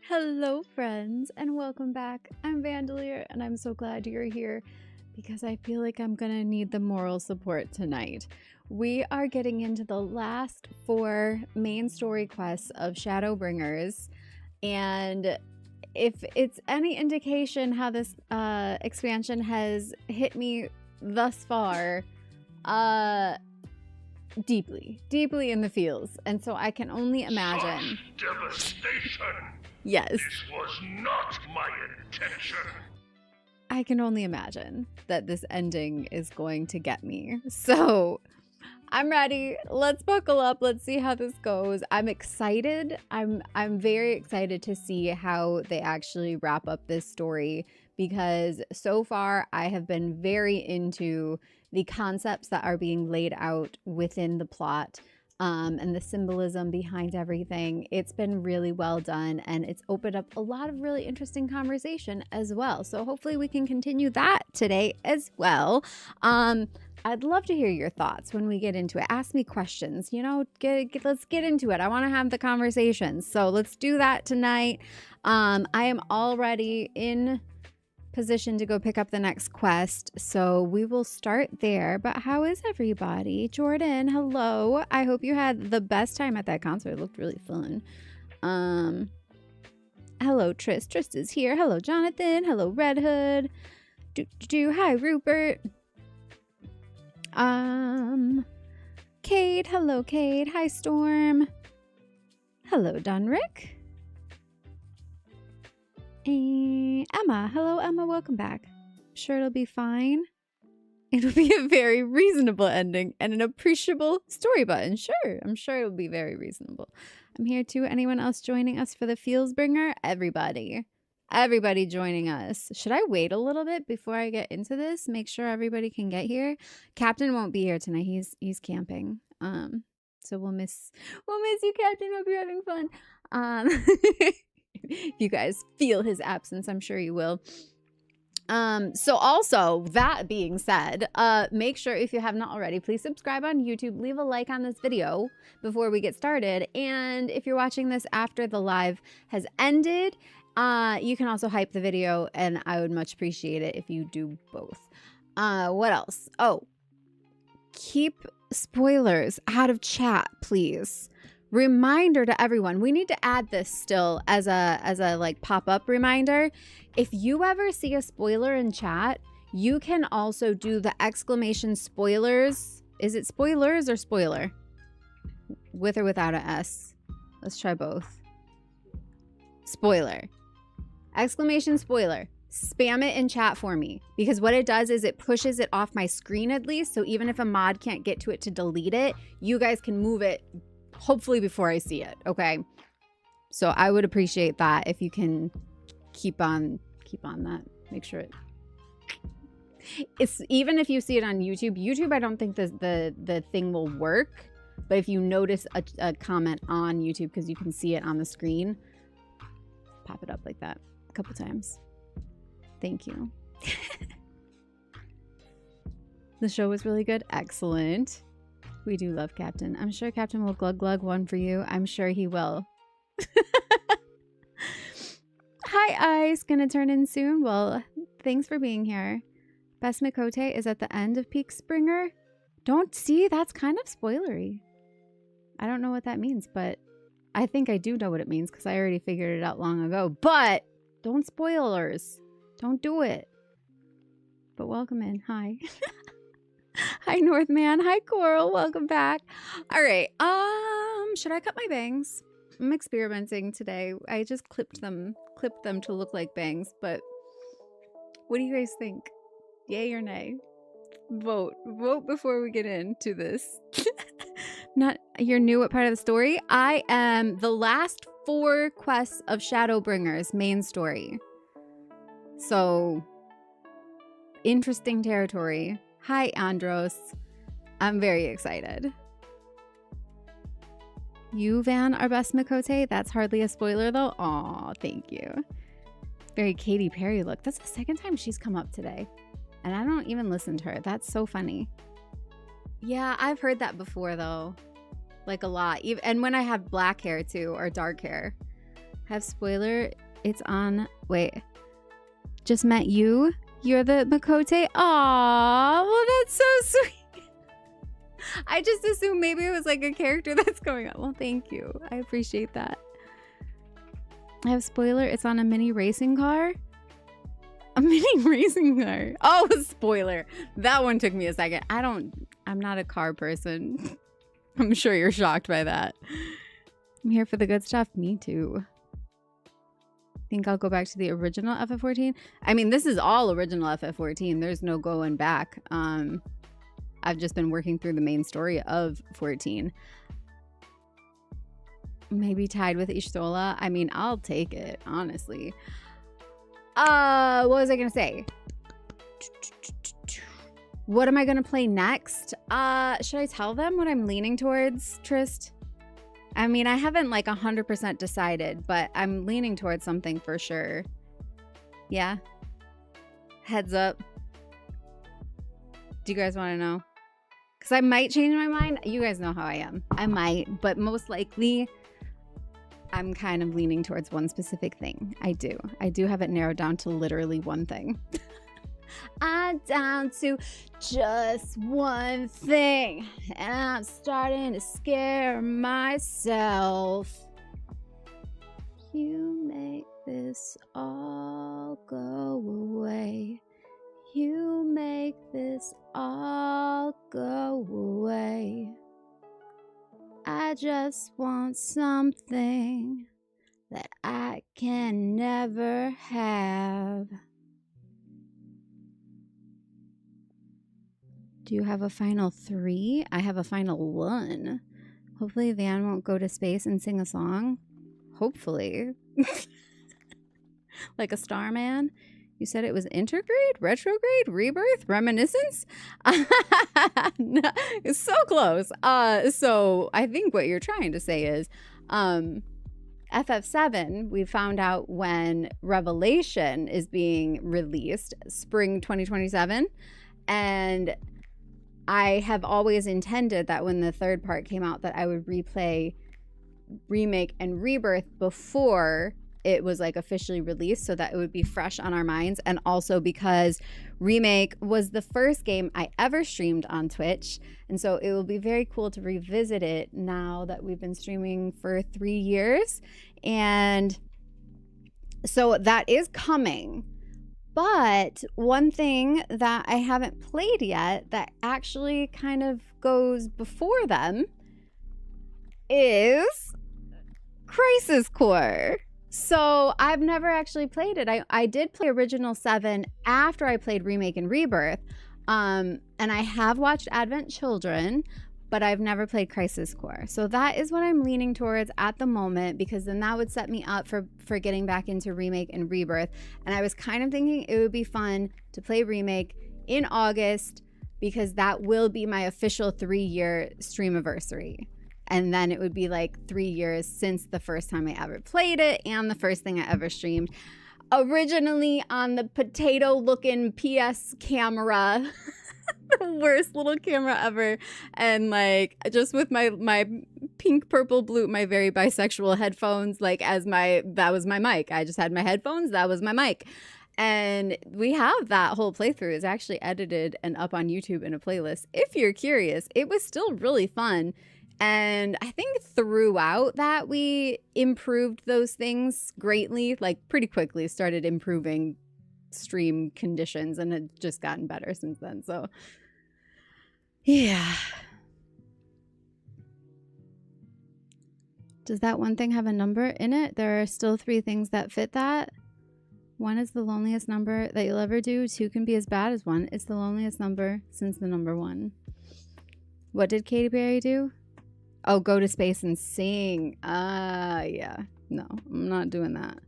Hello friends and welcome back. I'm Vandalier and I'm so glad you're here because I feel like I'm gonna need the moral support tonight. We are getting into the last 4 main story quests of Shadowbringers, and if it's any indication how this expansion has hit me thus far, deeply in the feels, and so I can only imagine. Such devastation! Yes. This was not my intention. I can only imagine that this ending is going to get me. So I'm ready. Let's buckle up. Let's see how this goes. I'm excited. I'm very excited to see how they actually wrap up this story, because so far I have been very into the concepts that are being laid out within the plot. And the symbolism behind everything. It's been really well done, and it's opened up a lot of really interesting conversation as well. So hopefully we can continue that today as well. I'd love to hear your thoughts when we get into it. Ask me questions, you know, let's get into it. I want to have the conversations. So let's do that tonight. I am already in position to go pick up the next quest, so we will start there. But how is everybody? Jordan, hello. I hope you had the best time at that concert. It looked really fun. Hello Trist is here. Hello Jonathan. Hello Red Hood. Hi Rupert. Cade, hello Cade. Hi Storm. Hello Dunrick. Emma, hello Emma, welcome back. Sure it'll be fine. It'll be a very reasonable ending and an appreciable story button. Sure, I'm sure it'll be very reasonable. I'm here too. Anyone else joining us for the Feelsbringer? Everybody joining us. Should I wait a little bit before I get into this? Make sure everybody can get here. Captain won't be here tonight. He's camping. So we'll miss you, Captain. Hope you're having fun. If you guys feel his absence, I'm sure you will. So also, that being said, make sure, if you have not already, please subscribe on YouTube, leave a like on this video before we get started, and if you're watching this after the live has ended, you can also hype the video, and I would much appreciate it if you do both. What else? Oh, keep spoilers out of chat, please. Reminder to everyone, we need to add this still as a like pop-up reminder. If you ever see a spoiler in chat, you can also do the exclamation spoilers. Is it spoilers or spoiler? With or without a S? Let's try both. Spoiler. Exclamation spoiler. Spam it in chat for me, because what it does is it pushes it off my screen at least, so even if a mod can't get to it to delete it, you guys can move it hopefully before I see it, okay? So I would appreciate that if you can keep on that. Make sure it's, even if you see it on YouTube, I don't think the thing will work, but if you notice a comment on YouTube, because you can see it on the screen, pop it up like that a couple times. Thank you. The show was really good. Excellent. We do love Captain. I'm sure Captain will glug one for you. I'm sure he will. Hi, Ice. Gonna turn in soon? Well, thanks for being here. Best Mikote is at the end of Peak Springer. Don't see? That's kind of spoilery. I don't know what that means, but I think I do know what it means because I already figured it out long ago. But don't spoilers. Don't do it. But welcome in. Hi. Hi Northman. Hi Coral. Welcome back. All right. Should I cut my bangs? I'm experimenting today. I just clipped them to look like bangs, but what do you guys think? Yay or nay? Vote before we get into this. You're new. What part of the story? I am the last 4 quests of Shadowbringers main story. So interesting territory. Hi, Andros. I'm very excited. You, Van, are best Mikote? That's hardly a spoiler, though. Aw, thank you. Very Katy Perry look. That's the second time she's come up today. And I don't even listen to her. That's so funny. Yeah, I've heard that before, though. Like, a lot. And when I have black hair, too, or dark hair. Have spoiler. It's on. Wait. Just met you. You're the Makote. Aw, well, that's so sweet. I just assumed maybe it was like a character that's going on. Well, thank you. I appreciate that. I have spoiler. It's on a mini racing car. A mini racing car. Oh, spoiler. That one took me a second. I'm not a car person. I'm sure you're shocked by that. I'm here for the good stuff. Me too. Think I'll go back to the original FF14. I mean, this is all original FF14. There's no going back. I've just been working through the main story of 14. Maybe tied with Ishtola. I mean, I'll take it, honestly. What was I gonna say? What am I gonna play next? Should I tell them what I'm leaning towards, Trist? I mean, I haven't like 100% decided, but I'm leaning towards something for sure. Yeah? Heads up. Do you guys want to know? Because I might change my mind. You guys know how I am. I might, but most likely I'm kind of leaning towards one specific thing. I do. I do have it narrowed down to literally one thing. I'm down to just one thing, and I'm starting to scare myself. You make this all go away. You make this all go away. I just want something that I can never have. Do you have a final 3? I have a final 1. Hopefully Van won't go to space and sing a song. Hopefully. Like a Starman. You said it was intergrade, retrograde, rebirth, reminiscence? No, it's so close. So I think what you're trying to say is FF7, we found out when Revelation is being released, spring 2027. And I have always intended that when the third part came out that I would replay Remake and Rebirth before it was like officially released so that it would be fresh on our minds. And also because Remake was the first game I ever streamed on Twitch. And so it will be very cool to revisit it now that we've been streaming for 3 years. And so that is coming. But one thing that I haven't played yet that actually kind of goes before them is Crisis Core. So I've never actually played it. I did play Original 7 after I played Remake and Rebirth. And I have watched Advent Children, but I've never played Crisis Core. So that is what I'm leaning towards at the moment, because then that would set me up for getting back into Remake and Rebirth. And I was kind of thinking it would be fun to play Remake in August, because that will be my official 3-year streamiversary. And then it would be like 3 years since the first time I ever played it and the first thing I ever streamed. Originally on the potato-looking PS camera. The worst little camera ever. And like just with my pink, purple, blue, my very bisexual headphones, like that was my mic. I just had my headphones, that was my mic. And we have that whole playthrough. It's actually edited and up on YouTube in a playlist. If you're curious, it was still really fun. And I think throughout that we improved those things greatly, like pretty quickly started improving stream conditions, and it's just gotten better since then. So yeah. Does that one thing have a number in it? There are still 3 things that fit that. 1 is the loneliest number that you'll ever do. 2 can be as bad as 1. It's the loneliest number since the number 1. What did Katy Perry do? Oh, go to space and sing. Yeah. No, I'm not doing that.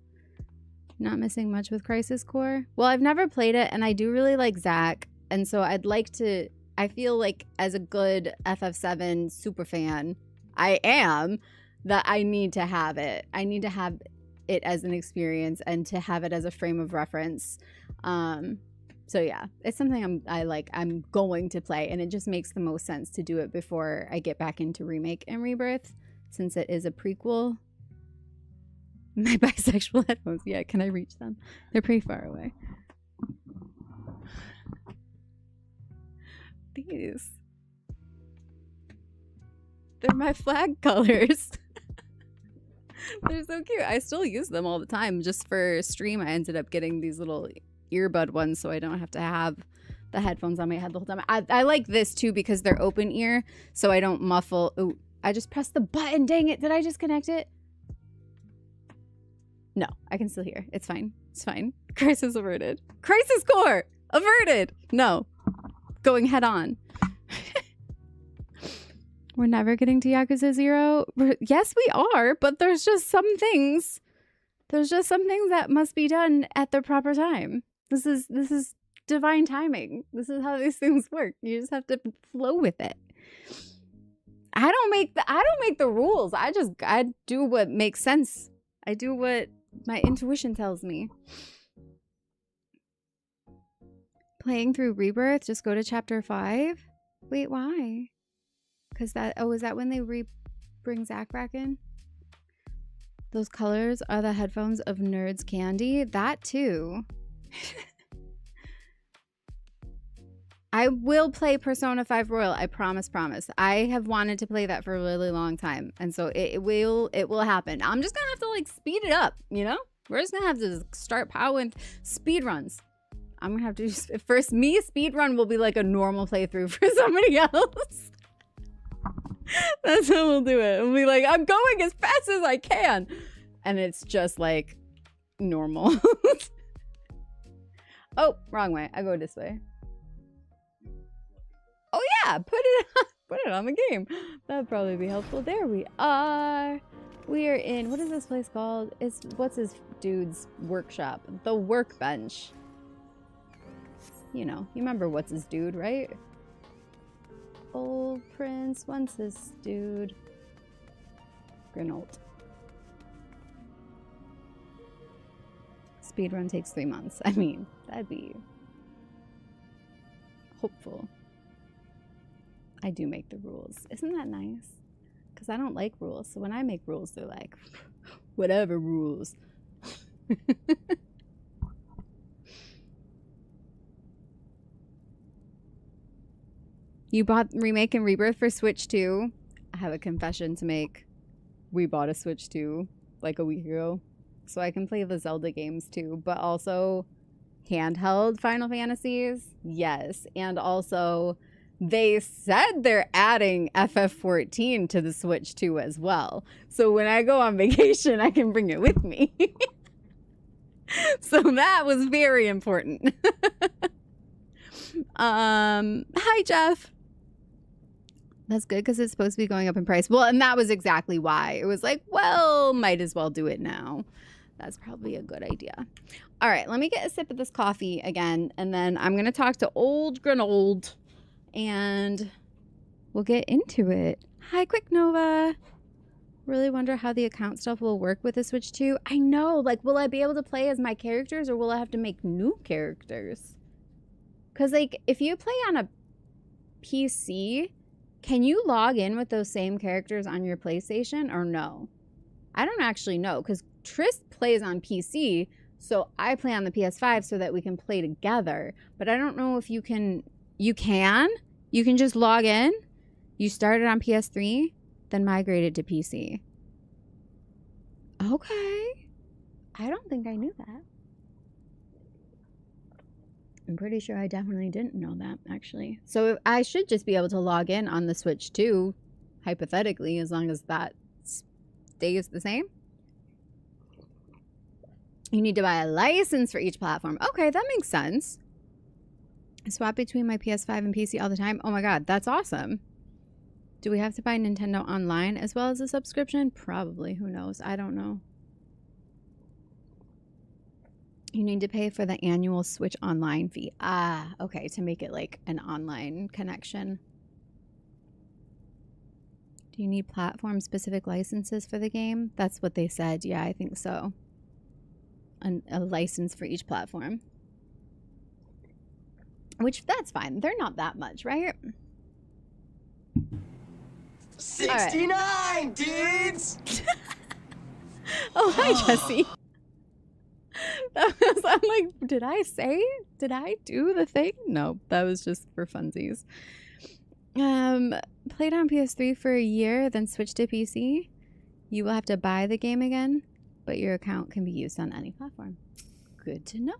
Not missing much with Crisis Core. Well, I've never played it, and I do really like Zach. And so I'd like to... I feel like as a good FF7 super fan, I am, that I need to have it. I need to have it as an experience and to have it as a frame of reference. So yeah, it's something I'm going to play, and it just makes the most sense to do it before I get back into Remake and Rebirth, since it is a prequel. My bisexual headphones. Yeah, can I reach them? They're pretty far away. These. They're my flag colors. They're so cute. I still use them all the time. Just for stream, I ended up getting these little earbud ones so I don't have to have the headphones on my head the whole time. I like this too because they're open ear so I don't muffle. Ooh, I just pressed the button. Dang it. Did I just connect it? No, I can still hear. It's fine. It's fine. Crisis averted. Crisis core averted. No. Going head on. We're never getting to Yakuza 0. Yes, we are, but there's just some things. There's just some things that must be done at the proper time. This is divine timing. This is how these things work. You just have to flow with it. I don't make the rules. I do what makes sense. I do what my intuition tells me. Playing through Rebirth, just go to chapter 5. Wait, why? Because is that when they bring Zach back in? Those colors are the headphones of Nerds Candy. That too. I will play Persona 5 Royal. I promise. I have wanted to play that for a really long time. And so it will happen. I'm just going to have to like speed it up, you know? We're just going to have to start powering speed runs. I'm going to have to just, first me speed run will be like a normal playthrough for somebody else. That's how we'll do it. We'll be like, I'm going as fast as I can. And it's just like normal. Oh, wrong way. I go this way. Oh yeah, put it on the game. That'd probably be helpful. There we are. We are in, what is this place called? What's this dude's workshop? The Workbench. You know, you remember what's his dude, right? Old Prince, what's this dude? Grinold. Speedrun takes 3 months. I mean, that'd be hopeful. I do make the rules. Isn't that nice? Because I don't like rules. So when I make rules, they're like, whatever rules. You bought Remake and Rebirth for Switch 2? I have a confession to make. We bought a Switch 2 like a week ago. So I can play the Zelda games too. But also handheld Final Fantasies? Yes. And also they said they're adding FF14 to the Switch 2 as well. So when I go on vacation, I can bring it with me. So that was very important. Hi, Jeff. That's good because it's supposed to be going up in price. Well, and that was exactly why. It was like, well, might as well do it now. That's probably a good idea. All right, let me get a sip of this coffee again, and then I'm going to talk to old Grinold, and we'll get into it. Hi, Quick Nova. Really wonder how the account stuff will work with the Switch 2. I know, like, will I be able to play as my characters, or will I have to make new characters? Because, like, if you play on a PC, can you log in with those same characters on your PlayStation or no? I don't actually know because Trist plays on PC, so I play on the PS5 so that we can play together. But I don't know if you can. You can just log in. You started on PS3, then migrated to PC. Okay. I don't think I knew that. I'm pretty sure I definitely didn't know that, actually. So I should just be able to log in on the Switch 2, hypothetically, as long as that stays the same. You need to buy a license for each platform. Okay, that makes sense. I swap between my PS5 and PC all the time. Oh my god, that's awesome. Do we have to buy Nintendo Online as well as a subscription? Probably. Who knows? I don't know. You need to pay for the annual Switch Online fee. Ah, okay, to make it like an online connection. Do you need platform-specific licenses for the game? That's what they said. Yeah, I think so. A license for each platform. Which, that's fine. They're not that much, right? 69, dudes! Oh, hi, Jesse. I'm like, did I do the thing? No, that was just for funsies. Played on PS3 for a year, then switched to PC. You will have to buy the game again, but your account can be used on any platform. Good to know.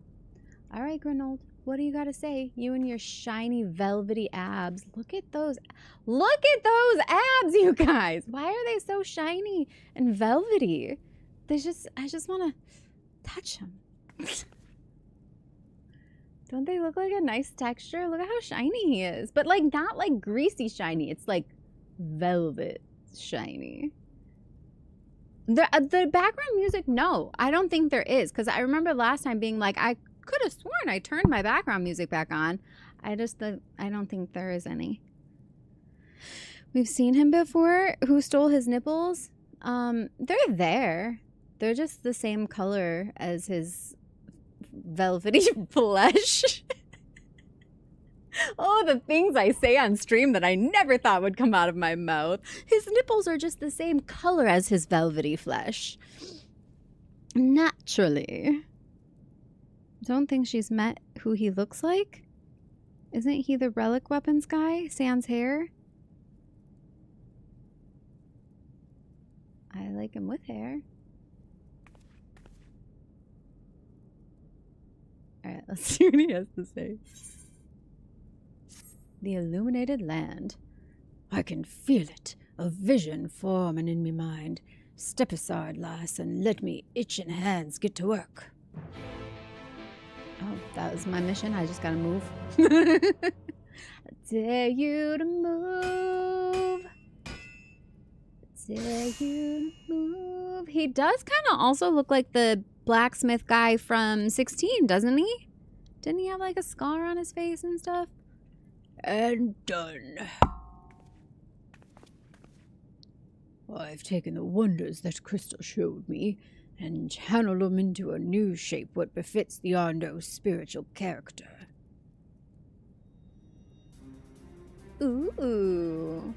All right, Granold, what do you got to say? You and your shiny, velvety abs. Look at those abs, you guys. Why are they so shiny and velvety? I just want to touch them. Don't they look like a nice texture? Look at how shiny he is. But like not like greasy shiny. It's like velvet shiny. The background music, no. I don't think there is. Because I remember last time being like, I could have sworn I turned my background music back on. I don't think there is any. We've seen him before. Who stole his nipples? They're there. They're just the same color as his velvety flesh. Oh, the things I say on stream that I never thought would come out of my mouth. His nipples are just the same color as his velvety flesh. Naturally. Don't think she's met who he looks like. Isn't he the relic weapons guy? Sans hair? I like him with hair. Alright, let's see what he has to say. The illuminated land. I can feel it, a vision forming in me mind. Step aside, lass, and let me itching hands get to work. Oh, that was my mission. I just gotta move. I dare you to move. I dare you to move. He does kind of also look like the blacksmith guy from 16, doesn't he? Didn't he have like a scar on his face and stuff? And done. I've taken the wonders that Crystal showed me and channeled them into a new shape what befits the Ondo's spiritual character. Ooh.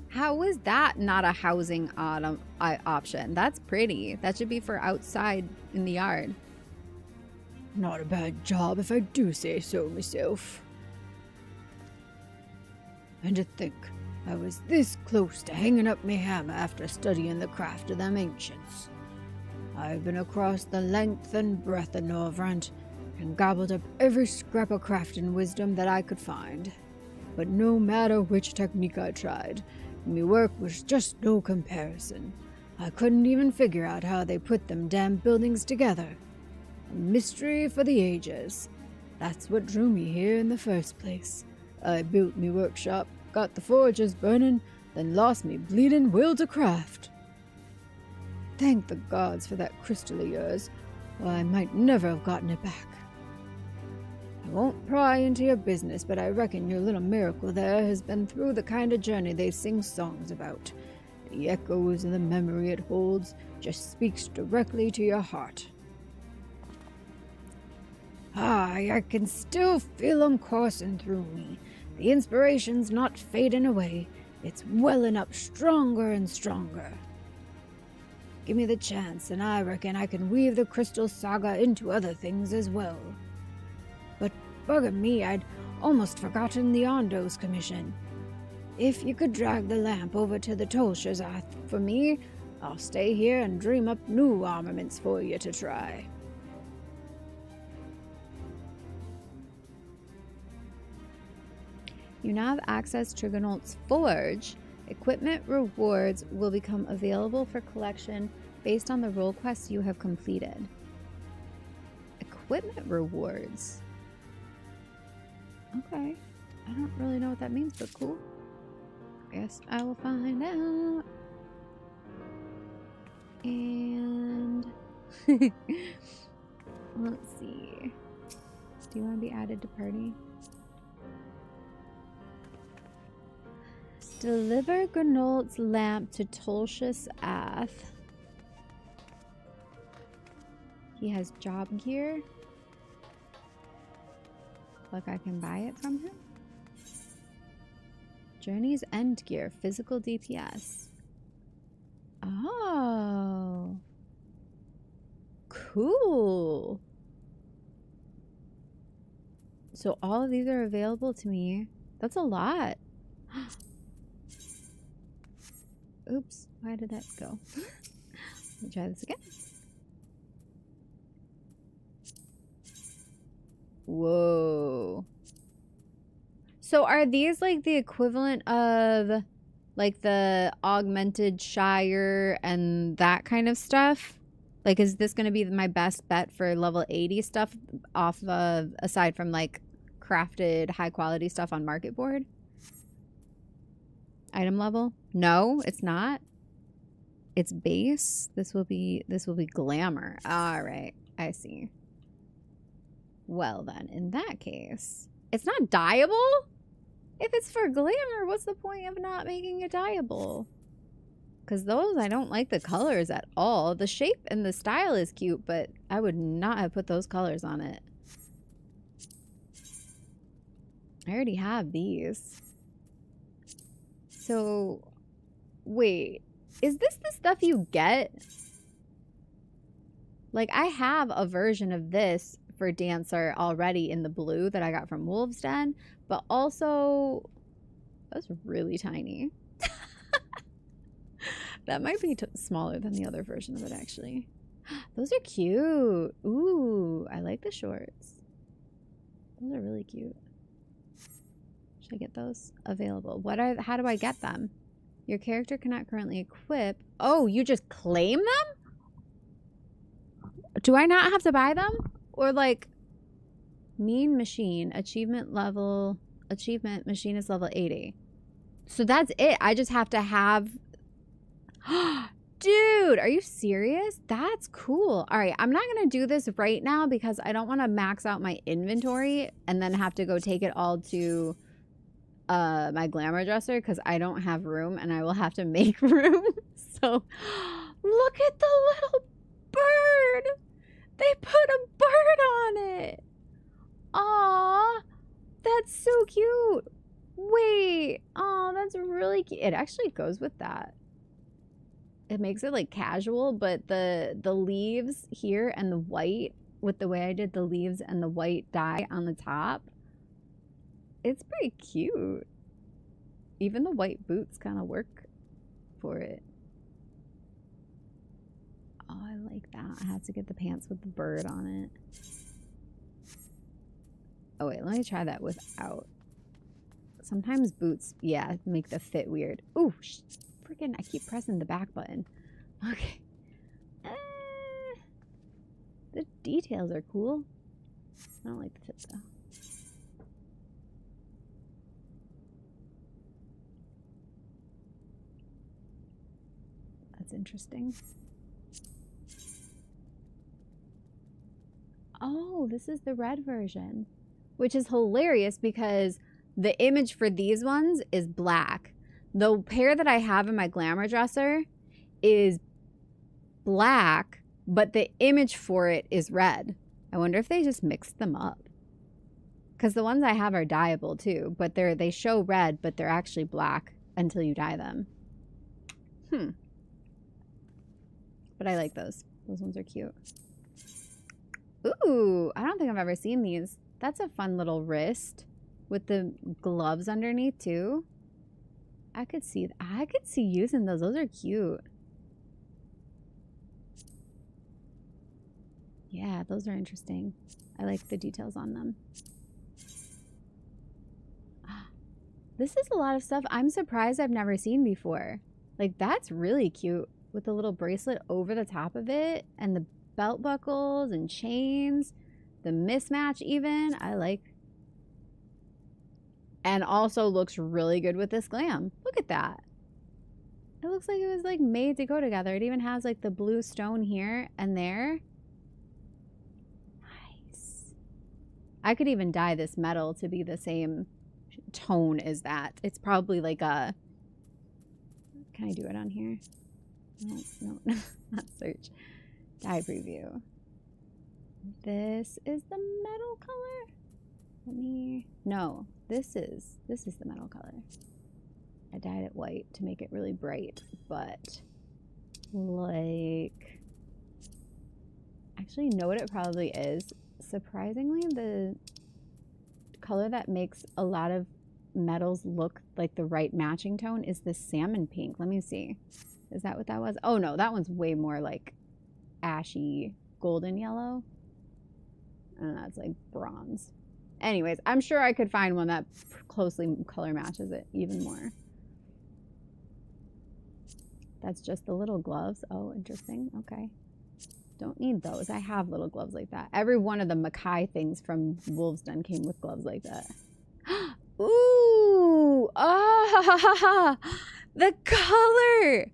How is that not a housing option? That's pretty. That should be for outside in the yard. Not a bad job if I do say so myself. And to think, I was this close to hanging up me hammer after studying the craft of them ancients. I've been across the length and breadth of Norvrant and gobbled up every scrap of crafting wisdom that I could find. But no matter which technique I tried, me work was just no comparison. I couldn't even figure out how they put them damn buildings together. A mystery for the ages. That's what drew me here in the first place. I built me workshop, got the forges burning, then lost me bleeding will to craft. Thank the gods for that crystal of yours, or I might never have gotten it back. I won't pry into your business, but I reckon your little miracle there has been through the kind of journey they sing songs about. The echoes and the memory it holds just speaks directly to your heart. I can still feel them coursing through me. The inspiration's not fading away. It's welling up stronger and stronger. Give me the chance, and I reckon I can weave the Crystal Saga into other things as well. But bugger me, I'd almost forgotten the Ondo's commission. If you could drag the lamp over to the Tolshazath for me, I'll stay here and dream up new armaments for you to try. You now have access to Gnault's Forge. Equipment rewards will become available for collection based on the role quests you have completed. Equipment rewards. Okay. I don't really know what that means, but cool. Guess I will find out. And let's see. Do you want to be added to party? Deliver Gnault's lamp to Tolshazath. He has job gear. Like I can buy it from him. Journey's end gear, physical DPS. Oh. Cool. So all of these are available to me. That's a lot. Oops, why did that go? Let me try this again. Whoa. So are these like the equivalent of like the augmented Shire and that kind of stuff? Like, is this going to be my best bet for level 80 stuff off of, aside from like crafted high quality stuff on market board? Item level? No, it's not. It's base. This will be glamour. All right, I see. Well then, in that case, it's not dyeable? If it's for glamour, what's the point of not making it dyeable? Because those, I don't like the colors at all. The shape and the style is cute, but I would not have put those colors on it. I already have these. So, wait. Is this the stuff you get? Like, I have a version of this for Dancer already in the blue that I got from Wolves Den, but also, that's really tiny. That might be smaller than the other version of it, actually. Those are cute. Ooh, I like the shorts. Those are really cute. Should I get those? Available. How do I get them? Your character cannot currently equip. Oh, you just claim them? Do I not have to buy them? Or like, mean machine, achievement machine is level 80. So that's it. I just have to have... Dude, are you serious? That's cool. All right, I'm not going to do this right now because I don't want to max out my inventory and then have to go take it all to my glamour dresser because I don't have room and I will have to make room. So, look at the little bird. They put a bird on it. Aw, that's so cute. Wait, oh, that's really cute. It actually goes with that. It makes it like casual, but the leaves here and the white, with the way I did the leaves and the white dye on the top, it's pretty cute. Even the white boots kind of work for it. Oh, I like that. I had to get the pants with the bird on it. Oh wait, let me try that without. Sometimes boots, yeah, make the fit weird. Ooh, freaking, I keep pressing the back button. Okay. The details are cool. I don't like the fit though. That's interesting. Oh, this is the red version, which is hilarious because the image for these ones is black. The pair that I have in my glamour dresser is black, but the image for it is red. I wonder if they just mixed them up. Because the ones I have are dyeable too, but they show red, but they're actually black until you dye them. But I like those. Those ones are cute. Ooh, I don't think I've ever seen these. That's a fun little wrist with the gloves underneath too. I could see using those. Those are cute. Yeah, those are interesting. I like the details on them. This is a lot of stuff I'm surprised I've never seen before. Like, that's really cute with the little bracelet over the top of it and the belt buckles and chains, the mismatch even. I like. And also looks really good with this glam. Look at that. It looks like it was like made to go together. It even has like the blue stone here and there. Nice. I could even dye this metal to be the same tone as that. It's probably like a... Can I do it on here? No, not search. Dye preview. This is the metal color. Let me... No, this is the metal color. I dyed it white to make it really bright, but like... I Actually, you know what it probably is? Surprisingly, the color that makes a lot of metals look like the right matching tone is the salmon pink. Let me see. Is that what that was? Oh no, that one's way more like ashy golden yellow. And that's like bronze. Anyways, I'm sure I could find one that closely color matches it even more. That's just the little gloves. Oh, interesting. Okay. Don't need those. I have little gloves like that. Every one of the Mackay things from Wolves Den came with gloves like that. Ooh! Ah! The color!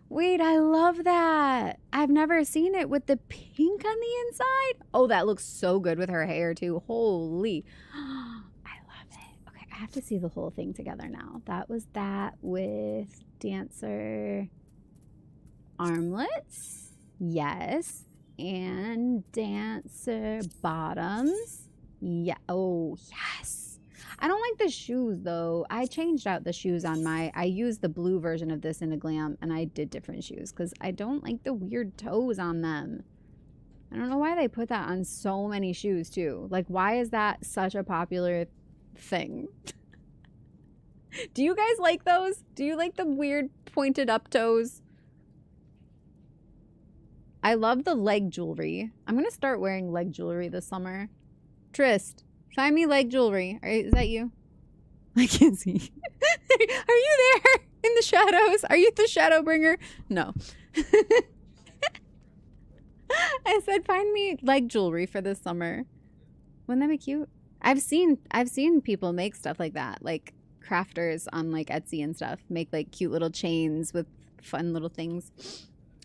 Wait, I love that. I've never seen it with the pink on the inside. Oh, that looks so good with her hair too. Holy. I love it. Okay, I have to see the whole thing together now. That was that with dancer armlets. Yes. And dancer bottoms. Yeah. Oh, yes. I don't like the shoes though. I changed out the shoes on I used the blue version of this in a glam and I did different shoes because I don't like the weird toes on them. I don't know why they put that on so many shoes too. Like, why is that such a popular thing? Do you guys like those? Do you like the weird pointed up toes? I love the leg jewelry. I'm going to start wearing leg jewelry this summer. Trist, find me leg jewelry. Is that you? I can't see. Are you there in the shadows? Are you the Shadowbringer? No. I said find me leg jewelry for this summer. Wouldn't that be cute? I've seen people make stuff like that, like crafters on like Etsy and stuff, make like cute little chains with fun little things.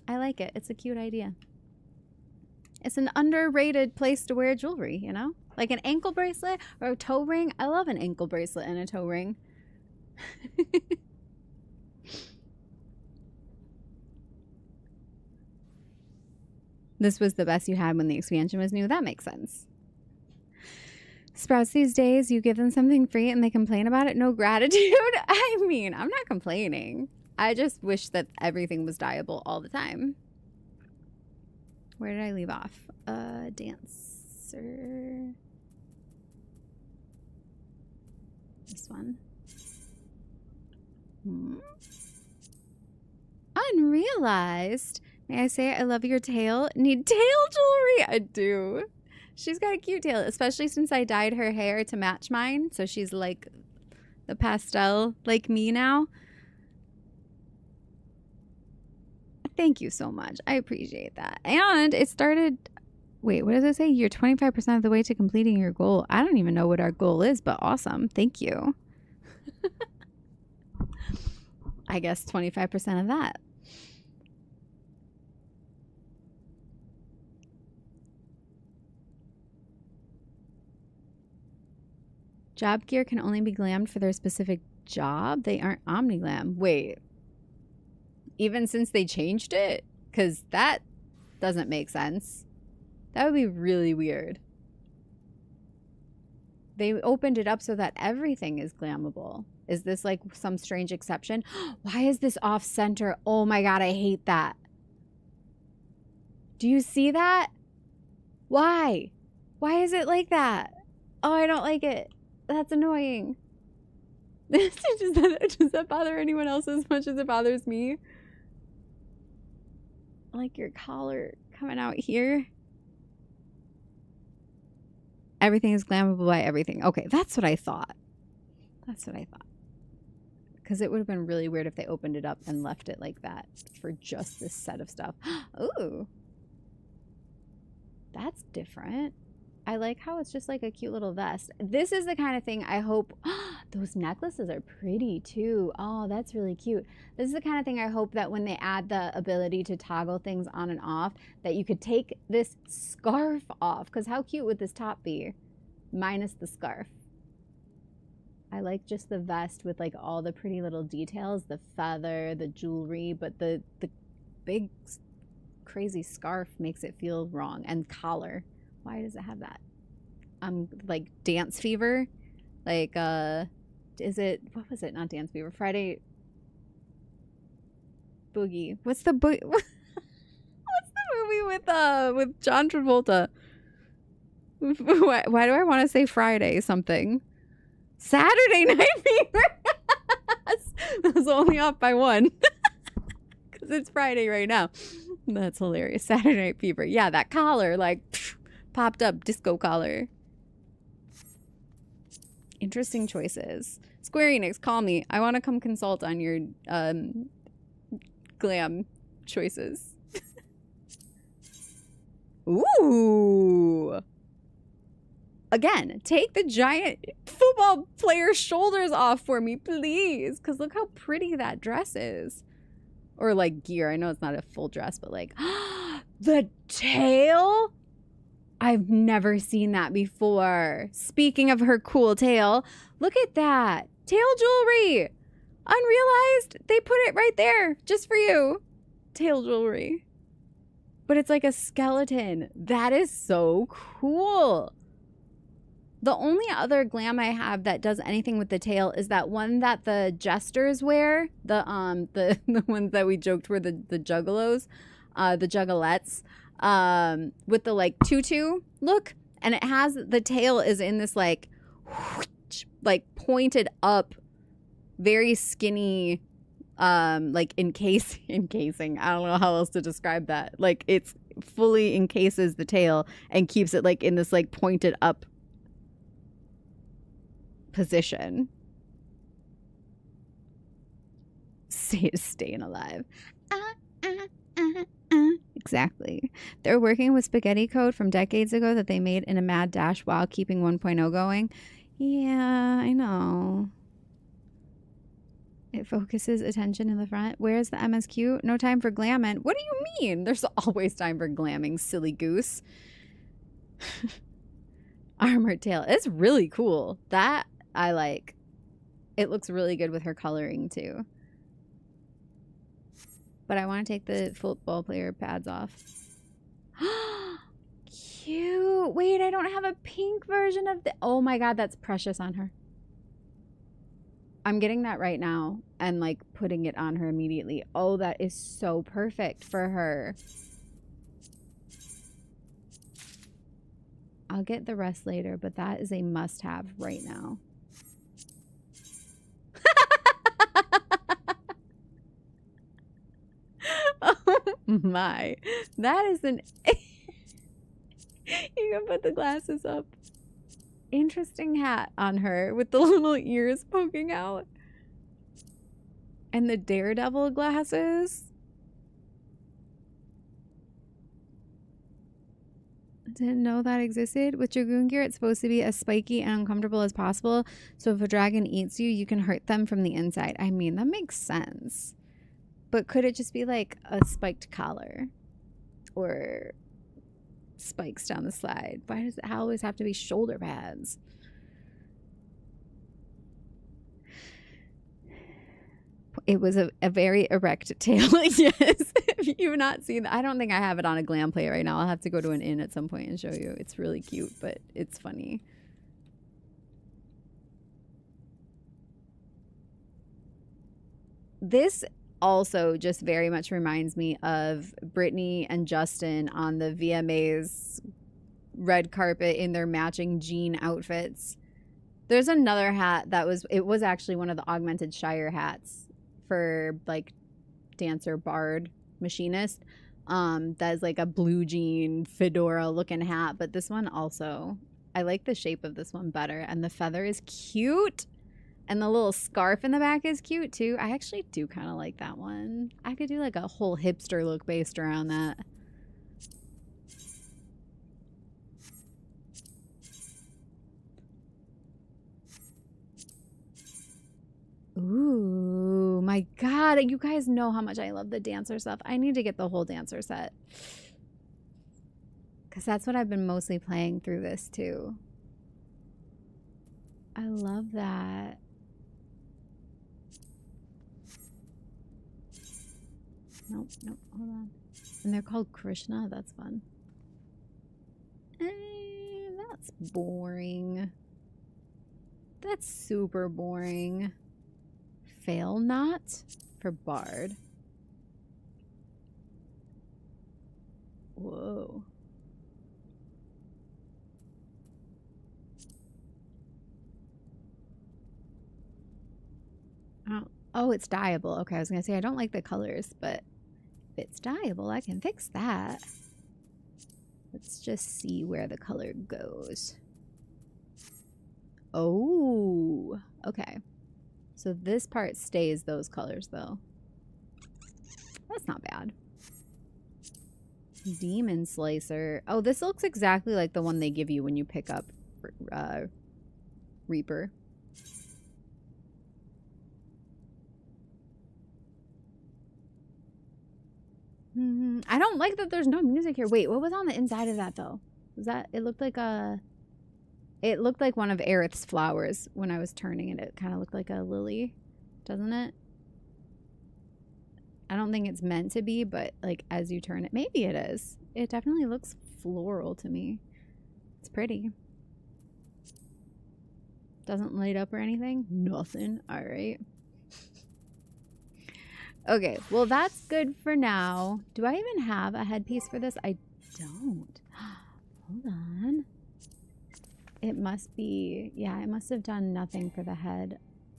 I like it. It's a cute idea. It's an underrated place to wear jewelry, you know? Like an ankle bracelet or a toe ring. I love an ankle bracelet and a toe ring. This was the best you had when the expansion was new. That makes sense. Sprouts these days, you give them something free and they complain about it. No gratitude. I mean, I'm not complaining. I just wish that everything was dyeable all the time. Where did I leave off? Dancer. This one. Unrealized. May I say I love your tail? Need tail jewelry? I do. She's got a cute tail, especially since I dyed her hair to match mine. So she's like the pastel like me now. Thank you so much. I appreciate that. And it started... Wait, what does it say? You're 25% of the way to completing your goal. I don't even know what our goal is, but awesome. Thank you. I guess 25% of that. Job gear can only be glammed for their specific job. They aren't omni-glam. Wait. Even since they changed it? Because that doesn't make sense. That would be really weird. They opened it up so that everything is glammable. Is this like some strange exception? Why is this off center? Oh my God, I hate that. Do you see that? Why? Why is it like that? Oh, I don't like it. That's annoying. Does that bother anyone else as much as it bothers me? I like your collar coming out here. Everything is glammable by everything. Okay, that's what I thought. That's what I thought. Because it would have been really weird if they opened it up and left it like that for just this set of stuff. Ooh. That's different. I like how it's just like a cute little vest. This is the kind of thing I hope... Those necklaces are pretty too. Oh, that's really cute. This is the kind of thing I hope that when they add the ability to toggle things on and off, that you could take this scarf off. Because how cute would this top be? Minus the scarf. I like just the vest with like all the pretty little details. The feather, the jewelry, but the big crazy scarf makes it feel wrong. And collar. Why does it have that? Like dance fever? Like, is it, what was it? Not Dance Fever. Friday Boogie. What's the movie with John Travolta. Why do I want to say Friday something? Saturday Night Fever. I was only off by one. Because it's Friday right now. That's hilarious. Saturday Night Fever. Yeah, that collar, like, popped up. Disco collar. Interesting choices. Square Enix, call me. I want to come consult on your glam choices. Ooh. Again, take the giant football player's shoulders off for me, please. Because look how pretty that dress is. Or like gear. I know it's not a full dress, but like, the tail? I've never seen that before. Speaking of her cool tail, look at that. Tail jewelry. Unrealized. They put it right there just for you. Tail jewelry. But it's like a skeleton. That is so cool. The only other glam I have that does anything with the tail is that one that the jesters wear. The ones that we joked were the juggalos, the juggalettes, with the like tutu look, and it has the tail is in this like pointed up, very skinny, like encasing. I don't know how else to describe that. Like it's fully encases the tail and keeps it like in this like pointed up position. Staying alive. Exactly. They're working with spaghetti code from decades ago that they made in a mad dash while keeping 1.0 going. Yeah, I know. It focuses attention in the front. Where's the MSQ? No time for glamming. What do you mean? There's always time for glamming, silly goose. Armored tail. It's really cool. That I like. It looks really good with her coloring too. But I want to take the football player pads off. Cute. Wait, I don't have a pink version of the... Oh my god, that's precious on her. I'm getting that right now and like putting it on her immediately. Oh, that is so perfect for her. I'll get the rest later, but that is a must-have right now. Oh my. That is an... You can put the glasses up. Interesting hat on her with the little ears poking out. And the Daredevil glasses. Didn't know that existed. With Dragoon gear, it's supposed to be as spiky and uncomfortable as possible. So if a dragon eats you, you can hurt them from the inside. I mean, that makes sense. But could it just be like a spiked collar? Or spikes down the side? Why does it always have to be shoulder pads? It was a very erect tail. Yes. If you've not seen that, I don't think I have it on a glam plate right now. I'll have to go to an inn at some point and show you. It's really cute, but it's funny. This also just very much reminds me of Brittany and Justin on the VMAs red carpet in their matching jean outfits. There's another hat that it was actually one of the augmented Shire hats for like dancer bard machinist. That's like a blue jean fedora looking hat, but this one also, I like the shape of this one better, and the feather is cute. And the little scarf in the back is cute too. I actually do kind of like that one. I could do like a whole hipster look based around that. Ooh, my god. You guys know how much I love the dancer stuff. I need to get the whole dancer set. Because that's what I've been mostly playing through this too. I love that. Nope, hold on. And they're called Krishna. That's fun. That's boring. That's super boring. Fail not for Bard. Whoa. Oh, it's dyeable. Okay, I was gonna say I don't like the colors, but if it's dyeable, I can fix that. Let's just see where the color goes. Oh, okay. So this part stays those colors though. That's not bad. Demon Slicer. Oh, this looks exactly like the one they give you when you pick up Reaper. I don't like that there's no music here. Wait, what was on the inside of that though? Was that, it looked like one of Aerith's flowers when I was turning it. It kind of looked like a lily, doesn't it? I don't think it's meant to be, but like as you turn it, maybe it is. It definitely looks floral to me. It's pretty. Doesn't light up or anything? Nothing. All right. Okay, well that's good for now. Do I even have a headpiece for this? I don't. Hold on. It must be, yeah, I must have done nothing for the head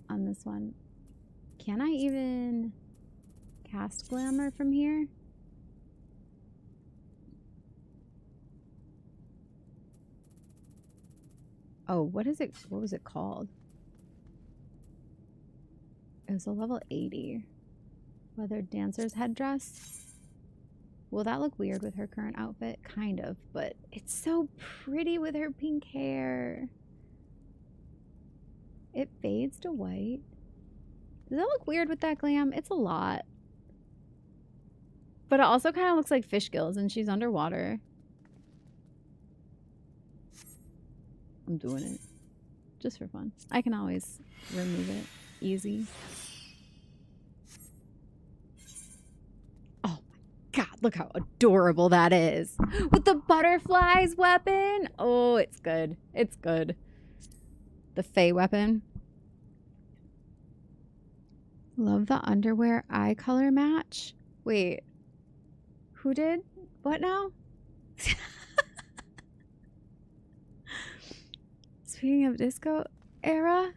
on this one. Can I even cast glamour from here? Oh, what is it? What was it called? It was a level 80. Weathered dancer's headdress. Will that look weird with her current outfit? Kind of, but it's so pretty with her pink hair. It fades to white. Does that look weird with that glam? It's a lot. But it also kind of looks like fish gills and she's underwater. I'm doing it. Just for fun. I can always remove it. Easy. Oh my god, look how adorable that is. With the butterflies weapon. Oh, it's good. It's good. The Fae weapon. Love the underwear eye color match. Wait. Who did? What now? Speaking of disco era,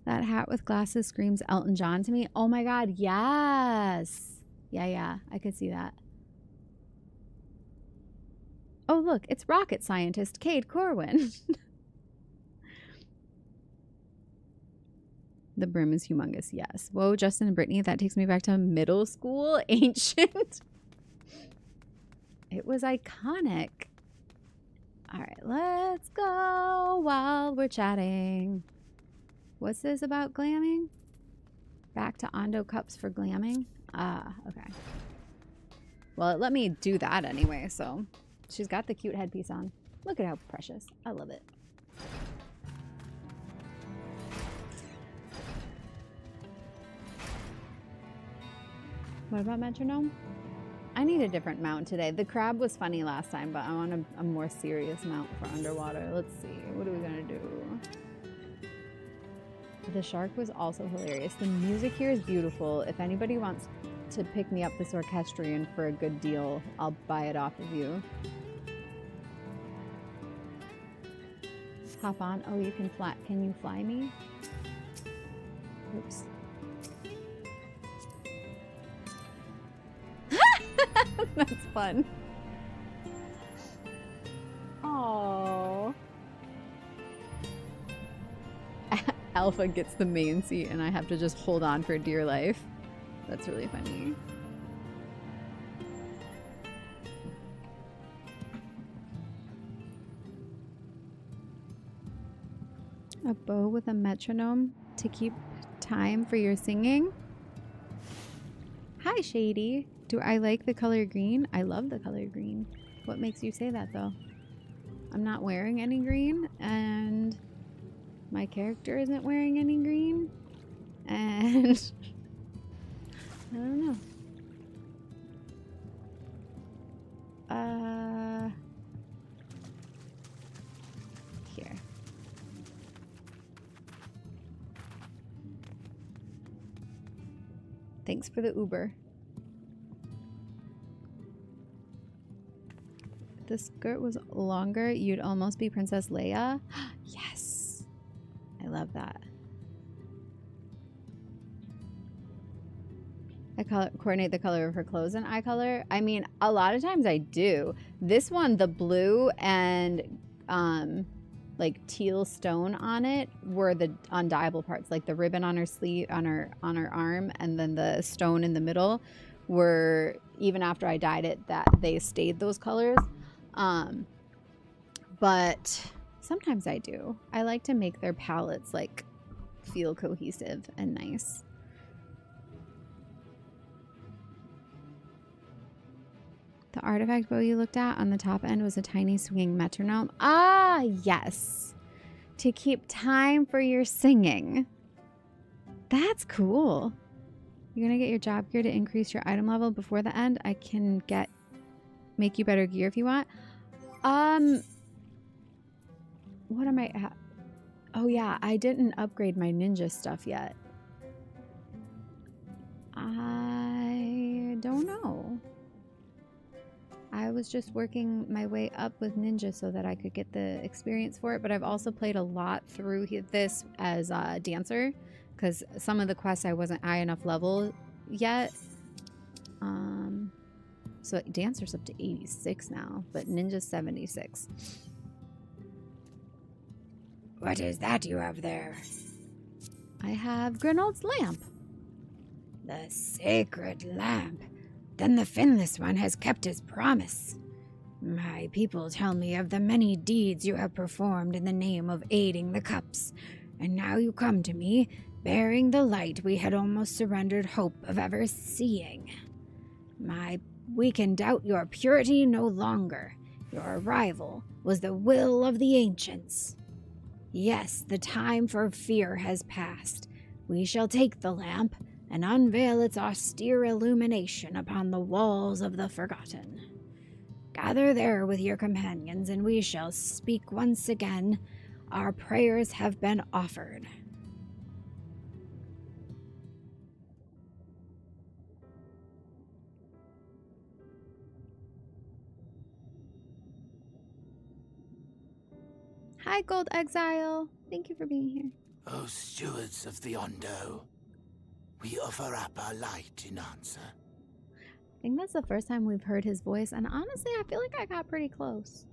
that hat with glasses screams Elton John to me. Oh my god, yes. Yeah, I could see that. Oh look, it's rocket scientist Cade Corwin. The brim is humongous, yes. Whoa, Justin and Brittany, that takes me back to middle school. Ancient. It was iconic. All right, let's go while we're chatting. What's this about glamming? Back to Ondo cups for glamming? Ah, okay. Well, it let me do that anyway, so she's got the cute headpiece on. Look at how precious. I love it. What about metronome? I need a different mount today. The crab was funny last time, but I want a more serious mount for underwater. Let's see. What are we gonna do? The shark was also hilarious. The music here is beautiful. If anybody wants to pick me up this orchestrion for a good deal, I'll buy it off of you. Hop on. Oh, you can fly. Can you fly me? Oops. That's fun. Oh. Alpha gets the main seat and I have to just hold on for dear life. That's really funny. A bow with a metronome to keep time for your singing. Hi, Shady. Do I like the color green? I love the color green. What makes you say that, though? I'm not wearing any green, and my character isn't wearing any green, and I don't know. Here. Thanks for the Uber. the skirt was longer, you'd almost be Princess Leia. Yes. I love that. Coordinate the color of her clothes and eye color. I mean, a lot of times I do. This one, the blue and like teal stone on it were the undyeable parts, like the ribbon on her sleeve, on her arm, and then the stone in the middle were, even after I dyed it, that they stayed those colors. But sometimes I do. I like to make their palettes like feel cohesive and nice. The artifact bow you looked at on the top end was a tiny swinging metronome. Ah, yes. To keep time for your singing. That's cool. You're going to get your job gear to increase your item level before the end. I can make you better gear if you want. What am I at? Oh yeah, I didn't upgrade my ninja stuff yet. I don't know. I was just working my way up with ninja so that I could get the experience for it, but I've also played a lot through this as a dancer because some of the quests I wasn't high enough level yet. So dancer's up to 86 now, but ninja's 76. What is that you have there? I have Grenald's lamp. The sacred lamp. Then the finless one has kept his promise. My people tell me of the many deeds you have performed in the name of aiding the cups, and now you come to me, bearing the light we had almost surrendered hope of ever seeing. We can doubt your purity no longer. Your arrival was the will of the ancients. Yes, the time for fear has passed. We shall take the lamp and unveil its austere illumination upon the walls of the Forgotten. Gather there with your companions, and we shall speak once again. Our prayers have been offered. Hi, Gold Exile. Thank you for being here. O stewards of the Ondo, we offer up our light in answer. I think that's the first time we've heard his voice, and honestly, I feel like I got pretty close.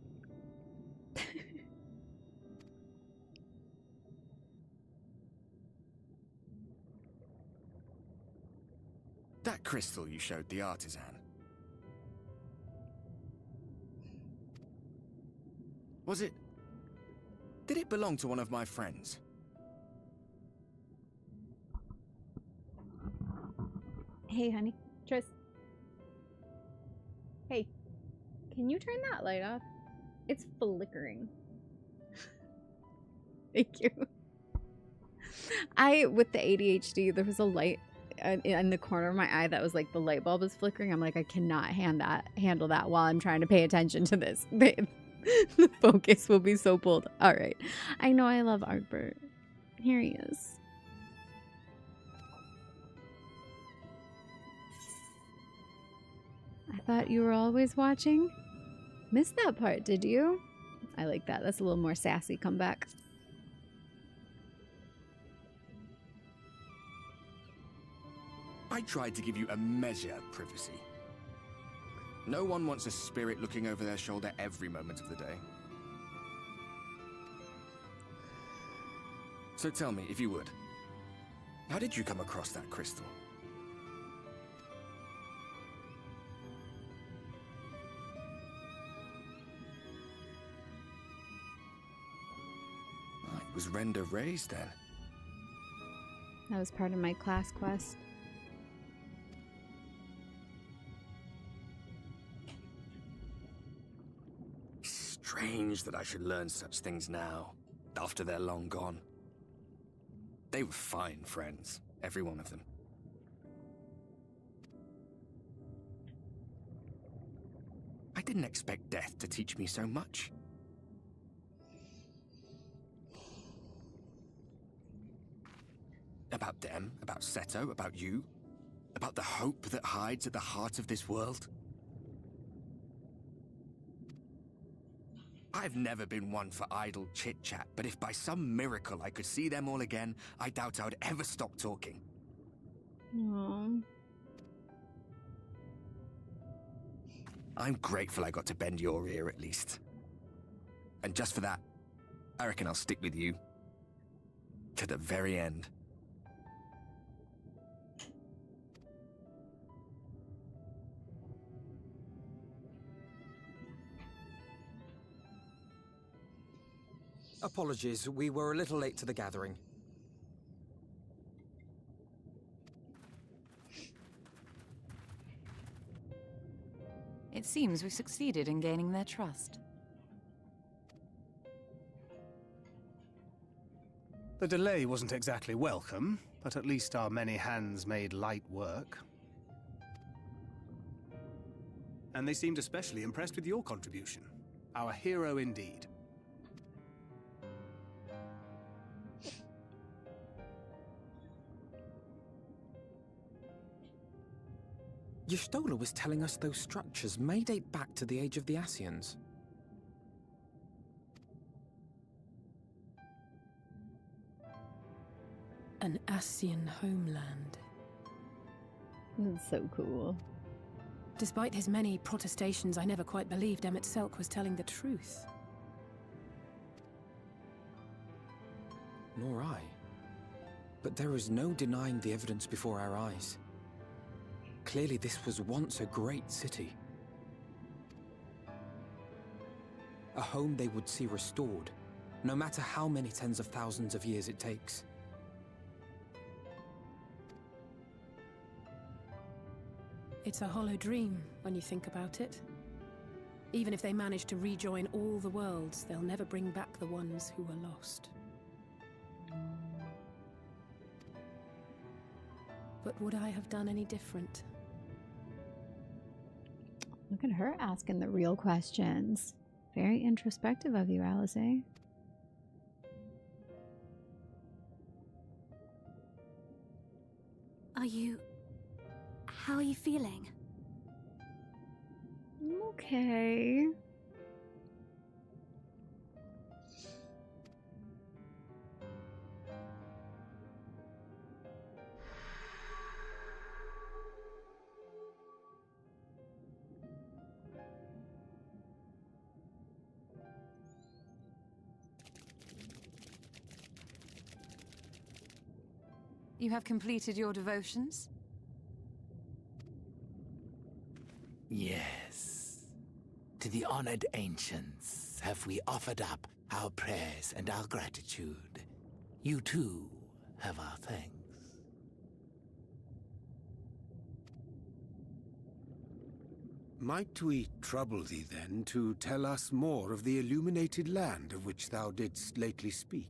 That crystal you showed the artisan. Did it belong to one of my friends? Hey, honey. Tris. Hey, can you turn that light off? It's flickering. Thank you. With the ADHD, there was a light in the corner of my eye that was like the light bulb is flickering. I'm like, I cannot handle that while I'm trying to pay attention to this. The focus will be so pulled. All right. I know I love Artbert. Here he is. I thought you were always watching. Missed that part, did you? I like that. That's a little more sassy comeback. I tried to give you a measure of privacy. No one wants a spirit looking over their shoulder every moment of the day. So tell me, if you would, how did you come across that crystal? Oh, it was Render raised then. That was part of my class quest. Strange that I should learn such things now, after they're long gone. They were fine friends, every one of them. I didn't expect death to teach me so much. About them, about Seto, about you, about the hope that hides at the heart of this world. I've never been one for idle chit-chat, but if by some miracle I could see them all again, I doubt I would ever stop talking. Aww. I'm grateful I got to bend your ear at least. And just for that, I reckon I'll stick with you. To the very end. Apologies, we were a little late to the gathering. It seems we succeeded in gaining their trust. The delay wasn't exactly welcome, but at least our many hands made light work. And they seemed especially impressed with your contribution. Our hero indeed. Y'shtola was telling us those structures may date back to the age of the Ascians. An Ascian homeland. That's so cool. Despite his many protestations, I never quite believed Emmett Selk was telling the truth. Nor I. But there is no denying the evidence before our eyes. Clearly this was once a great city. A home they would see restored, no matter how many tens of thousands of years it takes. It's a hollow dream when you think about it. Even if they manage to rejoin all the worlds, they'll never bring back the ones who were lost. But would I have done any different? Look at her asking the real questions. Very introspective of you, Alisaie. How are you feeling? I'm okay. You have completed your devotions? Yes. To the honored ancients have we offered up our prayers and our gratitude. You too have our thanks. Might we trouble thee then to tell us more of the illuminated land of which thou didst lately speak?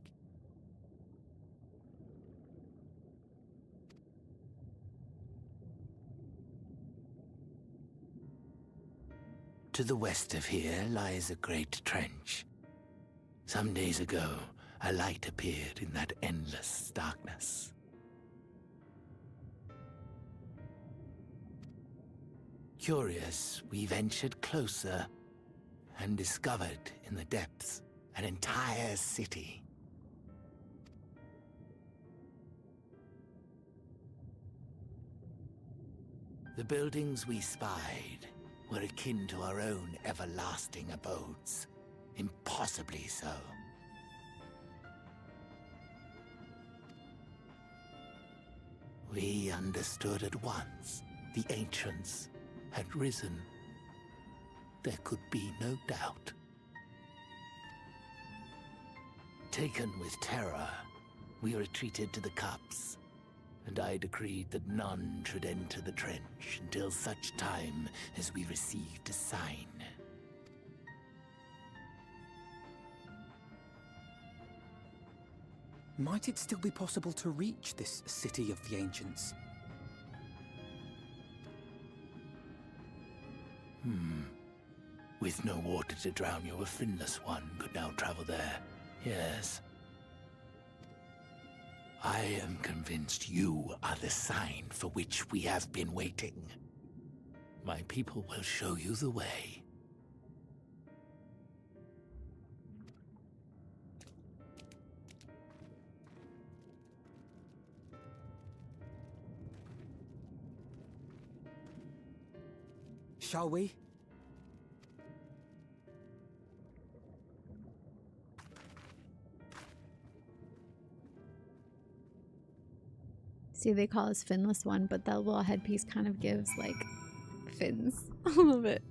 To the west of here lies a great trench. Some days ago, a light appeared in that endless darkness. Curious, we ventured closer and discovered in the depths an entire city. The buildings we spied were akin to our own everlasting abodes, impossibly so. We understood at once the ancients had risen. There could be no doubt. Taken with terror, we retreated to the cups, and I decreed that none should enter the trench until such time as we received a sign. Might it still be possible to reach this city of the ancients? With no water to drown you, a finless one could now travel there. Yes. I am convinced you are the sign for which we have been waiting. My people will show you the way. Shall we? See, they call us Finless One, but that little headpiece kind of gives, like, fins a little bit.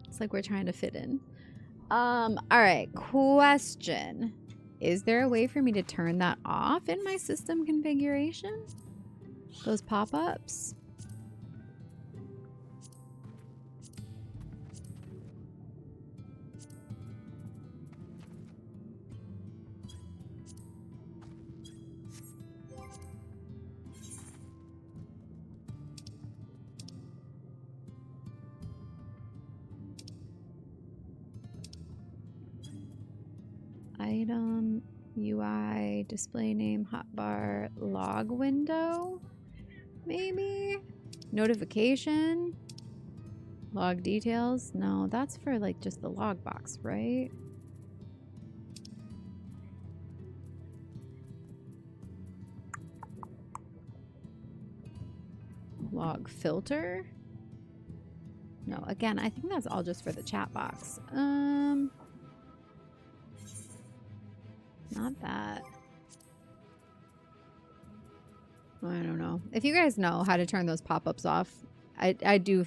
It's like we're trying to fit in. Alright, question. Is there a way for me to turn that off in my system configuration? Those pop-ups? Item, UI, display name, hotbar, log window, maybe? Notification, log details. No, that's for like just the log box, right? Log filter. No, again, I think that's all just for the chat box. Not that. I don't know. If you guys know how to turn those pop-ups off, I do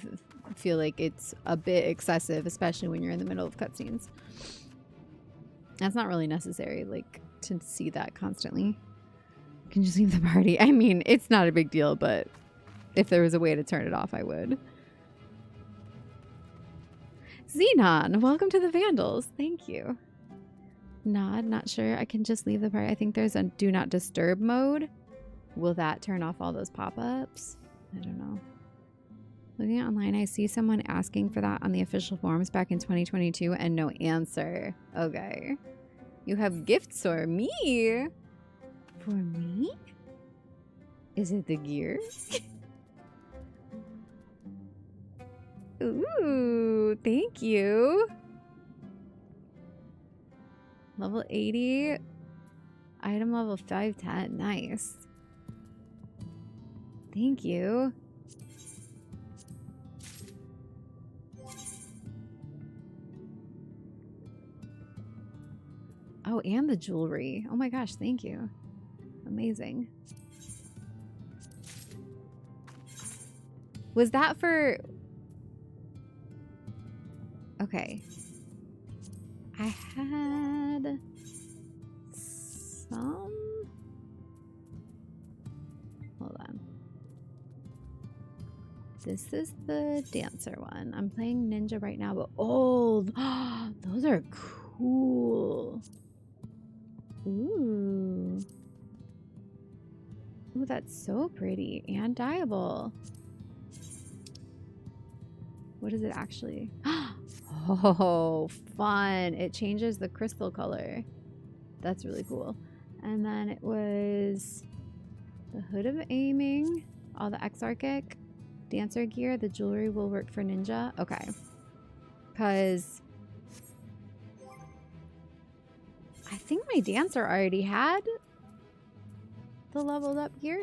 feel like it's a bit excessive, especially when you're in the middle of cutscenes. That's not really necessary, like, to see that constantly. You can just leave the party. I mean, it's not a big deal, but if there was a way to turn it off, I would. Xenon, welcome to the Vandals. Thank you. Nod, not sure. I can just leave the party. I think there's a do not disturb mode. Will that turn off all those pop-ups? I don't know. Looking online, I see someone asking for that on the official forums back in 2022 and no answer. Okay. You have gifts for me? For me? Is it the gear? Ooh, thank you. Level 80. Item level 510. Nice. Thank you. Oh, and the jewelry. Oh my gosh, thank you. Amazing. Was that for... Okay. I had some... Hold on. This is the dancer one. I'm playing ninja right now, but oh, those are cool. Ooh. Ooh, that's so pretty and dyeable. What is it actually? Oh, fun. It changes the crystal color. That's really cool. And then it was the hood of aiming, all the XIV dancer gear, the jewelry will work for ninja. Okay. Because I think my dancer already had the leveled up gear.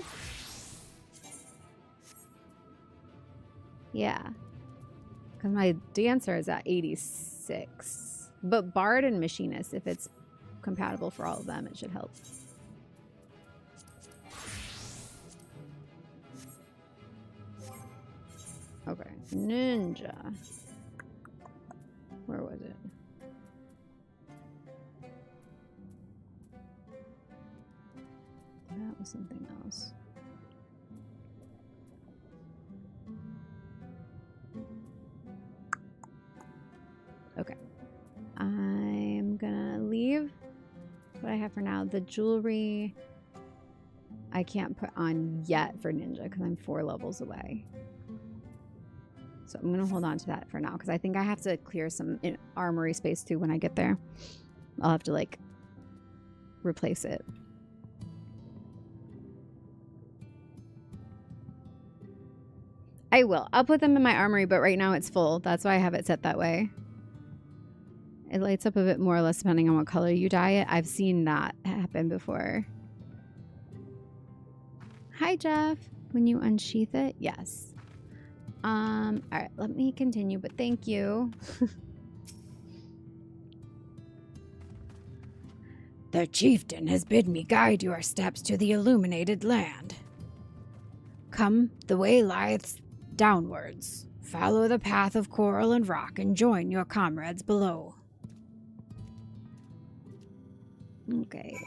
Yeah. Because my dancer is at 86. But Bard and Machinist, if it's compatible for all of them, it should help. Okay. Ninja. Where was it? That was something else. Okay. I'm gonna leave what I have for now. The jewelry I can't put on yet for ninja because I'm 4 levels away. So I'm gonna hold on to that for now because I think I have to clear some armory space too when I get there. I'll have to like replace it. I will. I'll put them in my armory, but right now it's full. That's why I have it set that way. It lights up a bit more or less depending on what color you dye it. I've seen that happen before. Hi, Jeff. When you unsheath it, yes. Alright, let me continue, but thank you. The chieftain has bid me guide your steps to the illuminated land. Come, the way lieth downwards. Follow the path of coral and rock and join your comrades below. Okay.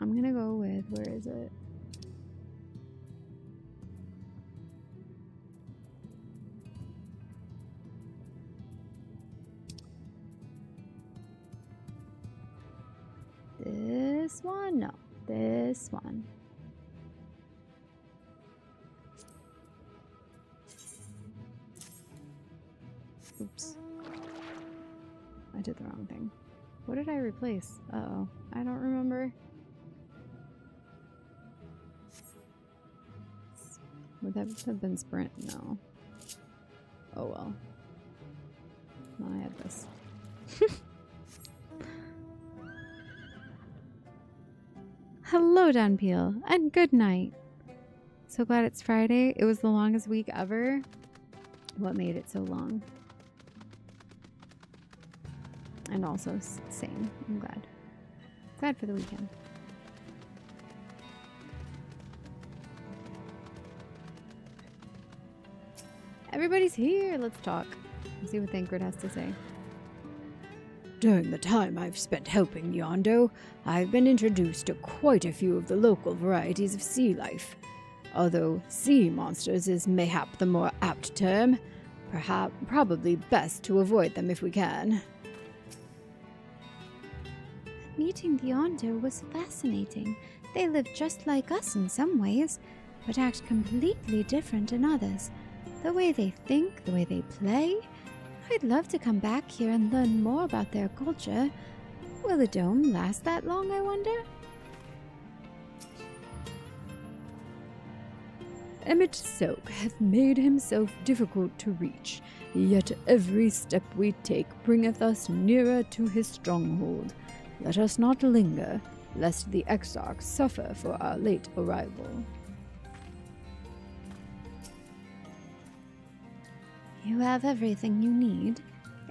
I'm gonna go with, where is it? This one? No, this one. Oops. I did the wrong thing. What did I replace? Uh-oh. I don't remember. Would that have been sprint? No. Oh well. No, I had this. Hello, Dunpeel, and good night. So glad it's Friday. It was the longest week ever. What made it so long? And also, same. I'm glad. Glad for the weekend. Everybody's here. Let's talk. Let's see what Thancred has to say. During the time I've spent helping Yondo, I've been introduced to quite a few of the local varieties of sea life. Although sea monsters is mayhap the more apt term, probably best to avoid them if we can. Meeting the Yondo was fascinating. They live just like us in some ways, but act completely different in others. The way they think, the way they play. I'd love to come back here and learn more about their culture. Will the dome last that long, I wonder? Emmett Selk hath made himself difficult to reach, yet every step we take bringeth us nearer to his stronghold. Let us not linger, lest the Exarch suffer for our late arrival. You have everything you need.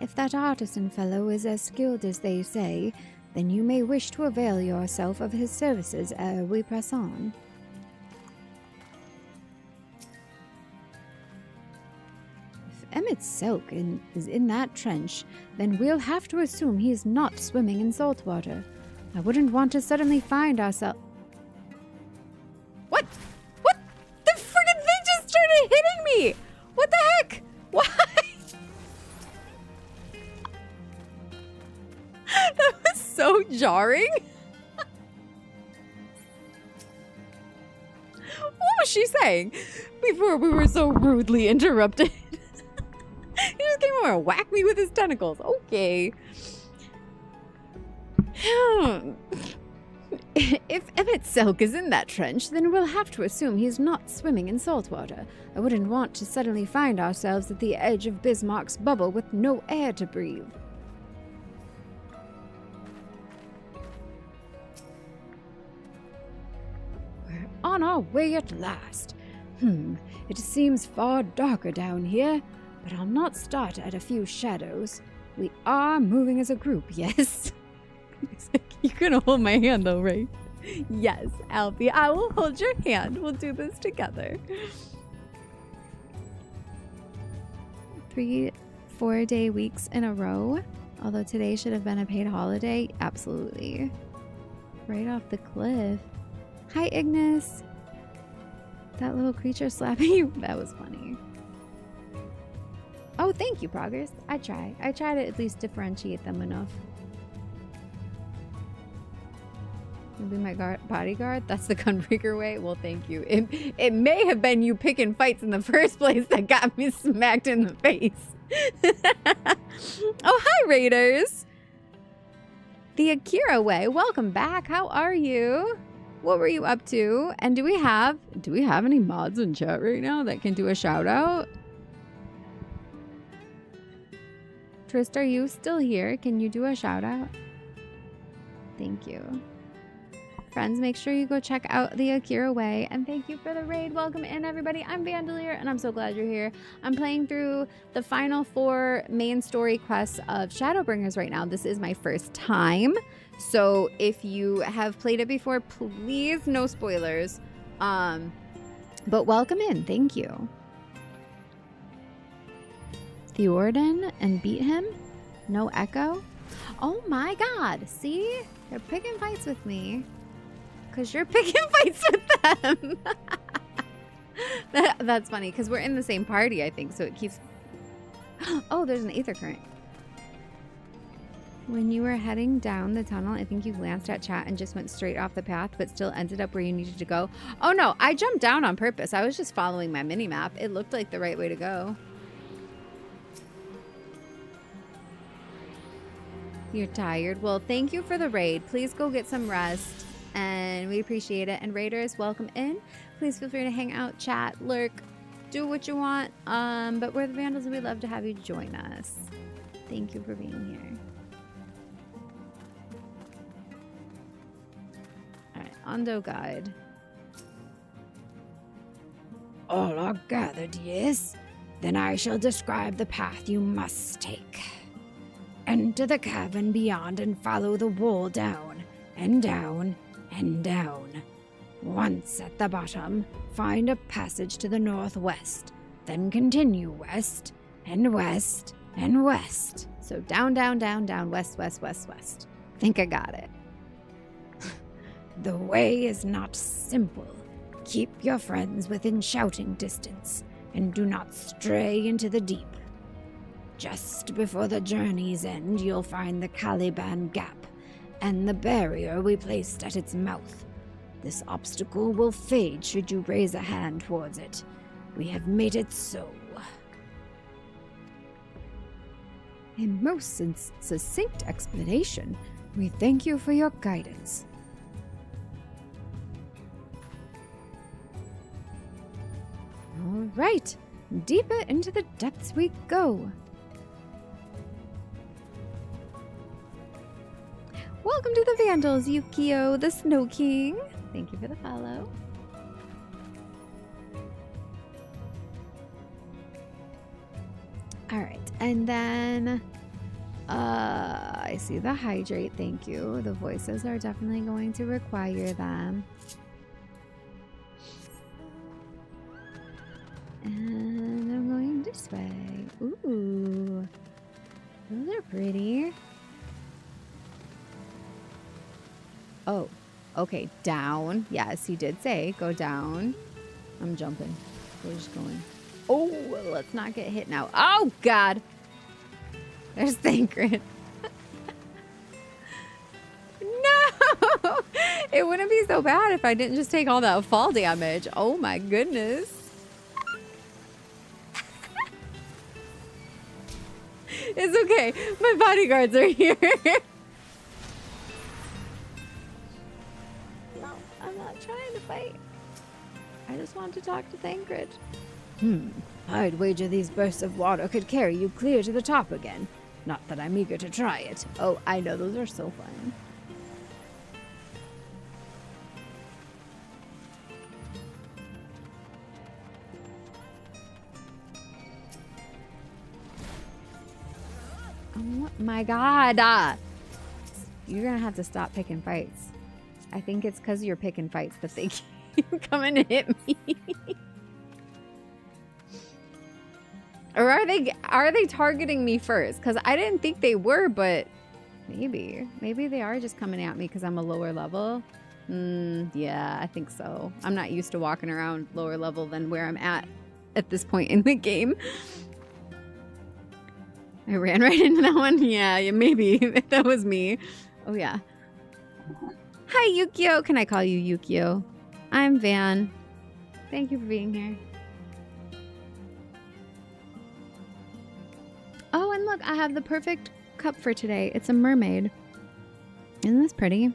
If that artisan fellow is as skilled as they say, then you may wish to avail yourself of his services ere we press on. If Emmett Selk is in that trench, then we'll have to assume he's not swimming in salt water. I wouldn't want to suddenly find ourselves... What? What? The friggin' thing just started hitting me! What the heck? Why? That was so jarring. What was she saying before we were so rudely interrupted? He just came over and whacked me with his tentacles. Okay. If Emmett Selk is in that trench, then we'll have to assume he's not swimming in salt water. I wouldn't want to suddenly find ourselves at the edge of Bismarck's bubble with no air to breathe. We're on our way at last. It seems far darker down here, but I'll not start at a few shadows. We are moving as a group, yes? You're gonna hold my hand though, right? Yes, Alfie, I will hold your hand. We'll do this together. 3 4-day weeks in a row. Although today should have been a paid holiday. Absolutely. Right off the cliff. Hi, Ignis. That little creature slapping you. That was funny. Oh, thank you, Progress. I try to at least differentiate them enough. You'll be my bodyguard? That's the Gunbreaker way? Well, thank you. It may have been you picking fights in the first place that got me smacked in the face. Oh, hi, Raiders! The Akira way. Welcome back. How are you? What were you up to? And do we have any mods in chat right now that can do a shout out? Trist, are you still here? Can you do a shout out? Thank you. Friends, make sure you go check out the Akira Way. And thank you for the raid. Welcome in, everybody. I'm Vandalier, and I'm so glad you're here. I'm playing through the final 4 main story quests of Shadowbringers right now. This is my first time. So if you have played it before, please, no spoilers. But welcome in. Thank you. Theorden and beat him? No echo? Oh my god. See? They're picking fights with me. Because you're picking fights with them. That's funny, because we're in the same party, I think, so it keeps... Oh, there's an aether current. When you were heading down the tunnel, I think you glanced at chat and just went straight off the path, but still ended up where you needed to go. Oh no, I jumped down on purpose. I was just following my mini-map. It looked like the right way to go. You're tired. Well, thank you for the raid. Please go get some rest. And we appreciate it. And raiders, welcome in. Please feel free to hang out, chat, lurk, do what you want. But we're the Vandals and we'd love to have you join us. Thank you for being here. Alright, Ondo Guide. All are gathered, yes? Then I shall describe the path you must take. Enter the cavern beyond and follow the wall down, and down, and down. Once at the bottom, find a passage to the northwest. Then continue west, and west, and west. So down, down, down, down, west, west, west, west. Think I got it. The way is not simple. Keep your friends within shouting distance, and do not stray into the deep. Just before the journey's end, you'll find the Caliban Gap, and the barrier we placed at its mouth. This obstacle will fade should you raise a hand towards it. We have made it so. A most succinct explanation. We thank you for your guidance. All right, deeper into the depths we go. Welcome to the Vandals, Yukio, the Snow King. Thank you for the follow. All right, and then I see the hydrate. Thank you. The voices are definitely going to require them. And I'm going this way. Ooh, those are pretty. Oh, okay, down. Yes, he did say go down. I'm jumping. We're just going. Oh, let's not get hit now. Oh, God. There's Thancred. No! It wouldn't be so bad if I didn't just take all that fall damage. Oh, my goodness. It's okay. My bodyguards are here. I'm not trying to fight. I just want to talk to Thancred. I'd wager these bursts of water could carry you clear to the top again. Not that I'm eager to try it. Oh, I know. Those are so fun. Oh my God. You're going to have to stop picking fights. I think it's because you're picking fights that they keep coming to hit me. Or are they targeting me first? Because I didn't think they were, but maybe. Maybe they are just coming at me because I'm a lower level. Yeah, I think so. I'm not used to walking around lower level than where I'm at this point in the game. I ran right into that one. Yeah, maybe. That was me. Oh, yeah. Hi, Yukio. Can I call you Yukio? I'm Van. Thank you for being here. Oh, and look, I have the perfect cup for today. It's a mermaid. Isn't this pretty?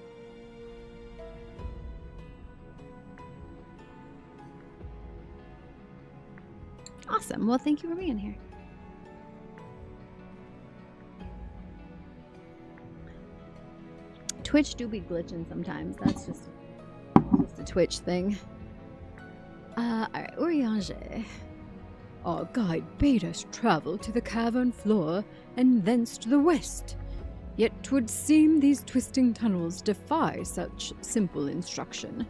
Awesome. Well, thank you for being here. Twitch do be glitching sometimes. That's just the Twitch thing. Alright, Urianger. Our guide bade us travel to the cavern floor, and thence to the west. Yet 'twould seem these twisting tunnels defy such simple instruction.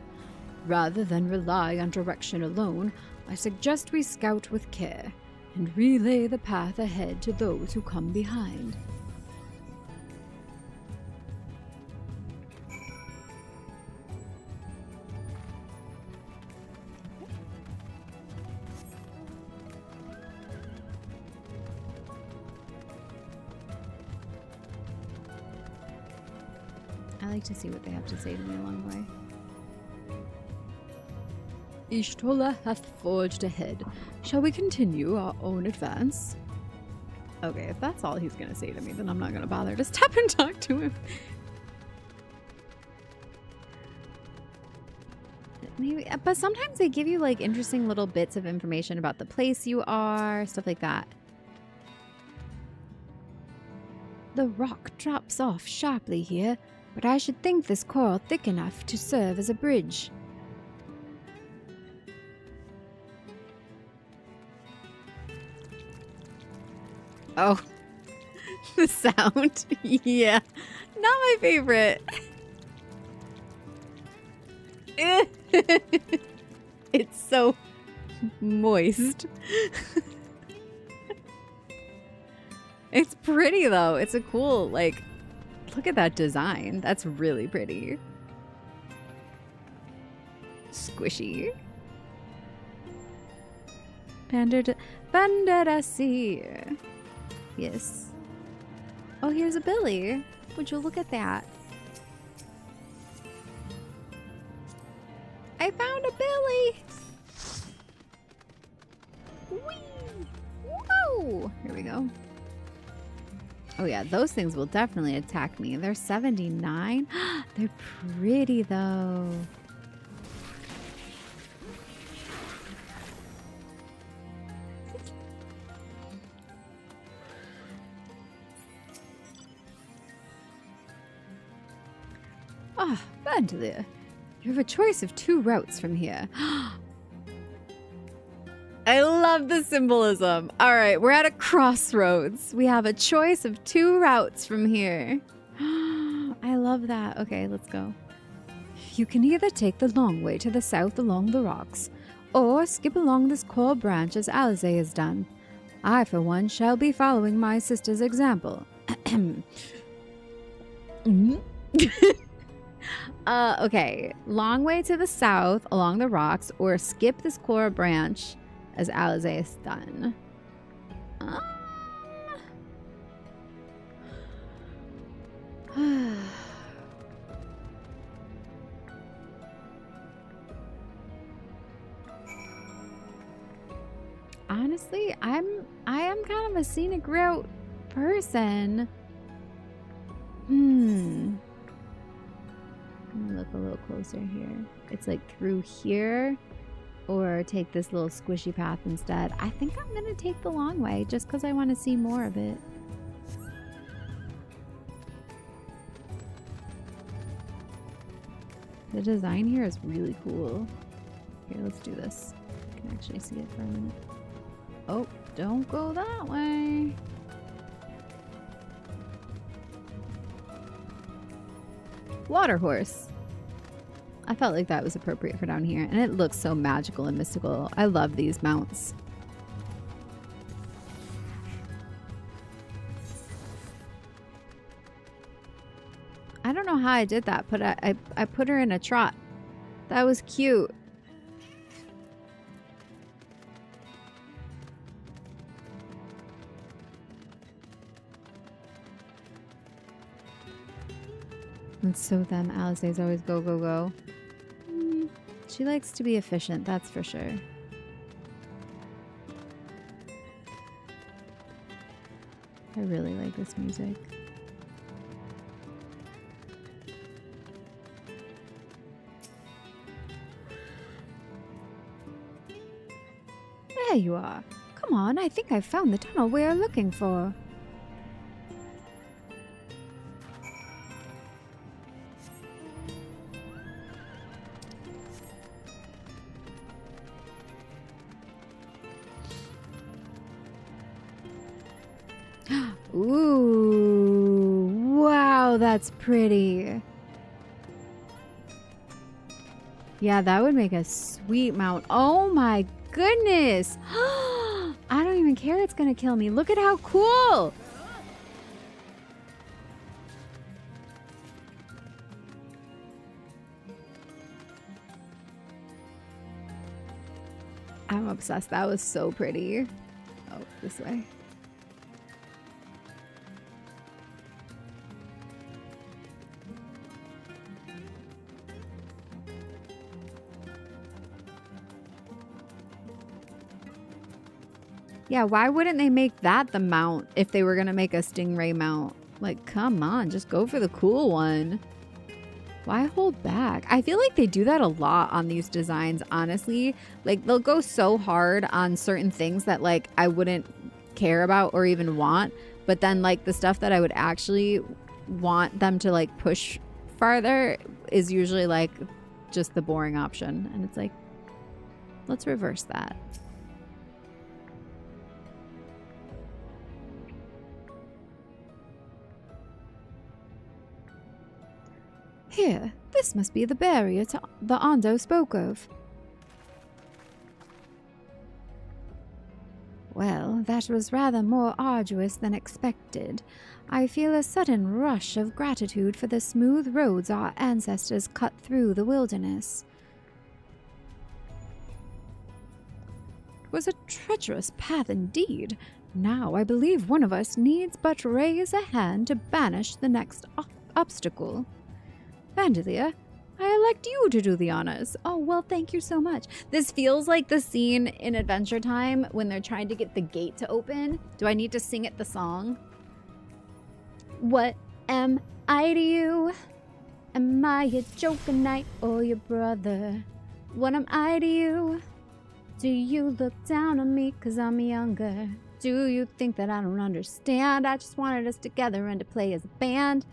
Rather than rely on direction alone, I suggest we scout with care, and relay the path ahead to those who come behind. I like to see what they have to say to me along the way. Ishtola hath forged ahead. Shall we continue our own advance? Okay, if that's all he's gonna say to me, then I'm not gonna bother to stop and talk to him. Maybe, but sometimes they give you like interesting little bits of information about the place you are, stuff like that. The rock drops off sharply here, but I should think this coral thick enough to serve as a bridge. Oh, the sound. Yeah, not my favorite. It's so moist. It's pretty though. It's a cool, like, look at that design. That's really pretty. Squishy. Bandarasi. Yes. Oh, here's a Billy. Would you look at that? I found a Billy. Whee! Whoa! Here we go. Oh yeah, those things will definitely attack me. They're 79. They're pretty though. Ah, Vandalier. You have a choice of 2 routes from here. I love the symbolism. All right, we're at a crossroads. We have a choice of 2 routes from here. I love that. Okay, let's go. You can either take the long way to the south along the rocks, or skip along this coral branch as Alize has done. I, for one, shall be following my sister's example. Okay. Long way to the south along the rocks, or skip this coral branch as Alize has done. Honestly, I am kind of a scenic route person. I'm gonna look a little closer here. It's like through here, or take this little squishy path instead. I think I'm gonna take the long way just because I want to see more of it. The design here is really cool. Here, let's do this. I can actually see it for a minute. Oh, don't go that way. Water horse. I felt like that was appropriate for down here, and it looks so magical and mystical. I love these mounts. I don't know how I did that, but I put her in a trot. That was cute. And so them, Alice's always go, go, go. She likes to be efficient, that's for sure. I really like this music. There you are. Come on, I think I've found the tunnel we are looking for. Ooh, wow, that's pretty. Yeah, that would make a sweet mount. Oh my goodness. I don't even care it's gonna kill me. Look at how cool. I'm obsessed. That was so pretty. Oh, this way. Yeah, why wouldn't they make that the mount if they were going to make a stingray mount? Like, come on, just go for the cool one. Why hold back? I feel like they do that a lot on these designs, honestly. Like, they'll go so hard on certain things that, like, I wouldn't care about or even want. But then, like, the stuff that I would actually want them to, like, push farther is usually, like, just the boring option. And it's like, let's reverse that. Here, this must be the barrier the Ondo spoke of. Well, that was rather more arduous than expected. I feel a sudden rush of gratitude for the smooth roads our ancestors cut through the wilderness. It was a treacherous path indeed. Now I believe one of us needs but raise a hand to banish the next obstacle. Vandalia, I elect you to do the honors. Oh, well, thank you so much. This feels like the scene in Adventure Time when they're trying to get the gate to open. Do I need to sing it the song? What am I to you? Am I a joker knight or your brother? What am I to you? Do you look down on me 'cause I'm younger? Do you think that I don't understand? I just wanted us together and to play as a band.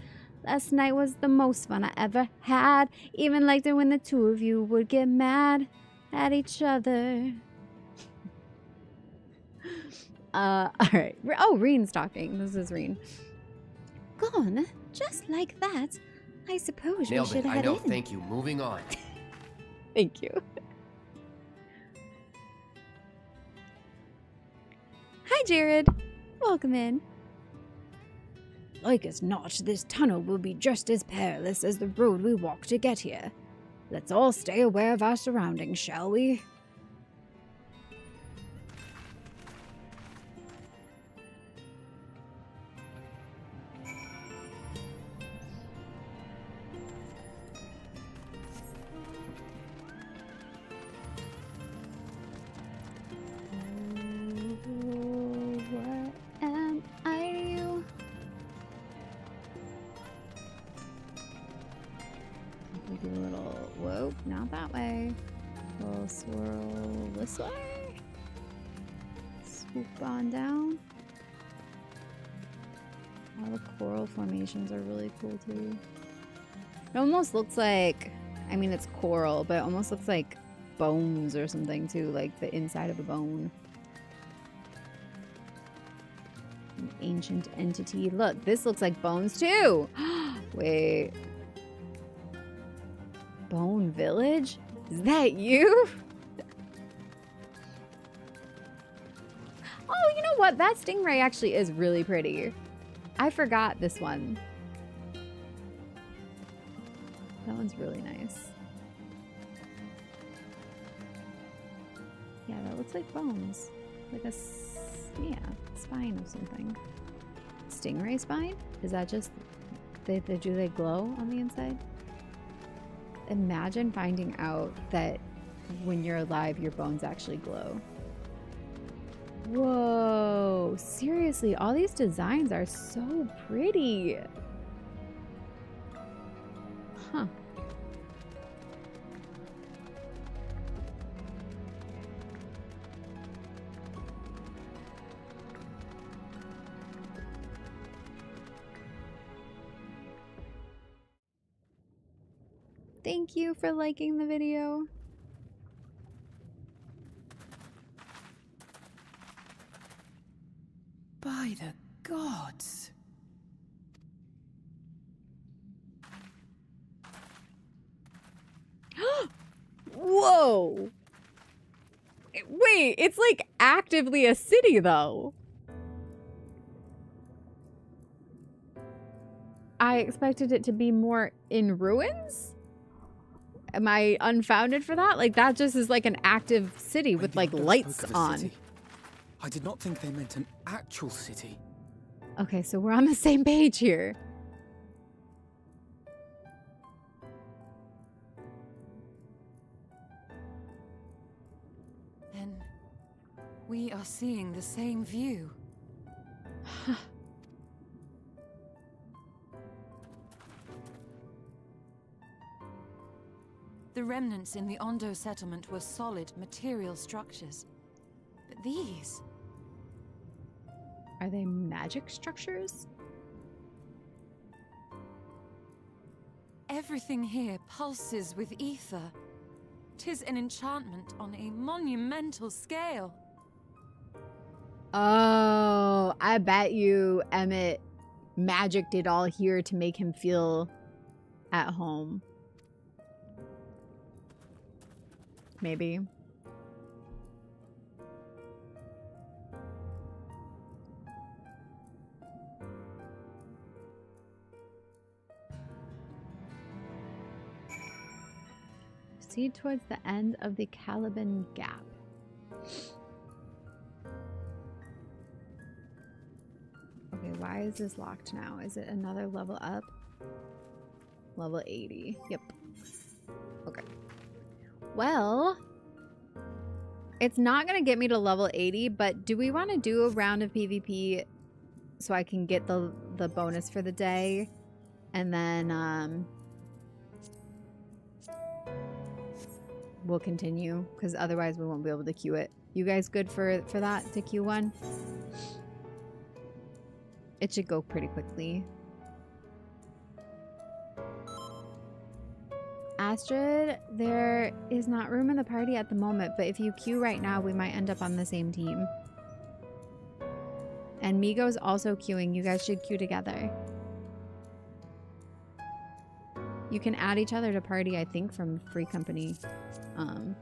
Last night was the most fun I ever had. Even liked it when the two of you would get mad at each other. Alright. Oh, Reen's talking. This is Reen. Gone? Just like that? I suppose we Nailed should it. I head know. in. Thank you. Moving on. Thank you. Hi, Jared. Welcome in. Like as not, this tunnel will be just as perilous as the road we walked to get here. Let's all stay aware of our surroundings, shall we? What am I to you? We do a little, whoa, not that way. A little swirl this way. Swoop on down. All the coral formations are really cool too. It almost looks like, I mean it's coral, but it almost looks like bones or something too, like the inside of a bone. An ancient entity. Look, this looks like bones too. Wait. Bone Village? Is that you? Oh, you know what? That stingray actually is really pretty. I forgot this one. That one's really nice. Yeah, that looks like bones. Like a, yeah, spine of something. Stingray spine? Is that just, do they glow on the inside? Imagine finding out that when you're alive, your bones actually glow. Whoa, seriously, all these designs are so pretty. Huh. Thank you for liking the video. By the gods. Whoa! Wait, it's like actively a city though. I expected it to be more in ruins? Am I unfounded for that? Like that just is like an active city with like lights on. City. I did not think they meant an actual city. Okay, so we're on the same page here. Then we are seeing the same view. The remnants in the Ondo settlement were solid material structures. But these... Are they magic structures? Everything here pulses with ether. 'Tis an enchantment on a monumental scale. Oh, I bet you Emmett magicked it all here to make him feel at home. Maybe. Proceed towards the end of the Caliban Gap. Okay, why is this locked now? Is it another level up? Level 80. Yep. Okay. Well, it's not going to get me to level 80, but do we want to do a round of PvP so I can get the bonus for the day? And then we'll continue, because otherwise we won't be able to queue it. You guys good for that, to queue one? It should go pretty quickly. Astrid, there is not room in the party at the moment, but if you queue right now, we might end up on the same team. And Migo's also queuing. You guys should queue together. You can add each other to party, I think, from Free Company,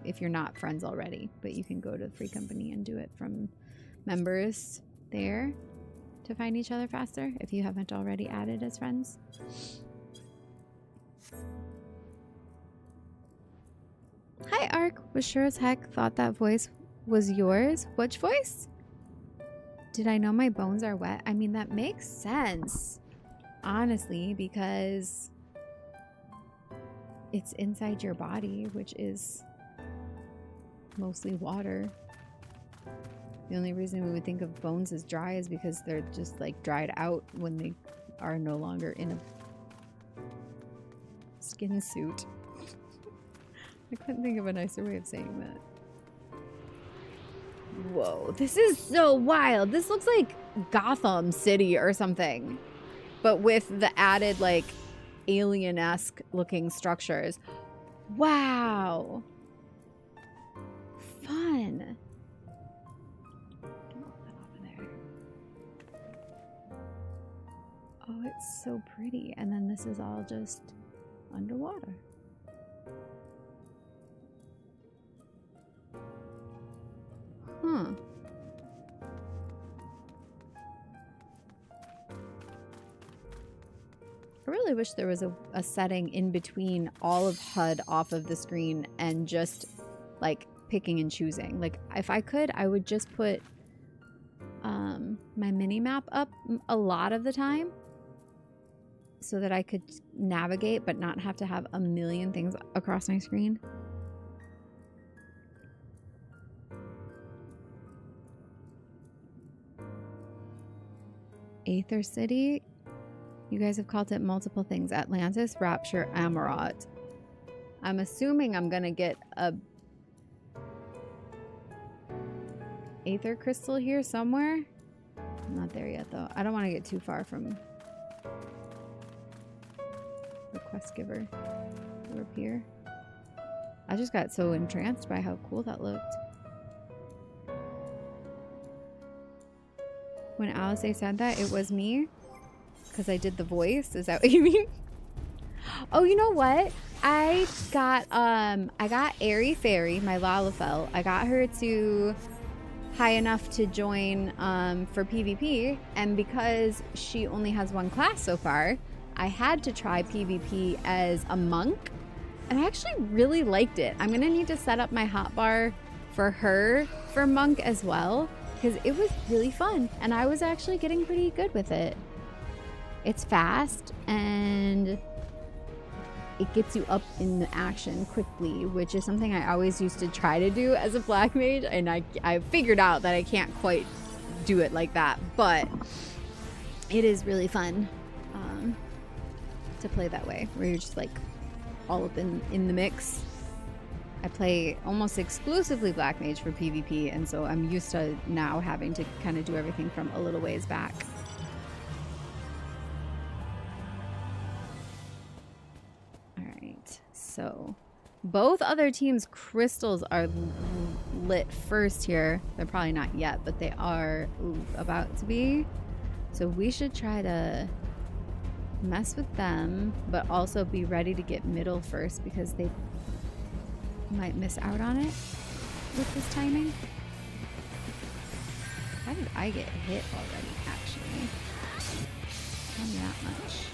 if you're not friends already. But you can go to Free Company and do it from members there to find each other faster, if you haven't already added as friends. Hi, Ark. Was sure as heck thought that voice was yours. Which voice? Did I know my bones are wet? I mean, that makes sense, honestly, because it's inside your body, which is mostly water. The only reason we would think of bones as dry is because they're just like dried out when they are no longer in a skin suit. I couldn't think of a nicer way of saying that. Whoa, this is so wild. This looks like Gotham City or something, but with the added like alien-esque looking structures. Wow. Fun. Oh, it's so pretty. And then this is all just underwater. Huh. I really wish there was a setting in between all of HUD off of the screen and just like picking and choosing. Like if I could, I would just put my mini map up a lot of the time so that I could navigate but not have to have a million things across my screen. Aether City. You guys have called it multiple things. Atlantis, Rapture, Amarot. I'm assuming I'm gonna get a Aether Crystal here somewhere. I'm not there yet though. I don't want to get too far from the quest giver. We're up here. I just got so entranced by how cool that looked. When Alice said that, it was me. Because I did the voice. Is that what you mean? Oh, you know what? I got Airy Fairy, my Lalafell. I got her to high enough to join for PvP. And because she only has one class so far, I had to try PvP as a monk. And I actually really liked it. I'm going to need to set up my hotbar for her for monk as well. Because it was really fun. And I was actually getting pretty good with it. It's fast and it gets you up in the action quickly, which is something I always used to try to do as a black mage, and I figured out that I can't quite do it like that, but it is really fun to play that way, where you're just like all up in the mix. I play almost exclusively black mage for PvP, and so I'm used to now having to kind of do everything from a little ways back. So both other teams' crystals are lit first here. They're probably not yet, but they are about to be. So we should try to mess with them, but also be ready to get middle first because they might miss out on it with this timing. How did I get hit already, actually? Not that much.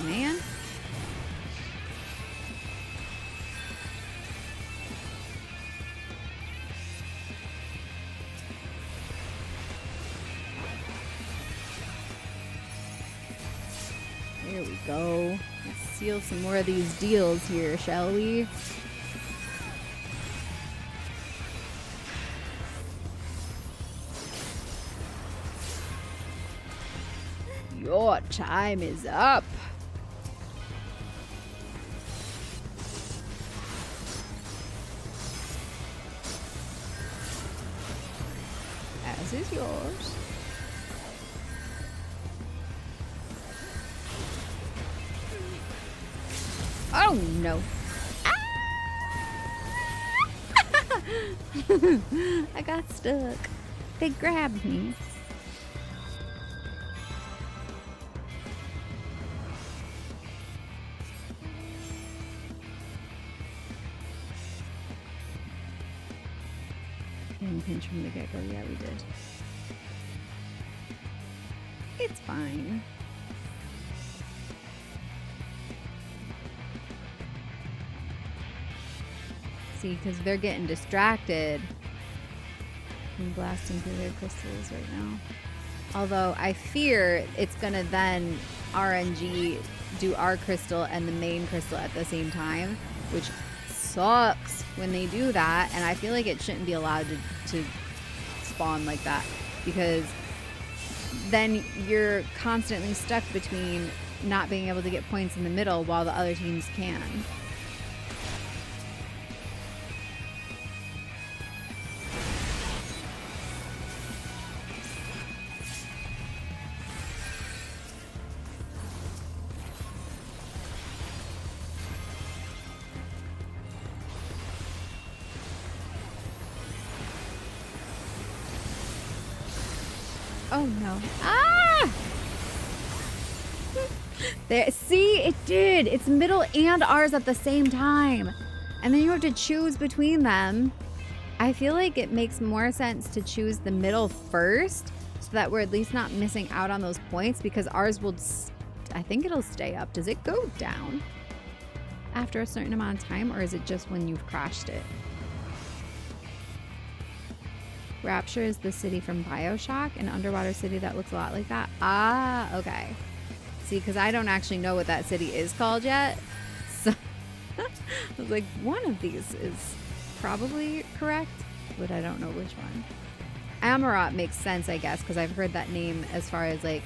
Man. There we go. Let's seal some more of these deals here, shall we? Your time is up. As is yours. Oh no. Ah! I got stuck. They grabbed me. Pinch from the get-go. Yeah, we did. It's fine. See, because they're getting distracted. I'm blasting through their crystals right now. Although I fear it's gonna then RNG do our crystal and the main crystal at the same time, which sucks when they do that, and I feel like it shouldn't be allowed to spawn like that, because then you're constantly stuck between not being able to get points in the middle while the other teams can. Oh no. Ah! There, see, it did. It's middle and ours at the same time. And then you have to choose between them. I feel like it makes more sense to choose the middle first so that we're at least not missing out on those points, because ours will, I think it'll stay up. Does it go down after a certain amount of time, or is it just when you've crashed it? Rapture is the city from BioShock, an underwater city that looks a lot like that. Ah, okay. See, because I don't actually know what that city is called yet. So I was like, one of these is probably correct, but I don't know which one. Amarat makes sense, I guess, because I've heard that name as far as like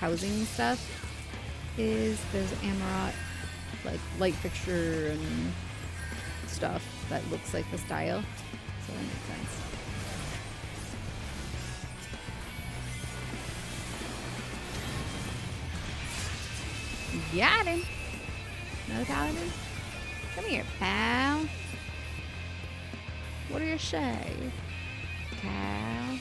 housing stuff. There's Amarat, like light fixture and stuff that looks like the style. So that makes sense. Got him. Another paladin? Come here, pal. What do you say, pal?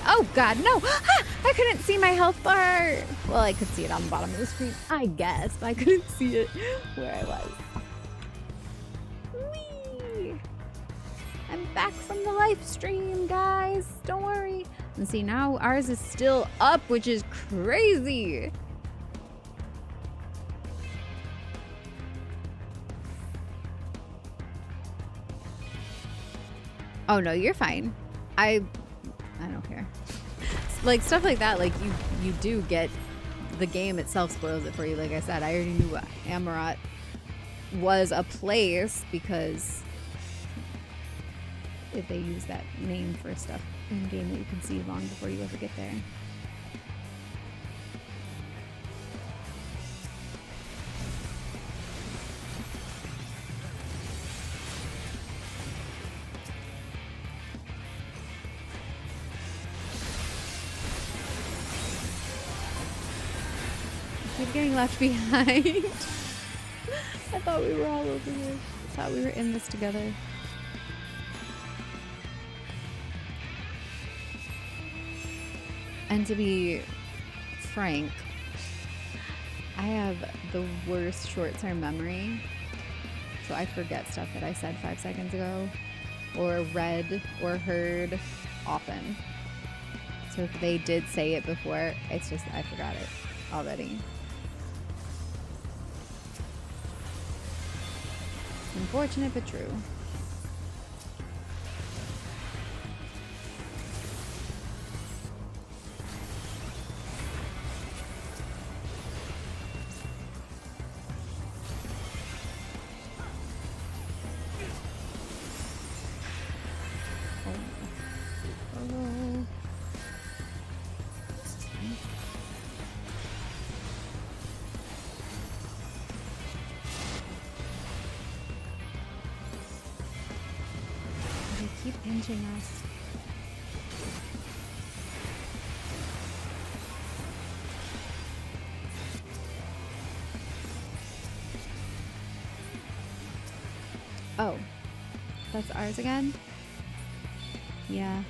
Oh god, no! Ah, I couldn't see my health bar! Well, I could see it on the bottom of the screen, I guess, but I couldn't see it where I was. Whee! I'm back from the live stream, guys! Don't worry. And see, now ours is still up, which is crazy! Oh no, you're fine. I don't care. Like stuff like that, like you do get, the game itself spoils it for you. Like I said, I already knew Amarat was a place because if they use that name for stuff in game that you can see long before you ever get there. Getting left behind. I thought we were all over here. I thought we were in this together. And to be frank, I have the worst short-term memory. So I forget stuff that I said 5 seconds ago or read or heard often. So if they did say it before, it's just I forgot it already. Unfortunate but true. Pinching us. Oh, that's ours again? Yeah.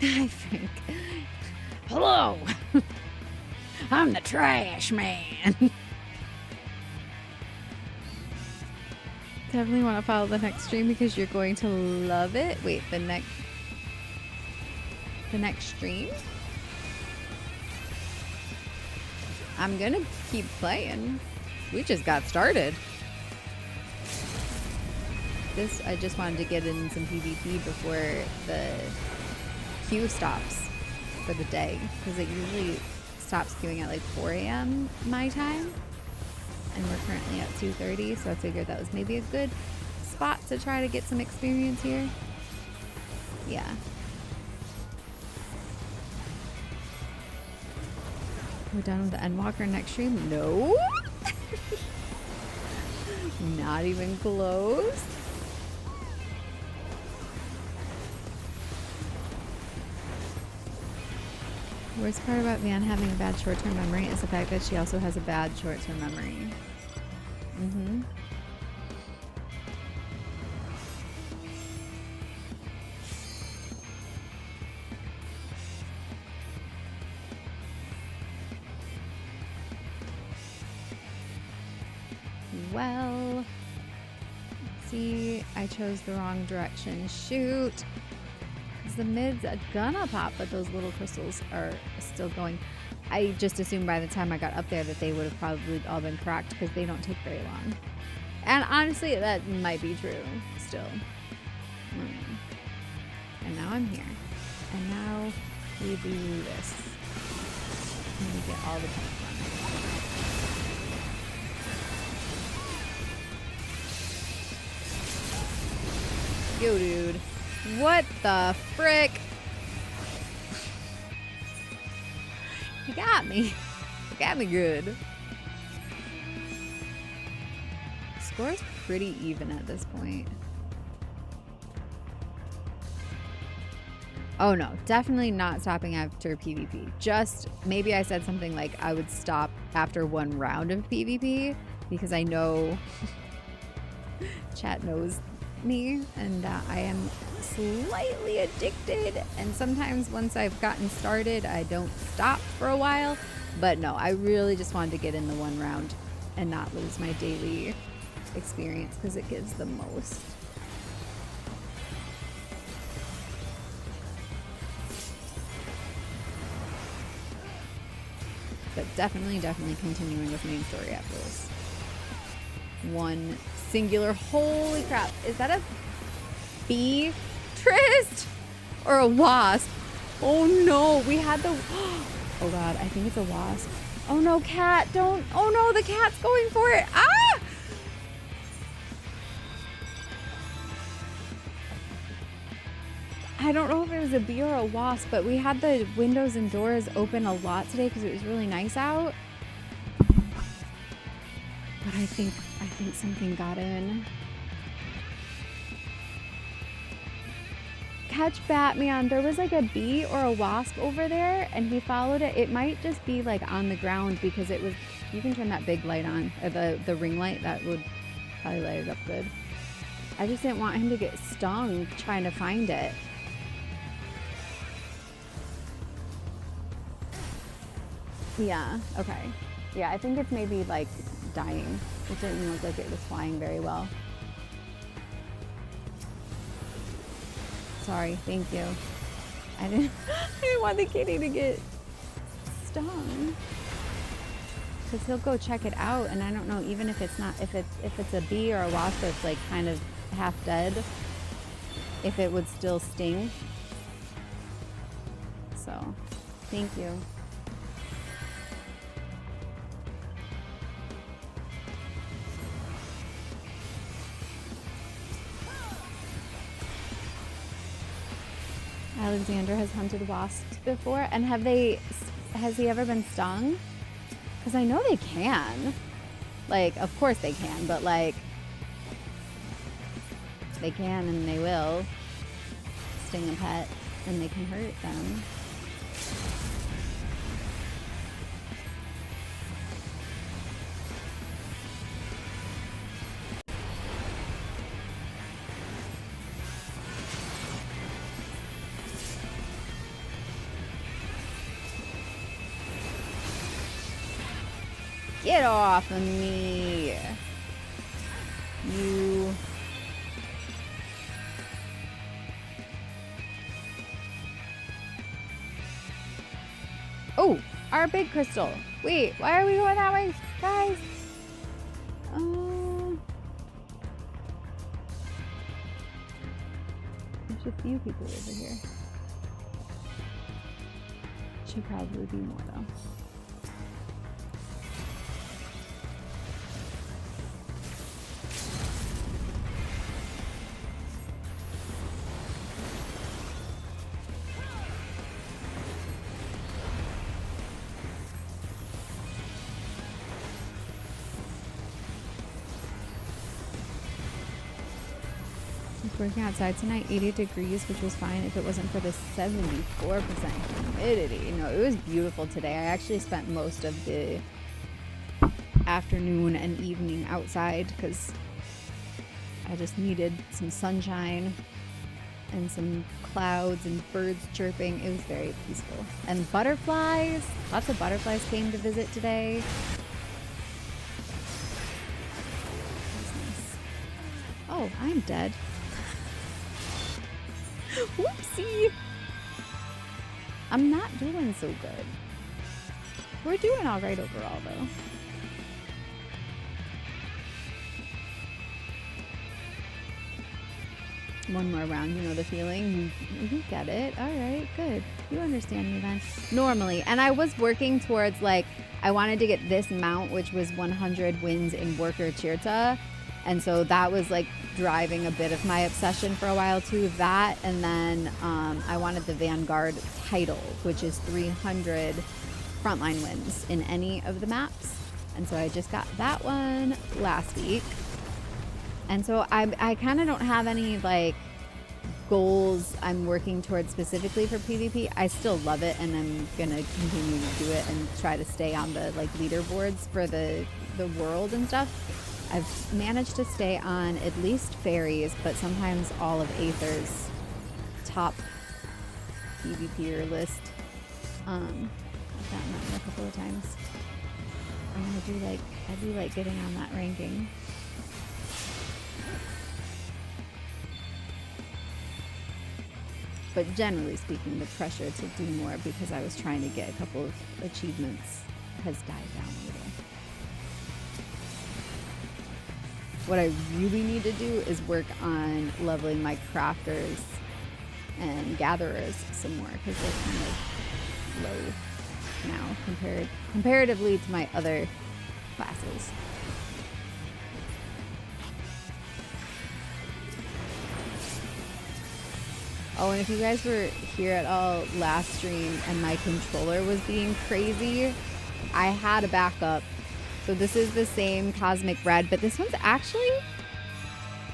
I think. Hello! I'm the trash man. Definitely want to follow the next stream because you're going to love it. Wait, the next stream? I'm gonna keep playing. We just got started. I just wanted to get in some PvP before the queue stops for the day because it usually stops queuing at like 4 a.m. my time, and we're currently at 2:30, so I figured that was maybe a good spot to try to get some experience here. Yeah. We're done with the Endwalker next stream? No. Not even close. The worst part about Van having a bad short-term memory is the fact that she also has a bad short-term memory. Mm-hmm. Well, see, I chose the wrong direction. Shoot. The mid's gonna pop, but those little crystals are still going. I just assumed by the time I got up there that they would have probably all been cracked because they don't take very long. And honestly, that might be true still. And now I'm here. And now we do this. And we get all the points. Yo, dude. What the frick? He got me. Got me good. Score's pretty even at this point. Oh no, definitely not stopping after PvP. Just maybe I said something like I would stop after one round of PvP because I know chat knows me and I am slightly addicted, and sometimes once I've gotten started I don't stop for a while. But no, I really just wanted to get in the one round and not lose my daily experience because it gives the most. But definitely continuing with main story after this. One singular, holy crap, is that a bee, Trist? Or a wasp? Oh no, we had the, oh god, I think it's a wasp. Oh no, cat, don't, oh no, the cat's going for it, ah! I don't know if it was a bee or a wasp, but we had the windows and doors open a lot today because it was really nice out. But I think something got in. Catch Batman. There was like a bee or a wasp over there and he followed it. It might just be like on the ground because it was, you can turn that big light on, the ring light, that would probably light it up good. I just didn't want him to get stung trying to find it. Yeah, okay. Yeah, I think it's maybe like dying. It didn't look like it was flying very well. Sorry, thank you. I didn't want the kitty to get stung. Cause he'll go check it out, and I don't know, even if it's not, if it's a bee or a wasp that's like kind of half dead, if it would still sting. So, thank you. Alexander has hunted wasps before, and has he ever been stung? Because I know they can. Like, of course they can, but like, they can and they will sting a pet and they can hurt them. Get off of me. You. Oh, our big crystal. Wait, why are we going that way, guys? There's a few people over here. Should probably be more though. Working outside tonight, 80 degrees, which was fine if it wasn't for the 74% humidity. No, it was beautiful today. I actually spent most of the afternoon and evening outside because I just needed some sunshine and some clouds and birds chirping. It was very peaceful. And butterflies, lots of butterflies came to visit today. That's nice. Oh, I'm dead. Whoopsie! I'm not doing so good. We're doing all right overall, though. One more round, you know the feeling. You get it. All right, good. You understand me then. Normally, and I was working towards, like, I wanted to get this mount, which was 100 wins in Worker Chirta. And so that was like driving a bit of my obsession for a while too. That, and then I wanted the Vanguard title, which is 300 frontline wins in any of the maps. And so I just got that one last week. And so I kind of don't have any like goals I'm working towards specifically for PvP. I still love it, and I'm gonna continue to do it and try to stay on the like leaderboards for the world and stuff. I've managed to stay on at least fairies, but sometimes all of Aether's top PvPer list. I've gotten that one a couple of times. I'm gonna do like, I do like getting on that ranking. But generally speaking, the pressure to do more because I was trying to get a couple of achievements has died down a little. What I really need to do is work on leveling my crafters and gatherers some more, because they're kind of low now comparatively to my other classes. Oh, and if you guys were here at all last stream and my controller was being crazy, I had a backup. So this is the same Cosmic Red, but this one's actually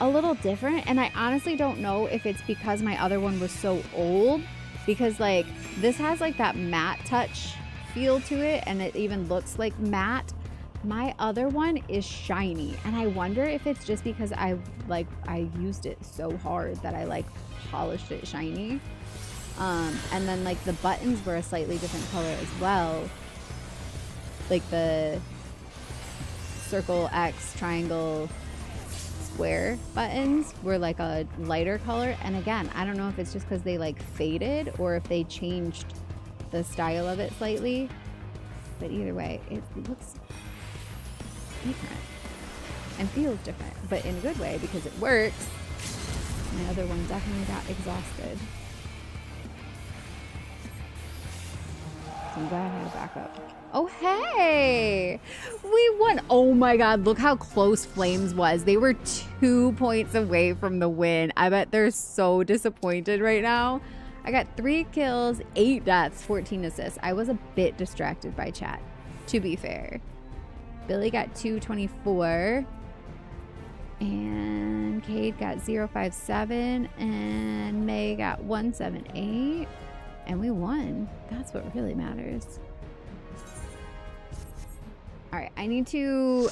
a little different. And I honestly don't know if it's because my other one was so old, because like this has like that matte touch feel to it, and it even looks like matte. My other one is shiny, and I wonder if it's just because I used it so hard that I like polished it shiny. And then like the buttons were a slightly different color as well. Like the circle, X, triangle, square buttons were like a lighter color. And again, I don't know if it's just because they like faded or if they changed the style of it slightly. But either way, it looks different and feels different, but in a good way because it works. My other one definitely got exhausted. So I'm glad I had a backup. Oh, hey! We won! Oh my god, look how close Flames was. They were 2 points away from the win. I bet they're so disappointed right now. I got 3 kills, 8 deaths, 14 assists. I was a bit distracted by chat, to be fair. Billy got 224. And Cade got 057. And May got 178. And we won. That's what really matters. Alright, I need to...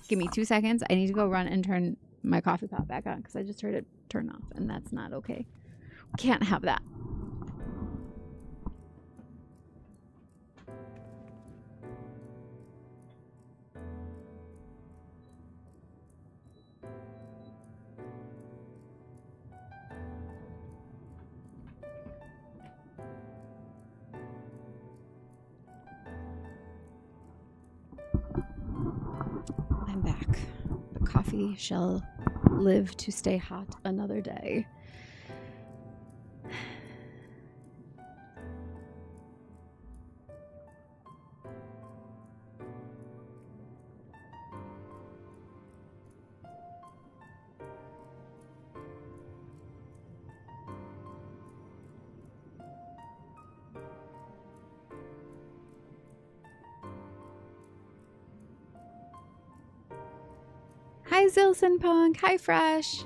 Give me 2 seconds. I need to go run and turn my coffee pot back on because I just heard it turn off. And that's not okay. Can't have that. I'm back. The coffee shall live to stay hot another day. Hi Zilson Punk, hi Fresh.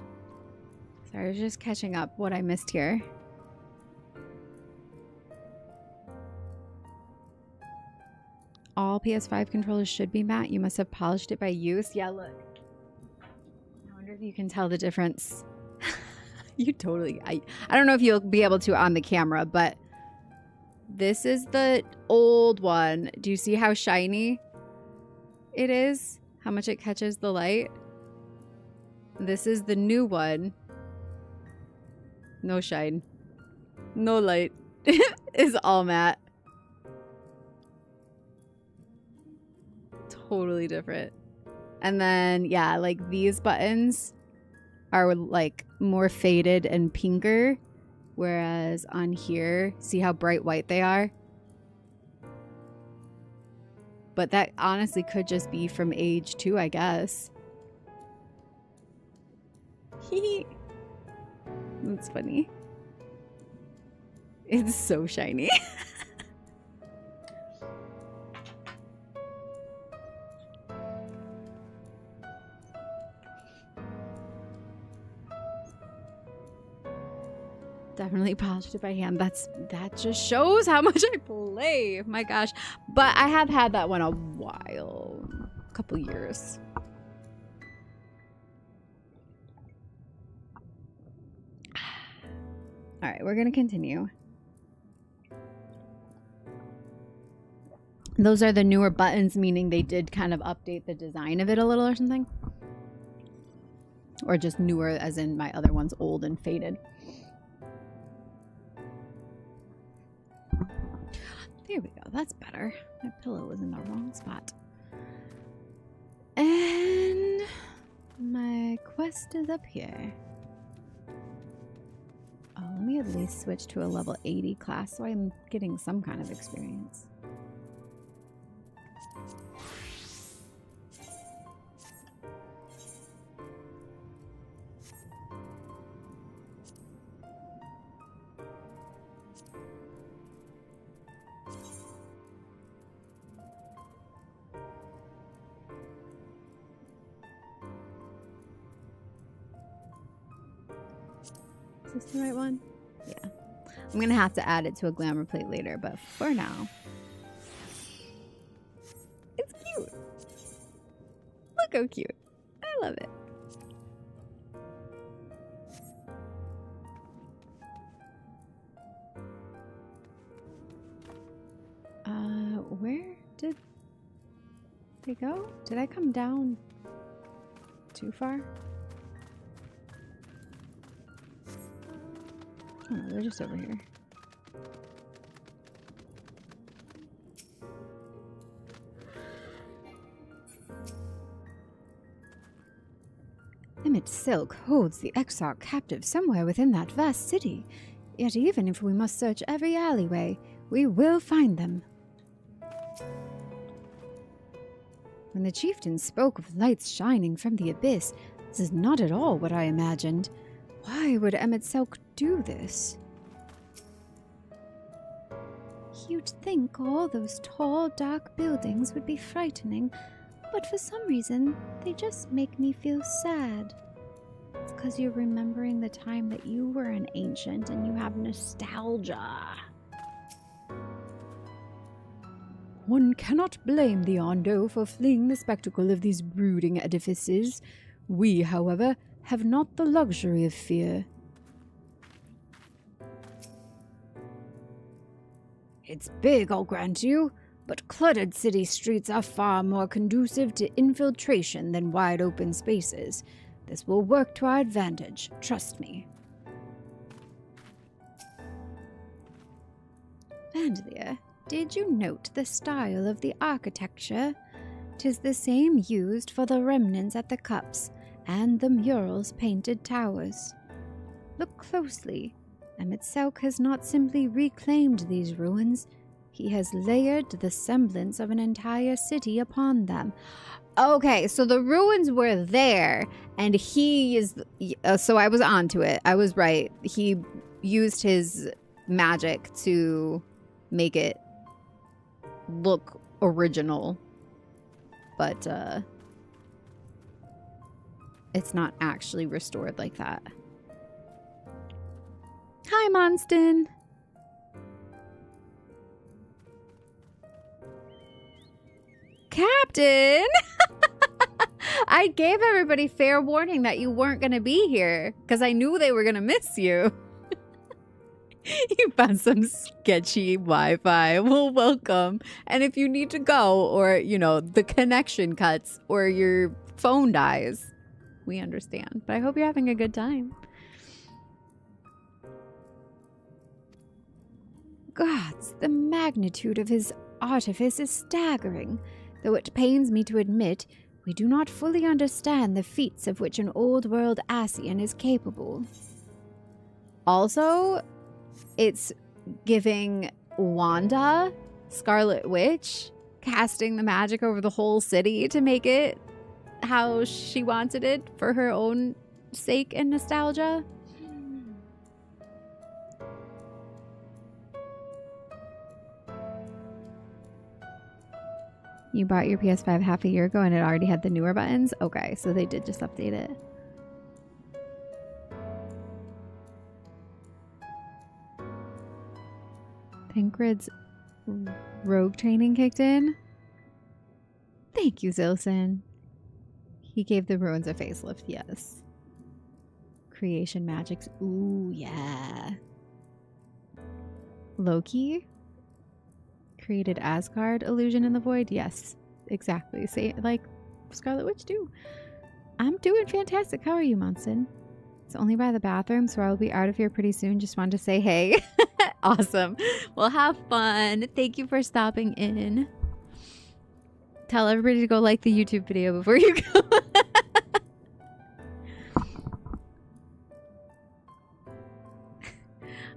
Sorry, I was just catching up what I missed here. All PS5 controllers should be matte. You must have polished it by use. Yeah, look. I wonder if you can tell the difference. You totally... I don't know if you'll be able to on the camera, but this is the old one. Do you see how shiny it is? How much it catches the light? This is the new one. No shine. No light. It's all matte. Totally different. And then, yeah, like these buttons are like more faded and pinker. Whereas on here, see how bright white they are? But that honestly could just be from age too, I guess. That's funny. It's so shiny. finally polished it by hand. That just shows how much I play. My gosh. But I have had that one a while. A couple years. All right, we're going to continue. Those are the newer buttons, meaning they did kind of update the design of it a little or something. Or just newer, as in my other one's old and faded. There we go. That's better. My pillow was in the wrong spot. And my quest is up here. Oh, let me at least switch to a level 80 class so I'm getting some kind of experience. Is this the right one? Yeah. I'm gonna have to add it to a glamour plate later, but for now. It's cute. Look how cute. I love it. Where did they go? Did I come down too far? Oh, no, they're just over here. Emmett Silk holds the XIV captive somewhere within that vast city. Yet even if we must search every alleyway, we will find them. When the chieftain spoke of lights shining from the abyss, this is not at all what I imagined. Why would Emmett Silk do this? You'd think all those tall, dark buildings would be frightening, but for some reason, they just make me feel sad. It's because you're remembering the time that you were an ancient and you have nostalgia. One cannot blame the Ondo for fleeing the spectacle of these brooding edifices. We, however, have not the luxury of fear. It's big, I'll grant you, but cluttered city streets are far more conducive to infiltration than wide open spaces. This will work to our advantage, trust me. Vandalier, did you note the style of the architecture? 'Tis the same used for the remnants at the cups and the murals painted towers. Look closely. Emmett Silk has not simply reclaimed these ruins, he has layered the semblance of an entire city upon them. Okay, so the ruins were there, and he is... so I was onto it. I was right. He used his magic to make it look original, but it's not actually restored like that. Hi, Monston. Captain! I gave everybody fair warning that you weren't going to be here because I knew they were going to miss you. You found some sketchy Wi-Fi. Well, welcome. And if you need to go, or, you know, the connection cuts or your phone dies, we understand. But I hope you're having a good time. Gods, the magnitude of his artifice is staggering. Though it pains me to admit, we do not fully understand the feats of which an old-world Ascian is capable. Also, it's giving Wanda, Scarlet Witch, casting the magic over the whole city to make it how she wanted it for her own sake and nostalgia. You bought your PS5 half a year ago and it already had the newer buttons? Okay, so they did just update it. Tancred's rogue training kicked in. Thank you, Zilson. He gave the ruins a facelift, yes. Creation magics. Ooh, yeah. Loki created Asgard illusion in the void. Yes, exactly. Say like Scarlet Witch too. I'm doing fantastic. How are you, Monson? It's only by the bathroom, so I'll be out of here pretty soon. Just wanted to say hey. Awesome. Well, have fun. Thank you for stopping in. Tell everybody to go like the YouTube video before you go.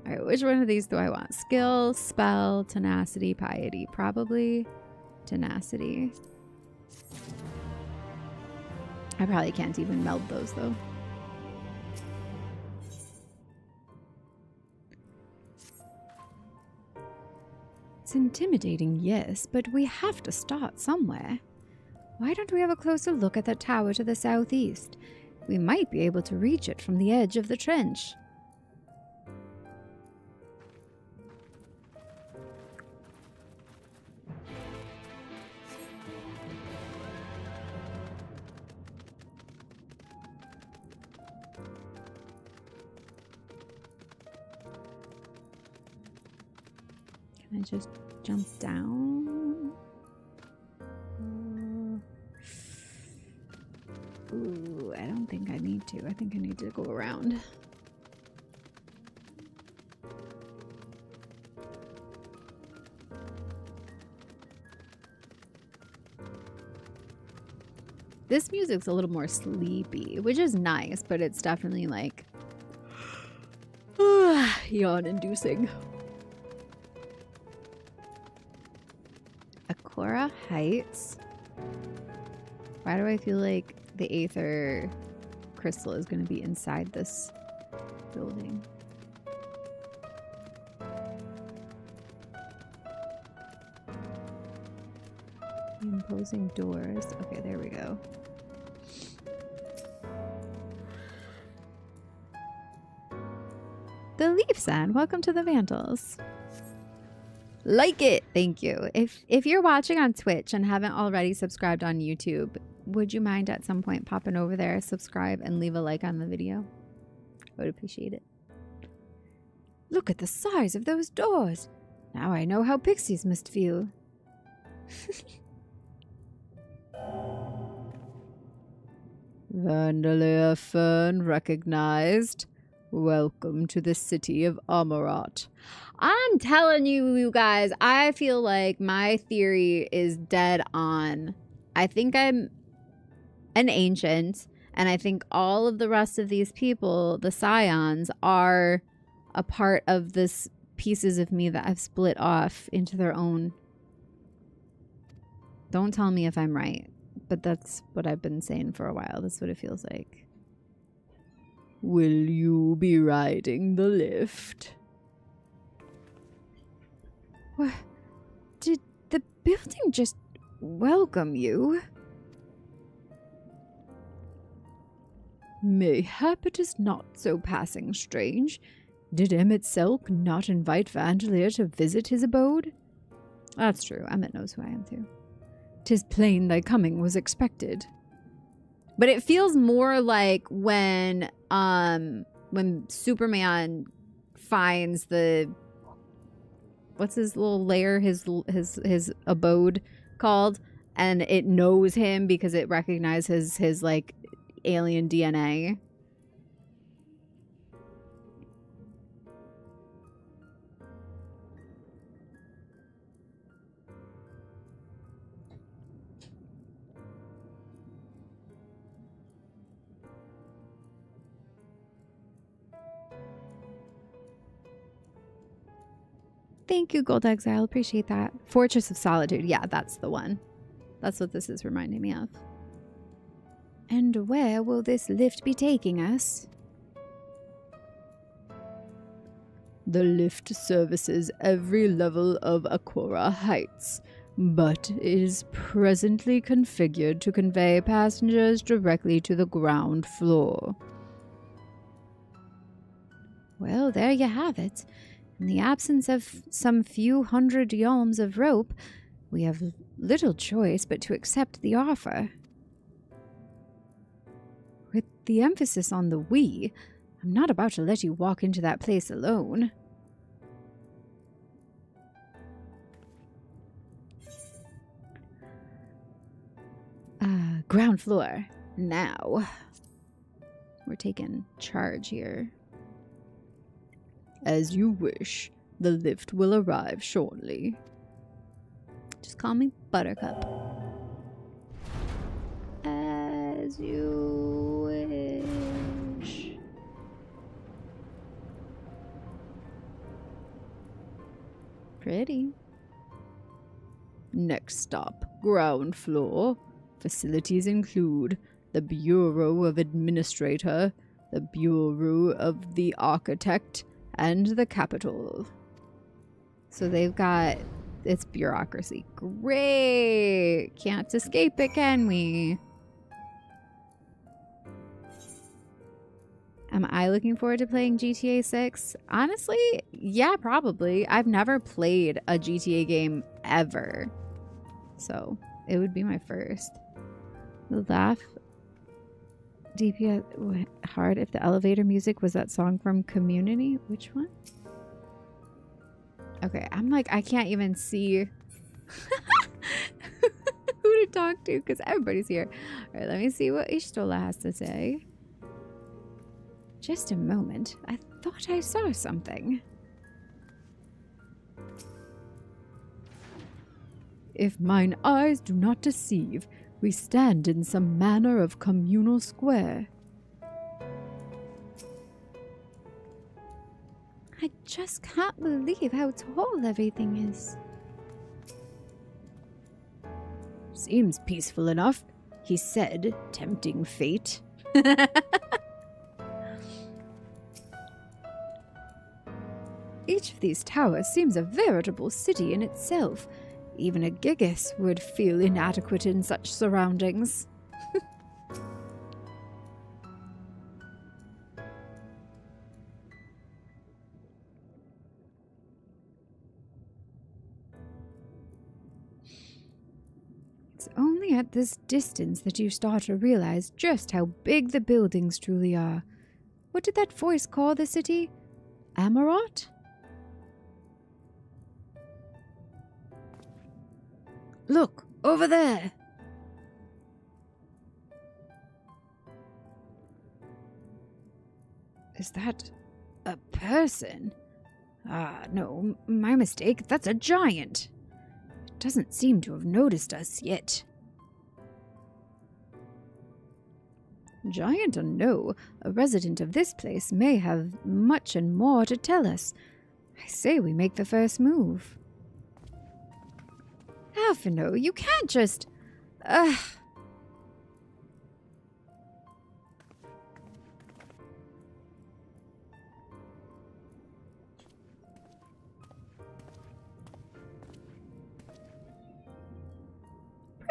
Alright, which one of these do I want? Skill, spell, tenacity, piety. Probably tenacity. I probably can't even meld those though. It's intimidating, yes, but we have to start somewhere. Why don't we have a closer look at that tower to the southeast? We might be able to reach it from the edge of the trench. Can I just jump down? Ooh, I don't think I need to. I think I need to go around. This music's a little more sleepy, which is nice, but it's definitely like yawn-inducing. Akora Heights. Why do I feel like the Aether crystal is going to be inside this building? Imposing doors. Okay, there we go. The Leafsan, welcome to the Vandals. Like it, thank you. If you're watching on Twitch and haven't already subscribed on YouTube, would you mind at some point popping over there, subscribe, and leave a like on the video? I would appreciate it. Look at the size of those doors. Now I know how pixies must feel. Vandalia Fern recognized. Welcome to the city of Amarat. I'm telling you, you guys, I feel like my theory is dead on. I think I'm an ancient, and I think all of the rest of these people, the Scions, are a part of this pieces of me that have split off into their own. Don't tell me if I'm right, but that's what I've been saying for a while. That's what it feels like. Will you be riding the lift? What? Did the building just welcome you? Mayhap it is not so passing strange. Did Emmett Selk not invite Vandalia to visit his abode? That's true. Emmett knows who I am too. 'Tis plain thy coming was expected. But it feels more like when Superman finds the, what's his little lair, his abode called, and it knows him because it recognizes his like alien DNA. Thank you, Gold Exile. Appreciate that. Fortress of Solitude. Yeah, that's the one. That's what this is reminding me of. And where will this lift be taking us? The lift services every level of Akora Heights, but is presently configured to convey passengers directly to the ground floor. Well, there you have it. In the absence of some few hundred yalms of rope, we have little choice but to accept the offer. With the emphasis on the we, I'm not about to let you walk into that place alone. Ground floor. Now. We're taking charge here. As you wish. The lift will arrive shortly. Just call me Buttercup. As you wish. Pretty. Next stop, ground floor. Facilities include the Bureau of Administrator, the Bureau of the Architect, and the Capitol. So they've got its bureaucracy. Great! Can't escape it, can we? Am I looking forward to playing GTA 6? Honestly, yeah, probably. I've never played a GTA game ever. So, it would be my first. The laugh DPS hard if the elevator music was that song from Community. Which one? Okay, I'm like, I can't even see who to talk to because everybody's here. All right, let me see what Ishtola has to say. Just a moment. I thought I saw something. If mine eyes do not deceive, we stand in some manner of communal square. I just can't believe how tall everything is. Seems peaceful enough, he said, tempting fate. Each of these towers seems a veritable city in itself. Even a Gigas would feel inadequate in such surroundings. It's only at this distance that you start to realize just how big the buildings truly are. What did that voice call the city? Amarot? Look, over there! Is that a person? Ah, no, my mistake. That's a giant. It doesn't seem to have noticed us yet. Giant or no, a resident of this place may have much and more to tell us. I say we make the first move. Alphino, you can't just... Pray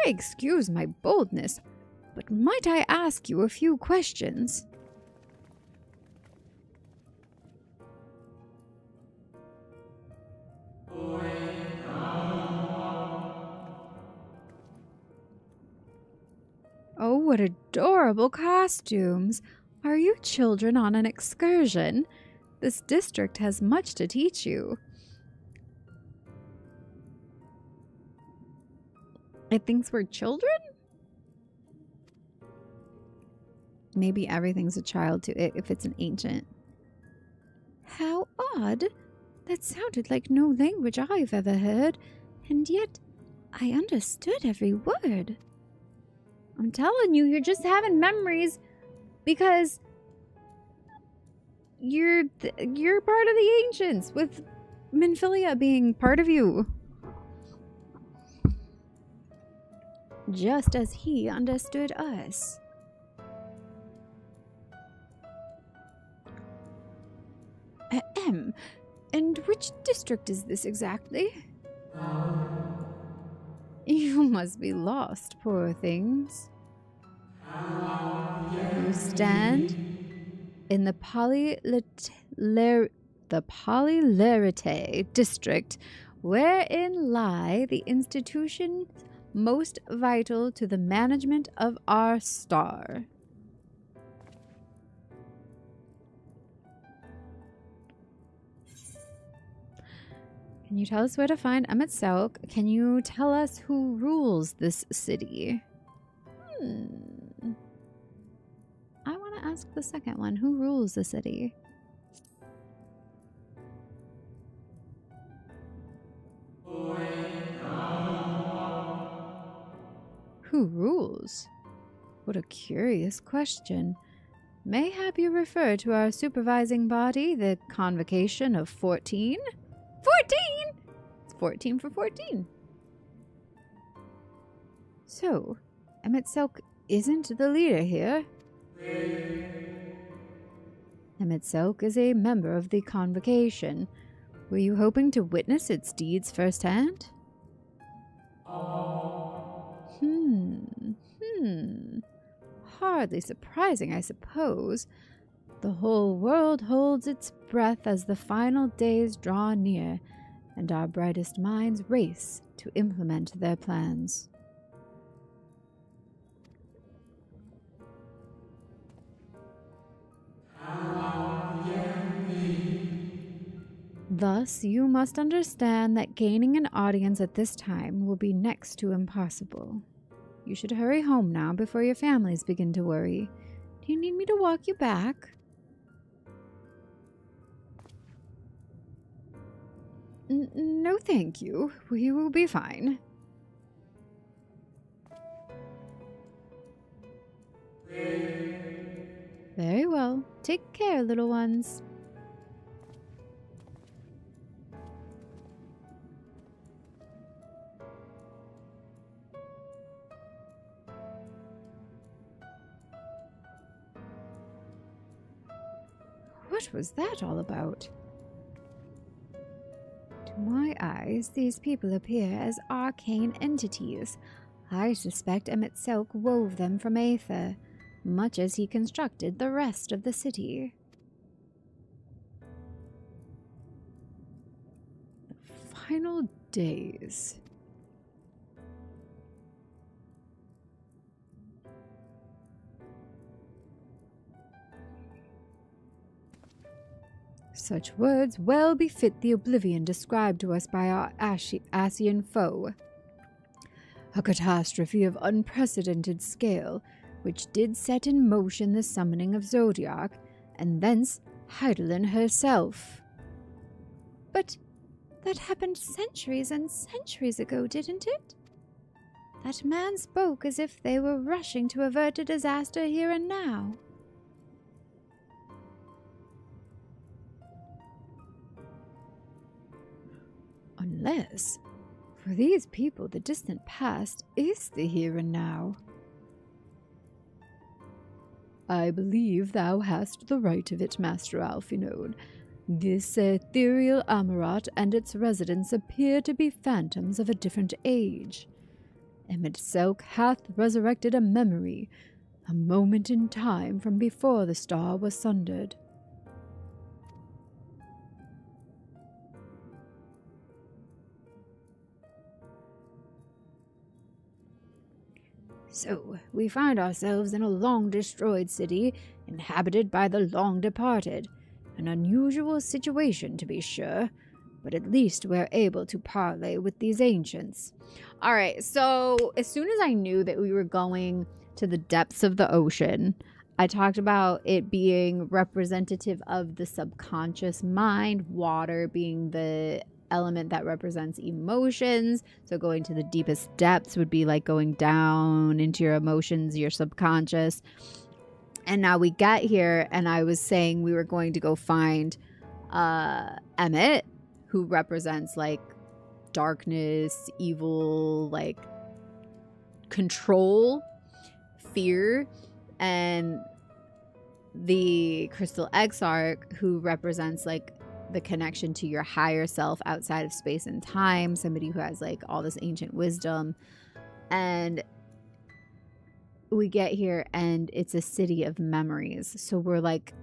excuse my boldness, but might I ask you a few questions? Oh, what adorable costumes! Are you children on an excursion? This district has much to teach you. It thinks we're children? Maybe everything's a child to it if it's an ancient. How odd! That sounded like no language I've ever heard, and yet I understood every word. I'm telling you, you're just having memories because you're part of the ancients, with Minfilia being part of you. Just as he understood us. And which district is this exactly? You must be lost, poor things. You stand in the the Polylarite district, wherein lie the institutions most vital to the management of our star. Can you tell us where to find Emmett Selk? Can you tell us who rules this city? I want to ask the second one. Who rules the city? Who rules? What a curious question. Mayhap you refer to our supervising body, the Convocation of 14? 14! It's 14 for 14. So, Emmett Selk isn't the leader here. Emmett Selk is a member of the Convocation. Were you hoping to witness its deeds firsthand? Hardly surprising, I suppose. The whole world holds its breath as the final days draw near, and our brightest minds race to implement their plans. Thus, you must understand that gaining an audience at this time will be next to impossible. You should hurry home now before your families begin to worry. Do you need me to walk you back? No, thank you. We will be fine. Very well. Take care, little ones. What was that all about? To my eyes, these people appear as arcane entities. I suspect Emmett Selk wove them from aether, much as he constructed the rest of the city. The final days. Such words well befit the oblivion described to us by our Asian foe. A catastrophe of unprecedented scale, which did set in motion the summoning of Zodiac, and thence Heidelin herself. But that happened centuries and centuries ago, didn't it? That man spoke as if they were rushing to avert a disaster here and now. Unless, for these people, the distant past is the here and now. I believe thou hast the right of it, Master Alphinaud. This ethereal Amarat and its residents appear to be phantoms of a different age. Emmett Selk hath resurrected a memory, a moment in time from before the star was sundered. So, we find ourselves in a long-destroyed city, inhabited by the long-departed. An unusual situation, to be sure, but at least we're able to parley with these ancients. Alright, so as soon as I knew that we were going to the depths of the ocean, I talked about it being representative of the subconscious mind, water being the element that represents emotions. So going to the deepest depths would be like going down into your emotions, your subconscious. And now we got here, and I was saying we were going to go find Emmett, who represents like darkness, evil, like control, fear, and the Crystal Exarch, who represents like the connection to your higher self outside of space and time, somebody who has like all this ancient wisdom. And we get here and it's a city of memories, so we're like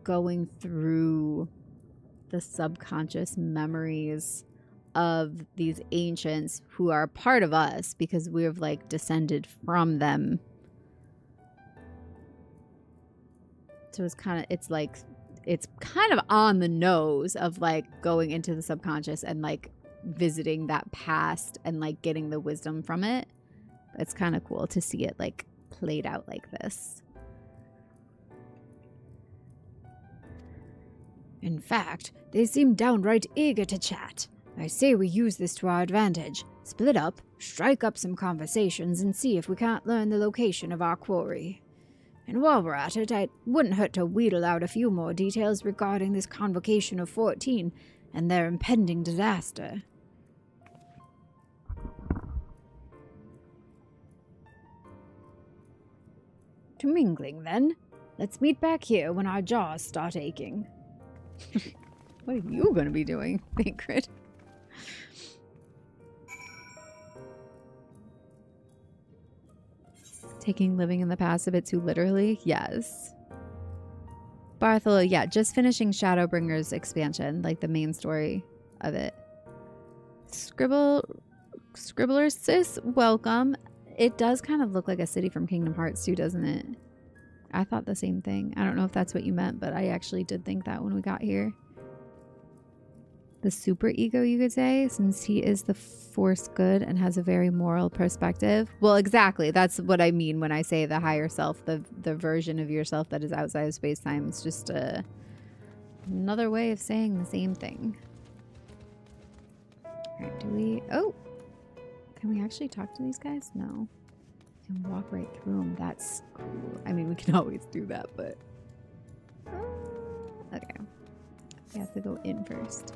going through the subconscious memories of these ancients who are part of us because we've like descended from them. So it's kind of on the nose of like going into the subconscious and like visiting that past and like getting the wisdom from it. It's kind of cool to see it like played out like this. In fact, they seem downright eager to chat. I say we use this to our advantage. Split up, strike up some conversations, and see if we can't learn the location of our quarry. And while we're at it, it wouldn't hurt to wheedle out a few more details regarding this convocation of 14 and their impending disaster. To mingling, then. Let's meet back here when our jaws start aching. What are you going to be doing, Thancred? Taking living in the past a bit too literally? Yes. Barthel, yeah, just finishing Shadowbringers expansion, like the main story of it. Scribbler sis, welcome. It does kind of look like a city from Kingdom Hearts too, doesn't it? I thought the same thing. I don't know if that's what you meant, but I actually did think that when we got here. The super ego, you could say, since he is the force good and has a very moral perspective. Well, exactly. That's what I mean when I say the higher self, the version of yourself that is outside of space-time. It's just another way of saying the same thing. All right, do we... Oh! Can we actually talk to these guys? No. We can walk right through them. That's cool. I mean, we can always do that, but... Okay. We have to go in first.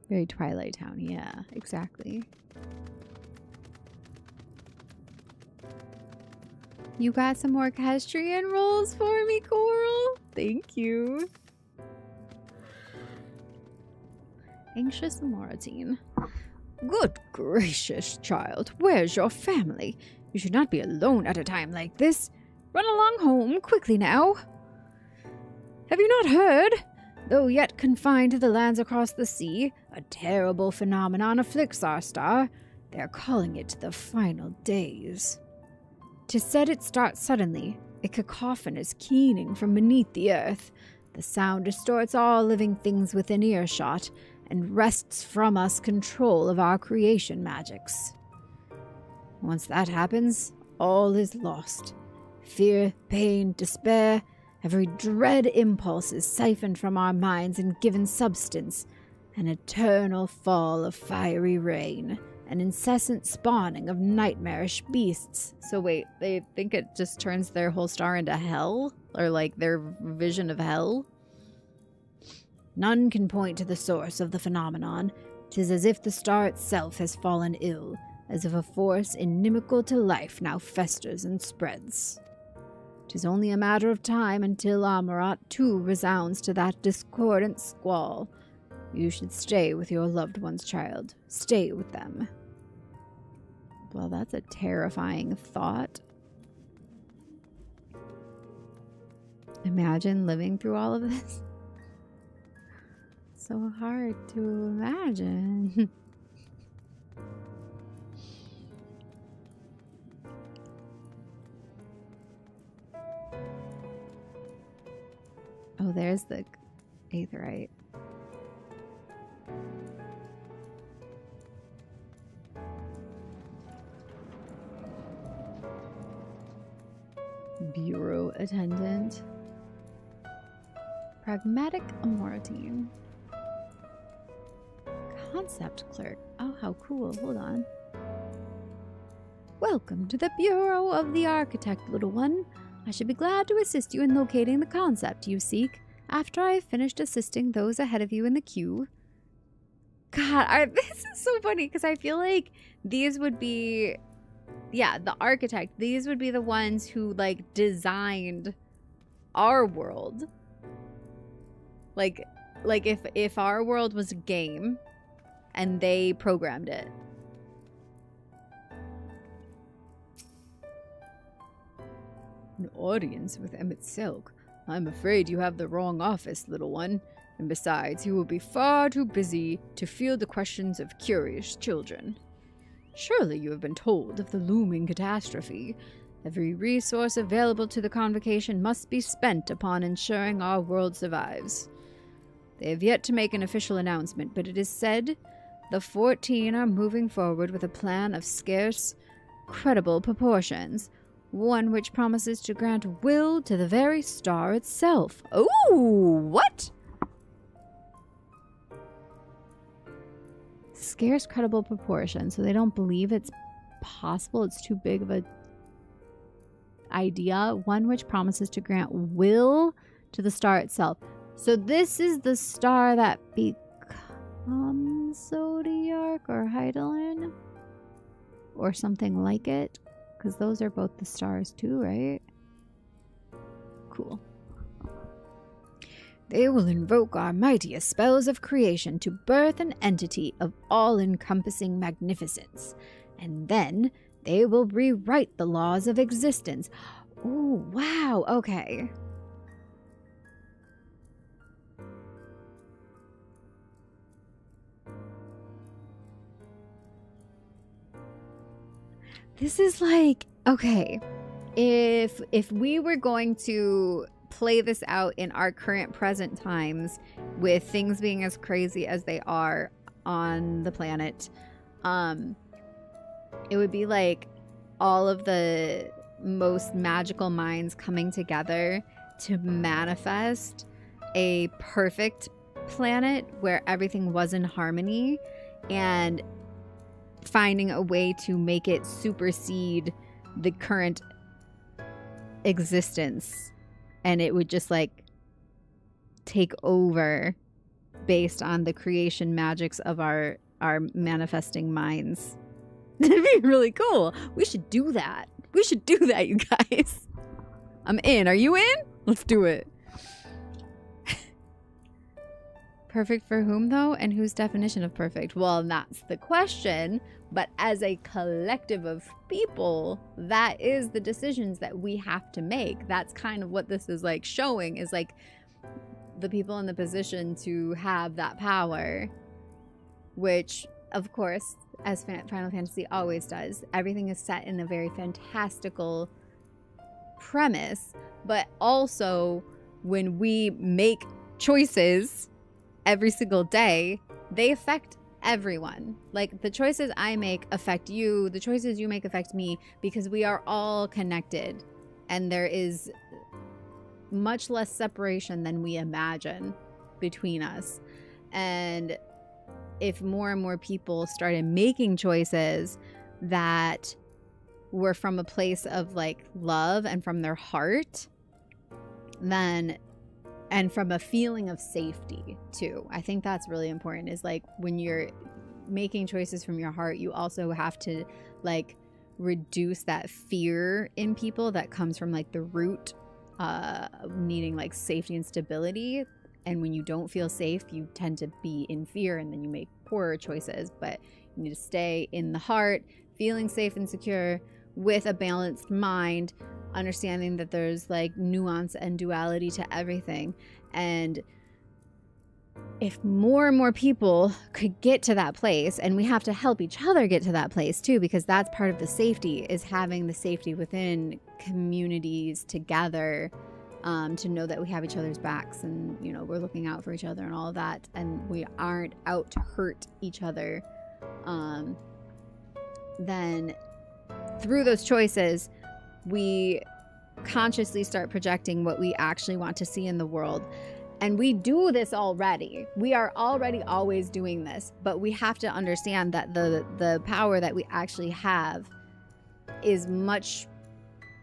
Very Twilight Town, yeah, exactly. You got some more Castrian rolls for me, Coral? Thank you. Anxious Moratine. Good gracious, child. Where's your family? You should not be alone at a time like this. Run along home, quickly now. Have you not heard? Though yet confined to the lands across the sea, a terrible phenomenon afflicts our star. They're calling it the final days. 'Tis said it starts suddenly, a cacophonous keening from beneath the earth. The sound distorts all living things within earshot, and wrests from us control of our creation magics. Once that happens, all is lost. Fear, pain, despair, every dread impulse is siphoned from our minds and given substance, an eternal fall of fiery rain, an incessant spawning of nightmarish beasts. So wait, they think it just turns their whole star into hell? Or like their vision of hell? None can point to the source of the phenomenon. 'Tis as if the star itself has fallen ill, as if a force inimical to life now festers and spreads. 'Tis only a matter of time until Amarat too resounds to that discordant squall. You should stay with your loved ones, child. Stay with them. Well, that's a terrifying thought. Imagine living through all of this. So hard to imagine. Oh, there's the Aetheryte. Bureau attendant. Pragmatic Amoratine. Concept clerk. Oh, how cool. Hold on. Welcome to the Bureau of the Architect, little one. I should be glad to assist you in locating the concept you seek after I have finished assisting those ahead of you in the queue. God, this is so funny because I feel like these would be yeah, the architect. These would be the ones who like designed our world. Like if our world was a game and they programmed it. An audience with Emmett Silk. I'm afraid you have the wrong office, little one. And besides, he will be far too busy to field the questions of curious children. Surely you have been told of the looming catastrophe. Every resource available to the Convocation must be spent upon ensuring our world survives. They have yet to make an official announcement, but it is said the 14 are moving forward with a plan of scarce, credible proportions. One which promises to grant will to the very star itself. Ooh, what? Scarce, credible proportions. So they don't believe it's possible. It's too big of a idea. One which promises to grant will to the star itself. So this is the star that becomes Zodiac or Heidelin? Or something like it. Because those are both the stars too, right? Cool. They will invoke our mightiest spells of creation to birth an entity of all-encompassing magnificence. And then they will rewrite the laws of existence. Oh, wow. Okay. This is like, okay, if we were going to play this out in our current present times with things being as crazy as they are on the planet, it would be like all of the most magical minds coming together to manifest a perfect planet where everything was in harmony and finding a way to make it supersede the current existence, and it would just like take over based on the creation magics of our manifesting minds. That'd be really cool. We should do that. We should do that, you guys. I'm in. Are you in? Let's do it. Perfect for whom, though? And whose definition of perfect? Well, that's the question. But as a collective of people, that is the decisions that we have to make. That's kind of what this is like showing, is like the people in the position to have that power, which, of course, as Final Fantasy always does, everything is set in a very fantastical premise. But also, when we make choices every single day, they affect everyone. Like, the choices I make affect you, the choices you make affect me, because we are all connected, and there is much less separation than we imagine between us. And if more and more people started making choices that were from a place of like love and from their heart, then, and from a feeling of safety too. I think that's really important, is like when you're making choices from your heart, you also have to like reduce that fear in people that comes from like the root needing like safety and stability. And when you don't feel safe, you tend to be in fear, and then you make poorer choices. But you need to stay in the heart, feeling safe and secure with a balanced mind, understanding that there's like nuance and duality to everything. And if more and more people could get to that place, and we have to help each other get to that place too, because that's part of the safety, is having the safety within communities together, to know that we have each other's backs, and you know, we're looking out for each other and all of that, and we aren't out to hurt each other. Then through those choices, we consciously start projecting what we actually want to see in the world. And we do this already. We are already always doing this, but we have to understand that the power that we actually have is much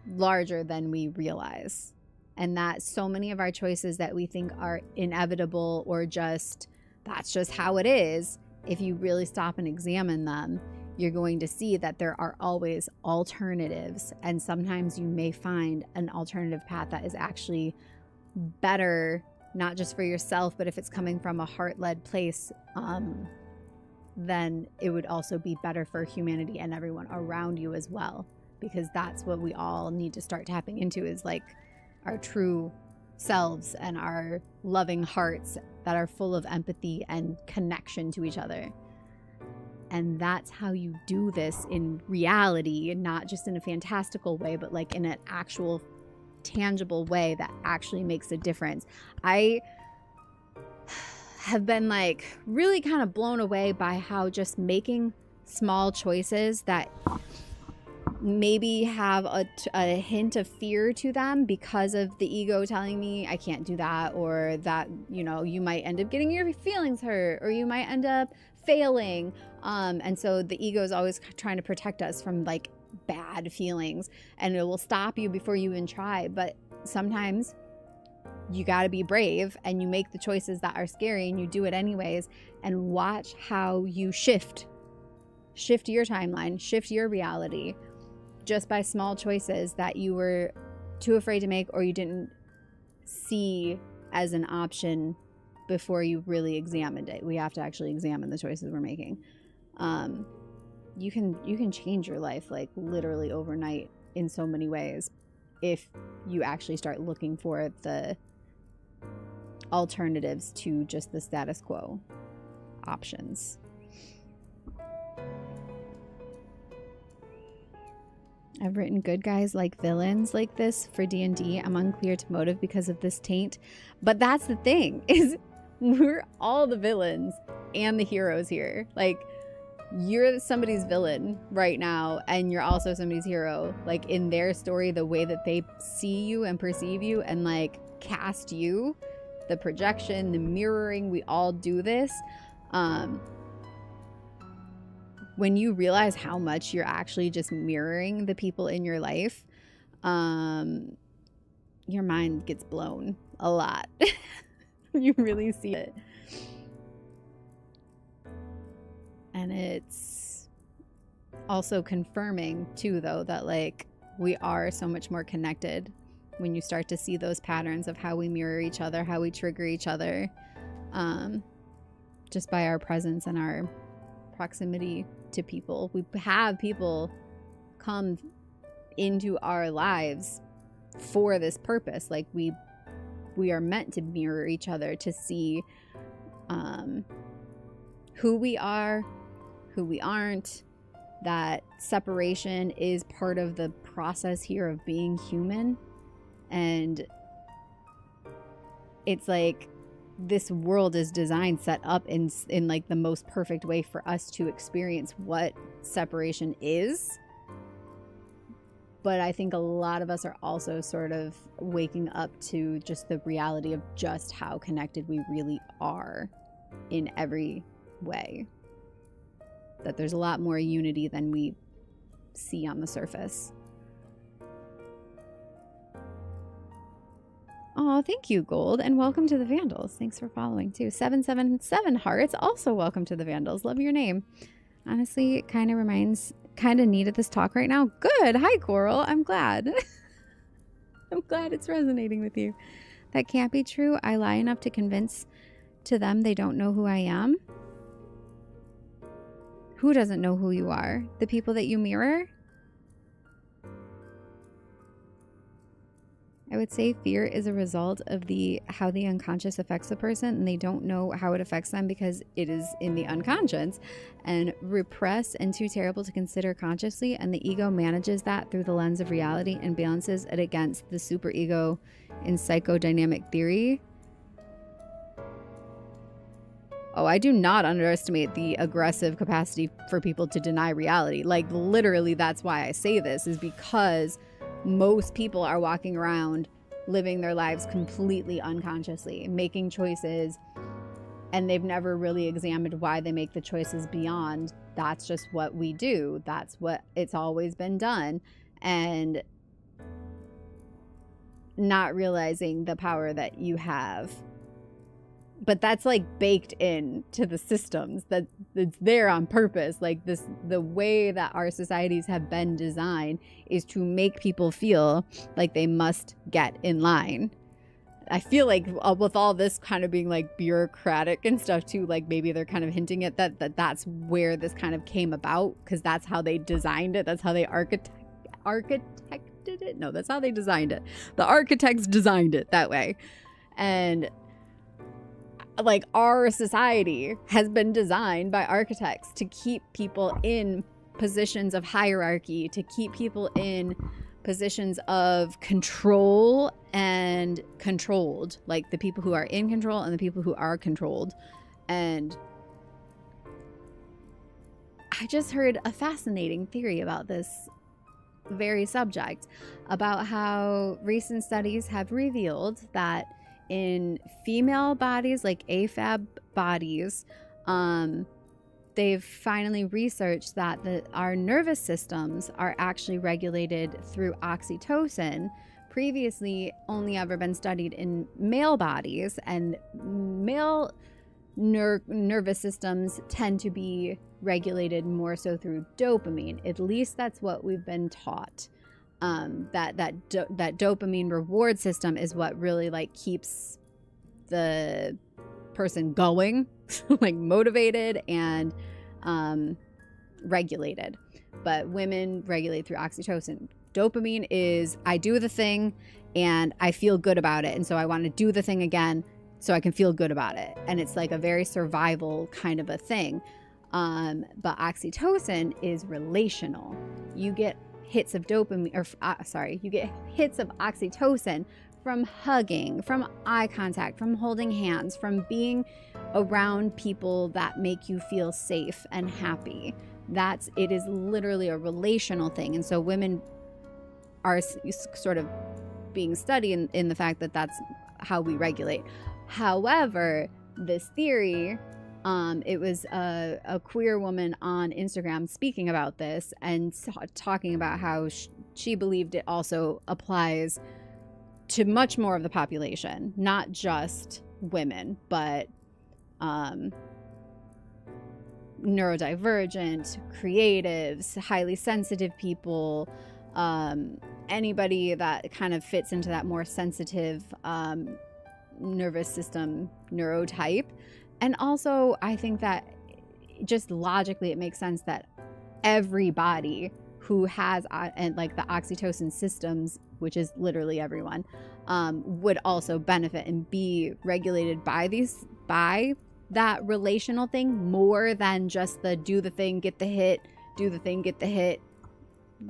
larger than we realize. And that so many of our choices that we think are inevitable, or just, that's just how it is, if you really stop and examine them, you're going to see that there are always alternatives. And sometimes you may find an alternative path that is actually better, not just for yourself, but if it's coming from a heart-led place, then it would also be better for humanity and everyone around you as well. Because that's what we all need to start tapping into, is like our true selves and our loving hearts that are full of empathy and connection to each other. And that's how you do this in reality, and not just in a fantastical way, but like in an actual tangible way that actually makes a difference. I have been like really kind of blown away by how just making small choices that maybe have a hint of fear to them because of the ego telling me I can't do that, or that, you know, you might end up getting your feelings hurt, or you might end up failing. And so the ego is always trying to protect us from like bad feelings, and it will stop you before you even try. But sometimes you got to be brave and you make the choices that are scary and you do it anyways, and watch how you shift your timeline, shift your reality just by small choices that you were too afraid to make, or you didn't see as an option before you really examined it. We have to actually examine the choices we're making. You can change your life like literally overnight in so many ways if you actually start looking for the alternatives to just the status quo options. I've written good guys like villains like this for D&D. I'm unclear to motive because of this taint. But that's the thing, is we're all the villains and the heroes here. Like, you're somebody's villain right now, and you're also somebody's hero. Like, in their story, the way that they see you and perceive you and like cast you, the projection, the mirroring, we all do this. When you realize how much you're actually just mirroring the people in your life, your mind gets blown a lot. You really see it. And it's also confirming too, though, that like we are so much more connected when you start to see those patterns of how we mirror each other, how we trigger each other, just by our presence and our proximity to people. We have people come into our lives for this purpose. Like we are meant to mirror each other, to see who we are, who we aren't. That separation is part of the process here of being human. And it's like this world is designed, set up in like the most perfect way for us to experience what separation is. But I think a lot of us are also sort of waking up to just the reality of just how connected we really are in every way. That there's a lot more unity than we see on the surface. Oh, thank you, Gold, and welcome to the Vandals. Thanks for following too. 777 hearts, also welcome to the Vandals. Love your name. Honestly, it kind of needed this talk right now. Good. Hi, Coral. I'm glad. I'm glad it's resonating with you. That can't be true. I lie enough to convince to them they don't know who I am. Who doesn't know who you are? The people that you mirror? I would say fear is a result of how the unconscious affects a person, and they don't know how it affects them because it is in the unconscious and repressed and too terrible to consider consciously, and the ego manages that through the lens of reality and balances it against the superego in psychodynamic theory. Oh, I do not underestimate the aggressive capacity for people to deny reality. Like, literally, that's why I say this, is because most people are walking around living their lives completely unconsciously, making choices, and they've never really examined why they make the choices beyond that's just what we do. That's what it's always been done. And not realizing the power that you have but that's like baked in to the systems, that it's there on purpose. Like the way that our societies have been designed is to make people feel like they must get in line. I feel like with all this kind of being like bureaucratic and stuff too, like maybe they're kind of hinting at that's where this kind of came about, because that's how they designed it. That's how they architected it. No, that's how they designed it. The architects designed it that way. And like our society has been designed by architects to keep people in positions of hierarchy, to keep people in positions of control and controlled, like the people who are in control and the people who are controlled. And I just heard a fascinating theory about this very subject, about how recent studies have revealed that in female bodies, like AFAB bodies, they've finally researched that our nervous systems are actually regulated through oxytocin. Previously only ever been studied in male bodies, and male nervous systems tend to be regulated more so through dopamine. At least that's what we've been taught. That dopamine reward system is what really like keeps the person going, like motivated and regulated. But women regulate through oxytocin. Dopamine is, I do the thing and I feel good about it, and so I want to do the thing again so I can feel good about it. And it's like a very survival kind of a thing. But oxytocin is relational. You get hits of dopamine, you get hits of oxytocin from hugging, from eye contact, from holding hands, from being around people that make you feel safe and happy. It is literally a relational thing. And so women are sort of being studied in the fact that that's how we regulate. However, this theory, it was a queer woman on Instagram speaking about this and talking about how she believed it also applies to much more of the population, not just women, but neurodivergent, creatives, highly sensitive people, anybody that kind of fits into that more sensitive nervous system neurotype. And also, I think that just logically, it makes sense that everybody who has like the oxytocin systems, which is literally everyone, would also benefit and be regulated by that relational thing more than just the do the thing, get the hit, do the thing, get the hit,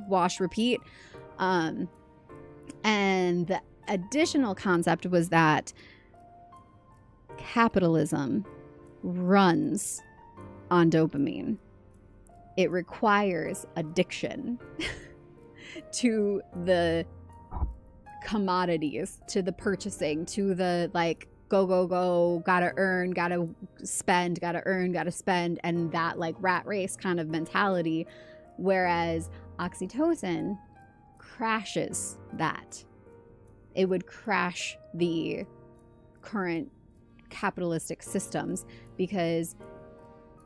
wash, repeat. And the additional concept was that capitalism runs on dopamine. It requires addiction to the commodities, to the purchasing, to the like go, gotta earn, gotta spend, gotta earn, gotta spend, and that like rat race kind of mentality. Whereas oxytocin crashes that. It would crash the current capitalistic systems, because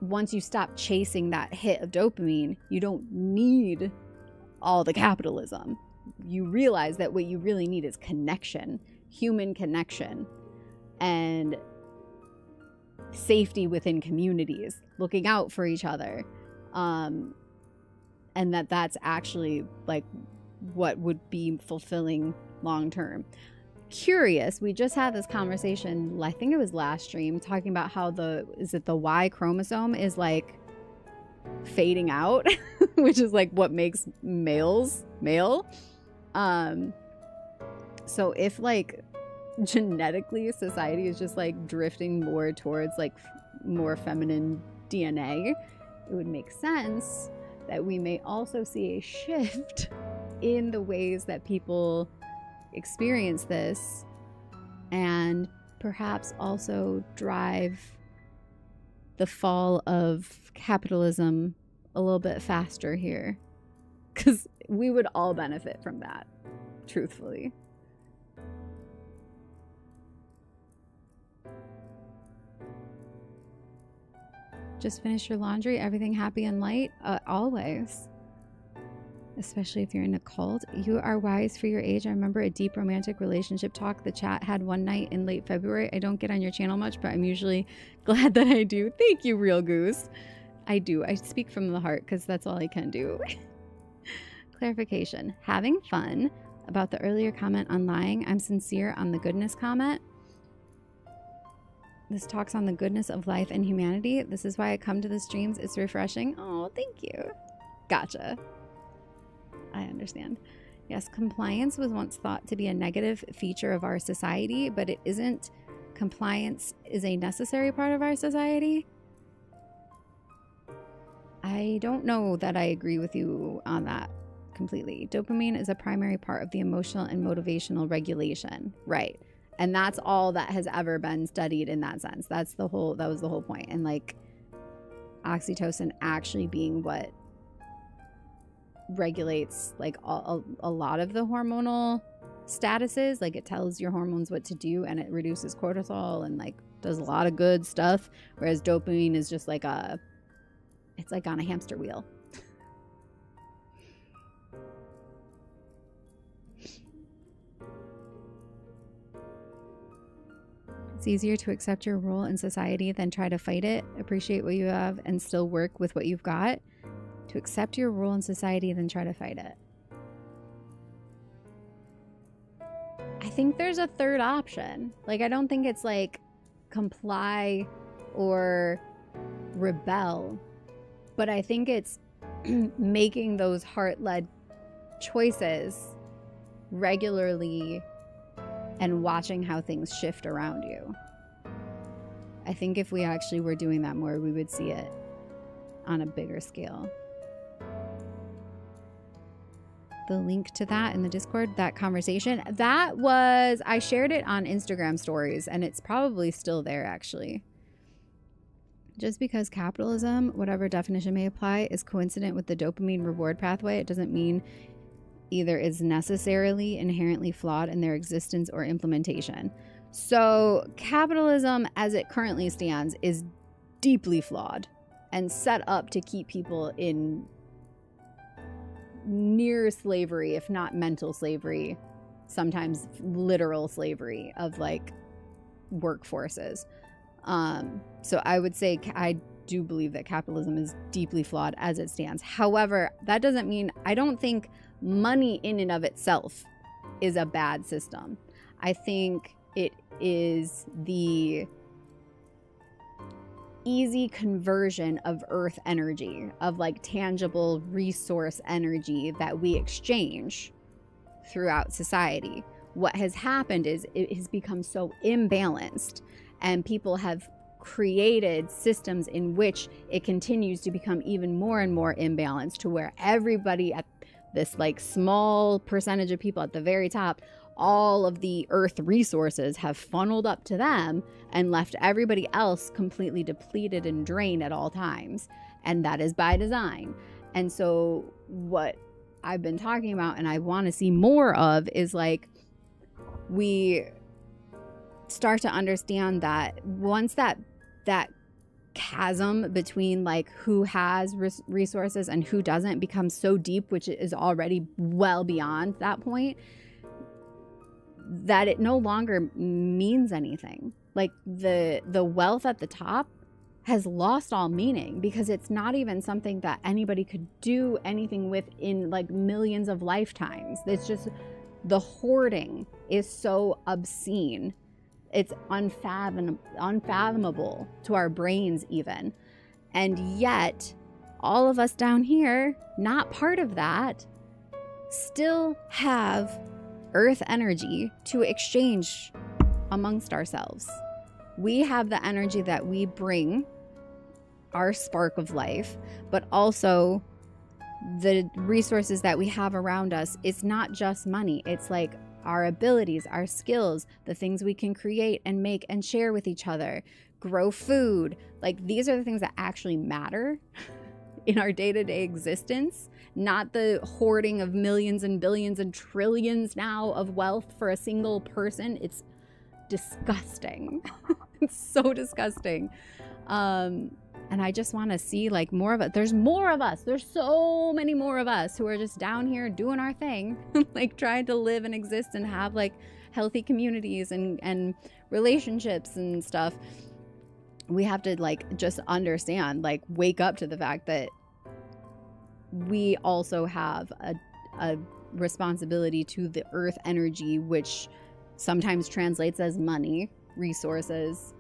once you stop chasing that hit of dopamine, you don't need all the capitalism. You realize that what you really need is connection, human connection, and safety within communities, looking out for each other. And that's actually like what would be fulfilling long term. Curious, we just had this conversation, I think it was last stream, talking about how the Y chromosome is like fading out, which is like what makes males male. So if like genetically society is just like drifting more towards like more feminine DNA, it would make sense that we may also see a shift in the ways that people experience this, and perhaps also drive the fall of capitalism a little bit faster here, because we would all benefit from that, truthfully. Just finish your laundry, everything happy and light? Always. Especially if you're in a cult. You are wise for your age. I remember a deep romantic relationship talk the chat had one night in late February. I don't get on your channel much, but I'm usually glad that I do. Thank you, Real Goose. I do. I speak from the heart because that's all I can do. Clarification. Having fun about the earlier comment on lying. I'm sincere on the goodness comment. This talks on the goodness of life and humanity. This is why I come to the streams. It's refreshing. Oh, thank you. Gotcha. I understand. Yes, compliance was once thought to be a negative feature of our society, but it isn't. Compliance is a necessary part of our society. I don't know that I agree with you on that completely. Dopamine is a primary part of the emotional and motivational regulation. Right. And that's all that has ever been studied in that sense. That was the whole point. And like oxytocin actually being what regulates like a lot of the hormonal statuses. Like it tells your hormones what to do, and it reduces cortisol and like does a lot of good stuff, whereas dopamine is just like it's like on a hamster wheel. It's easier to accept your role in society than try to fight it. Appreciate what you have and still work with what you've got. To accept your role in society than try to fight it. I think there's a third option. Like, I don't think it's like comply or rebel, but I think it's making those heart-led choices regularly and watching how things shift around you. I think if we actually were doing that more, we would see it on a bigger scale. The link to that in the Discord, that conversation, I shared it on Instagram stories, and it's probably still there actually. Just because capitalism, whatever definition may apply, is coincident with the dopamine reward pathway, it doesn't mean either is necessarily inherently flawed in their existence or implementation. So capitalism as it currently stands is deeply flawed and set up to keep people in near slavery, if not mental slavery, sometimes literal slavery of like workforces. So I would say I do believe that capitalism is deeply flawed as it stands. However, that doesn't mean, I don't think money in and of itself is a bad system. I think it is the easy conversion of earth energy, of like tangible resource energy that we exchange throughout society. What has happened is it has become so imbalanced, and people have created systems in which it continues to become even more and more imbalanced, to where everybody at this like small percentage of people at the very top, all of the earth resources have funneled up to them and left everybody else completely depleted and drained at all times. And that is by design. And so what I've been talking about and I want to see more of is like, we start to understand that once that chasm between like who has resources and who doesn't becomes so deep, which is already well beyond that point, that it no longer means anything. Like the wealth at the top has lost all meaning, because it's not even something that anybody could do anything with in like millions of lifetimes. It's just, the hoarding is so obscene. It's unfathomable to our brains even. And yet, all of us down here, not part of that, still have earth energy to exchange amongst ourselves. We have the energy that we bring, our spark of life, but also the resources that we have around us. It's not just money. It's like our abilities, our skills, the things we can create and make and share with each other, grow food. Like, these are the things that actually matter in our day-to-day existence, not the hoarding of millions and billions and trillions now of wealth for a single person. It's disgusting. It's so disgusting. And I just want to see like more of it. There's more of us. There's so many more of us who are just down here doing our thing, like trying to live and exist and have like healthy communities and relationships and stuff. We have to like just understand, like wake up to the fact that we also have a responsibility to the earth energy, which sometimes translates as money, resources,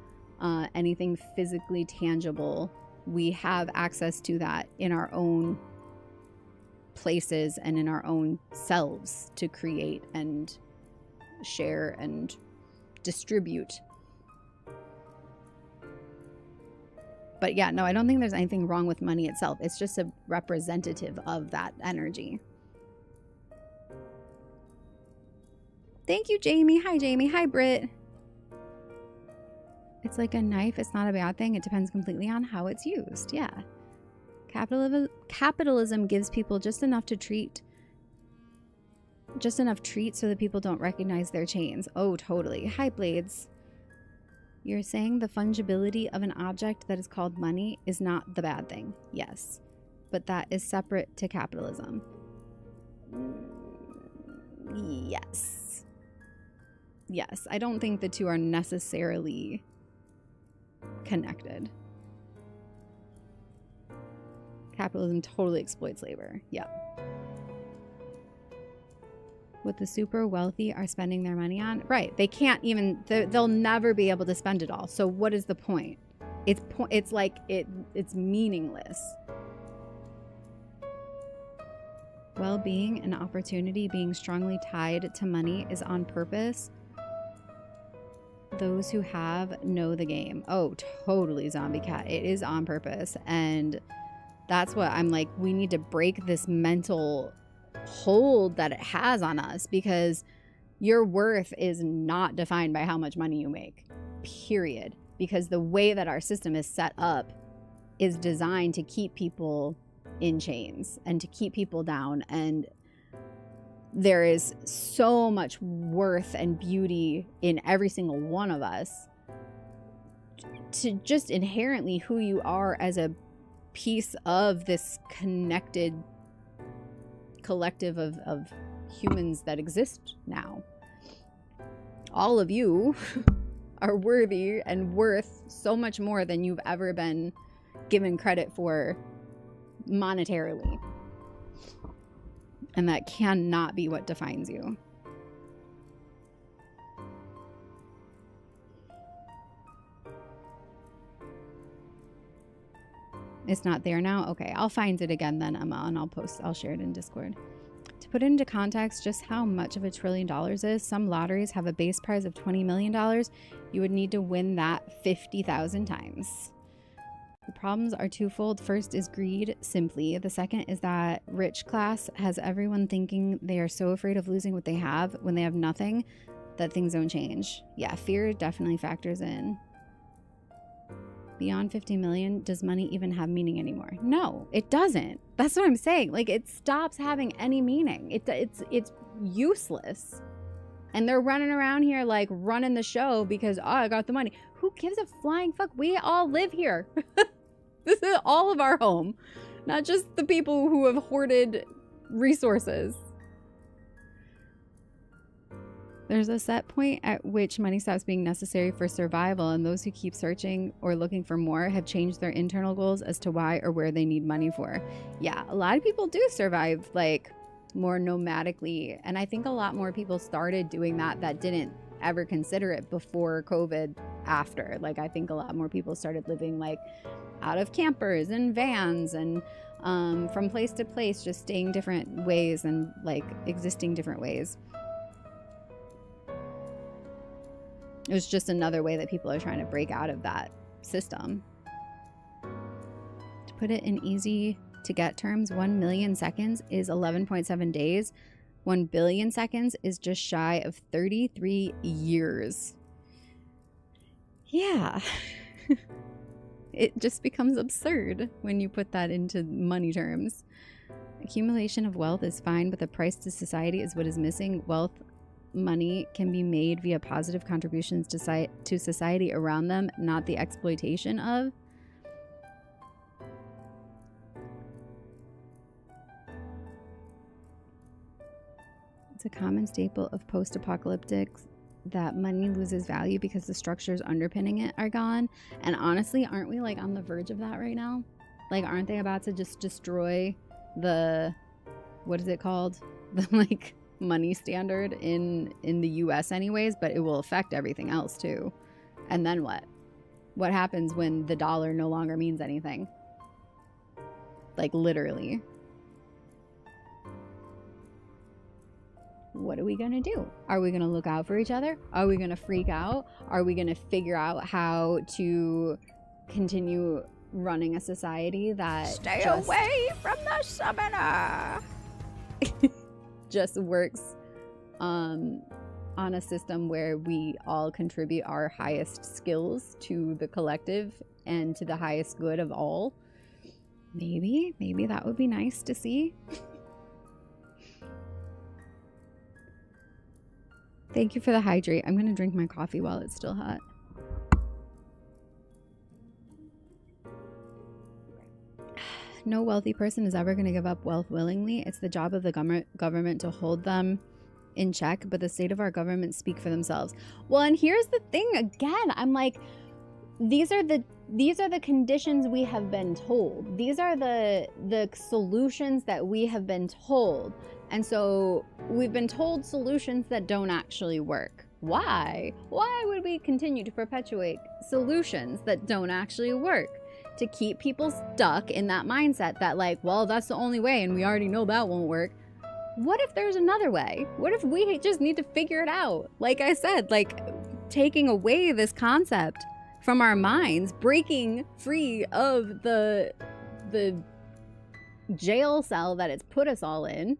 anything physically tangible. We have access to that in our own places and in our own selves to create and share and distribute. But yeah, no, I don't think there's anything wrong with money itself. It's just a representative of that energy. Thank you, Jamie. Hi, Jamie. Hi, Britt. It's like a knife. It's not a bad thing. It depends completely on how it's used. Yeah. Capitalism gives people just enough treat so that people don't recognize their chains. Oh, totally. Hi, Blades. You're saying the fungibility of an object that is called money is not the bad thing. Yes. But that is separate to capitalism. Yes. Yes. I don't think the two are necessarily connected. Capitalism totally exploits labor. Yep. What the super wealthy are spending their money on. Right. They can't even, they'll never be able to spend it all. So what is the point? It's like, it's meaningless. Well-being and opportunity being strongly tied to money is on purpose. Those who have know the game. Oh, totally, Zombie Cat. It is on purpose. And that's what I'm like, we need to break this mental hold that it has on us, because your worth is not defined by how much money you make, period. Because the way that our system is set up is designed to keep people in chains and to keep people down. And there is so much worth and beauty in every single one of us, to just inherently who you are as a piece of this connected collective of humans that exist now. All of you are worthy and worth so much more than you've ever been given credit for monetarily. And that cannot be what defines you. It's not there now? Okay, I'll find it again then, Emma, and I'll share it in Discord. To put it into context just how much of $1 trillion is, some lotteries have a base prize of $20 million. You would need to win that 50,000 times. The problems are twofold. First is greed, simply. The second is that rich class has everyone thinking they are so afraid of losing what they have when they have nothing that things don't change. Yeah, fear definitely factors in. Beyond 50 million, does money even have meaning anymore? No, it doesn't. That's what I'm saying. Like, it stops having any meaning. It's useless. And they're running around here like running the show because, oh, I got the money. Who gives a flying fuck? We all live here. This is all of our home, not just the people who have hoarded resources. There's a set point at which money stops being necessary for survival, and those who keep searching or looking for more have changed their internal goals as to why or where they need money for. Yeah, a lot of people do survive like more nomadically, and I think a lot more people started doing that didn't ever consider it before COVID. After, like, I think a lot more people started living like out of campers and vans and from place to place, just staying different ways and like existing different ways. It was just another way that people are trying to break out of that system. To put it in easy to get terms, 1 million seconds is 11.7 days. 1 billion seconds is just shy of 33 years. Yeah. It just becomes absurd when you put that into money terms. Accumulation of wealth is fine, but the price to society is what is missing. Money can be made via positive contributions to society around them, not the exploitation of. It's a common staple of post-apocalyptics that money loses value because the structures underpinning it are gone. And honestly, aren't we like on the verge of that right now? Like, aren't they about to just destroy the, what is it called? The like money standard in the US anyways, but it will affect everything else too. And then what? What happens when the dollar no longer means anything? Like literally. What are we gonna do? Are we gonna look out for each other? Are we gonna freak out? Are we gonna figure out how to continue running a society that Stay away from the summoner! just works on a system where we all contribute our highest skills to the collective and to the highest good of all? Maybe that would be nice to see. Thank you for the hydrate. I'm gonna drink my coffee while it's still hot. No wealthy person is ever going to give up wealth willingly. It's the job of the government to hold them in check, but the state of our government speak for themselves. Well, and here's the thing again. I'm like, these are the conditions we have been told. These are the solutions that we have been told. And so we've been told solutions that don't actually work. Why? Why would we continue to perpetuate solutions that don't actually work? To keep people stuck in that mindset that like, well, that's the only way and we already know that won't work. What if there's another way? What if we just need to figure it out? Like I said, like taking away this concept from our minds, breaking free of the jail cell that it's put us all in,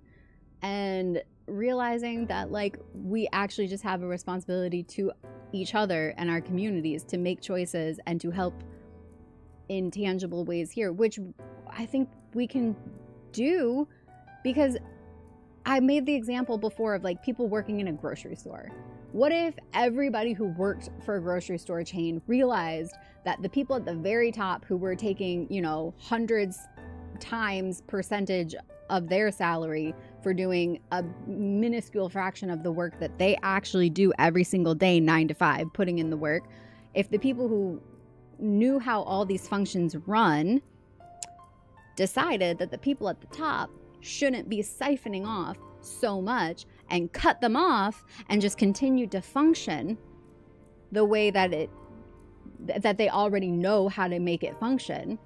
and realizing that like we actually just have a responsibility to each other and our communities to make choices and to help in tangible ways here, which I think we can do, because I made the example before of like people working in a grocery store. What if everybody who worked for a grocery store chain realized that the people at the very top who were taking, you know, hundreds times percentage of their salary for doing a minuscule fraction of the work that they actually do every single day, 9 to 5, putting in the work, if the people who knew how all these functions run decided that the people at the top shouldn't be siphoning off so much and cut them off and just continue to function the way that they already know how to make it function.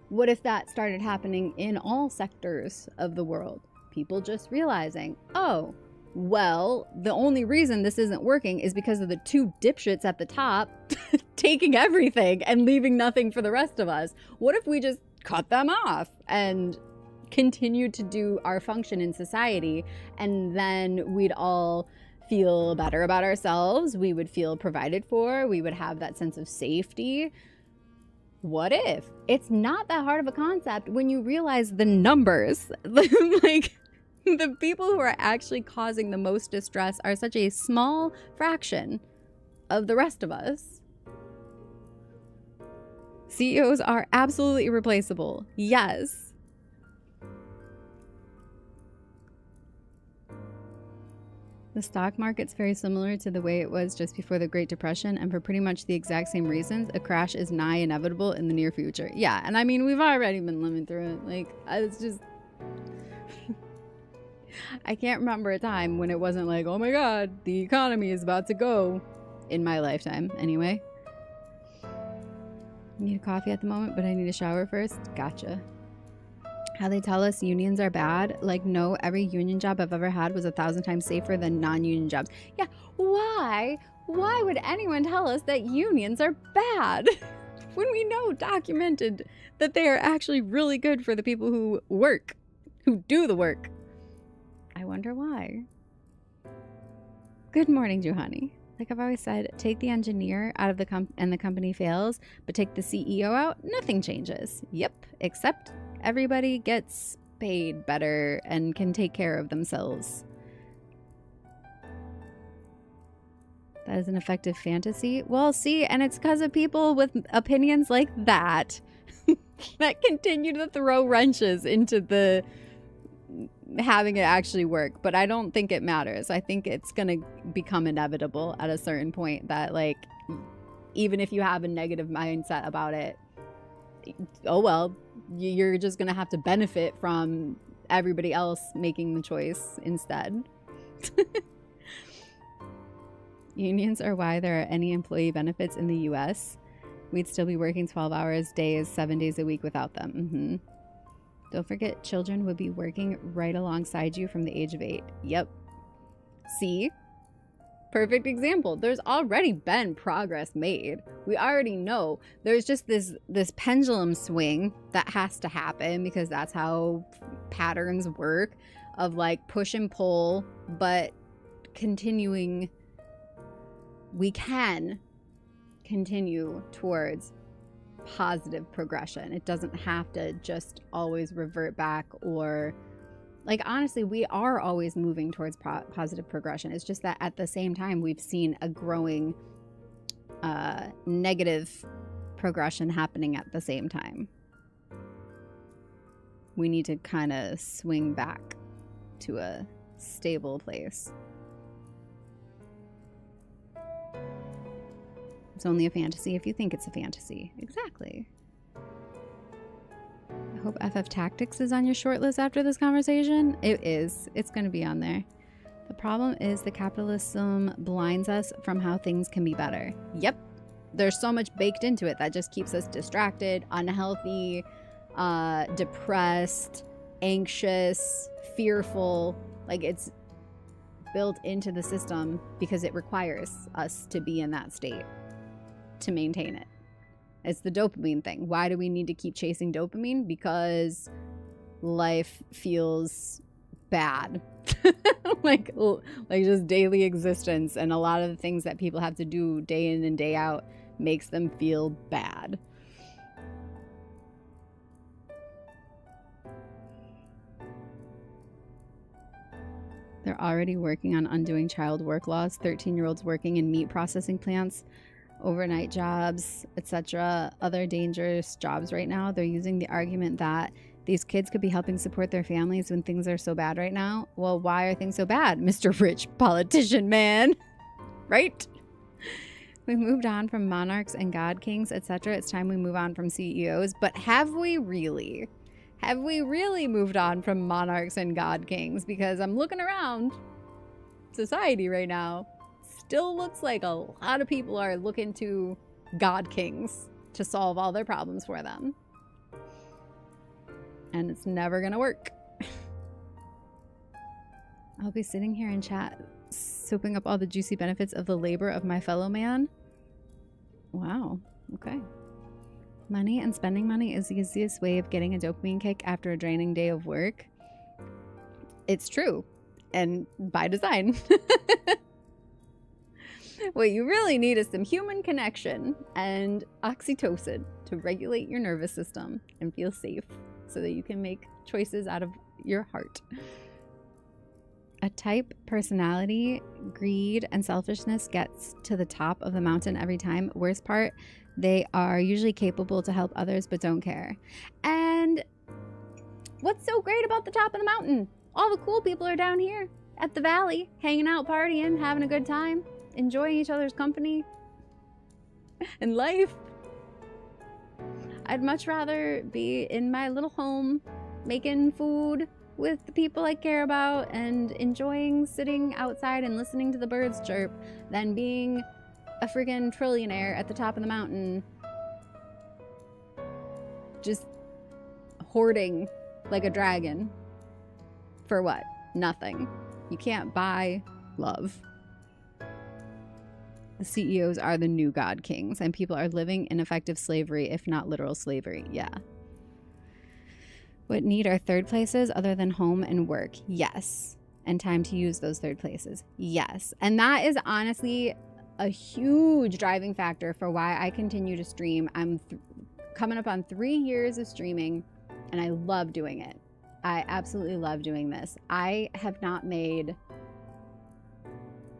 What if that started happening in all sectors of the world? People just realizing, oh, well, the only reason this isn't working is because of the two dipshits at the top taking everything and leaving nothing for the rest of us. What if we just cut them off and continue to do our function in society, and then we'd all feel better about ourselves, we would feel provided for, we would have that sense of safety. What if? It's not that hard of a concept when you realize the numbers. Like, the people who are actually causing the most distress are such a small fraction of the rest of us. CEOs are absolutely irreplaceable. Yes. The stock market's very similar to the way it was just before the Great Depression, and for pretty much the exact same reasons, a crash is nigh inevitable in the near future. Yeah, and I mean, we've already been living through it. Like, it's just... I can't remember a time when it wasn't like, oh my god, the economy is about to go. In my lifetime, anyway. Need a coffee at the moment, but I need a shower first. Gotcha. How they tell us unions are bad. Like, no, every union job I've ever had was 1,000 times safer than non-union jobs. Yeah, why? Why would anyone tell us that unions are bad? When we know documented that they are actually really good for the people who work, who do the work. I wonder why. Good morning, Juhani. Like I've always said, take the engineer out of the company fails, but take the CEO out, nothing changes. Yep, except everybody gets paid better and can take care of themselves. That is an effective fantasy. Well, see, and it's because of people with opinions like that that continue to throw wrenches into the having it actually work, but I don't think it matters. I think it's gonna become inevitable at a certain point that, like, even if you have a negative mindset about it, oh well, you're just gonna have to benefit from everybody else making the choice instead. Unions are why there are any employee benefits in the US. We'd still be working 12 hours days, 7 days a week without them. Don't forget, children would be working right alongside you from the age of 8. Yep. See? Perfect example. There's already been progress made. We already know. There's just this pendulum swing that has to happen because that's how patterns work, of like push and pull, but continuing. We can continue towards positive progression. It doesn't have to just always revert back, or like, honestly, we are always moving towards positive progression. It's just that at the same time, we've seen a growing negative progression happening at the same time. We need to kind of swing back to a stable place. It's only a fantasy if you think it's a fantasy. Exactly. I hope FF Tactics is on your shortlist after this conversation. It is. It's going to be on there. The problem is the capitalism blinds us from how things can be better. Yep. There's so much baked into it that just keeps us distracted, unhealthy, depressed, anxious, fearful. Like, it's built into the system because it requires us to be in that state to maintain it. It's the dopamine thing. Why do we need to keep chasing dopamine? Because life feels bad. like just daily existence, and a lot of the things that people have to do day in and day out makes them feel bad. They're already working on undoing child work laws. 13-year-olds working in meat processing plants, overnight jobs, etc., other dangerous jobs right now. They're using the argument that these kids could be helping support their families when things are so bad right now. Well, why are things so bad, Mr. Rich Politician Man? Right? We moved on from monarchs and god kings, etc. It's time we move on from CEOs. But have we really? Have we really moved on from monarchs and god kings? Because I'm looking around society right now. Still looks like a lot of people are looking to god kings to solve all their problems for them. And it's never gonna work. I'll be sitting here in chat soaping up all the juicy benefits of the labor of my fellow man. Wow. Okay. Money and spending money is the easiest way of getting a dopamine kick after a draining day of work. It's true. And by design. What you really need is some human connection and oxytocin to regulate your nervous system and feel safe so that you can make choices out of your heart. A type personality, greed, and selfishness gets to the top of the mountain every time. Worst part, they are usually capable to help others but don't care. And what's so great about the top of the mountain? All the cool people are down here at the valley, hanging out, partying, having a good time, enjoying each other's company and life. I'd much rather be in my little home making food with the people I care about and enjoying sitting outside and listening to the birds chirp than being a friggin' trillionaire at the top of the mountain just hoarding like a dragon. For what? Nothing. You can't buy love. The CEOs are the new god kings, and people are living in effective slavery, if not literal slavery. Yeah. What need are third places other than home and work? Yes. And time to use those third places? Yes. And that is honestly a huge driving factor for why I continue to stream. I'm coming up on 3 years of streaming, and I love doing it. I absolutely love doing this. I have not made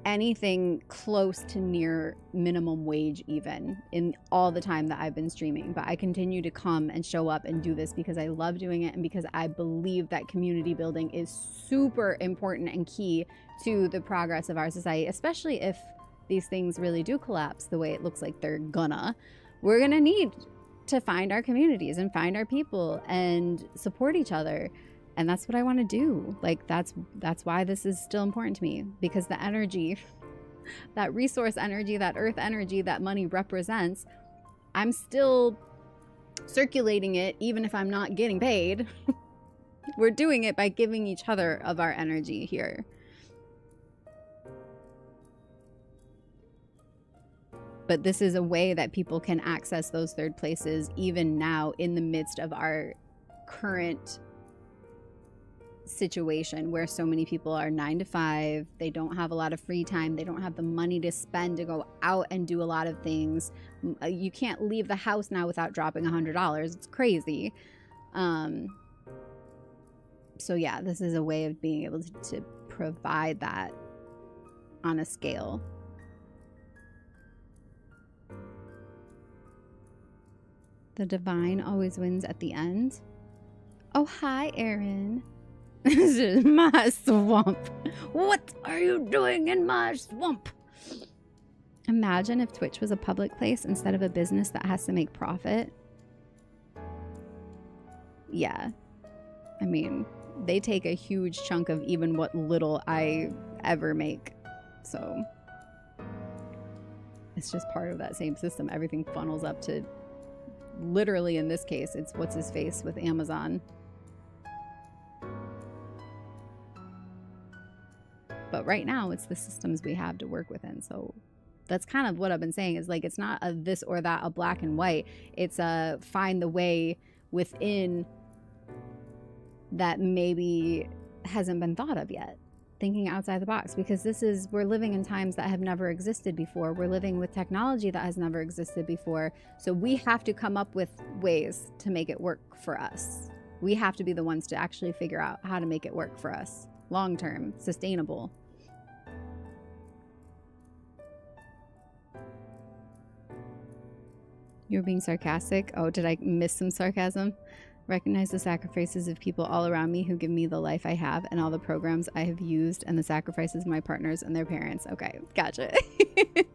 anything close to near minimum wage even in all the time that I've been streaming, but I continue to come and show up and do this because I love doing it and because I believe that community building is super important and key to the progress of our society, especially if these things really do collapse the way it looks like they're gonna. We're gonna need to find our communities and find our people and support each other. And that's what I want to do. Like, that's why this is still important to me, because the energy, that resource energy, that earth energy that money represents, I'm still circulating it even if I'm not getting paid. We're doing it by giving each other of our energy here. But this is a way that people can access those third places even now in the midst of our current situation where so many people are 9 to 5. They don't have a lot of free time. They don't have the money to spend to go out and do a lot of things. You can't leave the house now without dropping $100. It's crazy. So yeah, this is a way of being able to provide that on a scale. The divine always wins at the end. Oh, hi, Aaron. This is my swamp. What are you doing in my swamp? Imagine if Twitch was a public place instead of a business that has to make profit. Yeah. I mean, they take a huge chunk of even what little I ever make. So it's just part of that same system. Everything funnels up to, literally in this case, it's what's his face with Amazon. But right now, it's the systems we have to work within. So that's kind of what I've been saying, is like, it's not a this or that, a black and white. It's a find the way within that maybe hasn't been thought of yet. Thinking outside the box, because we're living in times that have never existed before. We're living with technology that has never existed before. So we have to come up with ways to make it work for us. We have to be the ones to actually figure out how to make it work for us. Long-term, sustainable. You're being sarcastic? Oh, did I miss some sarcasm? Recognize the sacrifices of people all around me who give me the life I have and all the programs I have used and the sacrifices of my partners and their parents. Okay, gotcha.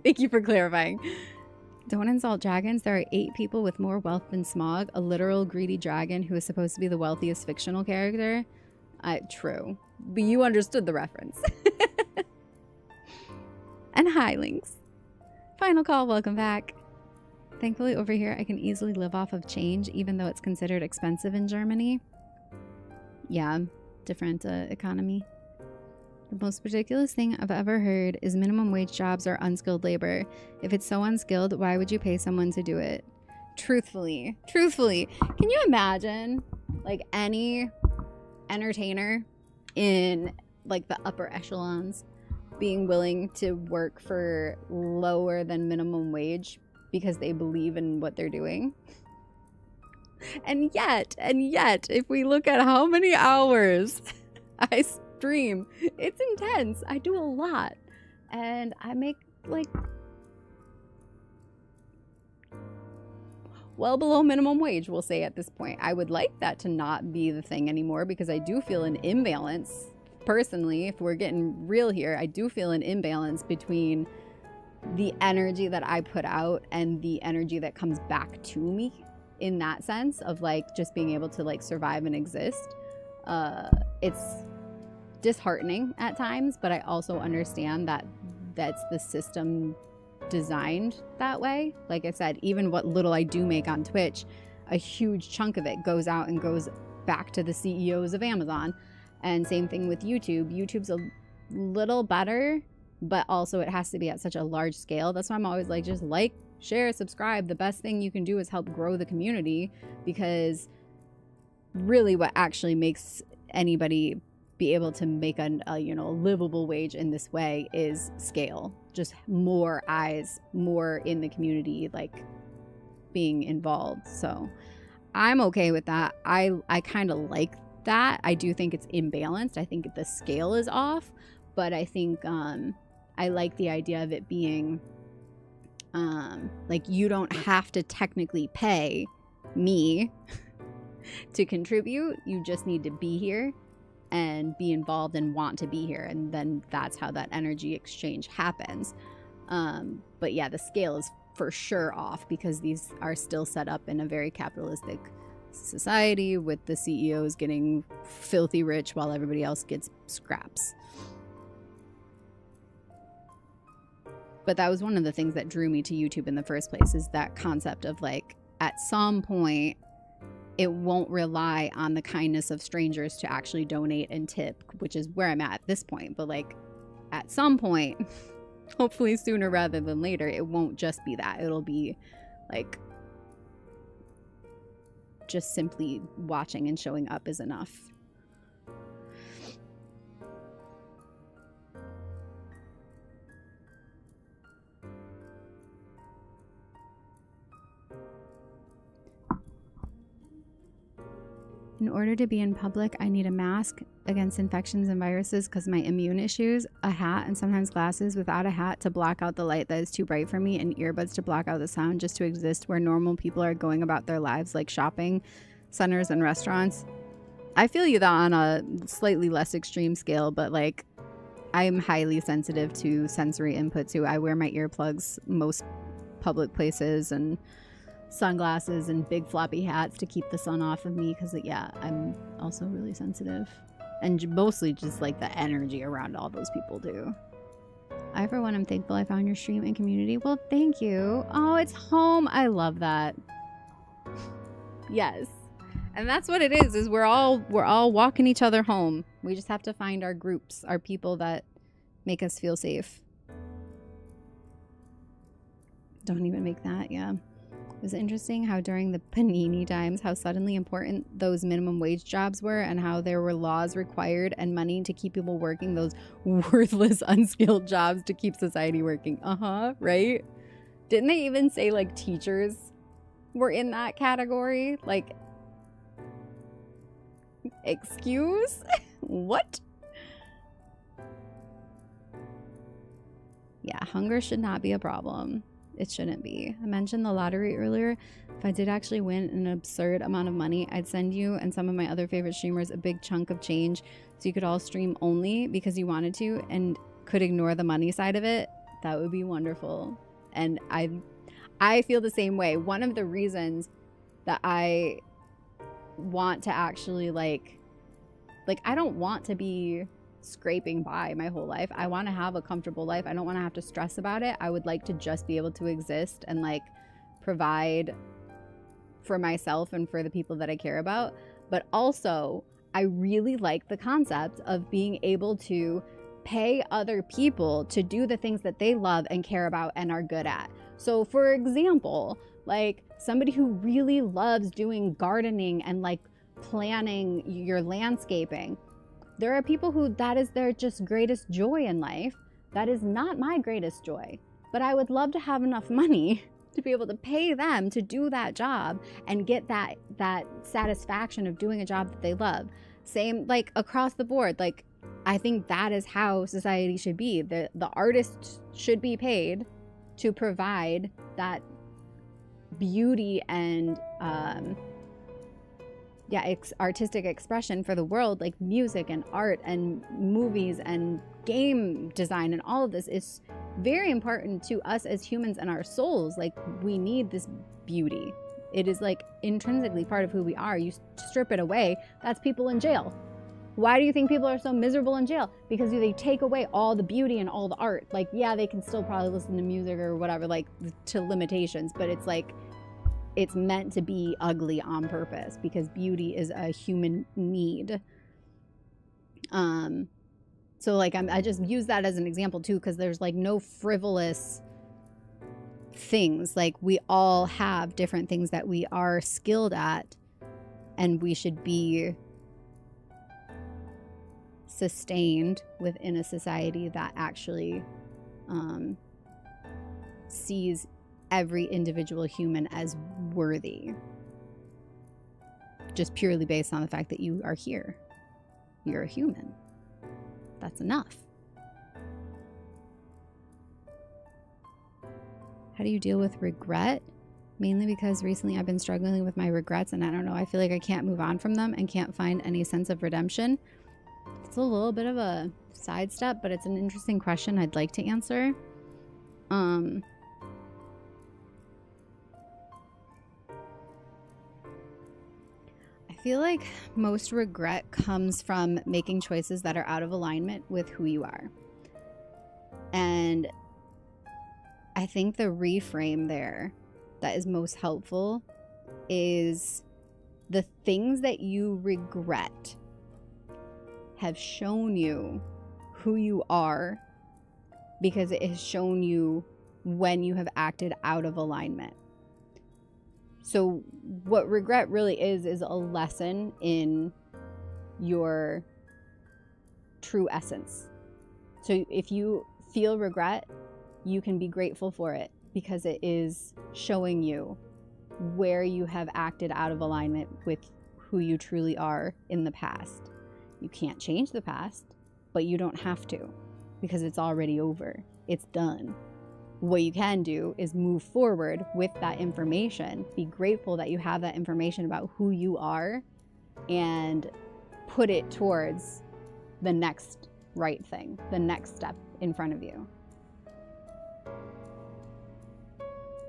Thank you for clarifying. Don't insult dragons. There are 8 people with more wealth than Smog, a literal greedy dragon who is supposed to be the wealthiest fictional character. True. But you understood the reference. And hi, Lynx. Final call, welcome back. Thankfully, over here, I can easily live off of change, even though it's considered expensive in Germany. Yeah, different economy. The most ridiculous thing I've ever heard is minimum wage jobs are unskilled labor. If it's so unskilled, why would you pay someone to do it? Truthfully, can you imagine, like, any entertainer in, like, the upper echelons being willing to work for lower than minimum wage because they believe in what they're doing? And yet, if we look at how many hours I stream, it's intense. I do a lot. And I make, like, well below minimum wage, we'll say at this point. I would like that to not be the thing anymore, because I do feel an imbalance. Personally, if we're getting real here, I do feel an imbalance between the energy that I put out and the energy that comes back to me, in that sense of, like, just being able to, like, survive and exist. It's disheartening at times, but I also understand that that's the system designed that way. Like I said, even what little I do make on Twitch, a huge chunk of it goes out and goes back to the CEOs of Amazon. And same thing with YouTube. YouTube's a little better, but also it has to be at such a large scale. That's why I'm always like, just like, share, subscribe. The best thing you can do is help grow the community, because really what actually makes anybody be able to make a livable wage in this way is scale. Just more eyes, more in the community, like, being involved. So I'm okay with that. I kind of like that. I do think it's imbalanced. I think the scale is off, but I think I like the idea of it being like you don't have to technically pay me to contribute. You just need to be here and be involved and want to be here, and then that's how that energy exchange happens. But yeah, the scale is for sure off because these are still set up in a very capitalistic society with the CEOs getting filthy rich while everybody else gets scraps. But that was one of the things that drew me to YouTube in the first place, is that concept of like, at some point, it won't rely on the kindness of strangers to actually donate and tip, which is where I'm at this point. But like, at some point, hopefully sooner rather than later, it won't just be that. It'll be like, just simply watching and showing up is enough. In order to be in public, I need a mask against infections and viruses because my immune issues, a hat, and sometimes glasses without a hat to block out the light that is too bright for me, and earbuds to block out the sound just to exist where normal people are going about their lives, like shopping centers and restaurants. I feel you that on a slightly less extreme scale, but like, I'm highly sensitive to sensory input too. I wear my earplugs most public places, and sunglasses and big floppy hats to keep the sun off of me because yeah, I'm also really sensitive, and mostly just like the energy around all those people too. I for one am thankful I found your stream and community. Well, thank you. Oh, it's home. I love that. Yes, and that's what it is we're all walking each other home. We just have to find our groups, our people that make us feel safe. Don't even make that. Yeah. It was interesting how during the panini times, how suddenly important those minimum wage jobs were, and how there were laws required and money to keep people working those worthless, unskilled jobs to keep society working. Right? Didn't they even say like teachers were in that category? Like, excuse? What? Yeah, hunger should not be a problem. It shouldn't be. I mentioned the lottery earlier. If I did actually win an absurd amount of money, I'd send you and some of my other favorite streamers a big chunk of change so you could all stream only because you wanted to and could ignore the money side of it. That would be wonderful. And I feel the same way. One of the reasons that I want to actually like I don't want to be scraping by my whole life. I want to have a comfortable life. I don't want to have to stress about it. I would like to just be able to exist and like provide for myself and for the people that I care about. But also, I really like the concept of being able to pay other people to do the things that they love and care about and are good at. So for example, like somebody who really loves doing gardening and like planning your landscaping. There are people who that is their just greatest joy in life. That is not my greatest joy, but I would love to have enough money to be able to pay them to do that job and get that satisfaction of doing a job that they love. Same like across the board. Like I think that is how society should be. The artists should be paid to provide that beauty and artistic expression for the world, like music and art and movies and game design, and all of this is very important to us as humans and our souls. Like we need this beauty. It is like intrinsically part of who we are. You strip it away, that's people in jail. Why do you think people are so miserable in jail? Because they take away all the beauty and all the art. Like, yeah, they can still probably listen to music or whatever, like to limitations, but it's like it's meant to be ugly on purpose because beauty is a human need. So like I just use that as an example too, because there's like no frivolous things. Like we all have different things that we are skilled at, and we should be sustained within a society that actually sees every individual human as worthy, just purely based on the fact that you are here. You're a human. That's enough. How do you deal with regret? Mainly because recently I've been struggling with my regrets, and I don't know, I feel like I can't move on from them and can't find any sense of redemption. It's a little bit of a sidestep, but it's an interesting question I'd like to answer. I feel like most regret comes from making choices that are out of alignment with who you are. And I think the reframe there that is most helpful is the things that you regret have shown you who you are because it has shown you when you have acted out of alignment. So what regret really is a lesson in your true essence. So if you feel regret, you can be grateful for it because it is showing you where you have acted out of alignment with who you truly are in the past. You can't change the past, but you don't have to because it's already over. It's done. What you can do is move forward with that information. Be grateful that you have that information about who you are and put it towards the next right thing, the next step in front of you.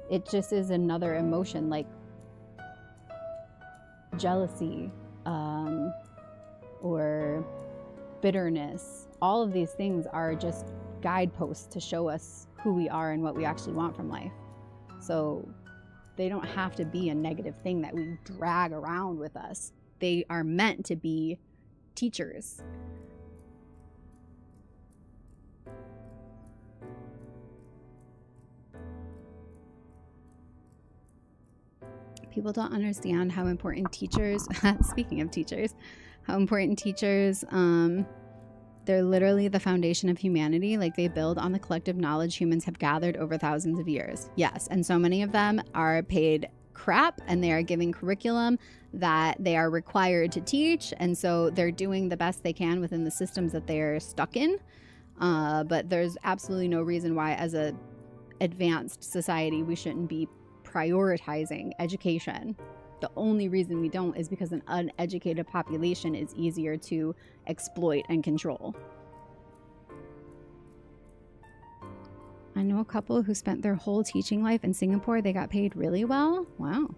It just is another emotion like jealousy or bitterness. All of these things are just guideposts to show us who we are and what we actually want from life. So they don't have to be a negative thing that we drag around with us. They are meant to be teachers. People don't understand how important teachers, speaking of teachers, how important teachers, they're literally the foundation of humanity. Like they build on the collective knowledge humans have gathered over thousands of years. Yes, and so many of them are paid crap and they are giving curriculum that they are required to teach. And so they're doing the best they can within the systems that they're stuck in. But there's absolutely no reason why as a advanced society we shouldn't be prioritizing education. The only reason we don't is because an uneducated population is easier to exploit and control. I know a couple who spent their whole teaching life in Singapore. They got paid really well. Wow.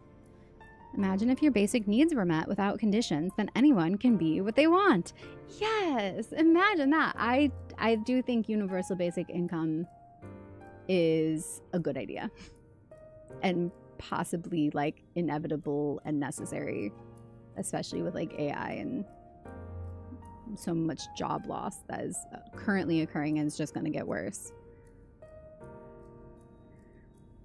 Imagine if your basic needs were met without conditions, then anyone can be what they want. Yes, imagine that. I do think universal basic income is a good idea. And possibly like inevitable and necessary, especially with like AI and so much job loss that is currently occurring and is just going to get worse.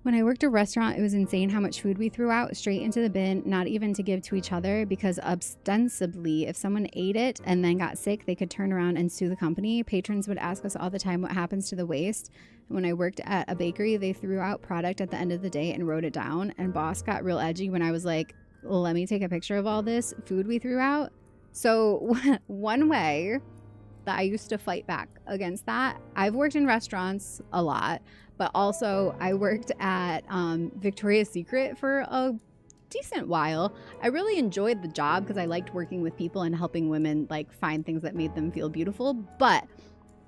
When I worked a restaurant, it was insane how much food we threw out straight into the bin, not even to give to each other, because ostensibly if someone ate it and then got sick, they could turn around and sue the company. Patrons would ask us all the time what happens to the waste. When I worked at a bakery, they threw out product at the end of the day and wrote it down. And boss got real edgy when I was like, let me take a picture of all this food we threw out. So one way that I used to fight back against that, I've worked in restaurants a lot, but also I worked at Victoria's Secret for a decent while. I really enjoyed the job because I liked working with people and helping women like find things that made them feel beautiful. But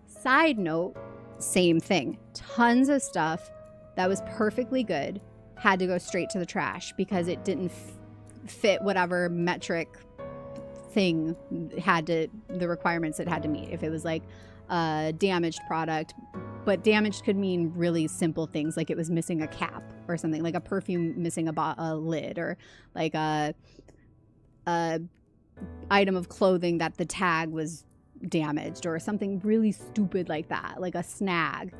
side note, same thing. Tons of stuff that was perfectly good had to go straight to the trash because it didn't fit whatever metric thing the requirements it had to meet. If it was like a damaged product, but damaged could mean really simple things like it was missing a cap or something, like a perfume missing a lid, or like a item of clothing that the tag was damaged, or something really stupid like that, like a snag,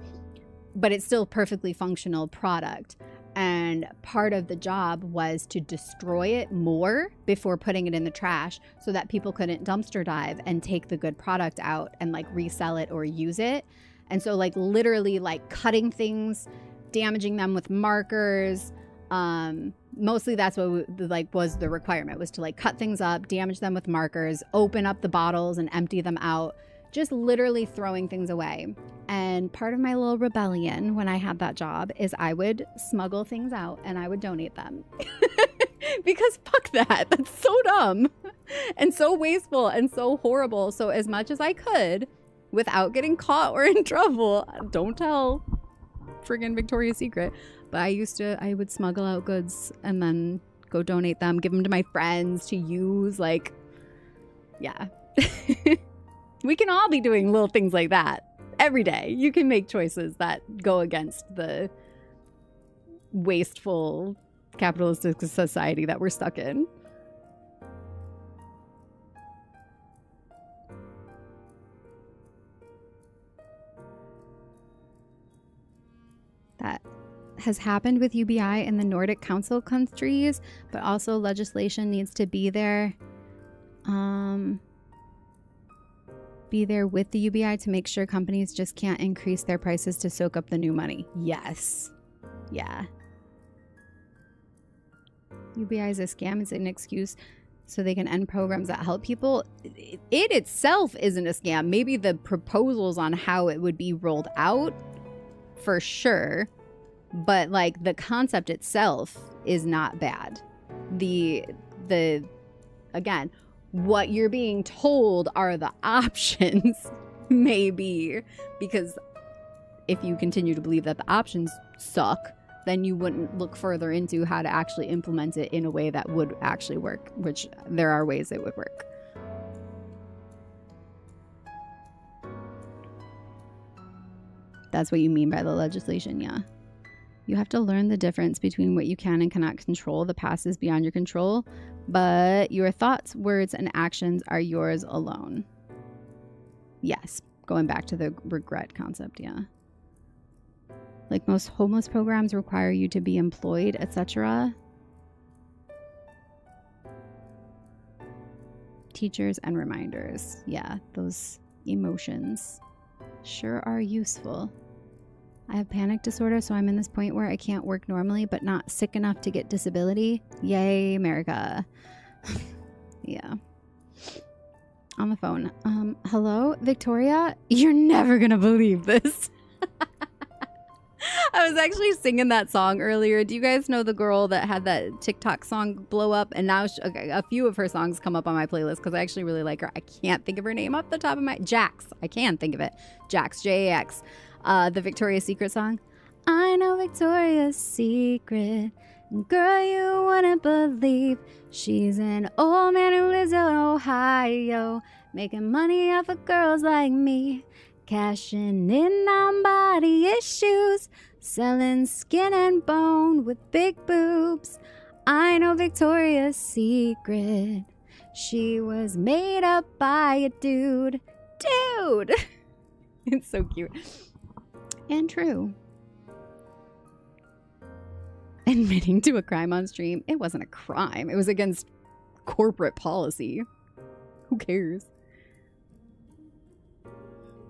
but it's still perfectly functional product. And part of the job was to destroy it more before putting it in the trash so that people couldn't dumpster dive and take the good product out and like resell it or use it. And so like literally like cutting things, damaging them with markers. Mostly that's what was the requirement, was to like cut things up, damage them with markers, open up the bottles and empty them out just literally throwing things away. And part of my little rebellion when I had that job is I would smuggle things out and I would donate them. Because fuck that. That's so dumb and so wasteful and so horrible. So as much as I could, without getting caught or in trouble, don't tell friggin' Victoria's Secret, but I would smuggle out goods and then go donate them, give them to my friends to use. Like, yeah. We can all be doing little things like that every day. You can make choices that go against the wasteful capitalistic society that we're stuck in. That has happened with UBI in the Nordic Council countries, but also legislation needs to be there. Be there with the UBI to make sure companies just can't increase their prices to soak up the new money. Yes. Yeah. UBI is a scam. It's an excuse so they can end programs that help people. It itself isn't a scam. Maybe the proposals on how it would be rolled out, for sure. But like the concept itself is not bad. Again, what you're being told are the options, maybe, because if you continue to believe that the options suck, then you wouldn't look further into how to actually implement it in a way that would actually work, which there are ways it would work. That's what you mean by the legislation, yeah. You have to learn the difference between what you can and cannot control. The past is beyond your control, but your thoughts, words, and actions are yours alone. Yes, going back to the regret concept, yeah. Like most homeless programs require you to be employed, etc. Teachers and reminders. Yeah, those emotions sure are useful. I have panic disorder, so I'm in this point where I can't work normally, but not sick enough to get disability. Yay, America. Yeah. On the phone. Hello, Victoria? You're never gonna believe this. I was actually singing that song earlier. Do you guys know the girl that had that TikTok song blow up? And now a few of her songs come up on my playlist because I actually really like her. I can't think of her name off the top of my... Jax. I can think of it. Jax. Jax. The Victoria's Secret song. I know Victoria's Secret. Girl, you wouldn't believe. She's an old man who lives in Ohio, making money off of girls like me, cashing in on body issues, selling skin and bone with big boobs. I know Victoria's Secret. She was made up by a dude. Dude! It's so cute. And true. Admitting to a crime on stream. It wasn't a crime. It was against corporate policy. Who cares?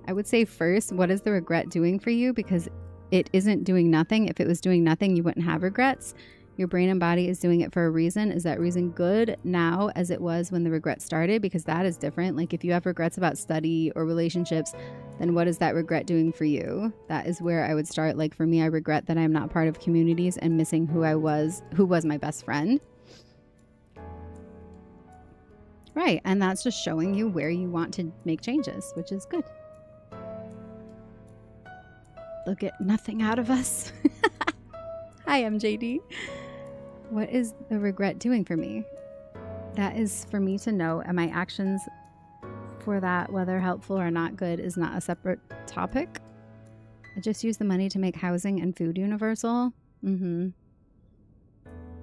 I would say first, what is the regret doing for you? Because it isn't doing nothing. If it was doing nothing, you wouldn't have regrets. Your brain and body is doing it for a reason. Is that reason good now as it was when the regret started? Because that is different. Like if you have regrets about study or relationships, then what is that regret doing for you? That is where I would start. Like for me, I regret that I'm not part of communities and missing who was my best friend. Right. And that's just showing you where you want to make changes, which is good. They'll get nothing out of us. Hi, MJD. What is the regret doing for me? That is for me to know, and my actions for that, whether helpful or not good, is not a separate topic. I just use the money to make housing and food universal. I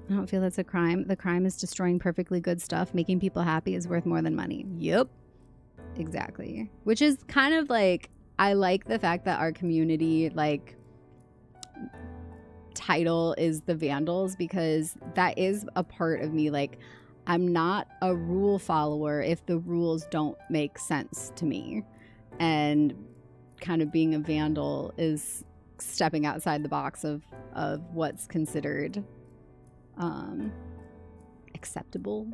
don't feel that's a crime. The crime is destroying perfectly good stuff. Making people happy is worth more than money. Yep. Exactly. Which is kind of like, I like the fact that our community, like, title is the Vandals, because that is a part of me. Like, I'm not a rule follower if the rules don't make sense to me, and kind of being a Vandal is stepping outside the box of what's considered acceptable,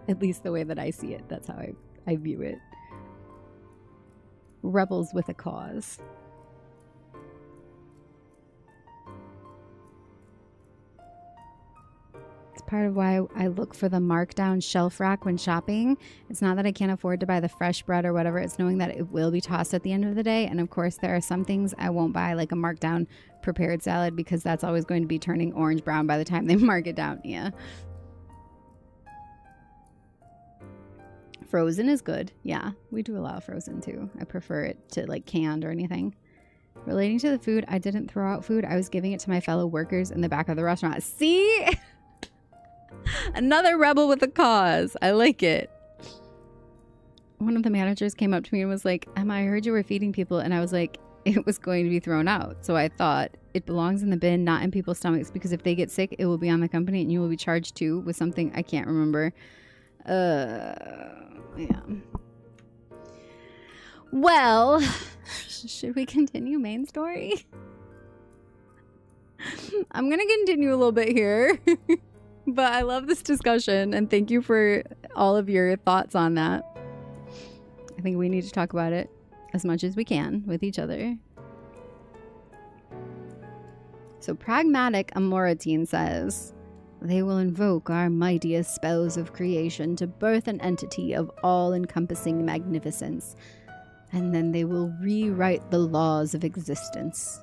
at least the way that I see it. That's how I view it. Rebels with a cause. It's part of why I look for the markdown shelf rack when shopping. It's not that I can't afford to buy the fresh bread or whatever. It's knowing that it will be tossed at the end of the day. And of course, there are some things I won't buy, like a markdown prepared salad, because that's always going to be turning orange brown by the time they mark it down. Yeah. Frozen is good. Yeah, we do allow frozen too. I prefer it to like canned or anything. Relating to the food, I didn't throw out food. I was giving it to my fellow workers in the back of the restaurant. See? Another rebel with a cause. I like it. One of the managers came up to me and was like, Emma, I heard you were feeding people. And I was like, it was going to be thrown out. So I thought it belongs in the bin, not in people's stomachs, because if they get sick, it will be on the company and you will be charged too with something I can't remember. Yeah. Well, should we continue main story? I'm gonna continue a little bit here. But I love this discussion, and thank you for all of your thoughts on that. I think we need to talk about it as much as we can with each other. So Pragmatic Amoratine says, they will invoke our mightiest spells of creation to birth an entity of all-encompassing magnificence, and then they will rewrite the laws of existence.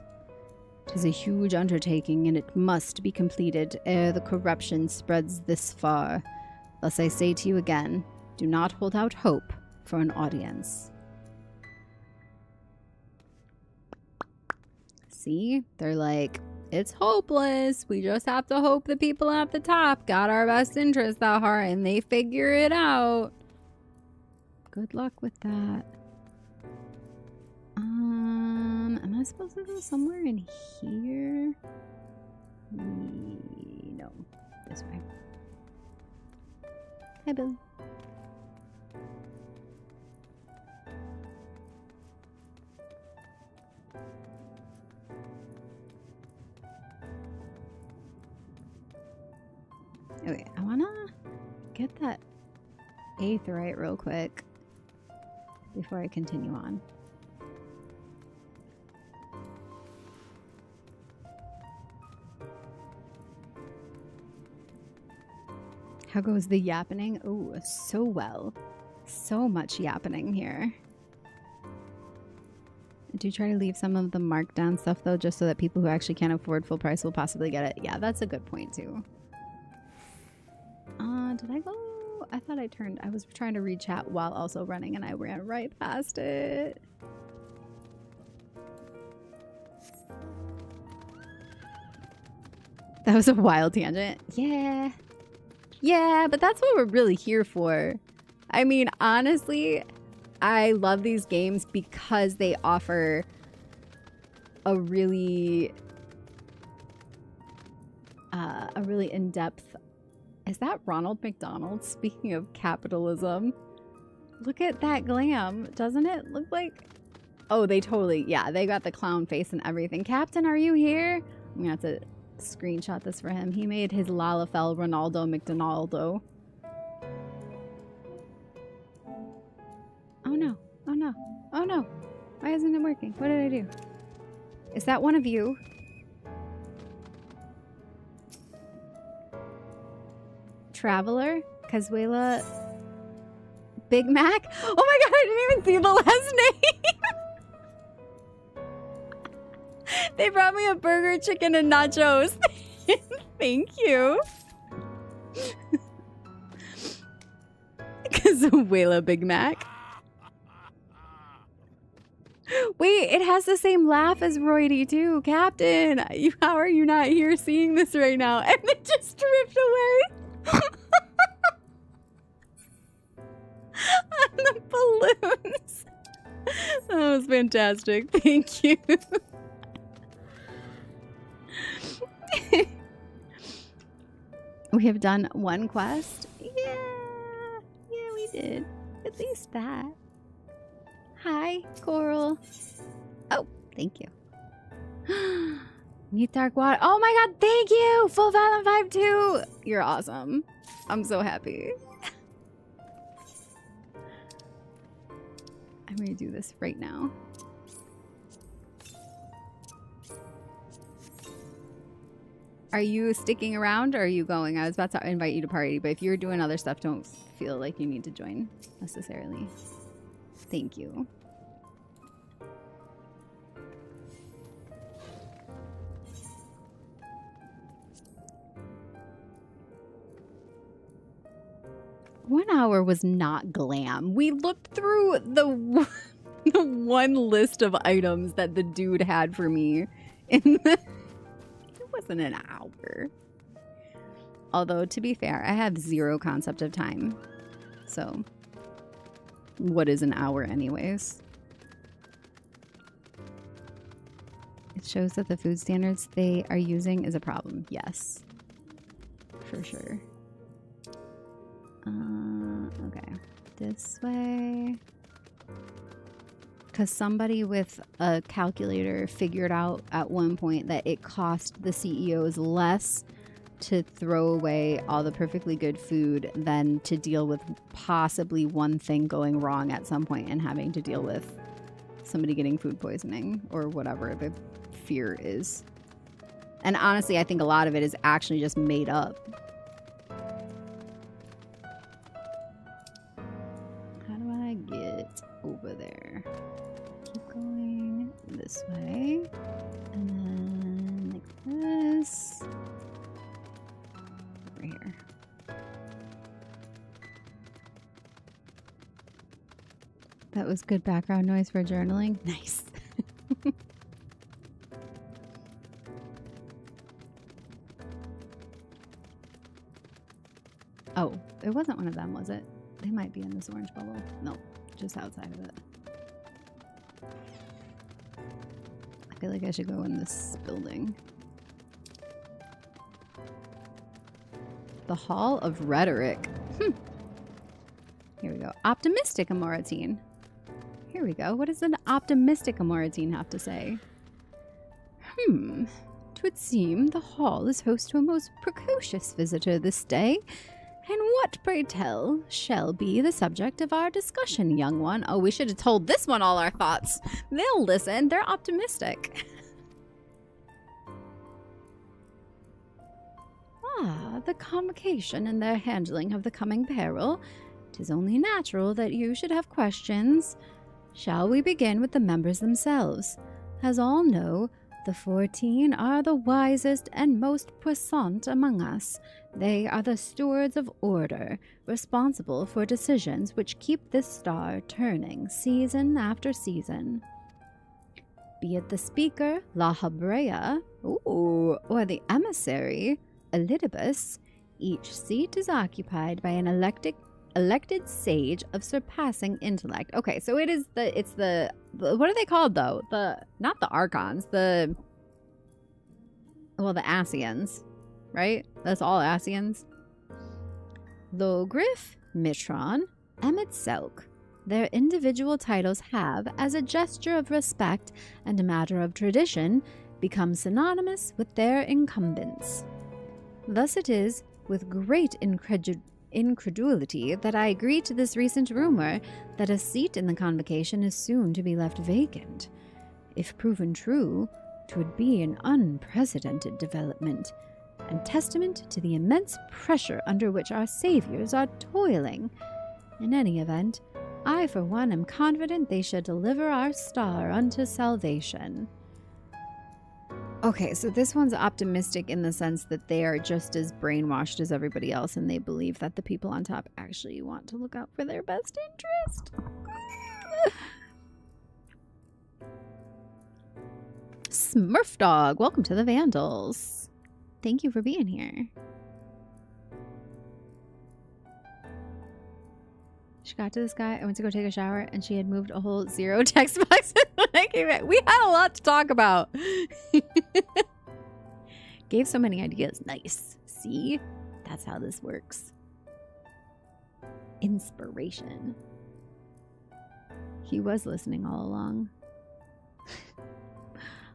'Tis a huge undertaking, and it must be completed ere the corruption spreads this far. Thus I say to you again, do not hold out hope for an audience. See? They're like, it's hopeless. We just have to hope the people at the top got our best interests at heart and they figure it out. Good luck with that. Am I supposed to go somewhere in here? No. This way. Hi, Billy. Okay, I wanna get that aetheryte real quick before I continue on. How goes the yappening? Oh, so well. So much yappening here. I do try to leave some of the markdown stuff though, just so that people who actually can't afford full price will possibly get it. Yeah, that's a good point too. Did I go? I thought I was trying to read chat while also running and I ran right past it. That was a wild tangent. Yeah. Yeah, but that's what we're really here for. I mean, honestly, I love these games because they offer a really in-depth... Is that Ronald McDonald? Speaking of capitalism. Look at that glam. Doesn't it look like... Oh, they totally... Yeah, they got the clown face and everything. Captain, are you here? I'm gonna have to screenshot this for him. He made his Lalafell Ronaldo McDonaldo. Oh no. Oh no. Oh no. Why isn't it working? What did I do? Is that one of you? Traveler? Cazuela? Big Mac? Oh my god, I didn't even see the last name! They brought me a burger, chicken, and nachos. Thank you. Cazuela Big Mac. Wait, it has the same laugh as Roydy too. Captain, how are you not here seeing this right now? And it just dripped away. On the balloons. That was fantastic. Thank you. We have done one quest. Yeah, we did. At least that. Hi, Coral. Oh, thank you. Need dark water. Oh my god, thank you! Full Valent 5-2! You're awesome. I'm so happy. I'm going to do this right now. Are you sticking around or are you going? I was about to invite you to party, but if you're doing other stuff, don't feel like you need to join necessarily. Thank you. One hour was not glam. We looked through the one list of items that the dude had for me in the... It wasn't an hour. Although, to be fair, I have zero concept of time. So, what is an hour anyways? It shows that the food standards they are using is a problem. Yes. For sure. Okay. This way. Because somebody with a calculator figured out at one point that it cost the CEOs less to throw away all the perfectly good food than to deal with possibly one thing going wrong at some point and having to deal with somebody getting food poisoning or whatever the fear is. And honestly, I think a lot of it is actually just made up. How do I get over there? Keep going this way. And then like this. Over here. That was good background noise for journaling. Nice. Oh, it wasn't one of them, was it? They might be in this orange bubble. No, just outside of it. I feel like I should go in this building. The Hall of Rhetoric. Here we go. Optimistic Amoratine. Here we go. What does an optimistic Amoratine have to say? Twould seem the hall is host to a most precocious visitor this day. And what, pray tell, shall be the subject of our discussion, young one? Oh, we should have told this one all our thoughts. They'll listen. They're optimistic. The convocation and their handling of the coming peril. 'Tis only natural that you should have questions. Shall we begin with the members themselves? As all know, the 14 are the wisest and most puissant among us. They are the stewards of order, responsible for decisions which keep this star turning season after season. Be it the speaker, La Habrea, or the emissary, Elidibus, each seat is occupied by an elected sage of surpassing intellect. Okay, so it's the what are they called though? Not the Archons, the Asians, right? That's all Asians. Logriff, Mitron, Emitselk. Their individual titles have, as a gesture of respect and a matter of tradition, become synonymous with their incumbents. Thus it is with great incredulity that I agree to this recent rumor that a seat in the convocation is soon to be left vacant. If proven true, 'twould be an unprecedented development, and testament to the immense pressure under which our saviors are toiling. In any event, I for one am confident they shall deliver our star unto salvation. Okay, so this one's optimistic in the sense that they are just as brainwashed as everybody else and they believe that the people on top actually want to look out for their best interest. Smurf Dog, welcome to the Vandals. Thank you for being here. She got to this guy. I went to go take a shower and she had moved a whole 0 text box when I came back. We had a lot to talk about. Gave so many ideas. Nice. See? That's how this works. Inspiration. He was listening all along.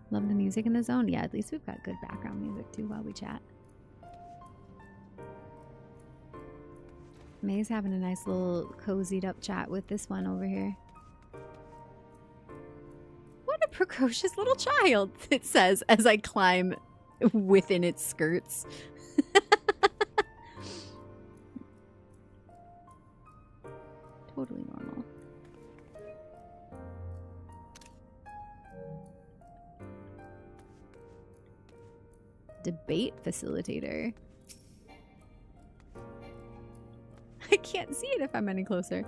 Love the music in the zone. Yeah, at least we've got good background music too while we chat. May's having a nice little cozied up chat with this one over here. precocious little child, it says as I climb within its skirts. Totally normal. Debate facilitator. I can't see it if I'm any closer.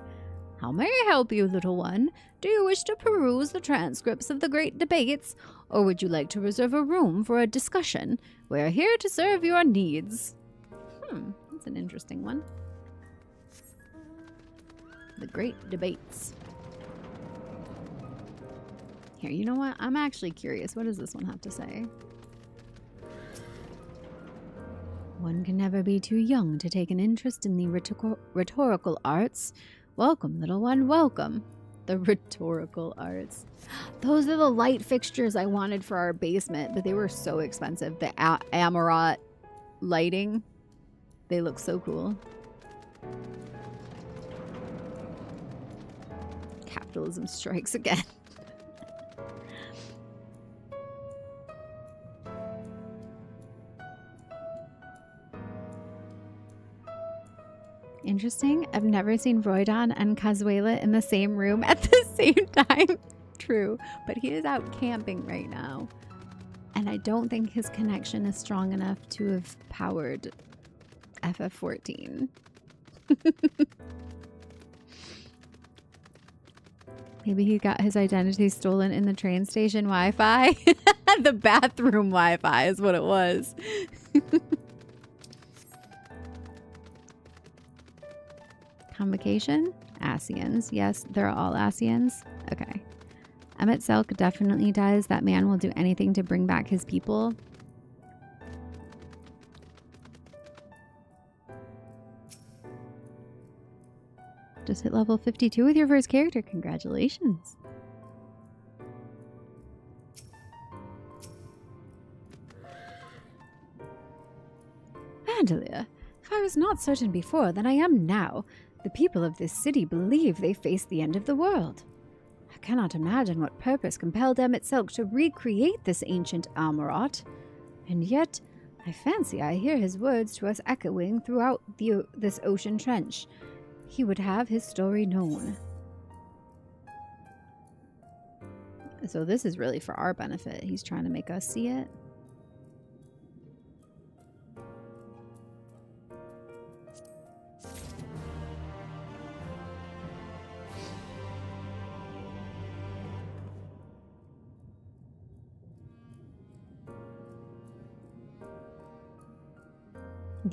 How may I help you, little one? Do you wish to peruse the transcripts of the great debates, or would you like to reserve a room for a discussion? We are here to serve your needs. That's an interesting one. The great debates. Here, you know what? I'm actually curious. What does this one have to say? One can never be too young to take an interest in the rhetorical arts. Welcome, little one, welcome. The rhetorical arts. Those are the light fixtures I wanted for our basement, but they were so expensive. The Amarot lighting, they look so cool. Capitalism strikes again. Interesting. I've never seen Roydon and Cazuela in the same room at the same time. True. But he is out camping right now. And I don't think his connection is strong enough to have powered FF14. Maybe he got his identity stolen in the train station Wi-Fi. The bathroom Wi-Fi is what it was. Convocation? Asians. Yes, they're all Asians. Okay. Emmett Selk definitely does. That man will do anything to bring back his people. Just hit level 52 with your first character. Congratulations. Vandalia, if I was not certain before, then I am now. The people of this city believe they face the end of the world. I cannot imagine what purpose compelled Emmett Selk to recreate this ancient Amarot. And yet, I fancy I hear his words to us echoing throughout this ocean trench. He would have his story known. So this is really for our benefit. He's trying to make us see it.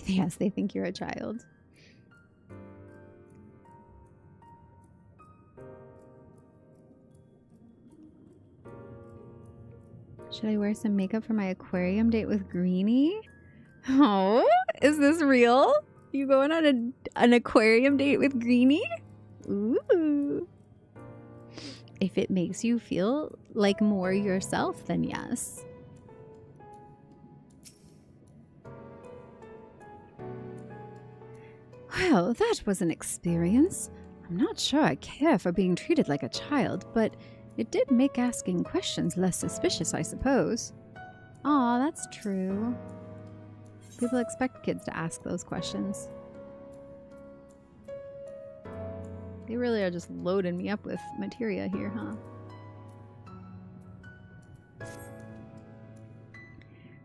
Yes, they think you're a child. Should I wear some makeup for my aquarium date with Greenie? Oh, is this real? You going on an aquarium date with Greenie? Ooh. If it makes you feel like more yourself, then yes. Well, that was an experience. I'm not sure I care for being treated like a child, but it did make asking questions less suspicious, I suppose. Aw, that's true. People expect kids to ask those questions. They really are just loading me up with materia here, huh?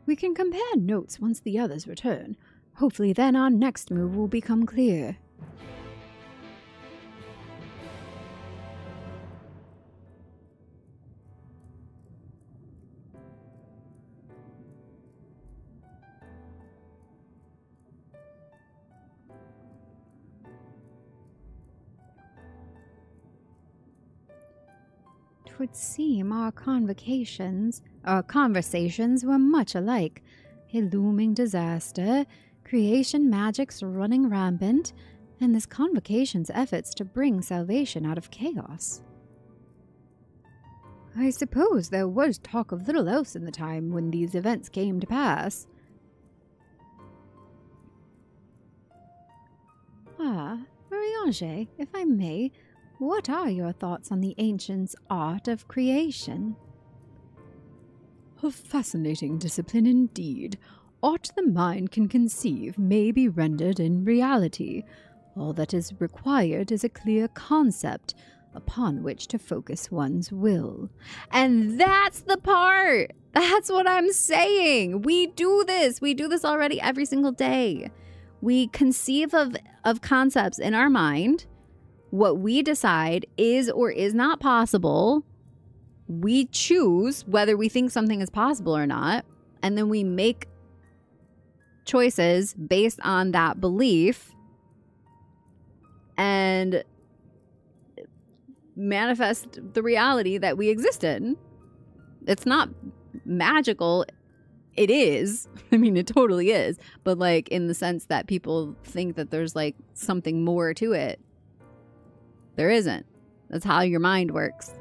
We can compare notes once the others return. Hopefully then our next move will become clear. It would seem our conversations were much alike. A looming disaster, creation magics running rampant, and this convocation's efforts to bring salvation out of chaos. I suppose there was talk of little else in the time when these events came to pass. Ah, Marie-Ange, if I may, what are your thoughts on the ancients' art of creation? A fascinating discipline indeed. Aught the mind can conceive may be rendered in reality. All that is required is a clear concept upon which to focus one's will. And that's the part! That's what I'm saying! We do this! We do this already every single day. We conceive of concepts in our mind. What we decide is or is not possible. We choose whether we think something is possible or not. And then we make choices based on that belief and manifest the reality that we exist in. It's not magical. It is. I mean, it totally is. But like in the sense that people think that there's like something more to it. There isn't. That's how your mind works.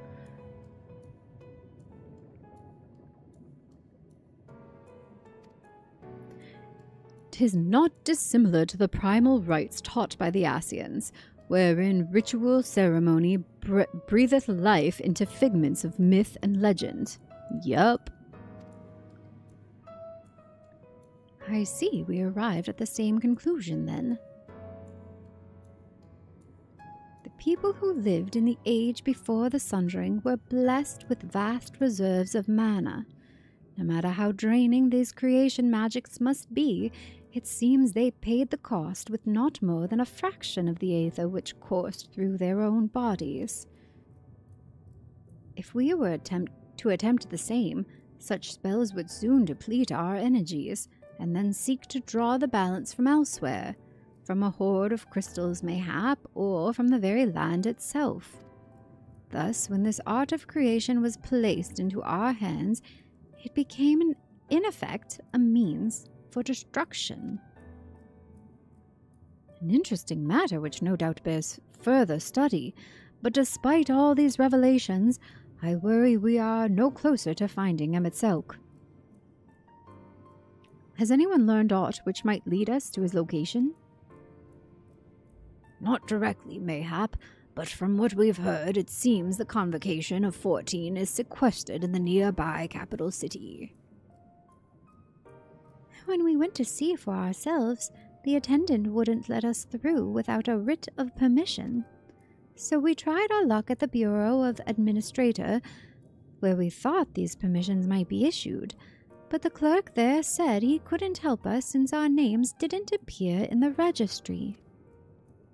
"'Tis not dissimilar to the primal rites taught by the Asians, wherein ritual ceremony breatheth life into figments of myth and legend." Yup. I see we arrived at the same conclusion then. The people who lived in the age before the Sundering were blessed with vast reserves of mana. No matter how draining these creation magics must be, it seems they paid the cost with not more than a fraction of the aether which coursed through their own bodies. If we were to attempt the same, such spells would soon deplete our energies, and then seek to draw the balance from elsewhere, from a hoard of crystals mayhap, or from the very land itself. Thus, when this art of creation was placed into our hands, it became, in effect, a means for destruction. An interesting matter which no doubt bears further study, but despite all these revelations, I worry we are no closer to finding Emetzelk. Has anyone learned aught which might lead us to his location? Not directly, mayhap, but from what we've heard, it seems the convocation of 14 is sequestered in the nearby capital city. When we went to see for ourselves, the attendant wouldn't let us through without a writ of permission. So we tried our luck at the Bureau of Administrator, where we thought these permissions might be issued, but the clerk there said he couldn't help us since our names didn't appear in the registry.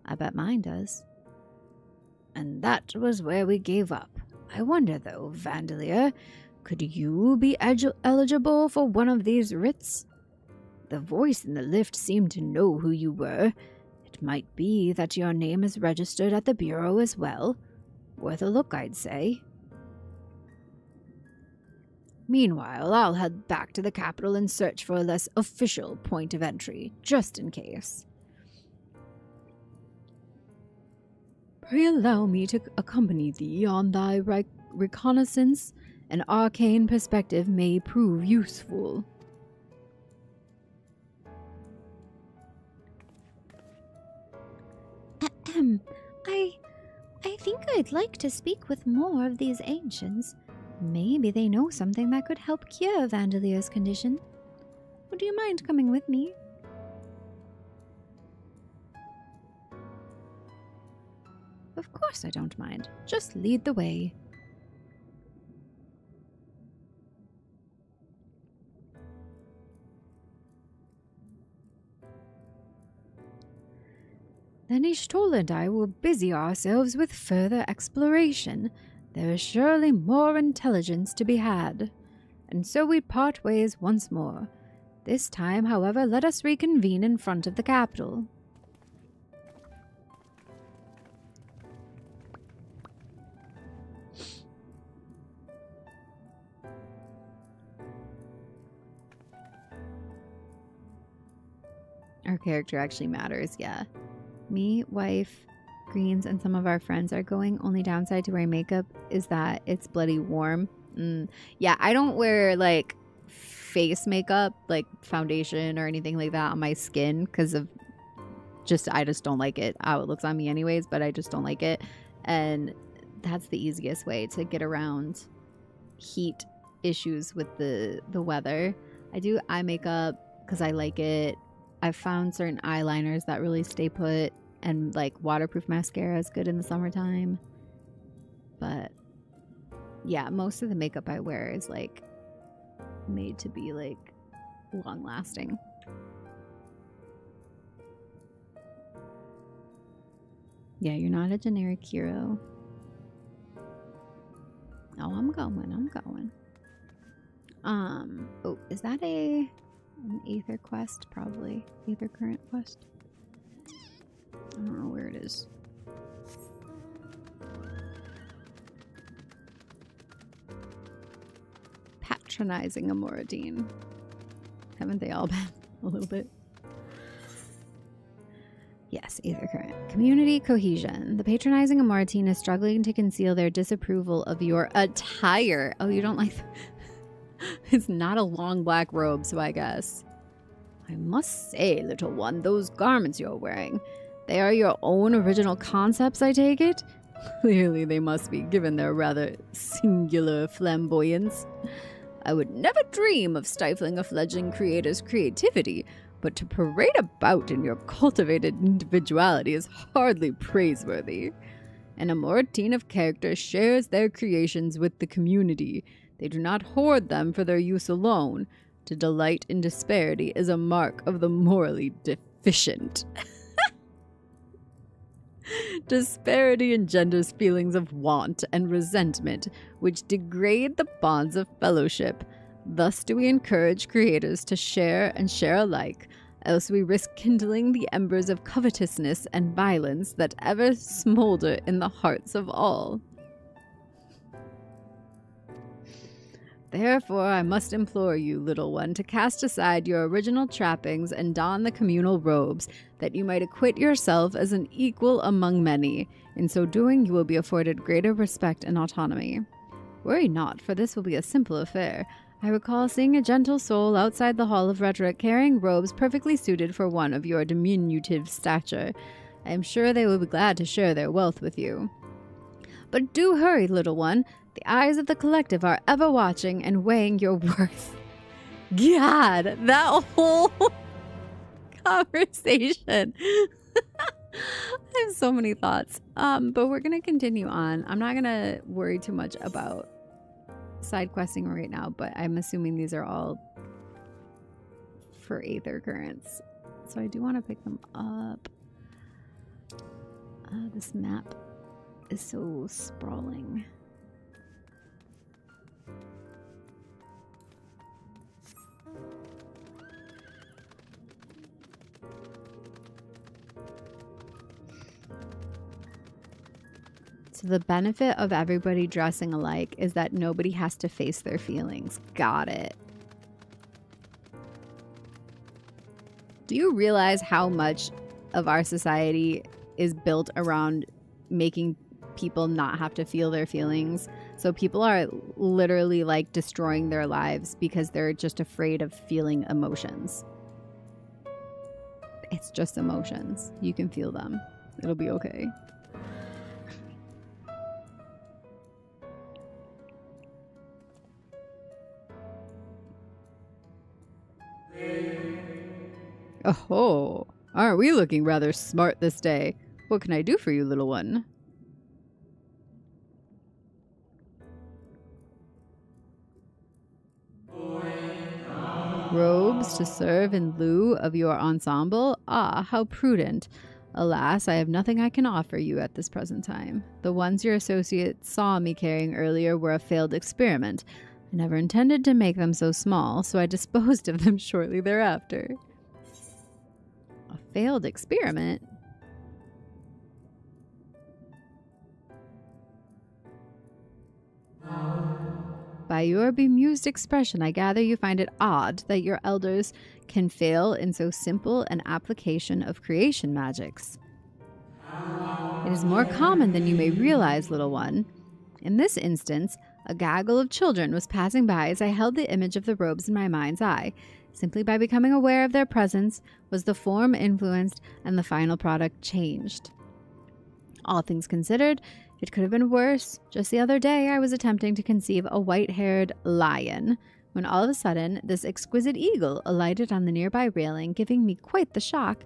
I bet mine does. And that was where we gave up. I wonder, though, Vandeleur, could you be eligible for one of these writs? The voice in the lift seemed to know who you were. It might be that your name is registered at the Bureau as well. Worth a look, I'd say. Meanwhile, I'll head back to the capital and search for a less official point of entry, just in case. Pray allow me to accompany thee on thy reconnaissance. An arcane perspective may prove useful. I think I'd like to speak with more of these ancients. Maybe they know something that could help cure Vandeleur's condition. Would you mind coming with me? Of course I don't mind. Just lead the way. Then Ishtola and I will busy ourselves with further exploration. There is surely more intelligence to be had. And so we part ways once more. This time, however, let us reconvene in front of the capital. Our character actually matters, yeah. Me, wife, Greens, and some of our friends are going. Only downside to wearing makeup is that it's bloody warm. Yeah, I don't wear like face makeup, like foundation or anything like that on my skin because of I just don't like it, how it looks on me anyways, but I just don't like it. And that's the easiest way to get around heat issues with the weather. I do eye makeup because I like it. I've found certain eyeliners that really stay put, and like waterproof mascara is good in the summertime. But yeah, most of the makeup I wear is like made to be like long lasting. Yeah, you're not a generic hero. Oh, I'm going. Oh, is that an Aether quest? Probably. Aether current quest? I don't know where it is. Patronizing a Moradine. Haven't they all been a little bit? Yes, Aether current. Community cohesion. The patronizing Amoratine is struggling to conceal their disapproval of your attire. Oh, you don't like... It's not a long black robe, so I guess. I must say, little one, those garments you're wearing, they are your own original concepts, I take it? Clearly they must be, given their rather singular flamboyance. I would never dream of stifling a fledgling creator's creativity, but to parade about in your cultivated individuality is hardly praiseworthy. An Amoratine of character shares their creations with the community. They do not hoard them for their use alone. To delight in disparity is a mark of the morally deficient. Disparity engenders feelings of want and resentment, which degrade the bonds of fellowship. Thus do we encourage creators to share and share alike, else we risk kindling the embers of covetousness and violence that ever smolder in the hearts of all. Therefore, I must implore you, little one, to cast aside your original trappings and don the communal robes, that you might acquit yourself as an equal among many. In so doing, you will be afforded greater respect and autonomy. Worry not, for this will be a simple affair. I recall seeing a gentle soul outside the Hall of Rhetoric carrying robes perfectly suited for one of your diminutive stature. I am sure they will be glad to share their wealth with you. But do hurry, little one. The eyes of the collective are ever watching and weighing your worth. God, that whole conversation. I have so many thoughts. But we're going to continue on. I'm not going to worry too much about side questing right now, but I'm assuming these are all for Aether currents. So I do want to pick them up. This map is so sprawling. So the benefit of everybody dressing alike is that nobody has to face their feelings. Got it. Do you realize how much of our society is built around making people not have to feel their feelings? So people are literally like destroying their lives because they're just afraid of feeling emotions. It's just emotions. You can feel them. It'll be okay. Oh, aren't we looking rather smart this day? What can I do for you, little one? Robes to serve in lieu of your ensemble? Ah, how prudent. Alas, I have nothing I can offer you at this present time. The ones your associate saw me carrying earlier were a failed experiment. I never intended to make them so small, so I disposed of them shortly thereafter. A failed experiment? By your bemused expression, I gather you find it odd that your elders can fail in so simple an application of creation magics. It is more common than you may realize, little one. In this instance, a gaggle of children was passing by as I held the image of the robes in my mind's eye. Simply by becoming aware of their presence was the form influenced and the final product changed. All things considered, It could have been worse. Just the other day, I was attempting to conceive a white-haired lion, when all of a sudden, this exquisite eagle alighted on the nearby railing, giving me quite the shock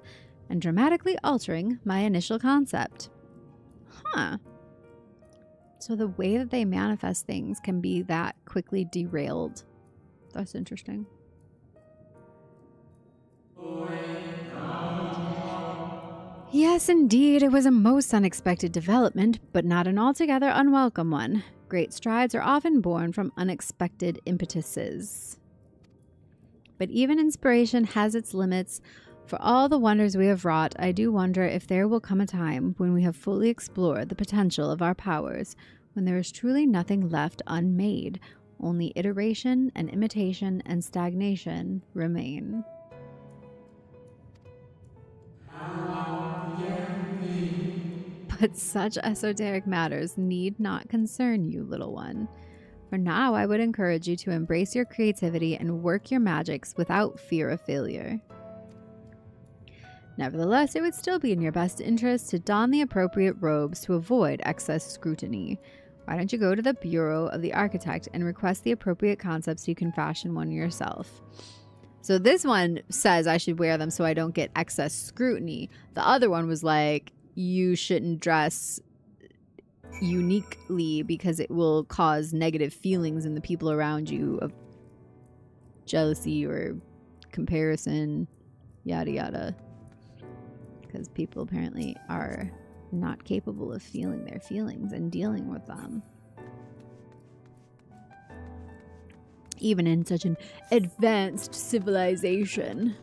and dramatically altering my initial concept. Huh. So the way that they manifest things can be that quickly derailed. That's interesting. Yes, indeed, it was a most unexpected development, but not an altogether unwelcome one. Great strides are often born from unexpected impetuses. But even inspiration has its limits. For all the wonders we have wrought, I do wonder if there will come a time when we have fully explored the potential of our powers, when there is truly nothing left unmade, only iteration and imitation and stagnation remain. But such esoteric matters need not concern you, little one. For now, I would encourage you to embrace your creativity and work your magics without fear of failure. Nevertheless, it would still be in your best interest to don the appropriate robes to avoid excess scrutiny. Why don't you go to the Bureau of the Architect and request the appropriate concepts so you can fashion one yourself? So this one says I should wear them so I don't get excess scrutiny. The other one was like, you shouldn't dress uniquely because it will cause negative feelings in the people around you of jealousy or comparison, yada yada. Because people apparently are not capable of feeling their feelings and dealing with them. Even in such an advanced civilization.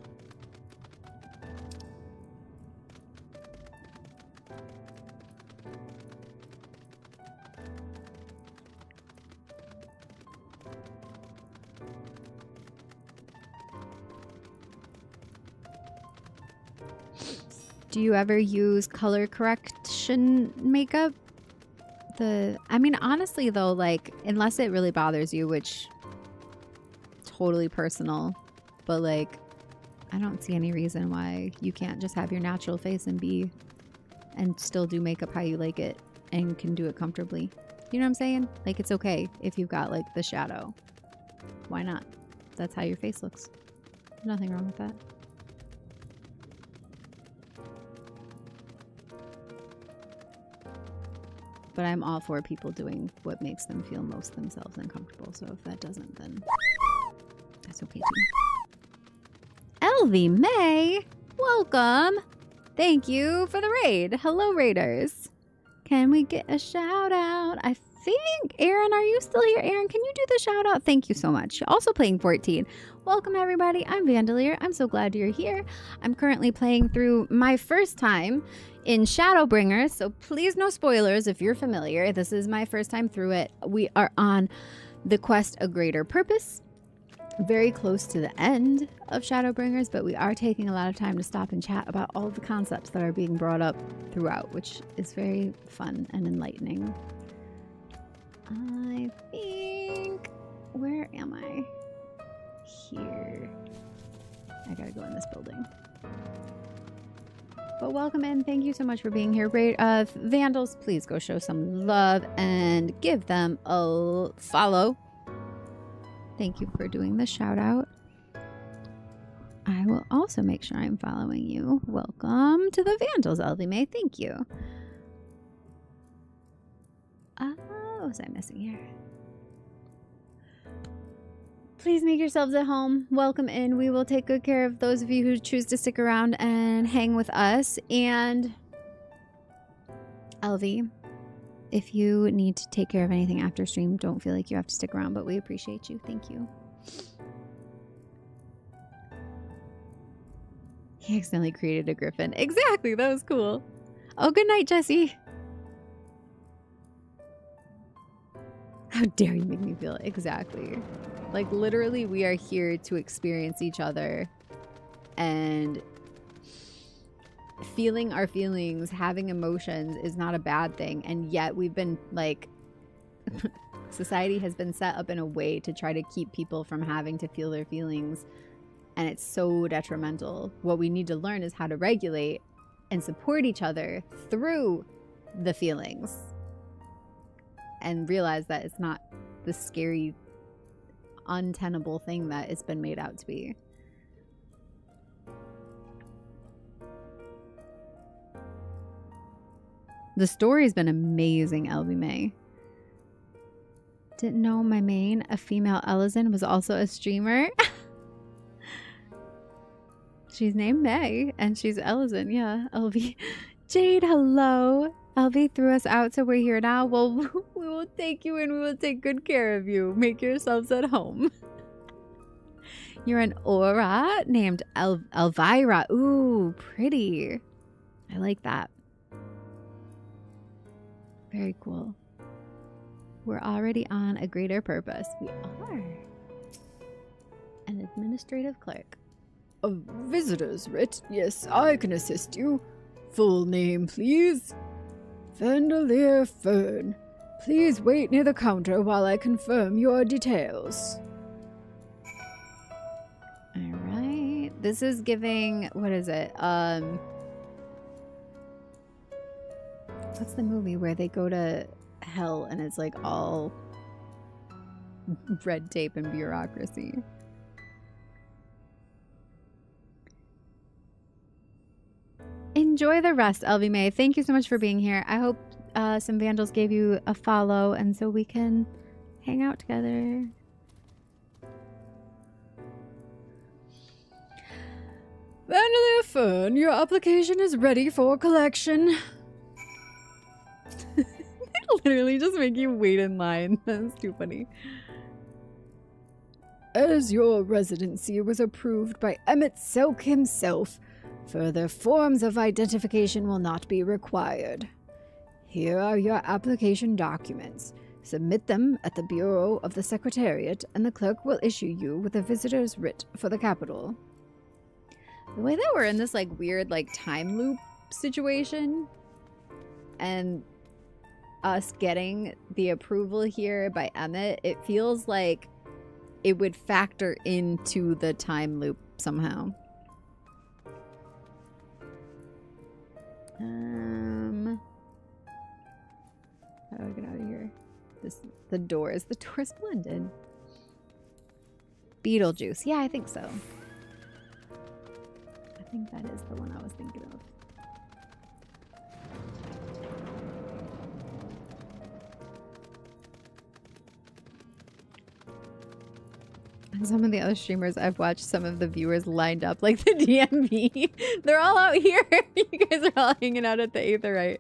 Do you ever use color correction makeup? I mean, honestly though, like, unless it really bothers you, which totally personal, but like, I don't see any reason why you can't just have your natural face and still do makeup how you like it and can do it comfortably. You know what I'm saying? Like, it's okay if you've got like the shadow. Why not? That's how your face looks. Nothing wrong with that. But I'm all for people doing what makes them feel most themselves and comfortable. So if that doesn't, then that's okay too. Elvie May, welcome. Thank you for the raid. Hello, raiders. Can we get a shout out? I think, Aaron, are you still here? Aaron, can you do the shout out? Thank you so much. Also playing 14. Welcome, everybody. I'm Vandalier. I'm so glad you're here. I'm currently playing through my first time in Shadowbringers, so please no spoilers if you're familiar. This is my first time through it. We are on the quest A Greater Purpose, very close to the end of Shadowbringers, but we are taking a lot of time to stop and chat about all the concepts that are being brought up throughout, which is very fun and enlightening. I think... Where am I? Here. I gotta go in this building. But welcome in. Thank you so much for being here. Vandals, please go show some love and give them a follow. Thank you for doing the shout out. I will also make sure I'm following you. Welcome to the Vandals, Elvie May. Thank you. What was I missing here? Please make yourselves at home. Welcome in. We will take good care of those of you who choose to stick around and hang with us. And Elvie, if you need to take care of anything after stream, don't feel like you have to stick around, but we appreciate you. Thank you. He accidentally created a griffin. Exactly. That was cool. Oh, good night, Jesse. How dare you make me feel exactly. Like, literally, we are here to experience each other and feeling our feelings, having emotions is not a bad thing. And yet we've been, like, society has been set up in a way to try to keep people from having to feel their feelings. And it's so detrimental. What we need to learn is how to regulate and support each other through the feelings. and realize that it's not the scary, untenable thing that it's been made out to be. The story's been amazing, LB May. Didn't know my main, a female Ellison, was also a streamer. She's named May, and she's Ellison. Yeah, LV. Jade, hello. LV threw us out, so we're here now. Well, we will take you in. We will take good care of you. Make yourselves at home. You're an aura named Elvira. Ooh, pretty. I like that. Very cool. We're already on a greater purpose. We are. An administrative clerk. A visitor's writ? Yes, I can assist you. Full name, please. Vandalier Fern. Please wait near the counter while I confirm your details. Alright. This is giving... What is it? What's the movie where they go to hell and it's like all red tape and bureaucracy? Enjoy the rest, LV May. Thank you so much for being here. I hope some Vandals gave you a follow and so we can hang out together. Vandalier Fern, your application is ready for collection. Literally just make you wait in line. That's too funny. As your residency was approved by Emmett Selk himself, further forms of identification will not be required. Here are your application documents. Submit them at the Bureau of the Secretariat, and the clerk will issue you with a visitor's writ for the capital. The way that we're in this like weird like time loop situation, and us getting the approval here by Emmett, it feels like it would factor into the time loop somehow. How do I get out of here? The doors blended. Beetlejuice. Yeah, I think so. I think that is the one I was thinking of. And some of the other streamers I've watched, some of the viewers lined up like the DMV. They're all out here. You guys are all hanging out at the Aetherite.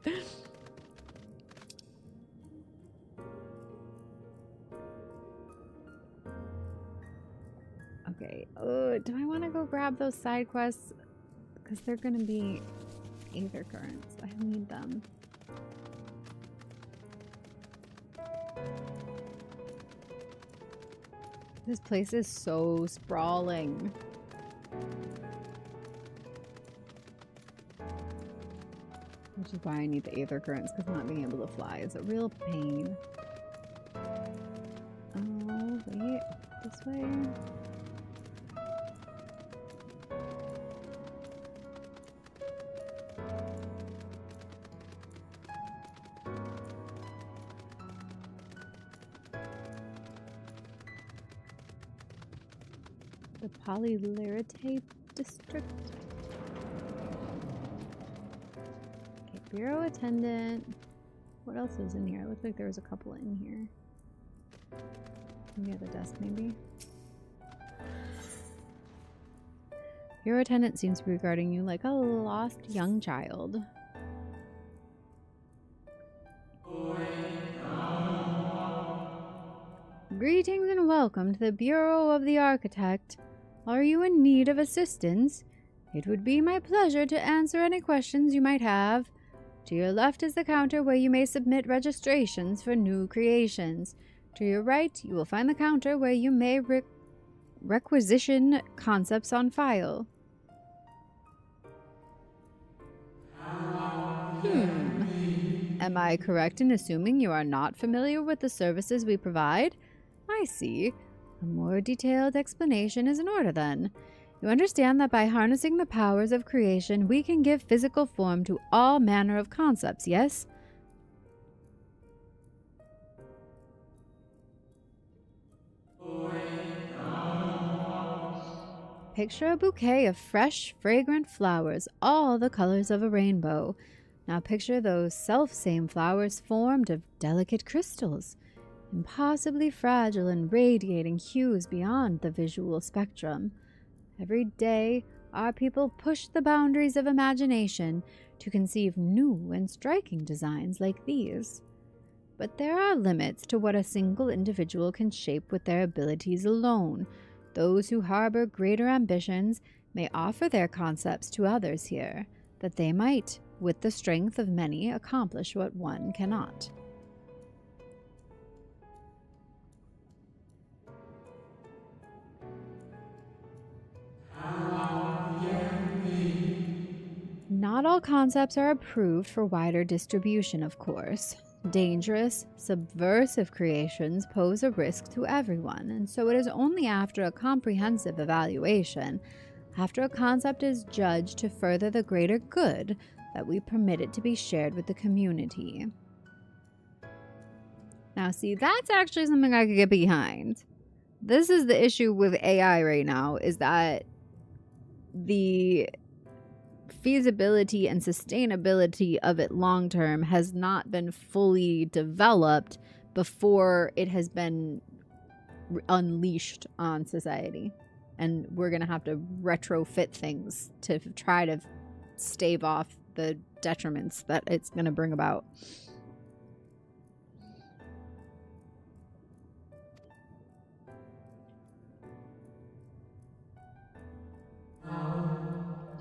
Okay. Oh, do I want to go grab those side quests? Because they're going to be Aether Currents. I need them. This place is so sprawling. Which is why I need the Aether Currents, because not being able to fly is a real pain. Oh, wait. This way? The Polylarite District. Okay, Bureau Attendant. What else is in here? It looked like there was a couple in here. Maybe at the desk, maybe. Bureau Attendant seems to be regarding you like a lost young child. Greetings and welcome to the Bureau of the Architect. Are you in need of assistance? It would be my pleasure to answer any questions you might have. To your left is the counter where you may submit registrations for new creations. To your right, you will find the counter where you may requisition concepts on file. Am I correct in assuming you are not familiar with the services we provide? I see. A more detailed explanation is in order then. You understand that by harnessing the powers of creation, we can give physical form to all manner of concepts, yes? Picture a bouquet of fresh, fragrant flowers, all the colors of a rainbow. Now picture those self-same flowers formed of delicate crystals, impossibly fragile and radiating hues beyond the visual spectrum. Every day, our people push the boundaries of imagination to conceive new and striking designs like these. But there are limits to what a single individual can shape with their abilities alone. Those who harbor greater ambitions may offer their concepts to others here, that they might, with the strength of many, accomplish what one cannot. Not all concepts are approved for wider distribution, of course. Dangerous, subversive creations pose a risk to everyone, and so it is only after a comprehensive evaluation, after a concept is judged to further the greater good, that we permit it to be shared with the community. Now, see, that's actually something I could get behind. This is the issue with AI right now, is that the feasibility and sustainability of it long term has not been fully developed before it has been unleashed on society. And we're going to have to retrofit things to try to stave off the detriments that it's going to bring about.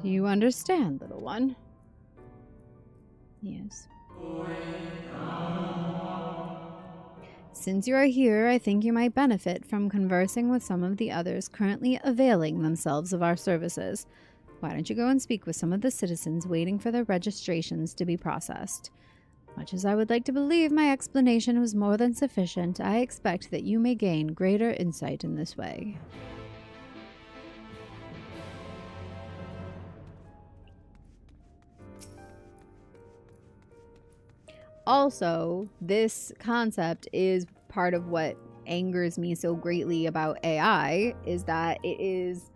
Do you understand, little one? Yes. Since you are here, I think you might benefit from conversing with some of the others currently availing themselves of our services. Why don't you go and speak with some of the citizens waiting for their registrations to be processed? Much as I would like to believe my explanation was more than sufficient, I expect that you may gain greater insight in this way. Also, this concept is part of what angers me so greatly about AI, is that it is,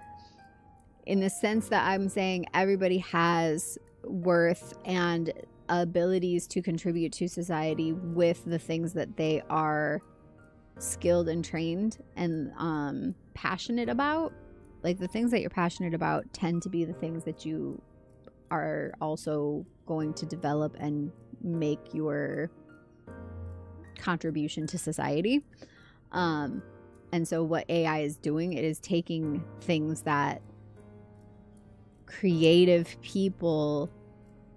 in the sense that I'm saying everybody has worth and abilities to contribute to society with the things that they are skilled and trained and passionate about. Like, the things that you're passionate about tend to be the things that you are also going to develop and make your contribution to society. And so what AI is doing, it is taking things that creative people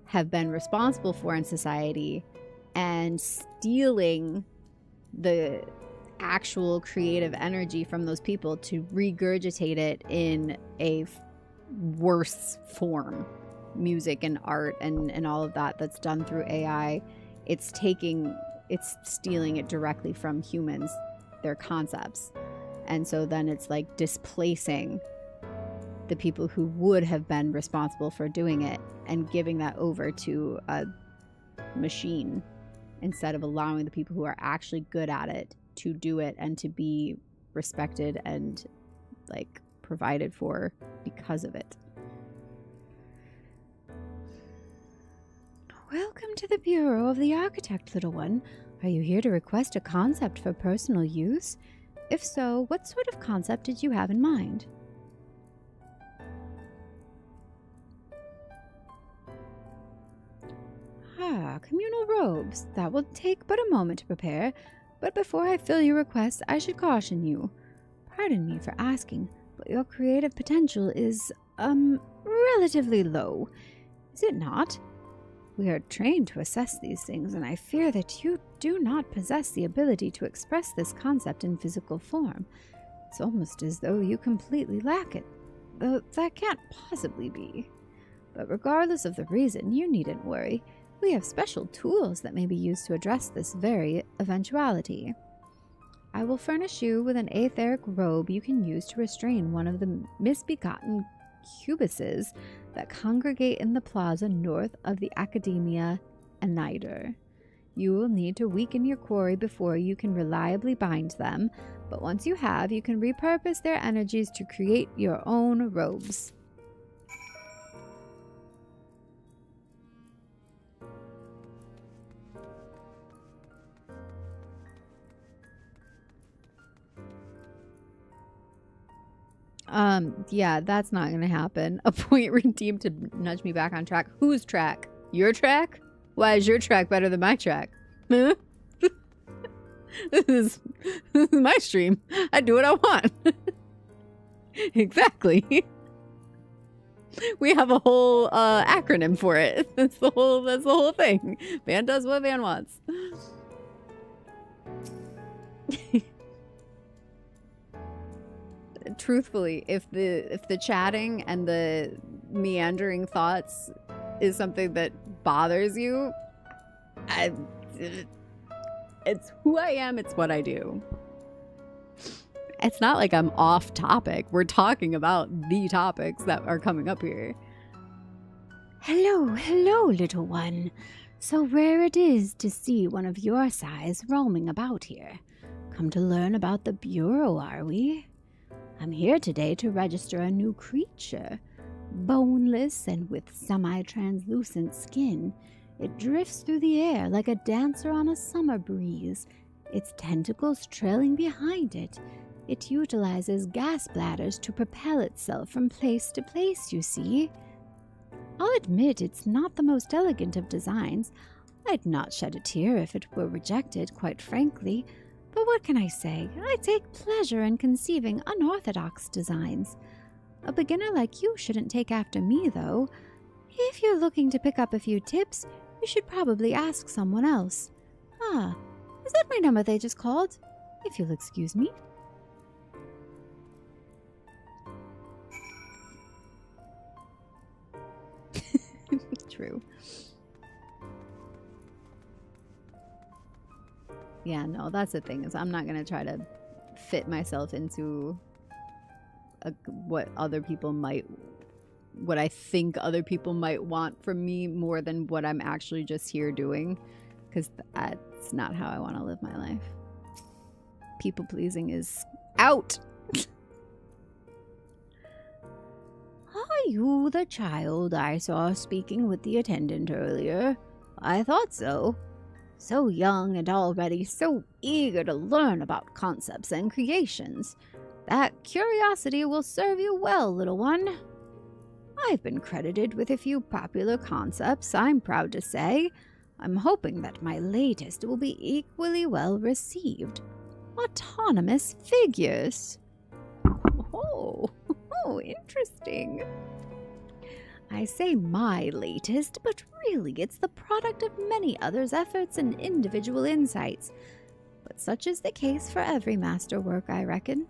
have been responsible for in society and stealing the actual creative energy from those people to regurgitate it in a worse form. Music and art and all of that's done through AI. It's stealing it directly from humans, their concepts. And so then it's like displacing the people who would have been responsible for doing it and giving that over to a machine instead of allowing the people who are actually good at it to do it and to be respected and like provided for because of it. Welcome to the Bureau of the Architect, little one. Are you here to request a concept for personal use? If so, what sort of concept did you have in mind? Communal robes. That will take but a moment to prepare. But before I fill your request, I should caution you. Pardon me for asking, but your creative potential is, relatively low. Is it not? We are trained to assess these things, and I fear that you do not possess the ability to express this concept in physical form. It's almost as though you completely lack it, though that can't possibly be. But regardless of the reason, you needn't worry. We have special tools that may be used to address this very eventuality. I will furnish you with an etheric robe you can use to restrain one of the misbegotten cubuses that congregate in the plaza north of the Academia Anider. You will need to weaken your quarry before you can reliably bind them, but once you have, you can repurpose their energies to create your own robes. Yeah, that's not gonna happen. A point redeemed to nudge me back on track. Whose track? Your track? Why is your track better than my track? Huh? This is my stream. I do what I want. Exactly. We have a whole acronym for it. That's the whole thing. Van does what Van wants. Truthfully, if the chatting and the meandering thoughts is something that bothers you, it's who I am, it's what I do. It's not like I'm off topic. We're talking about the topics that are coming up here. Hello, little one. So rare it is to see one of your size roaming about here. Come to learn about the Bureau, are we? I'm here today to register a new creature. Boneless and with semi-translucent skin, it drifts through the air like a dancer on a summer breeze, its tentacles trailing behind it. It utilizes gas bladders to propel itself from place to place, you see. I'll admit it's not the most elegant of designs. I'd not shed a tear if it were rejected, quite frankly. But what can I say? I take pleasure in conceiving unorthodox designs. A beginner like you shouldn't take after me, though. If you're looking to pick up a few tips, you should probably ask someone else. Ah, is that my number they just called? If you'll excuse me. True. Yeah, no, that's the thing, is I'm not gonna try to fit myself into what I think other people might want from me more than what I'm actually just here doing, because that's not how I want to live my life. People pleasing is out. Are you the child I saw speaking with the attendant earlier? I thought so. So young and already so eager to learn about concepts and creations. That curiosity will serve you well, little one. I've been credited with a few popular concepts, I'm proud to say. I'm hoping that my latest will be equally well received. Autonomous figures. Oh, interesting. I say my latest, but really it's the product of many others' efforts and individual insights. But such is the case for every masterwork, I reckon.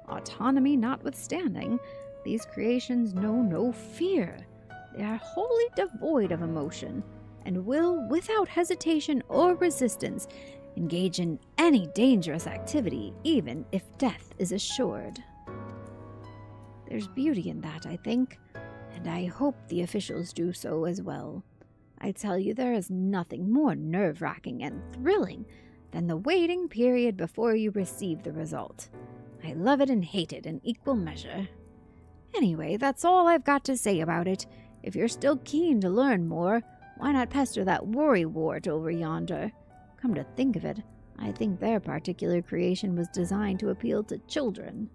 Autonomy notwithstanding, these creations know no fear. They are wholly devoid of emotion, and will, without hesitation or resistance, engage in any dangerous activity, even if death is assured. There's beauty in that, I think, and I hope the officials do so as well. I tell you, there is nothing more nerve-wracking and thrilling than the waiting period before you receive the result. I love it and hate it in equal measure. Anyway, that's all I've got to say about it. If you're still keen to learn more, why not pester that worrywart over yonder? Come to think of it, I think their particular creation was designed to appeal to children.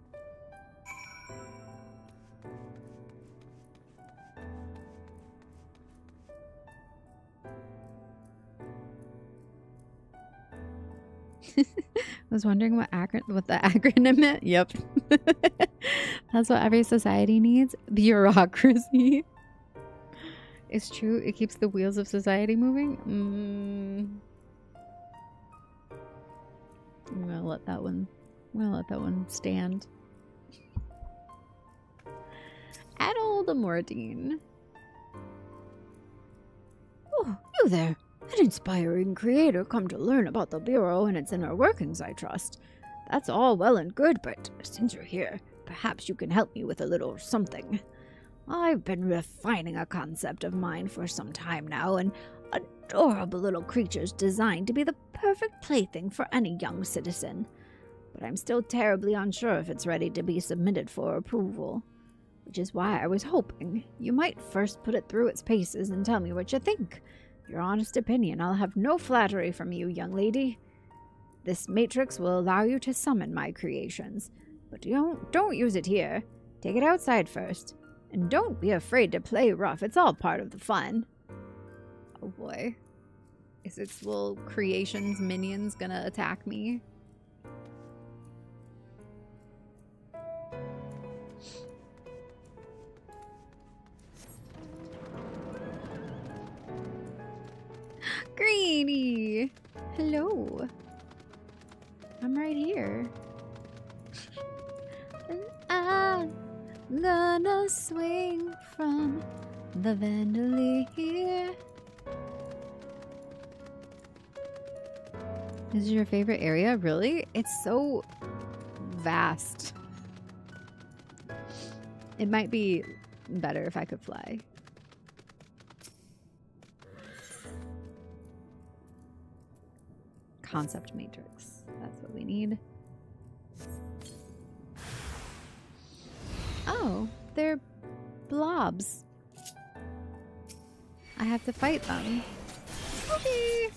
I was wondering what the acronym meant. Yep. That's what every society needs. Bureaucracy. It's true. It keeps the wheels of society moving. I'm gonna let that one stand. Adol de Mordine. Oh, you there. An inspiring creator come to learn about the Bureau and its inner workings, I trust. That's all well and good, but since you're here, perhaps you can help me with a little something. I've been refining a concept of mine for some time now, and adorable little creatures designed to be the perfect plaything for any young citizen. But I'm still terribly unsure if it's ready to be submitted for approval. Which is why I was hoping you might first put it through its paces and tell me what you think. Your honest opinion. I'll have no flattery from you, young lady. This matrix will allow you to summon my creations, but don't use it here. Take it outside first. And don't be afraid to play rough. It's all part of the fun. Oh boy. Is its little creations minions gonna attack me? Greenie! Hello. I'm right here. And I'm gonna swing from the Vandalier. This is your favorite area? Really? It's so vast. It might be better if I could fly. Concept matrix. That's what we need. Oh, they're blobs. I have to fight them. Okay.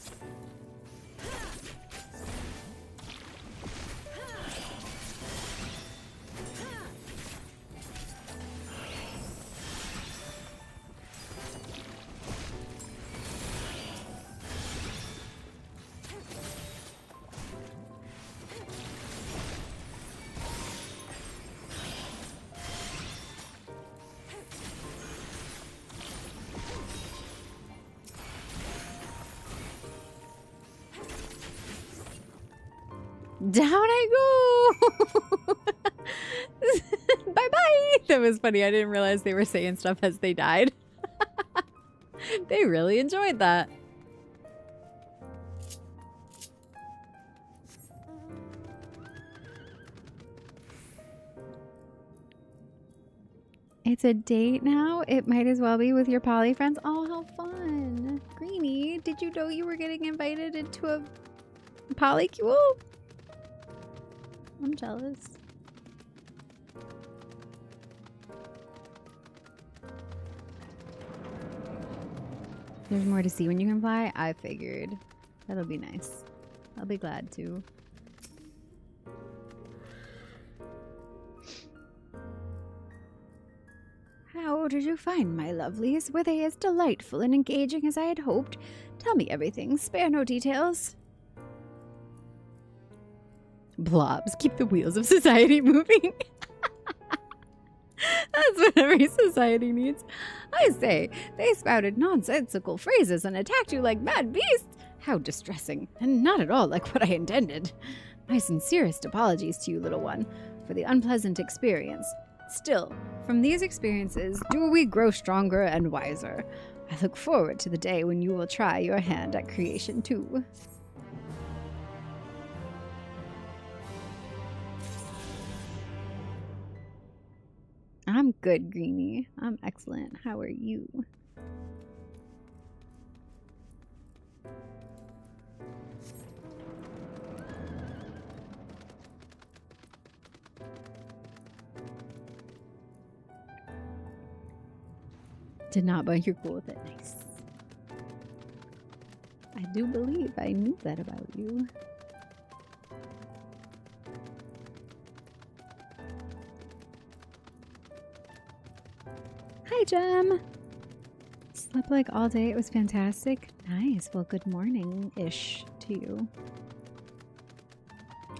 Down I go! Bye-bye! That was funny. I didn't realize they were saying stuff as they died. They really enjoyed that. It's a date now? It might as well be with your poly friends. Oh, how fun. Greenie, did you know you were getting invited into a polycule? I'm jealous. There's more to see when you can fly? I figured. That'll be nice. I'll be glad to. How did you find my lovelies? Were they as delightful and engaging as I had hoped? Tell me everything. Spare no details. Blobs keep the wheels of society moving. That's what every society needs. I say, they spouted nonsensical phrases and attacked you like mad beasts. How distressing, and not at all like what I intended. My sincerest apologies to you, little one, for the unpleasant experience. Still, from these experiences, do we grow stronger and wiser. I look forward to the day when you will try your hand at creation too. I'm good, Greenie. I'm excellent. How are you? Did not, but you're cool with it. Nice. I do believe I knew that about you. Hi, Jem. Slept like all day. It was fantastic. Nice. Well, good morning-ish to you.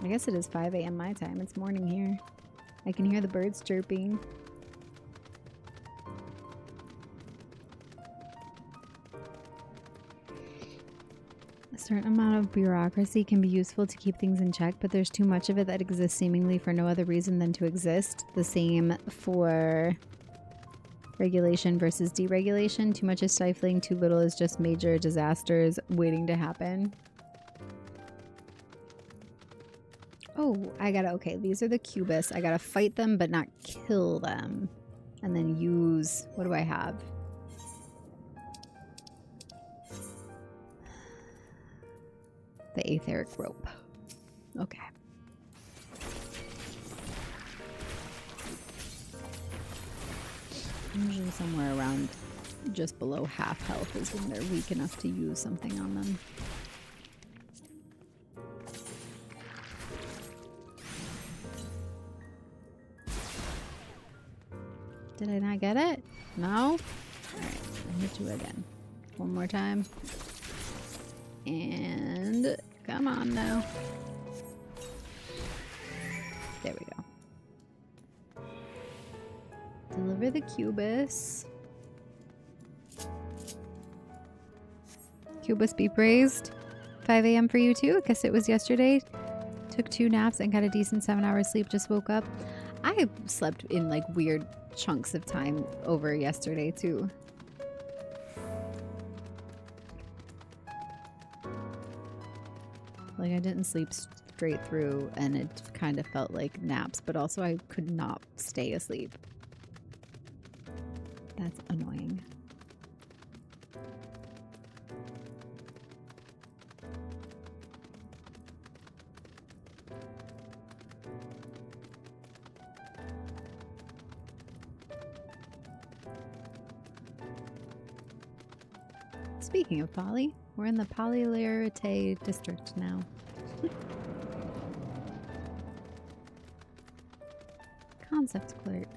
I guess it is 5 a.m. my time. It's morning here. I can hear the birds chirping. A certain amount of bureaucracy can be useful to keep things in check, but there's too much of it that exists seemingly for no other reason than to exist. The same for regulation versus deregulation. Too much is stifling, too little is just major disasters waiting to happen. Oh, I gotta, okay, these are the Cubists. I gotta fight them but not kill them. And then use, what do I have? The etheric rope. Okay. Usually somewhere around just below half health is when they're weak enough to use something on them. Did I not get it? No? Alright, I'll hit you again. One more time. And come on now. There we go. Deliver the Cubus. Cubus be praised. 5 a.m. for you too? I guess it was yesterday. Took 2 naps and got a decent 7 hours sleep. Just woke up. I slept in like weird chunks of time over yesterday too. Like I didn't sleep straight through and it kind of felt like naps, but also I could not stay asleep. That's annoying. Speaking of poly, we're in the Polylarite district now. Concept clerk.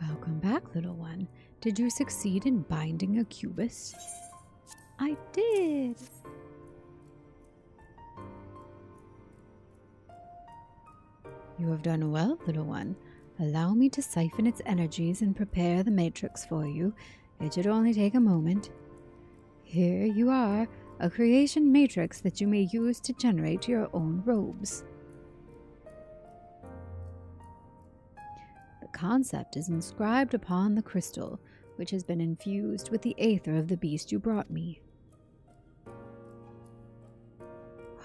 Welcome back, little one. Did you succeed in binding a Cubus? I did. You have done well, little one. Allow me to siphon its energies and prepare the matrix for you. It should only take a moment. Here you are, a creation matrix that you may use to generate your own robes. The concept is inscribed upon the crystal, which has been infused with the aether of the beast you brought me.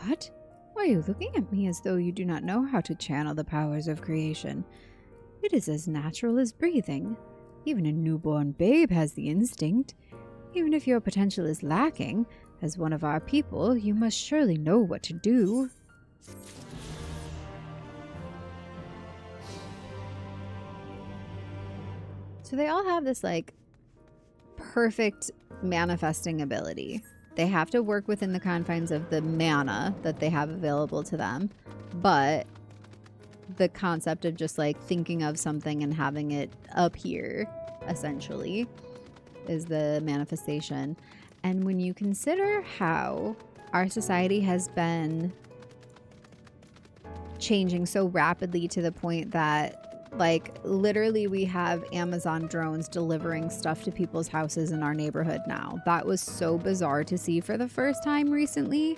What? Why are you looking at me as though you do not know how to channel the powers of creation? It is as natural as breathing. Even a newborn babe has the instinct. Even if your potential is lacking, as one of our people, you must surely know what to do. So they all have this, like, perfect manifesting ability. They have to work within the confines of the mana that they have available to them, but the concept of just like thinking of something and having it appear essentially is the manifestation. And when you consider how our society has been changing so rapidly to the point that like literally we have Amazon drones delivering stuff to people's houses in our neighborhood now. That was so bizarre to see for the first time recently.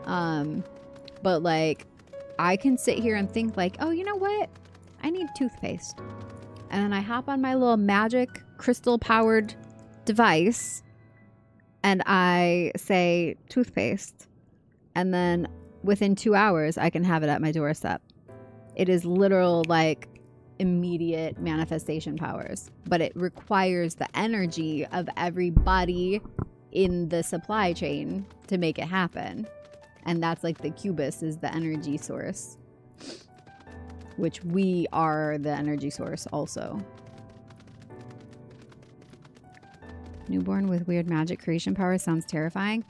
But like I can sit here and think like, oh, you know what? I need toothpaste. And then I hop on my little magic crystal powered device and I say toothpaste. And then within 2 hours, I can have it at my doorstep. It is literal like immediate manifestation powers, but it requires the energy of everybody in the supply chain to make it happen. And that's like the Cubus is the energy source, which we are the energy source also. Newborn with weird magic creation powers sounds terrifying.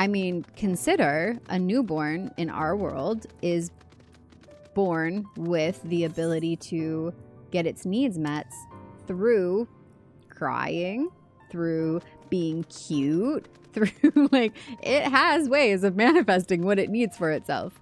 I mean, consider a newborn in our world is born with the ability to get its needs met through crying, through being cute, through like it has ways of manifesting what it needs for itself.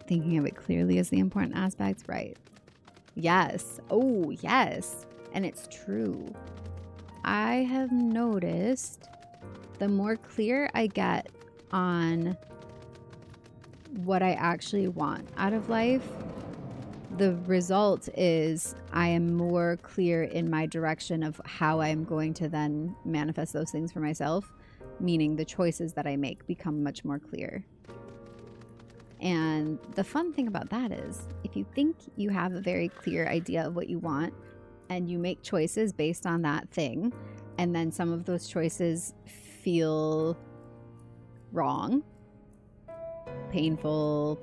Thinking of it clearly is the important aspect, right? Yes. Oh, yes. And it's true. I have noticed the more clear I get on what I actually want out of life, the result is I am more clear in my direction of how I'm going to then manifest those things for myself, meaning the choices that I make become much more clear. And the fun thing about that is, if you think you have a very clear idea of what you want and you make choices based on that thing, and then some of those choices feel wrong, painful,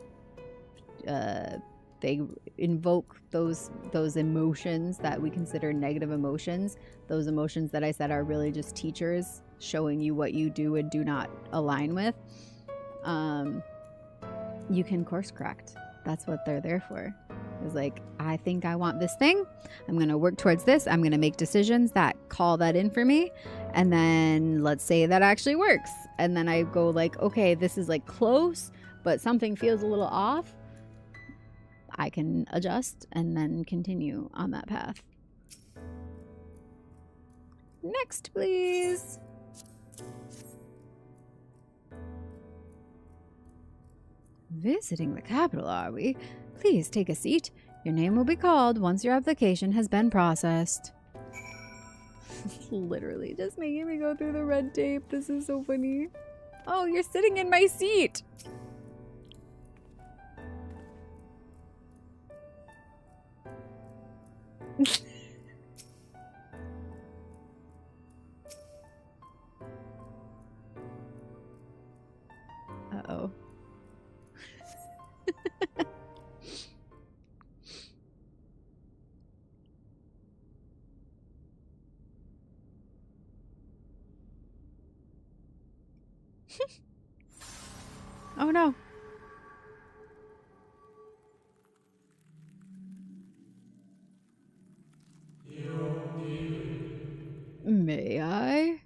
they invoke those emotions that we consider negative emotions, those emotions that I said are really just teachers showing you what you do and do not align with. You can course correct. That's what they're there for. It's like, I think I want this thing. I'm going to work towards this. I'm going to make decisions that call that in for me. And then let's say that actually works. And then I go like, okay, this is like close, but something feels a little off. I can adjust and then continue on that path. Next, please. Visiting the capital, are we? Please take a seat. Your name will be called once your application has been processed. Literally just making me go through the red tape. This is so funny. Oh, you're sitting in my seat. Uh-oh. Oh no. May I?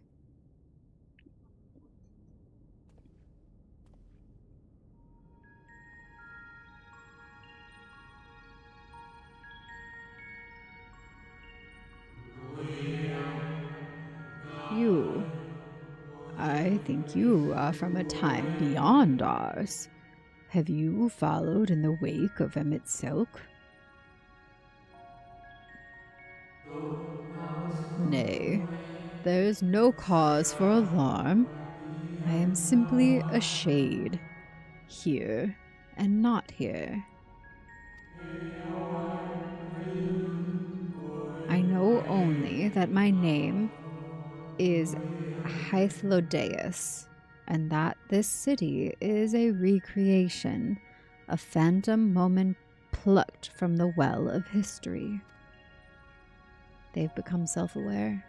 You. I think you are from a time beyond ours. Have you followed in the wake of Emmett Silk? Nay, there is no cause for alarm. I am simply a shade, here and not here. I know only that my name is Hythlodeus, and that this city is a recreation, a phantom moment plucked from the well of history. They've become self-aware.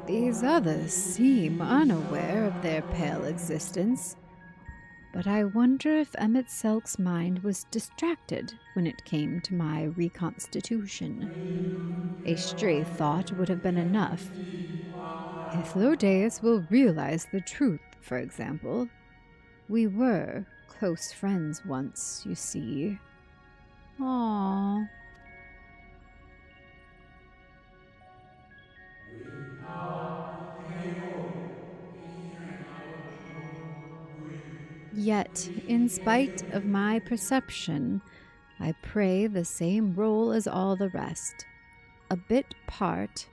These others seem unaware of their pale existence, but I wonder if Emmett Selk's mind was distracted when it came to my reconstitution. A stray thought would have been enough. Hythlodeus will realize the truth, for example. We were close friends once, you see. Aww. Yet, in spite of my perception, I play the same role as all the rest. A bit part,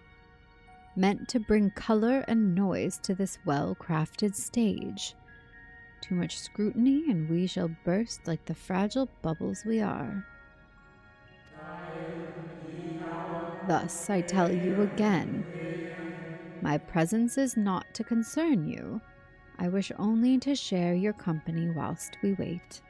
meant to bring color and noise to this well-crafted stage. Too much scrutiny and we shall burst like the fragile bubbles we are. Thus, I tell you again, my presence is not to concern you. I wish only to share your company whilst we wait.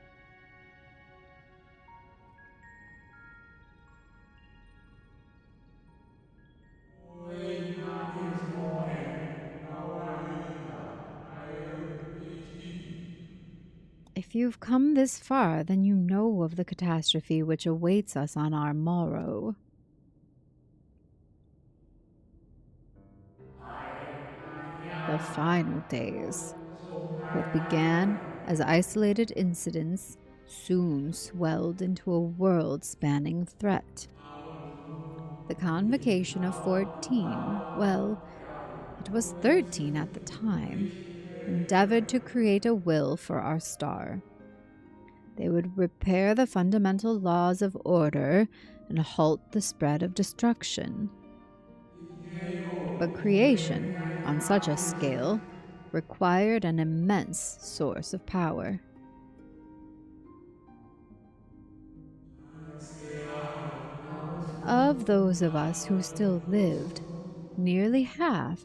If you've come this far, then you know of the catastrophe which awaits us on our morrow. The final days. What began as isolated incidents soon swelled into a world-spanning threat. The convocation of 14, well, it was 13 at the time. endeavored to create a will for our star. They would repair the fundamental laws of order and halt the spread of destruction. But creation, on such a scale, required an immense source of power. Of those of us who still lived, nearly half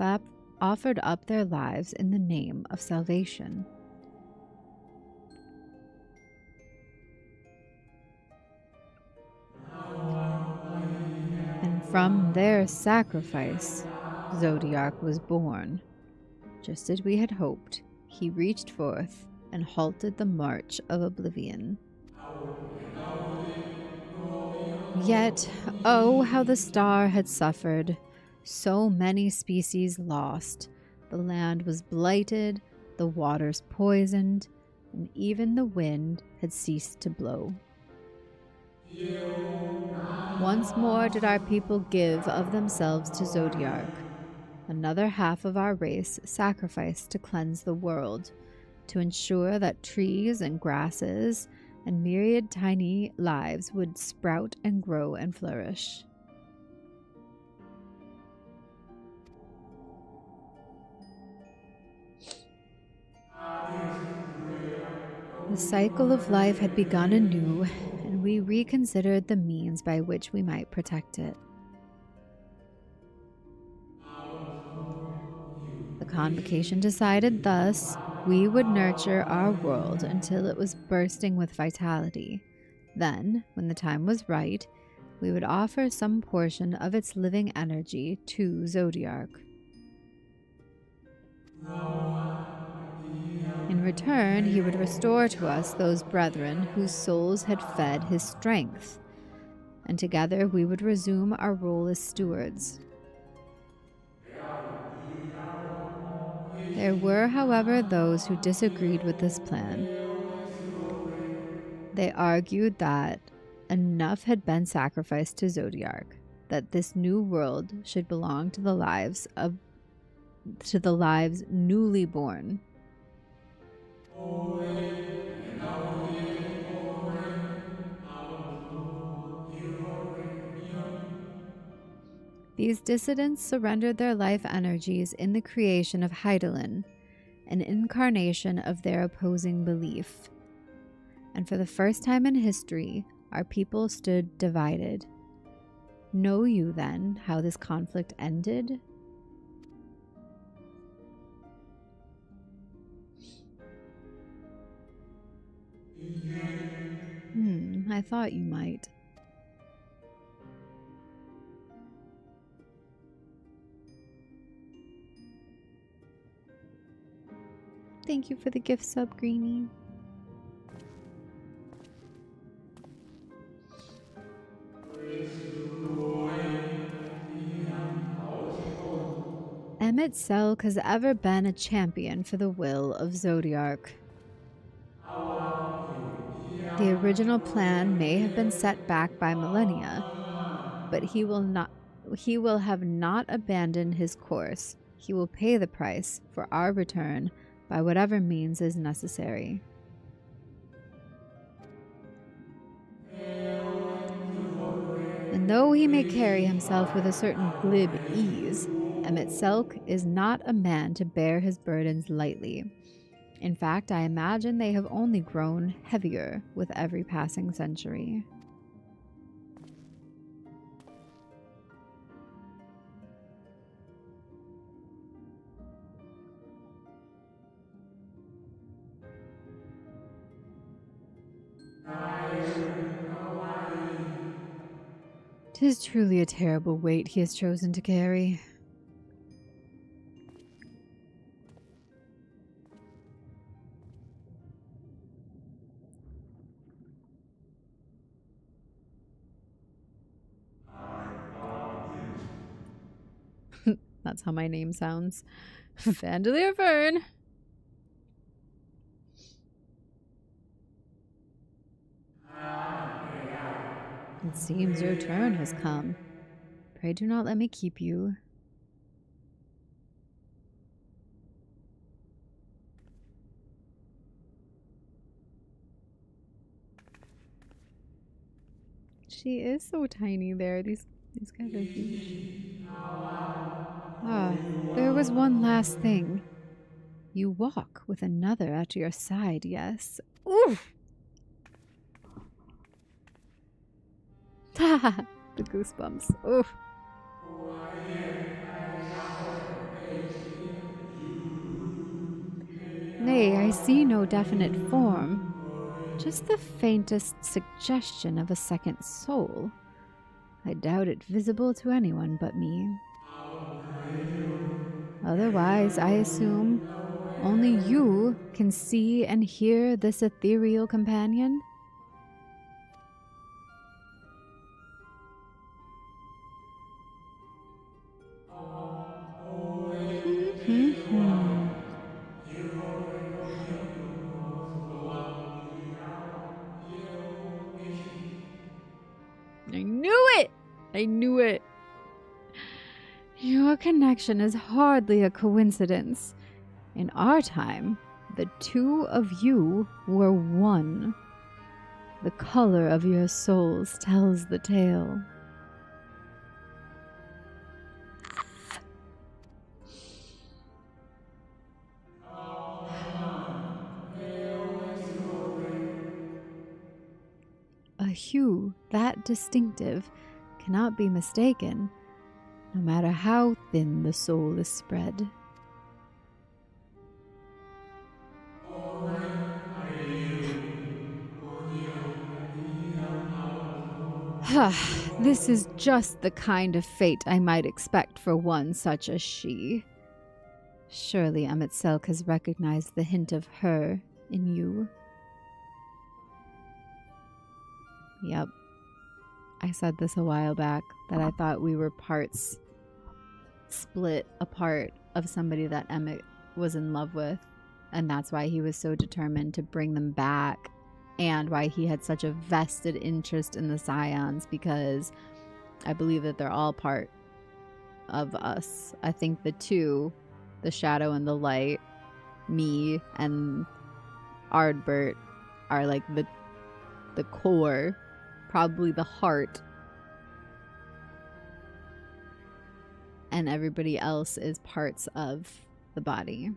offered up their lives in the name of salvation. And from their sacrifice, Zodiark was born. Just as we had hoped, he reached forth and halted the march of oblivion. Yet, oh, how the star had suffered. So many species lost. The land was blighted, the waters poisoned, and even the wind had ceased to blow. Once more did our people give of themselves to Zodiark. Another half of our race sacrificed to cleanse the world, to ensure that trees and grasses and myriad tiny lives would sprout and grow and flourish. The cycle of life had begun anew, and we reconsidered the means by which we might protect it. The convocation decided thus: we would nurture our world until it was bursting with vitality. Then, when the time was right, we would offer some portion of its living energy to Zodiark. In return, he would restore to us those brethren whose souls had fed his strength, and together we would resume our role as stewards. There were, however, those who disagreed with this plan. They argued that enough had been sacrificed to Zodiark, that this new world should belong to the lives newly born. These dissidents surrendered their life energies in the creation of Hydaelyn, an incarnation of their opposing belief. And for the first time in history, our people stood divided. Know you, then, how this conflict ended? I thought you might. Thank you for the gift sub, Greenie. Emmett Selk has ever been a champion for the will of Zodiark. The original plan may have been set back by millennia, but he will have not abandoned his course. He will pay the price for our return by whatever means is necessary. And though he may carry himself with a certain glib ease, Emmett Selk is not a man to bear his burdens lightly. In fact, I imagine they have only grown heavier with every passing century. "'Tis truly a terrible weight he has chosen to carry." That's how my name sounds. Vandalier Fern. It seems your turn has come. Pray do not let me keep you. She is so tiny there. These guys are huge. Ah, there was one last thing. You walk with another at your side, yes? Oof! Ha! The goosebumps. Oof. Nay, I see no definite form. Just the faintest suggestion of a second soul. I doubt it visible to anyone but me. Otherwise, I assume only you can see and hear this ethereal companion? I knew it! I knew it! Your connection is hardly a coincidence. In our time, the two of you were one. The color of your souls tells the tale. A hue that distinctive cannot be mistaken, no matter how thin the soul is spread. This is just the kind of fate I might expect for one such as she. Surely Emet-Selch has recognized the hint of her in you. Yep. I said this a while back, that I thought we were parts split apart of somebody that Emmett was in love with. And that's why he was so determined to bring them back. And why he had such a vested interest in the Scions, because I believe that they're all part of us. I think the two, the shadow and the light, me and Ardbert, are like the core, probably the heart. And everybody else is parts of the body.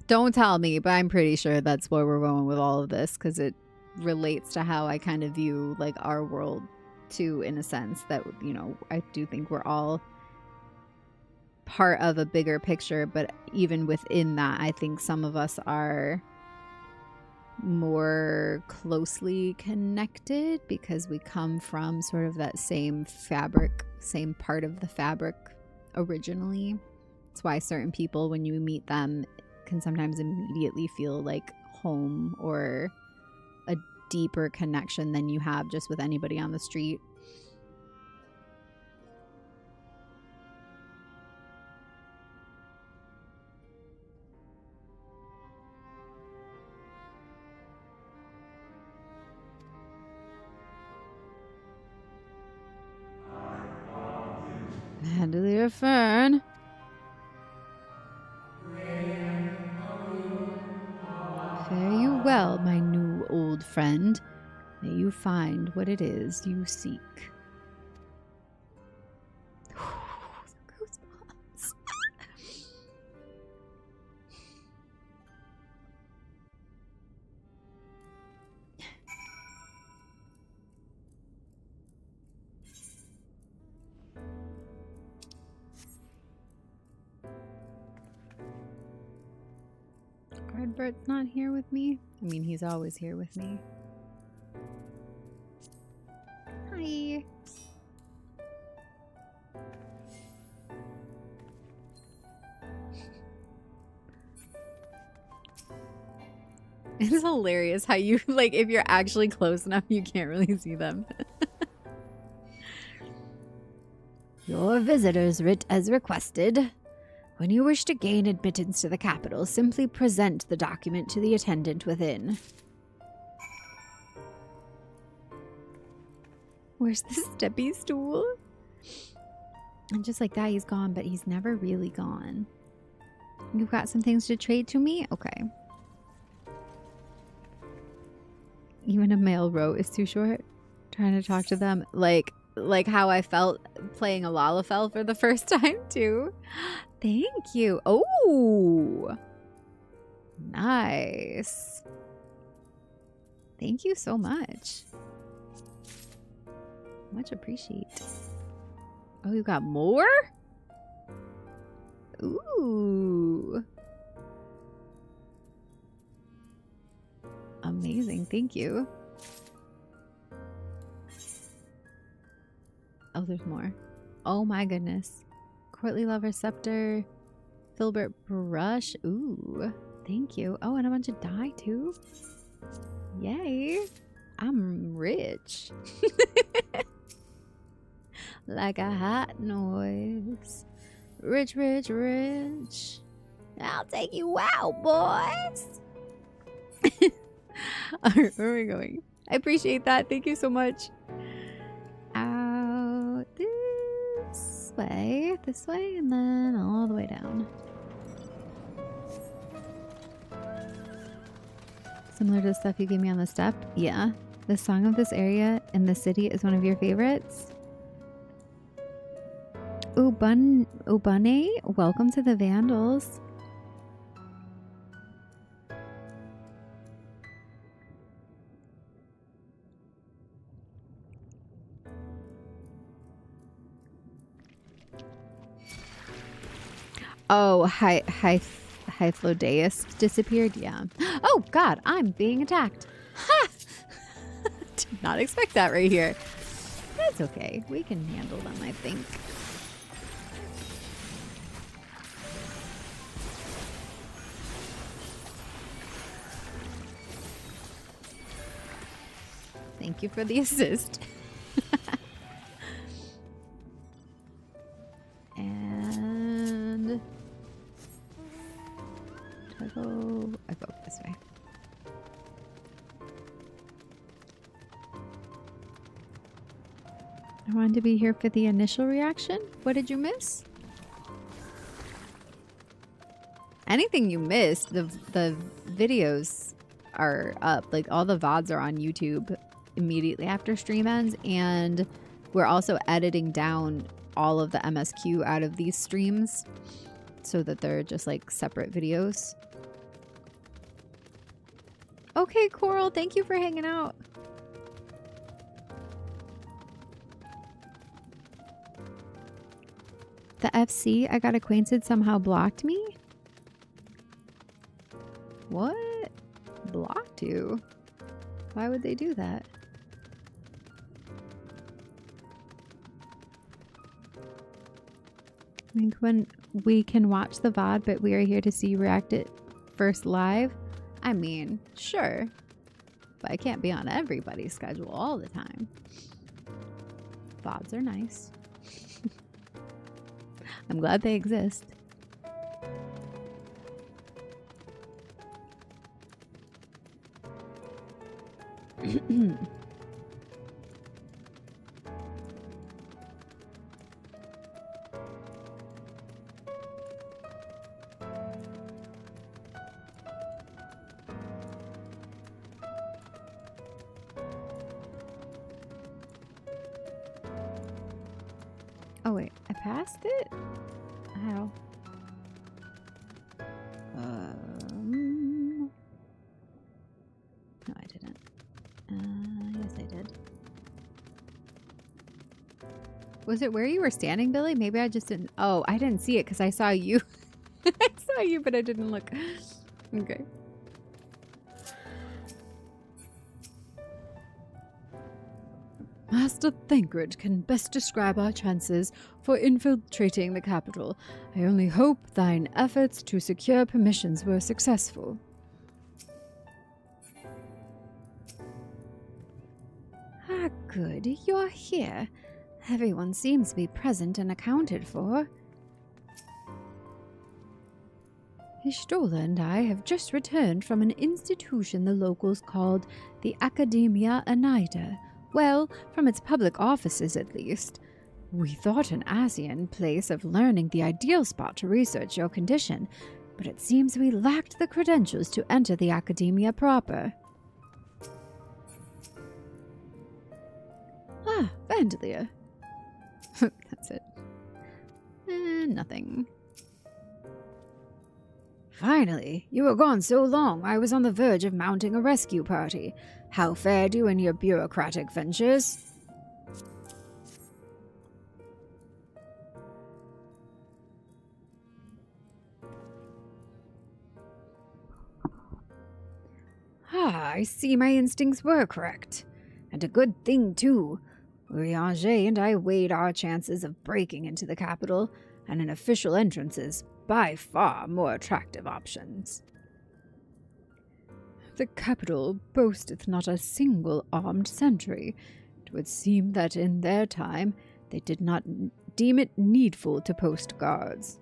Don't tell me, but I'm pretty sure that's where we're going with all of this, because it relates to how I kind of view like our world too, in a sense that, you know, I do think we're all part of a bigger picture, but even within that, I think some of us are more closely connected because we come from sort of that same fabric, same part of the fabric originally. That's why certain people, when you meet them, can sometimes immediately feel like home or a deeper connection than you have just with anybody on the street. Mandelier Fern. Fare you well, my new old friend. May you find what it is you seek. Goosebumps. Ardbert's not here with me. I mean, he's always here with me. Hi. It's hilarious how you, like, if you're actually close enough, you can't really see them. Your visitors writ as requested. When you wish to gain admittance to the capital, simply present the document to the attendant within. Where's the steppy stool? And just like that, he's gone, but he's never really gone. You've got some things to trade to me? Okay. Even a male row is too short. Trying to talk to them like how I felt playing a Lalafell for the first time too. Thank you. Oh, nice. Thank you so much. Much appreciate. Oh, you got more? Ooh. Amazing. Thank you. Oh, there's more. Oh my goodness. Courtly Lover Scepter. Filbert Brush. Ooh. Thank you. Oh, and a bunch of dye too. Yay. I'm rich. Like a hot noise. Rich, rich, rich. I'll take you out, boys. Alright, where are we going? I appreciate that. Thank you so much. Out this way, and then all the way down. Similar to the stuff you gave me on the step? Yeah. The song of this area in the city is one of your favorites? Ubane, welcome to the Vandals. Oh, Hyphlodeus disappeared? Yeah. Oh, God, I'm being attacked. Ha! Did not expect that right here. That's okay. We can handle them, I think. Thank you for the assist. And I go this way. I wanted to be here for the initial reaction. What did you miss? Anything you missed, the videos are up. Like all the VODs are on YouTube immediately after stream ends, and we're also editing down all of the MSQ out of these streams so that they're just like separate videos. Okay, Coral, thank you for hanging out. The FC I got acquainted somehow blocked me? What? Blocked you? Why would they do that? I think when we can watch the VOD, but we are here to see you react it first live. I mean, sure. But I can't be on everybody's schedule all the time. VODs are nice. I'm glad they exist. Oh wait, I passed it? How? No, I didn't. Yes, I did. Was it where you were standing, Billy? Maybe I just didn't. Oh, I didn't see it because I saw you. I saw you, but I didn't look. Okay. Master Thancred can best describe our chances for infiltrating the capital. I only hope thine efforts to secure permissions were successful. Ah, good. You're here. Everyone seems to be present and accounted for. Ishtola and I have just returned from an institution the locals called the Academia Anida. Well, from its public offices at least. We thought an Asian place of learning the ideal spot to research your condition, but it seems we lacked the credentials to enter the Academia proper. Vandalia. That's it. Nothing. Finally, you were gone so long I was on the verge of mounting a rescue party. How fared you in your bureaucratic ventures? Ah, I see my instincts were correct. And a good thing, too. Urianger and I weighed our chances of breaking into the capital, and an official entrance is by far more attractive options. The capital boasteth not a single armed sentry. It would seem that in their time they did not deem it needful to post guards.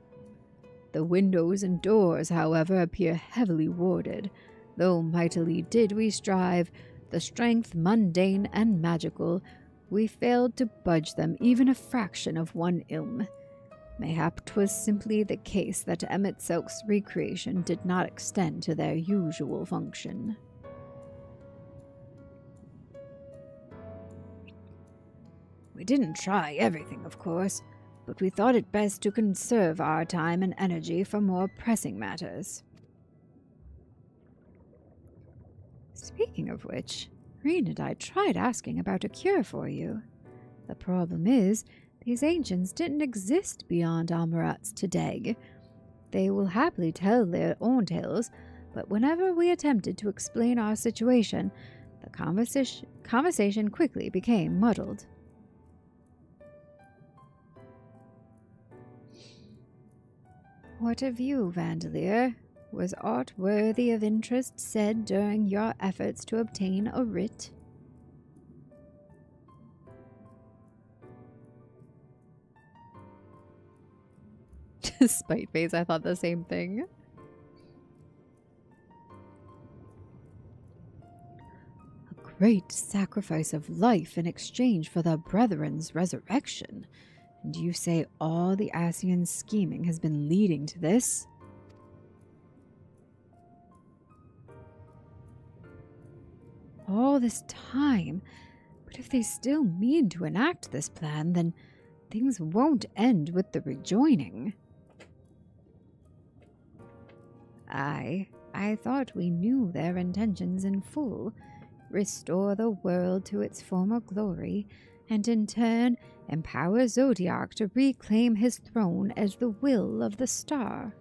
The windows and doors, however, appear heavily warded, though mightily did we strive, the strength mundane and magical, we failed to budge them even a fraction of one ilm. Mayhap 'twas simply the case that Emet-Selk's recreation did not extend to their usual function. We didn't try everything, of course, but we thought it best to conserve our time and energy for more pressing matters. Speaking of which, Reen and I tried asking about a cure for you. The problem is, these ancients didn't exist beyond Amarat's Tadeg. They will happily tell their own tales, but whenever we attempted to explain our situation, the conversation quickly became muddled. What of you, Vandalier? Was aught worthy of interest said during your efforts to obtain a writ? Spite face, I thought the same thing. A great sacrifice of life in exchange for the brethren's resurrection. And you say all the Asian scheming has been leading to this? All this time? But if they still mean to enact this plan, then things won't end with the rejoining. I thought we knew their intentions in full. Restore the world to its former glory, and in turn empower Zodiac to reclaim his throne as the will of the star.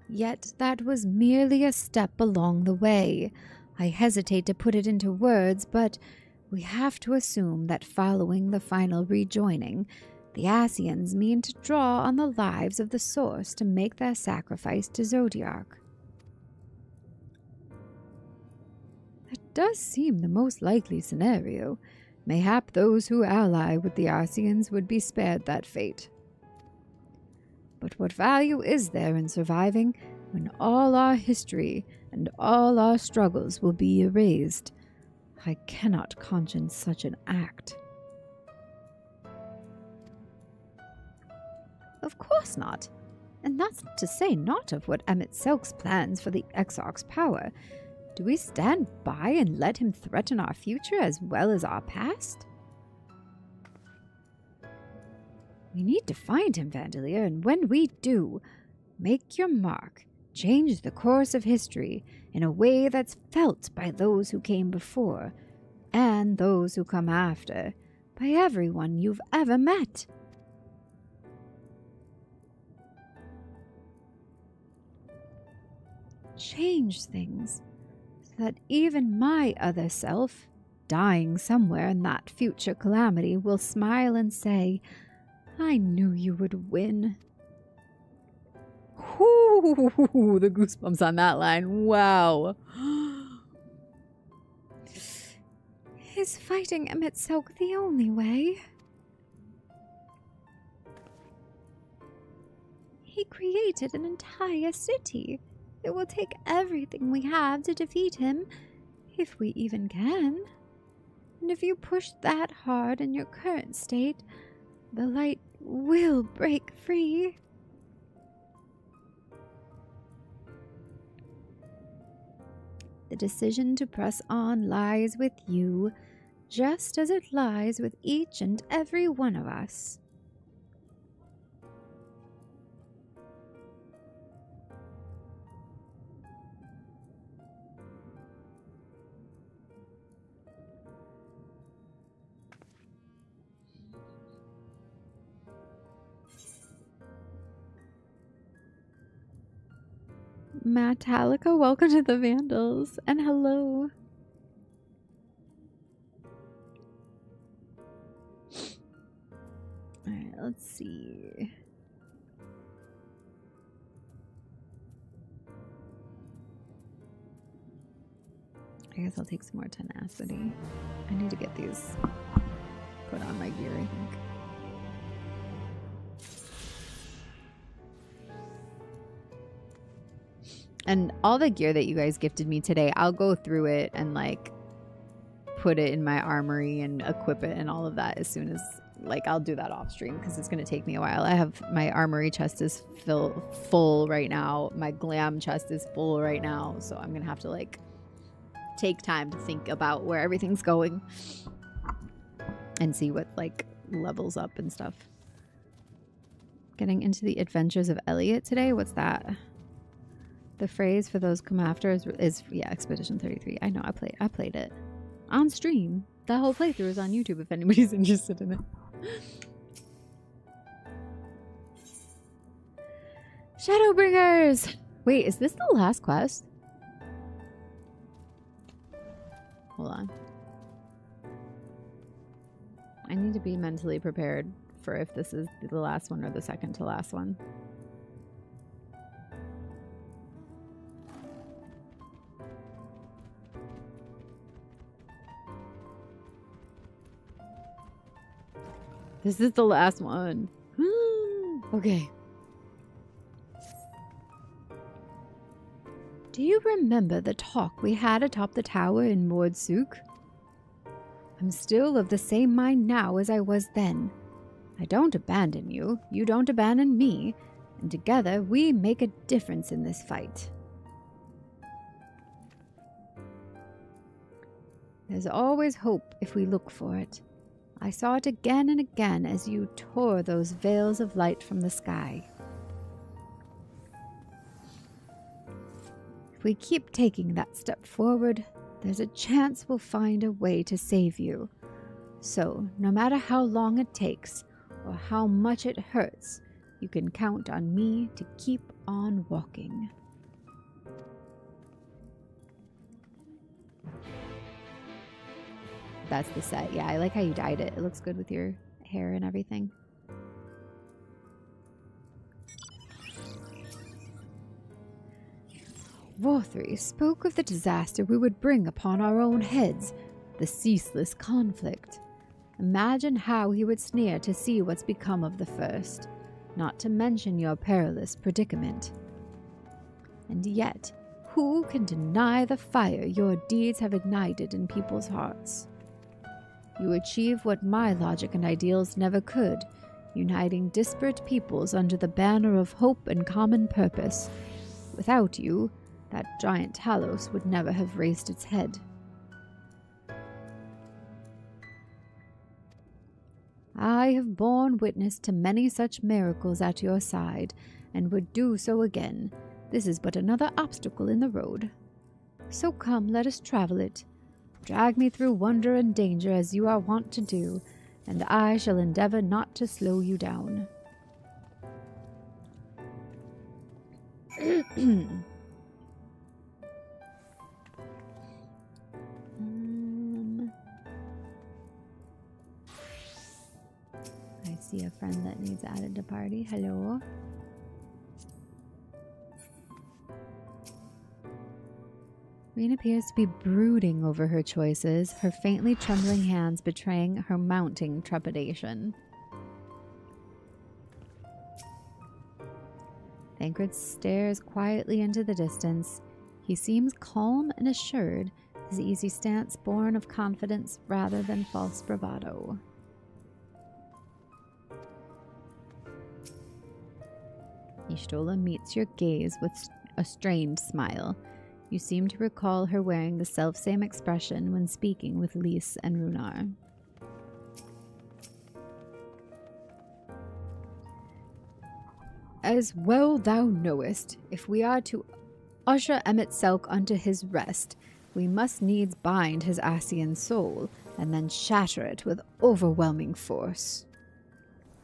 Yet that was merely a step along the way. I hesitate to put it into words, but we have to assume that following the final rejoining, the Asians mean to draw on the lives of the Source to make their sacrifice to Zodiac. That does seem the most likely scenario. Mayhap those who ally with the Asians would be spared that fate. But what value is there in surviving when all our history and all our struggles will be erased? I cannot conscience such an act. Of course not. And that's to say not of what Emet-Selk's plans for the Exarch's power. Do we stand by and let him threaten our future as well as our past? We need to find him, Vandalier, and when we do, make your mark. Change the course of history in a way that's felt by those who came before, and those who come after, by everyone you've ever met. Change things, so that even my other self, dying somewhere in that future calamity, will smile and say, I knew you would win. Ooh, the goosebumps on that line. Wow. Is fighting Emet-Selk the only way? He created an entire city. It will take everything we have to defeat him, if we even can. And if you push that hard in your current state, the light will break free. The decision to press on lies with you. just as it lies with each and every one of us. Metallica, welcome to the Vandals, and hello. Alright, let's see. I guess I'll take some more tenacity. I need to get these put on my gear, I think. And all the gear that you guys gifted me today, I'll go through it and like put it in my armory and equip it and all of that as soon as, like, I'll do that off stream because it's going to take me a while. I have my armory chest is full right now. My glam chest is full right now. So I'm going to have to like take time to think about where everything's going and see what like levels up and stuff. Getting into the adventures of Elliot today. What's that? The phrase for those come after is yeah, Expedition 33. I know, I played it on stream. The whole playthrough is on YouTube if anybody's interested in it. Shadowbringers! Wait, is this the last quest? Hold on. I need to be mentally prepared for if this is the last one or the second to last one. This is the last one. Okay. Do you remember the talk we had atop the tower in Mordsuk? I'm still of the same mind now as I was then. I don't abandon you, you don't abandon me, and together we make a difference in this fight. There's always hope if we look for it. I saw it again and again as you tore those veils of light from the sky. If we keep taking that step forward, there's a chance we'll find a way to save you. So, no matter how long it takes, or how much it hurts, you can count on me to keep on walking. That's the set. Yeah, I like how you dyed it. It looks good with your hair and everything. Vorthri spoke of the disaster we would bring upon our own heads, the ceaseless conflict. Imagine how he would sneer to see what's become of the first, not to mention your perilous predicament. And yet, who can deny the fire your deeds have ignited in people's hearts? You achieve what my logic and ideals never could, uniting disparate peoples under the banner of hope and common purpose. Without you, that giant Talos would never have raised its head. I have borne witness to many such miracles at your side, and would do so again. This is but another obstacle in the road. So come, let us travel it. Drag me through wonder and danger as you are wont to do, and I shall endeavor not to slow you down. I see a friend that needs added to party. Hello. Reen appears to be brooding over her choices, her faintly trembling hands betraying her mounting trepidation. Thancred stares quietly into the distance. He seems calm and assured, his easy stance born of confidence rather than false bravado. Y'shtola meets your gaze with a strained smile. You seem to recall her wearing the selfsame expression when speaking with Lys and Runar. As well thou knowest, if we are to usher Emet-Selch unto his rest, we must needs bind his Ascian soul, and then shatter it with overwhelming force.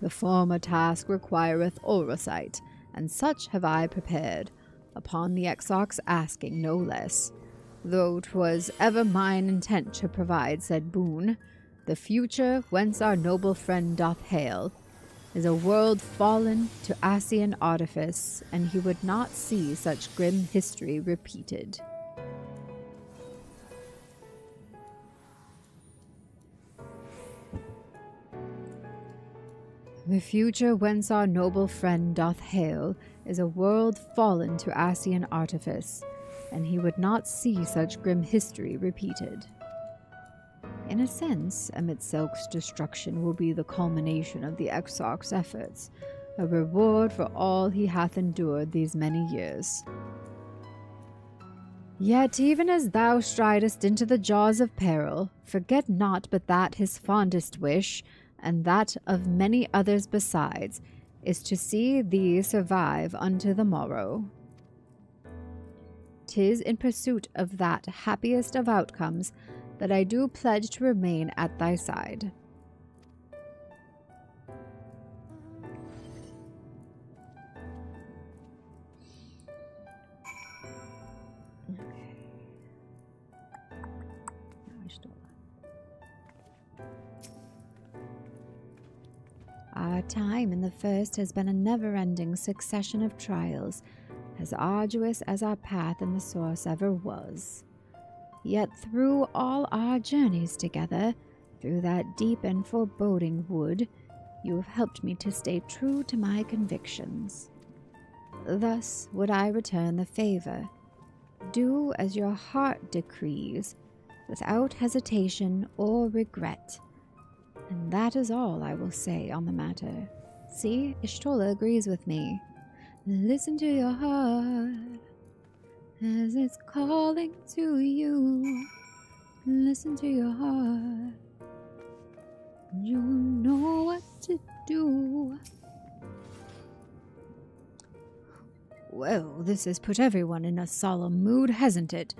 The former task requireth oversight, and such have I prepared, upon the Exarch's asking no less. Though 'twas ever mine intent to provide said boon, the future whence our noble friend doth hail is a world fallen to Ascian artifice, and he would not see such grim history repeated. The future whence our noble friend doth hail is a world fallen to Ascian artifice, and he would not see such grim history repeated. In a sense, Emet-Selch's destruction will be the culmination of the Exarch's efforts, a reward for all he hath endured these many years. Yet even as thou stridest into the jaws of peril, forget not but that his fondest wish, and that of many others besides, is to see thee survive unto the morrow. 'Tis in pursuit of that happiest of outcomes that I do pledge to remain at thy side. Our time in the First has been a never-ending succession of trials, as arduous as our path in the Source ever was. Yet through all our journeys together, through that deep and foreboding wood, you have helped me to stay true to my convictions. Thus would I return the favor. Do as your heart decrees, without hesitation or regret. And that is all I will say on the matter. See, Y'shtola agrees with me. Listen to your heart as it's calling to you. Listen to your heart. You know what to do. Well, this has put everyone in a solemn mood, hasn't it?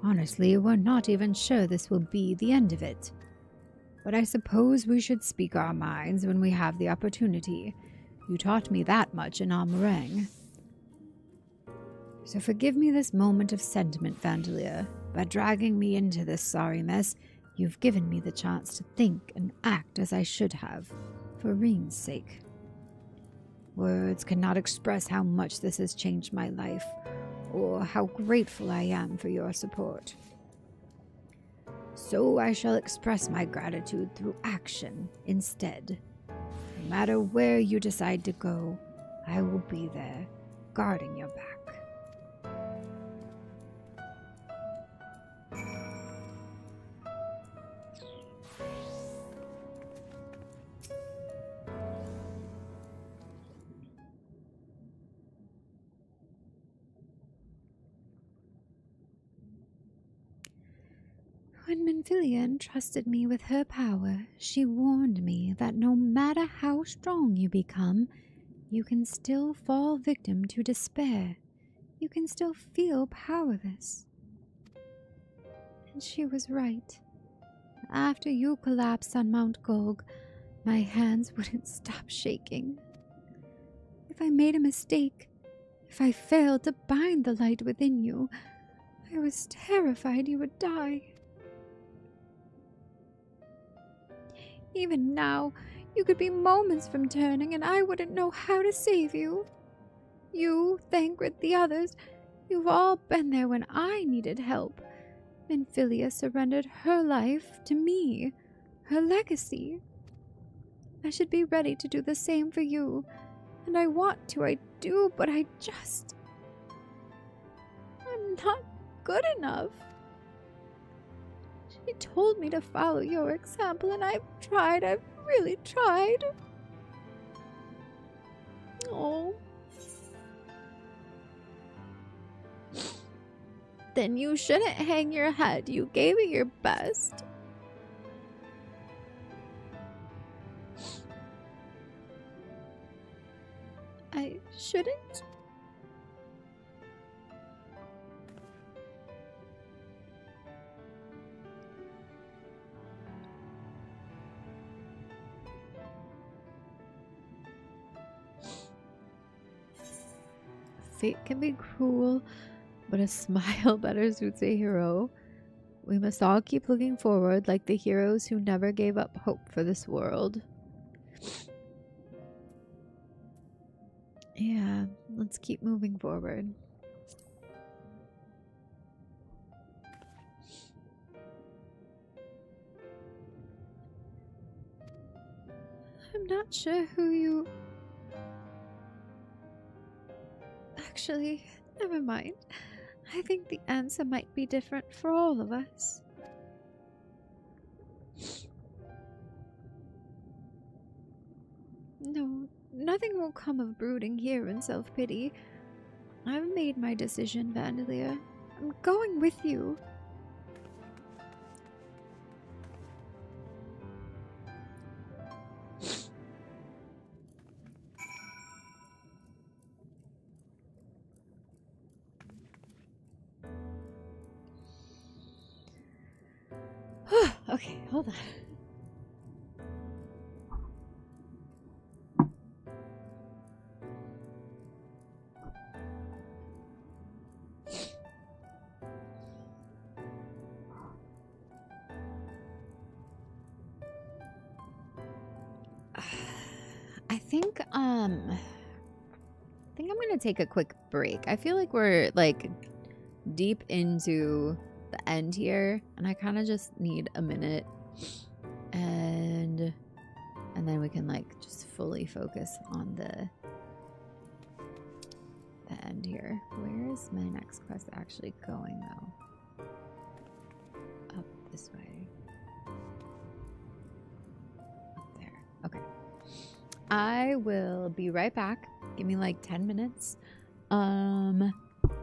Honestly, we're not even sure this will be the end of it. But I suppose we should speak our minds when we have the opportunity. You taught me that much in our meringue. So forgive me this moment of sentiment, Vandalia. By dragging me into this sorry mess, you've given me the chance to think and act as I should have, for Reen's sake. Words cannot express how much this has changed my life, or how grateful I am for your support. So I shall express my gratitude through action instead. No matter where you decide to go, I will be there, guarding your back. When Minfilia entrusted me with her power, she warned me that no matter how strong you become, you can still fall victim to despair. You can still feel powerless. And she was right. After you collapsed on Mount Golg, my hands wouldn't stop shaking. If I made a mistake, if I failed to bind the light within you, I was terrified you would die. Even now, you could be moments from turning and I wouldn't know how to save you. You, Thancred, the others, you've all been there when I needed help. Minfilia surrendered her life to me, her legacy. I should be ready to do the same for you, and I want to, I do, but I'm not good enough. She told me to follow your example, and I've really tried. Oh. Then you shouldn't hang your head. You gave it your best. I shouldn't? Fate can be cruel, but a smile better suits a hero. We must all keep looking forward like the heroes who never gave up hope for this world. Yeah, let's keep moving forward. I'm not sure who you... Actually, never mind. I think the answer might be different for all of us. No, nothing will come of brooding here in self-pity. I've made my decision, Vandalia. I'm going with you. Okay, hold on. I think I'm gonna take a quick break. I feel like we're like deep into the end here, and I kind of just need a minute, and then we can like just fully focus on the end here. Where is my next quest actually going though? Up this way. Up there. Okay. I will be right back. Give me like 10 minutes. And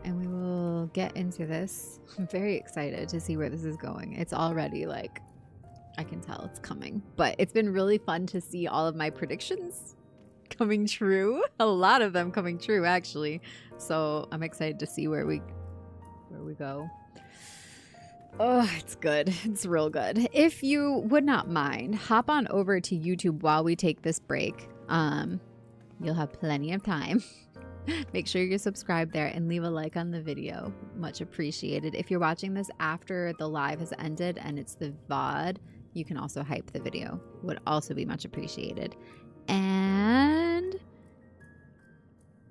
we will get into this. I'm very excited to see where this is going. It's already like, I can tell it's coming. But it's been really fun to see all of my predictions coming true. A lot of them coming true, actually. So I'm excited to see where we go. Oh, it's good. It's real good. If you would not mind, hop on over to YouTube while we take this break. You'll have plenty of time. Make sure you're subscribed there and leave a like on the video. Much appreciated. If you're watching this after the live has ended and it's the VOD, you can also hype the video. Would also be much appreciated. And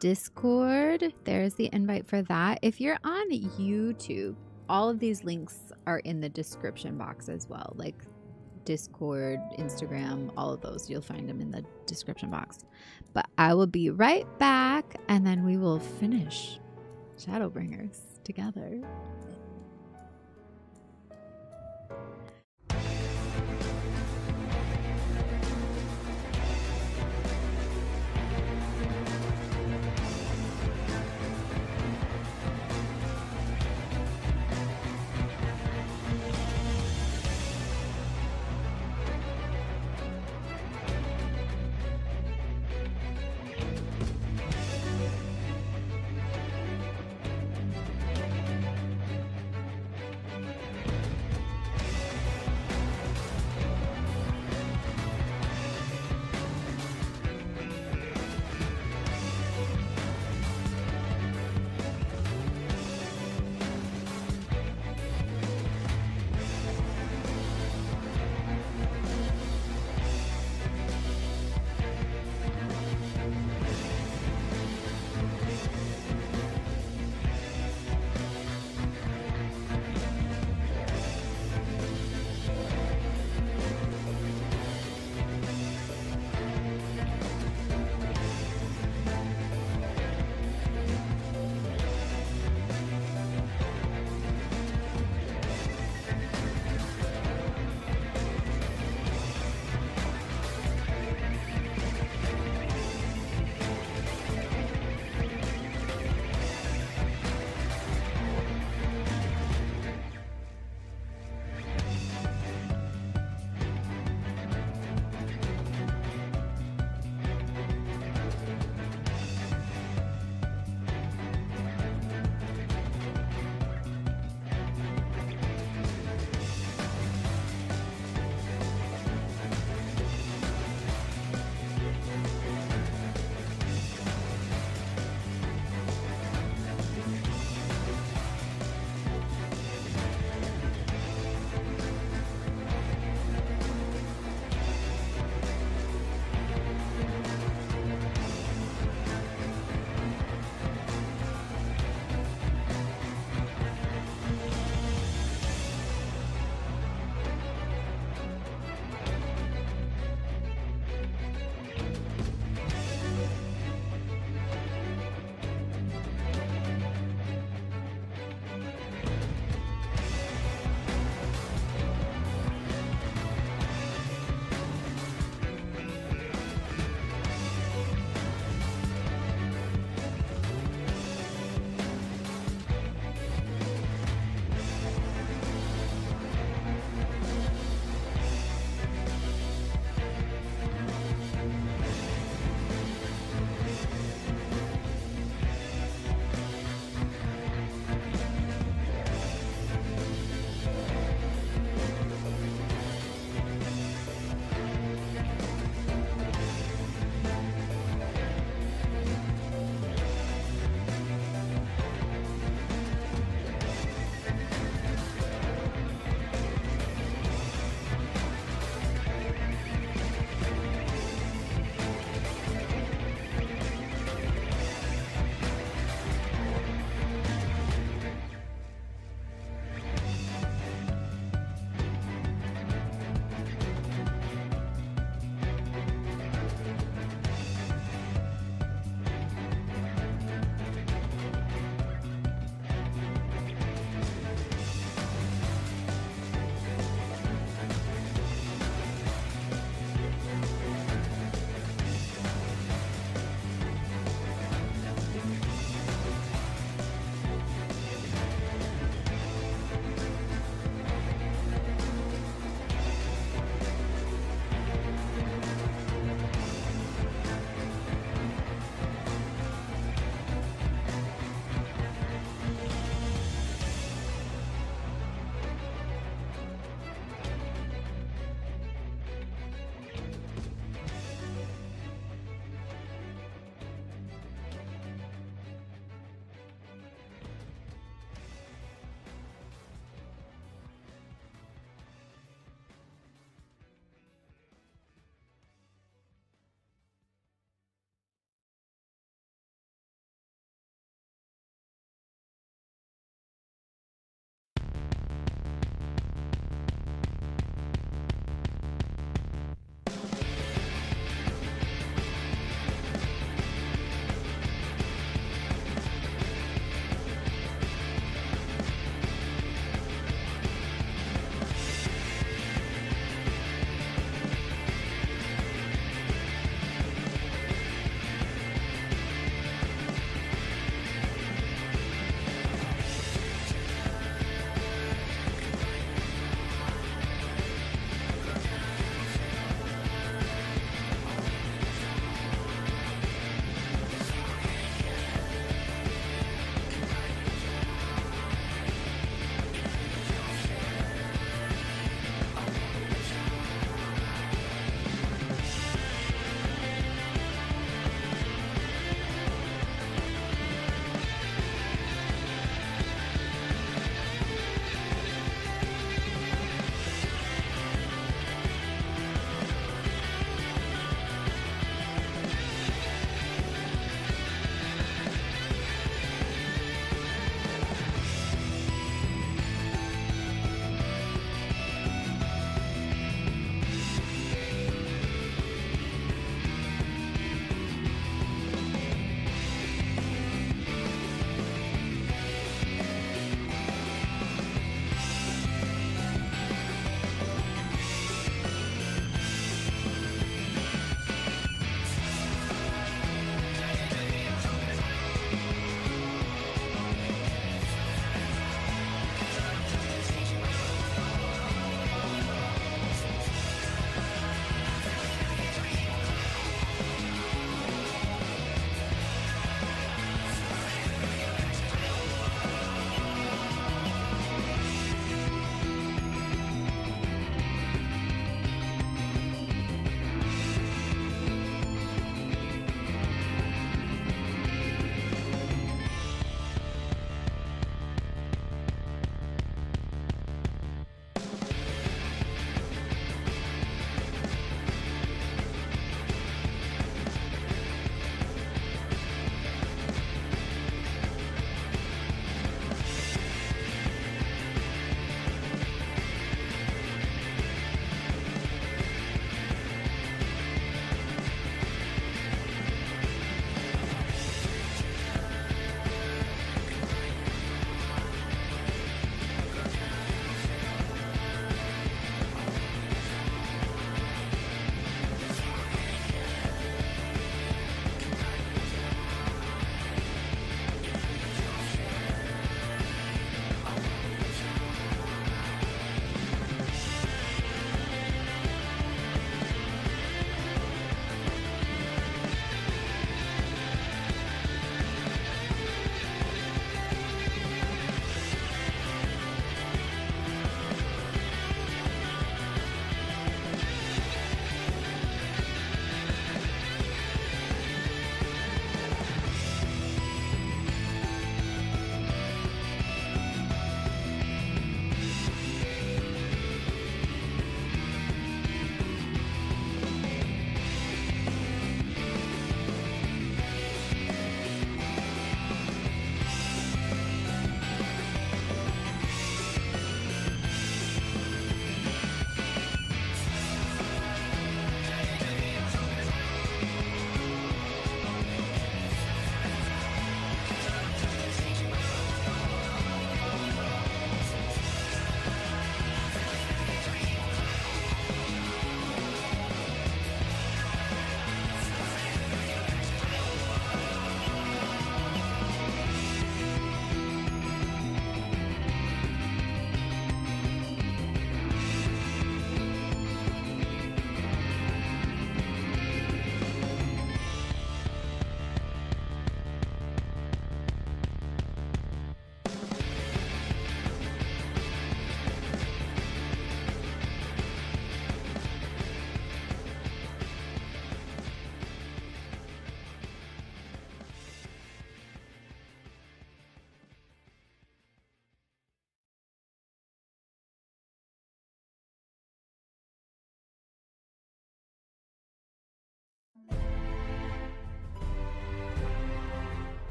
Discord, there's the invite for that. If you're on YouTube, all of these links are in the description box as well. Like Discord, Instagram, all of those. You'll find them in the description box. But I will be right back, and then we will finish Shadowbringers together.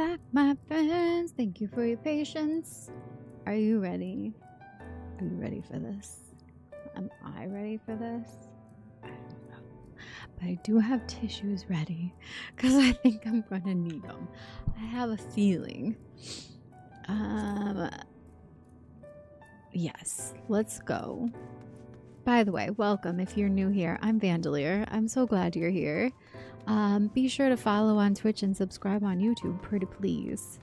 back, my friends. Thank you for your patience. Are you ready? Are you ready for this? Am I ready for this? I don't know. But I do have tissues ready because I think I'm going to need them. I have a feeling. Yes, let's go. By the way, welcome if you're new here. I'm Vandalier. I'm so glad you're here. Be sure to follow on Twitch and subscribe on YouTube, pretty please.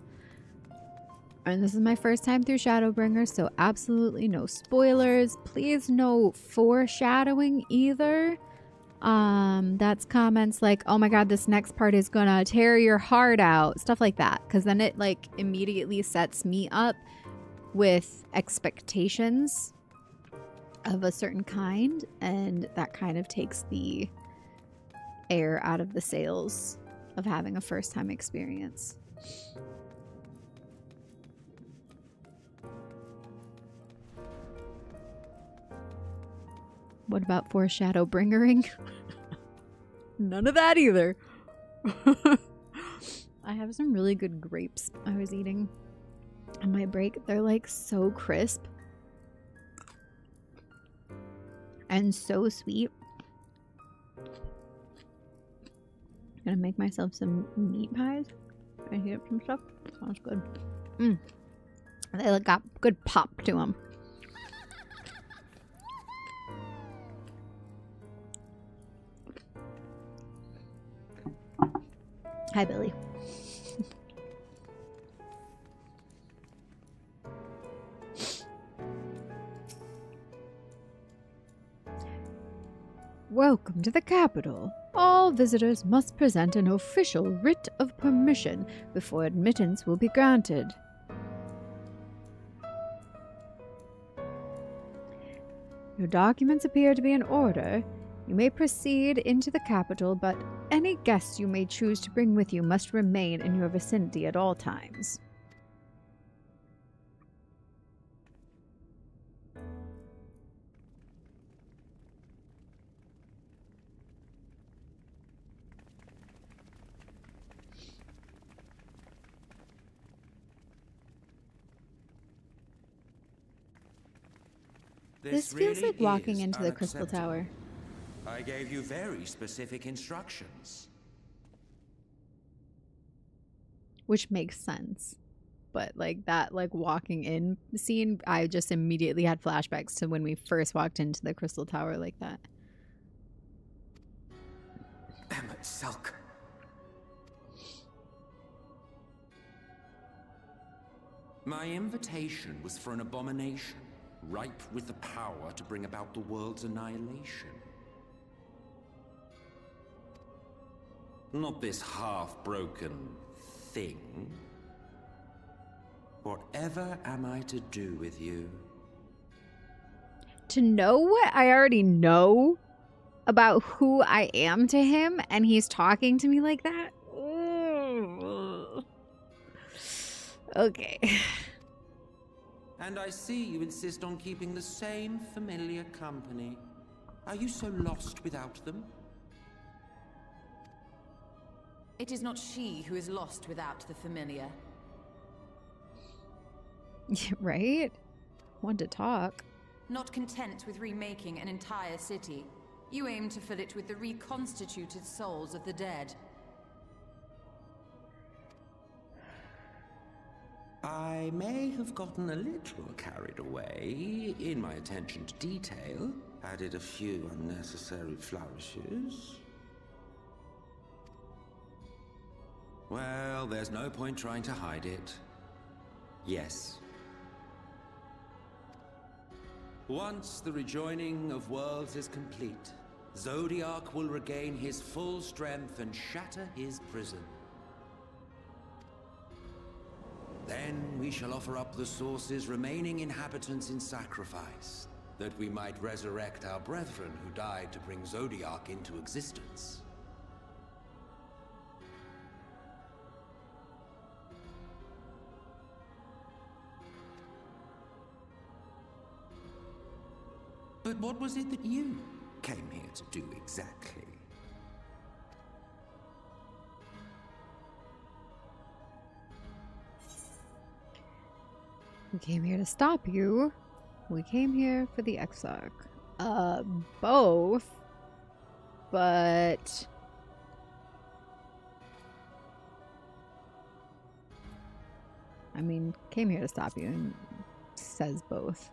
And this is my first time through Shadowbringers, so absolutely no spoilers. Please no foreshadowing either. That's comments like, oh my god, this next part is gonna tear your heart out. Stuff like that. Because then it like immediately sets me up with expectations of a certain kind, and that kind of takes the air out of the sails of having a first time experience. What about foreshadowbringering? None of that either. I have some really good grapes I was eating on my break. They're like so crisp and so sweet. Gonna make myself some meat pies and heat up some stuff. Sounds good. They like got good pop to them. Hi, Billy. Welcome to the capital. All visitors must present an official writ of permission before admittance will be granted. Your documents appear to be in order. You may proceed into the capital, but any guests you may choose to bring with you must remain in your vicinity at all times. This feels really like walking is into the Crystal Tower. I gave you very specific instructions. Which makes sense. But like that like walking in scene, I just immediately had flashbacks to when we first walked into the Crystal Tower like that. Emmet Selk. My invitation was for an abomination, ripe with the power to bring about the world's annihilation. Not this half-broken thing. Whatever am I to do with you? To know what I already know about who I am to him, and he's talking to me like that? Ooh. Okay. And I see you insist on keeping the same familiar company. Are you so lost without them? It is not she who is lost without the familiar. Right? Want to talk. Not content with remaking an entire city, you aim to fill it with the reconstituted souls of the dead. I may have gotten a little carried away in my attention to detail, added a few unnecessary flourishes. Well, there's no point trying to hide it. Yes. Once the rejoining of worlds is complete, Zodiac will regain his full strength and shatter his prison. Then we shall offer up the Source's remaining inhabitants in sacrifice, that we might resurrect our brethren who died to bring Zodiac into existence. But what was it that you came here to do exactly? We came here to stop you. We came here for the Exarch. Both. But... I mean, came here to stop you, and says both.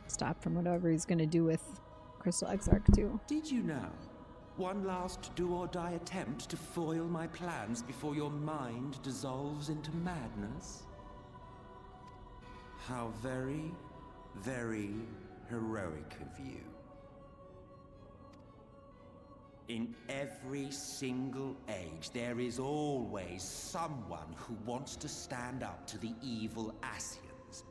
Stop from whatever he's gonna do with Crystal Exarch too. Did you know? One last do-or-die attempt to foil my plans before your mind dissolves into madness? How very, very heroic of you. In every single age, there is always someone who wants to stand up to the evil Ascians.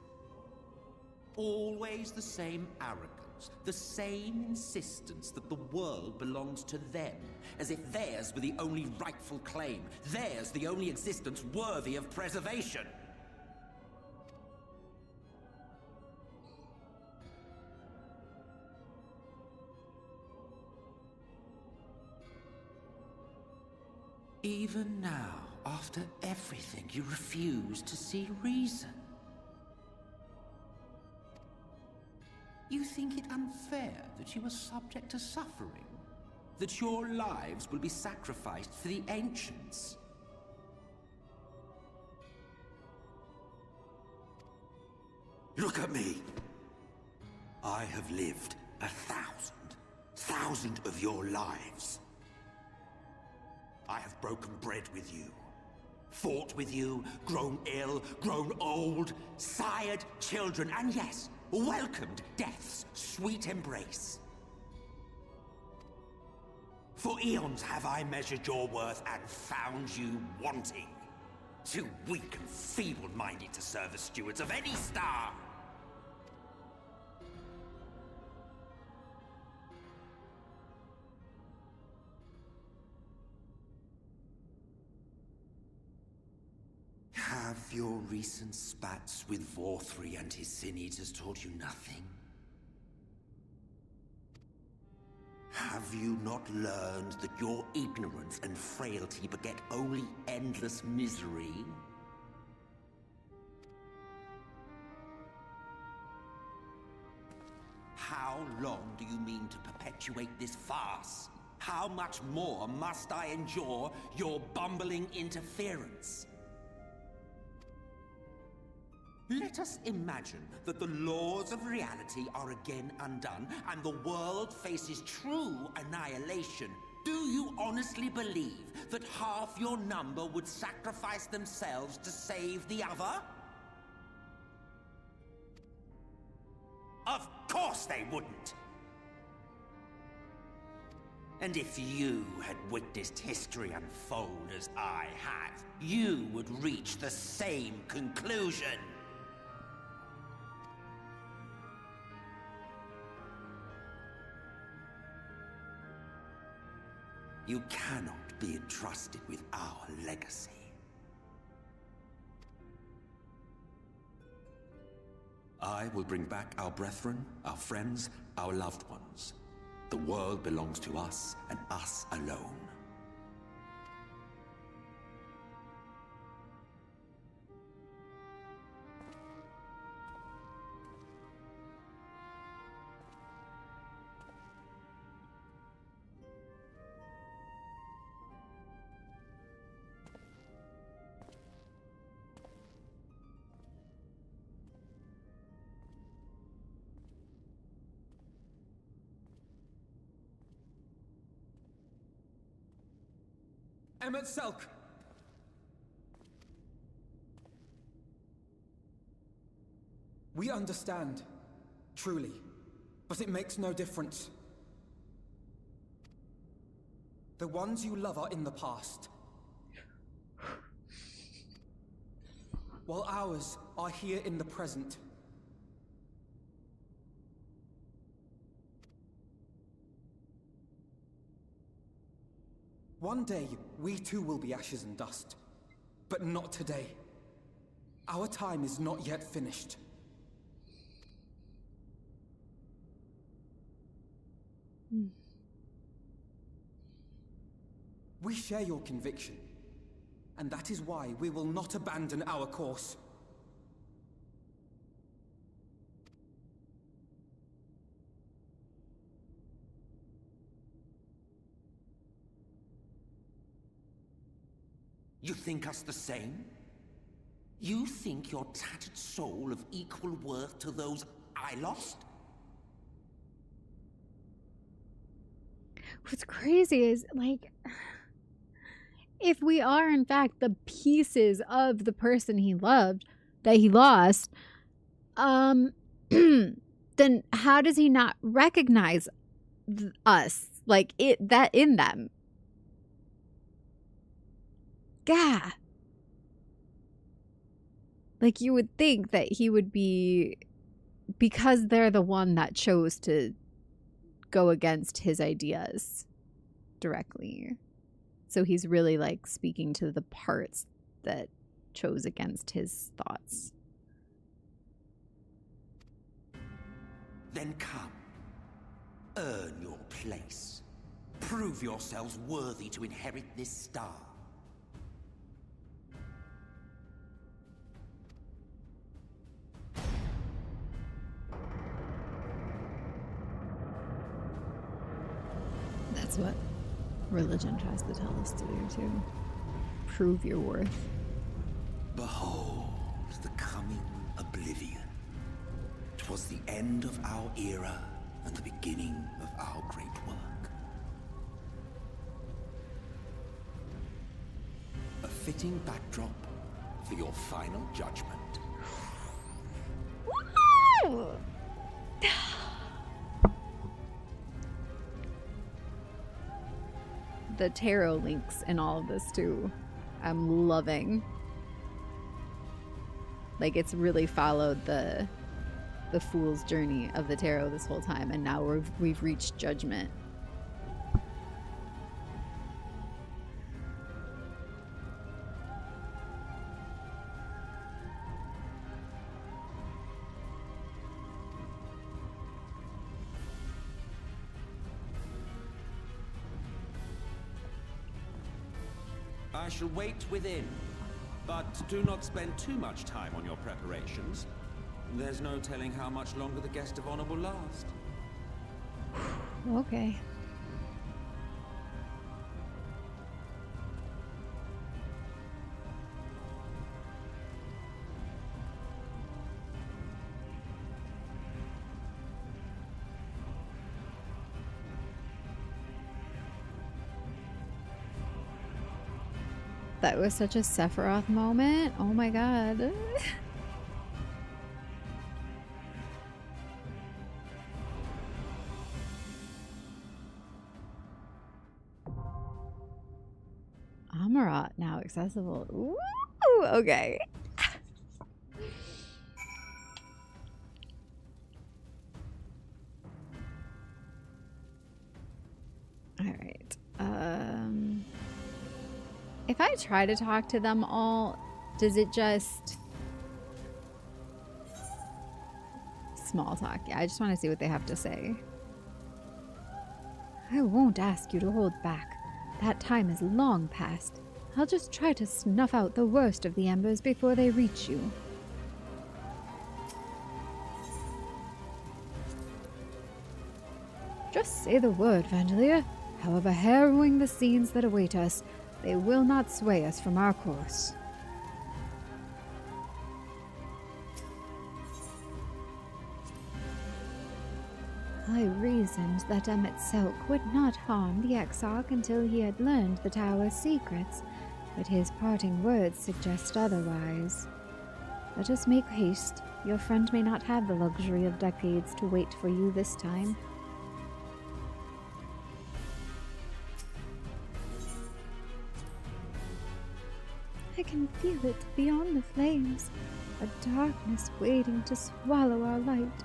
Always the same arrogance, the same insistence that the world belongs to them, as if theirs were the only rightful claim, theirs the only existence worthy of preservation. Even now, after everything, you refuse to see reason. You think it unfair that you are subject to suffering? That your lives will be sacrificed for the Ancients? Look at me! I have lived 1,000 of your lives. I have broken bread with you, fought with you, grown ill, grown old, sired children, and yes, welcomed death's sweet embrace. For eons have I measured your worth and found you wanting. Too weak and feeble-minded to serve as stewards of any star. Have your recent spats with Vorthri and his Sin Eaters taught you nothing? Have you not learned that your ignorance and frailty beget only endless misery? How long do you mean to perpetuate this farce? How much more must I endure your bumbling interference? Let us imagine that the laws of reality are again undone, and the world faces true annihilation. Do you honestly believe that half your number would sacrifice themselves to save the other? Of course they wouldn't! And if you had witnessed history unfold as I have, you would reach the same conclusion. You cannot be entrusted with our legacy. I will bring back our brethren, our friends, our loved ones. The world belongs to us, and us alone. Emmett Selk! We understand, truly, but it makes no difference. The ones you love are in the past, while ours are here in the present. One day, we too will be ashes and dust. But not today. Our time is not yet finished. We share your conviction, and that is why we will not abandon our course. You think us the same? You think your tattered soul of equal worth to those I lost? What's crazy is, like, if we are in fact the pieces of the person he loved that he lost, then how does he not recognize us, like that in them? Gah. Like, you would think that he would be, because they're the one that chose to go against his ideas directly. So he's really like speaking to the parts that chose against his thoughts. Then come. Earn your place. Prove yourselves worthy to inherit this star. That's what religion tries to tell us to do too. Prove your worth. Behold the coming oblivion. 'Twas the end of our era and the beginning of our great work. A fitting backdrop for your final judgment. Woo! The tarot links in all of this too, I'm loving. Like, it's really followed the fool's journey of the tarot this whole time, and now we've reached judgment. I shall wait within, but do not spend too much time on your preparations. There's no telling how much longer the guest of honor will last. Okay. That was such a Sephiroth moment. Oh my god. Amarat now accessible. Ooh, okay. All right. If I try to talk to them all, does it just small talk? Yeah, I just want to see what they have to say. I won't ask you to hold back. That time is long past. I'll just try to snuff out the worst of the embers before they reach you. Just say the word, Vandalia. However harrowing the scenes that await us, they will not sway us from our course. I reasoned that Emmett Selk would not harm the Exarch until he had learned the tower's secrets, but his parting words suggest otherwise. Let us make haste. Your friend may not have the luxury of decades to wait for you this time. I can feel it beyond the flames, a darkness waiting to swallow our light.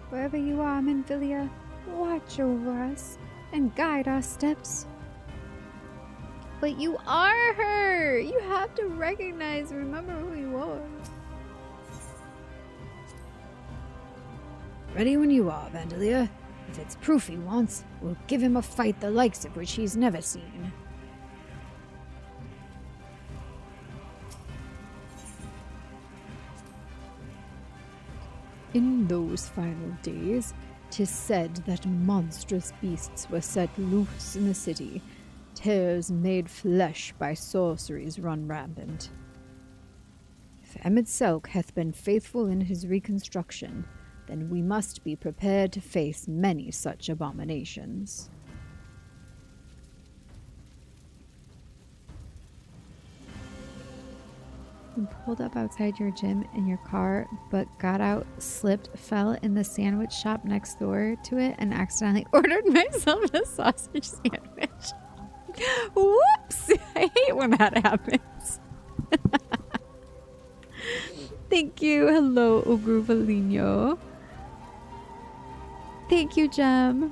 Wherever you are, Minfilia, watch over us and guide our steps. But you are her! You have to recognize, remember who you are. Ready when you are, Vandalia. If it's proof he wants, we'll give him a fight the likes of which he's never seen. In those final days, 'tis said that monstrous beasts were set loose in the city, Tears made flesh by sorceries run rampant. If Emmett Selk hath been faithful in his reconstruction, then we must be prepared to face many such abominations. You pulled up outside your gym in your car, but got out, slipped, fell in the sandwich shop next door to it, and accidentally ordered myself a sausage sandwich. Whoops! I hate when that happens. Thank you. Hello, Ogruvalino. Thank you, Gem.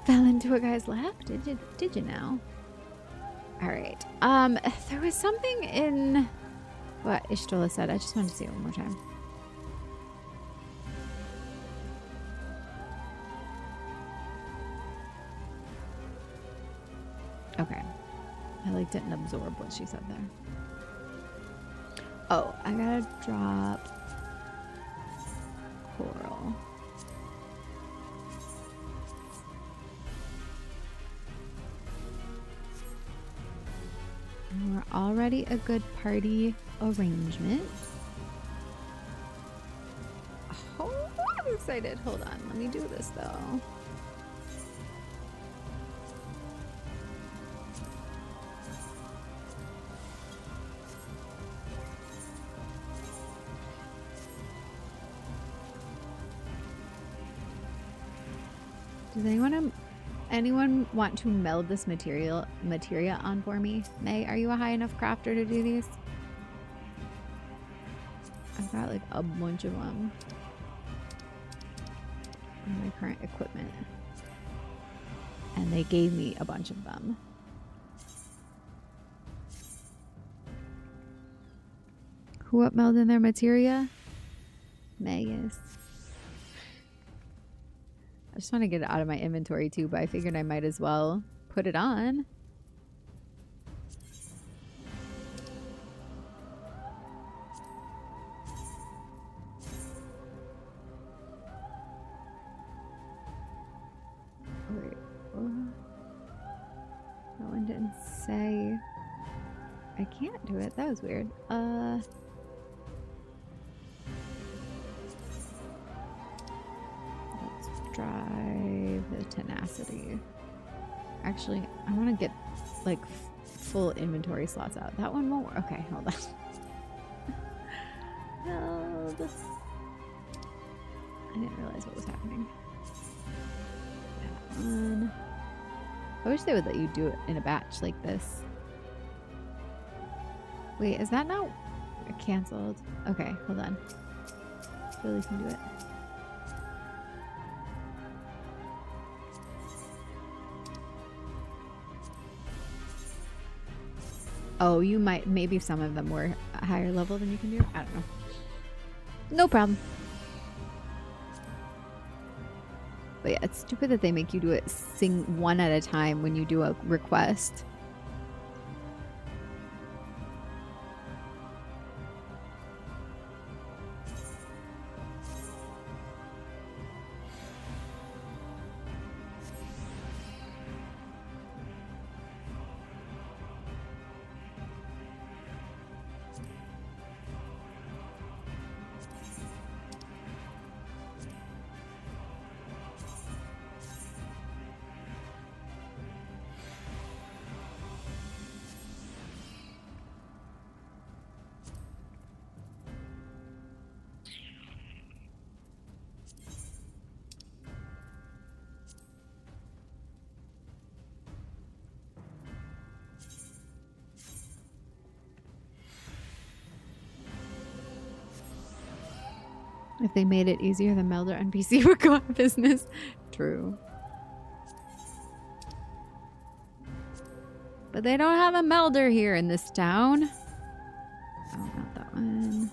Fell into a guy's lap? Did you now? Alright. There was something in what Ishtola said. I just wanted to see it one more time. Okay. I didn't absorb what she said there. Oh, I gotta drop coral. And we're already a good party arrangement. Oh, I'm excited. Hold on. Let me do this though. Does anyone want to meld this materia on for me? May, are you a high enough crafter to do these? I've got like a bunch of them on my current equipment. And they gave me a bunch of them. Who up melding their materia? May is. I just want to get it out of my inventory too, but I figured I might as well put it on. Wait, what? That one didn't say I can't do it. That was weird. Drive the tenacity. Actually, I want to get like full inventory slots out. That one won't work. Okay, hold on. Held. I didn't realize what was happening. That one. I wish they would let you do it in a batch like this. Wait, is that now canceled? Okay, hold on. Billy can do it. Oh, you might, maybe some of them were a higher level than you can do. I don't know. No problem. But yeah, it's stupid that they make you do it sing one at a time when you do a request. If they made it easier, the Melder NPC would go out of business. True. But they don't have a Melder here in this town. Oh, not that one.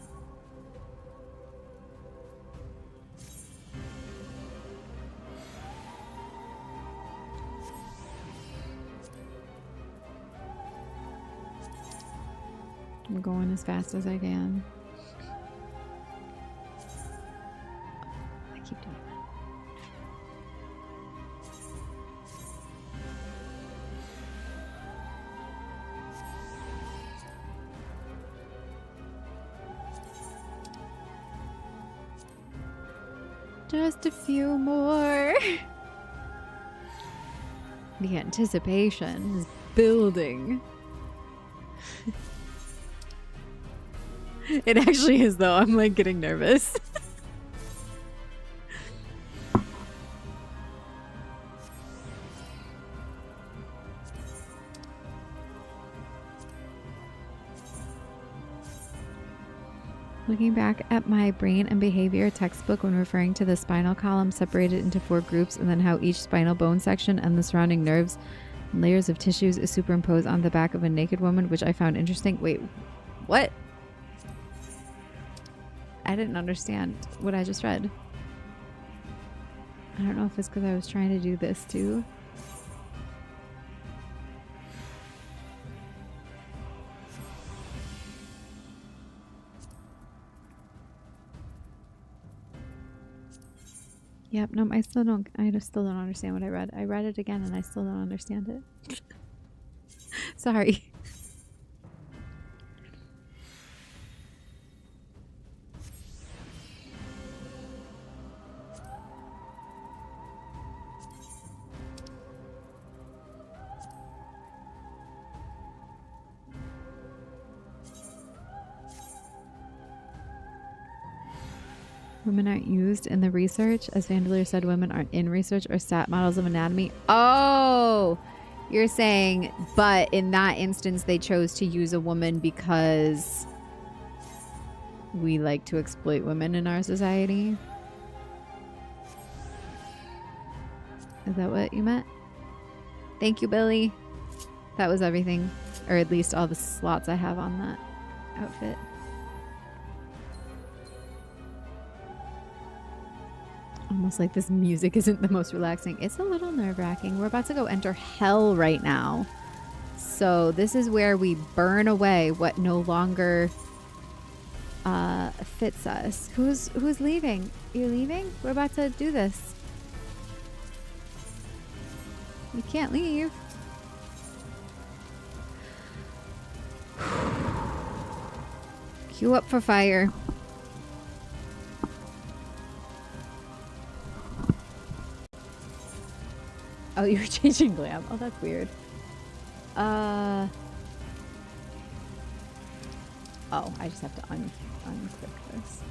I'm going as fast as I can. I keep doing that. Just a few more. The anticipation is building. It actually is, though. I'm like getting nervous. Looking back at my brain and behavior textbook when referring to the spinal column separated into 4 groups and then how each spinal bone section and the surrounding nerves and layers of tissues is superimposed on the back of a naked woman, which I found interesting. Wait, what? I didn't understand what I just read. I don't know if it's because I was trying to do this too. Yep, no, I still don't understand what I read. I read it again and I still don't understand it. Sorry. Women aren't used in the research. As Vandeleur said, women aren't in research or stat models of anatomy. Oh, you're saying, but in that instance, they chose to use a woman because we like to exploit women in our society. Is that what you meant? Thank you, Billy. That was everything, or at least all the slots I have on that outfit. Almost like this music isn't the most relaxing. It's a little nerve-wracking. We're about to go enter hell right now. So this is where we burn away what no longer fits us. Who's leaving? You leaving? We're about to do this. You can't leave. Queue up for fire. Oh, you were changing glam. Oh, that's weird. Oh, I just have to unclick this.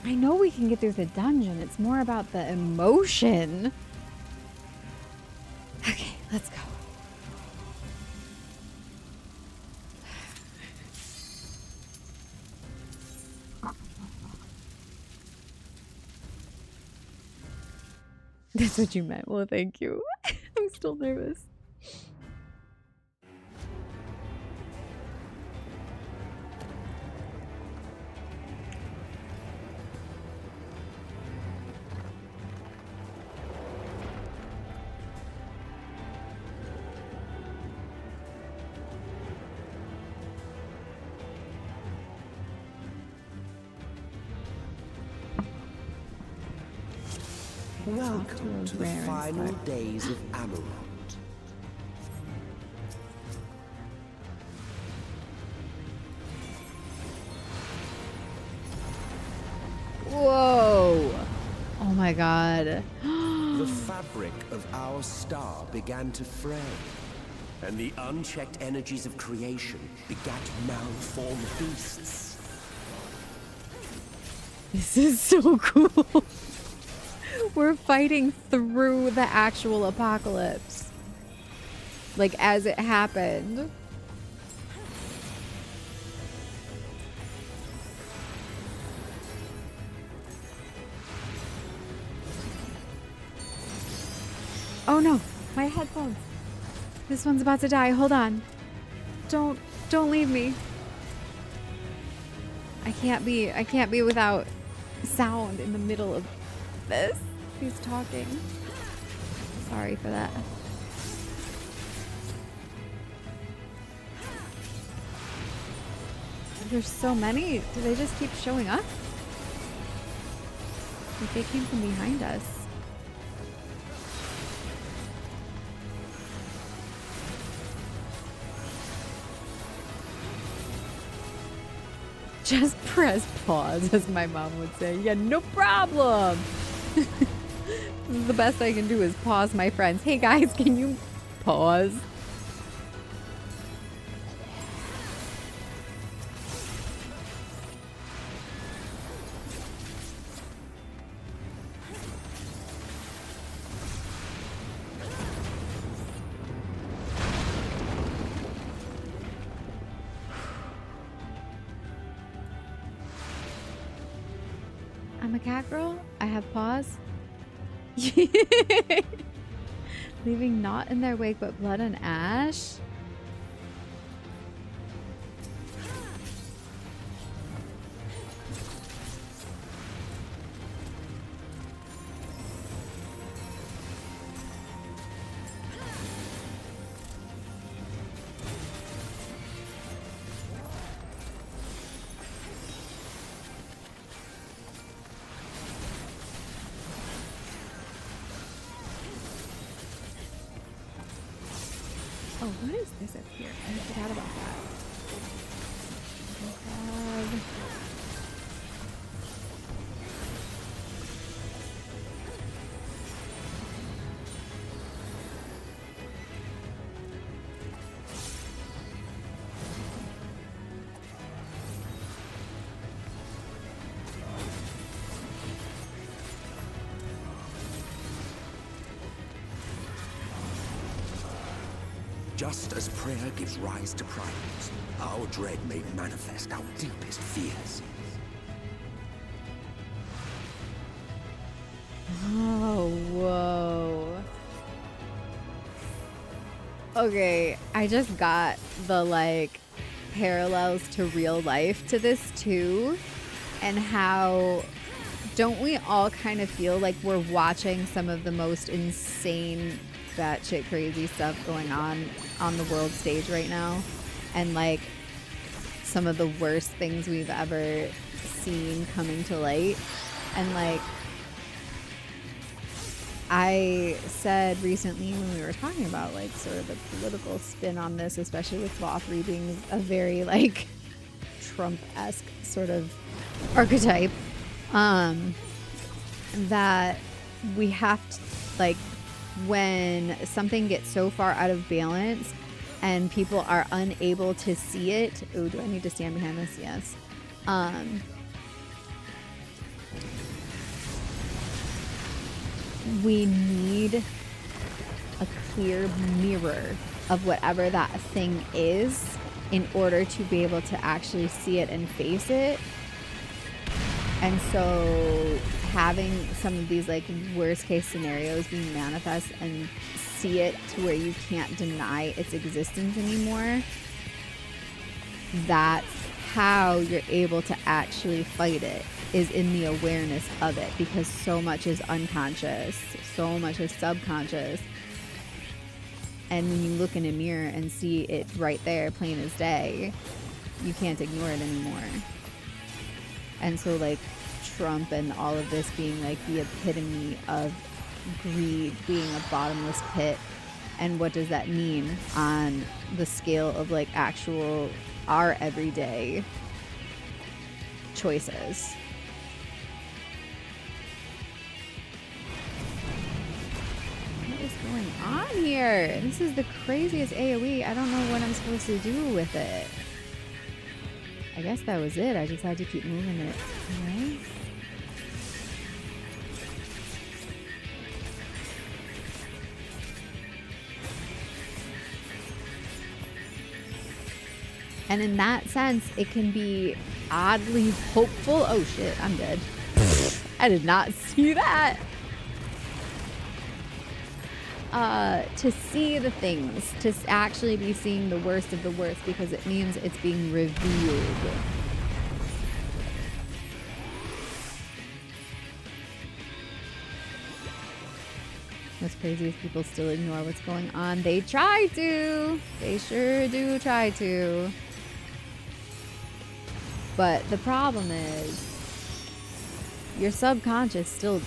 I know we can get through the dungeon. It's more about the emotion. Okay, let's go. That's what you meant. Well, thank you. I'm still nervous. Welcome to the final days of Amarant. Whoa! Oh my god. The fabric of our star began to fray, and the unchecked energies of creation begat malformed beasts. This is so cool. We're fighting through the actual apocalypse. Like, as it happened. Oh no, my headphones. This one's about to die. Hold on. Don't leave me. I can't be without sound in the middle of this. He's talking. Sorry for that. There's so many. Do they just keep showing up? Like they came from behind us. Just press pause, as my mom would say. Yeah, no problem. The best I can do is pause my friends. Hey guys, can you pause? I'm a cat girl. I have paws. Leaving naught in their wake but blood and ash. Oh, what is this up here? I forgot about that. Just as prayer gives rise to primes, our dread may manifest our deepest fears. Oh, whoa. Okay, I just got the, like, parallels to real life to this, too. And how... don't we all kind of feel like we're watching some of the most insane, batshit crazy stuff going on the world stage right now? And, like, some of the worst things we've ever seen coming to light. And, like, I said recently when we were talking about, like, sort of the political spin on this, especially with Lothri being a very, like, Trump-esque sort of archetype, that we have to, like, when something gets so far out of balance and people are unable to see it. Oh, do I need to stand behind this? Yes. We need a clear mirror of whatever that thing is in order to be able to actually see it and face it. And so having some of these, like, worst case scenarios being manifest and see it to where you can't deny its existence anymore, that's how you're able to actually fight it, is in the awareness of it, because so much is unconscious, so much is subconscious. And when you look in a mirror and see it right there, plain as day, you can't ignore it anymore. And so, like, Trump and all of this being, like, the epitome of greed, being a bottomless pit, and what does that mean on the scale of, like, actual, our everyday choices. What is going on here? This is the craziest AoE. I don't know what I'm supposed to do with it. I guess that was it. I just had to keep moving it, right? And in that sense, it can be oddly hopeful. Oh shit, I'm dead. I did not see that. To see the things, to actually be seeing the worst of the worst, because it means it's being revealed. What's crazy is people still ignore what's going on. They try to. They sure do try to. But the problem is, your subconscious still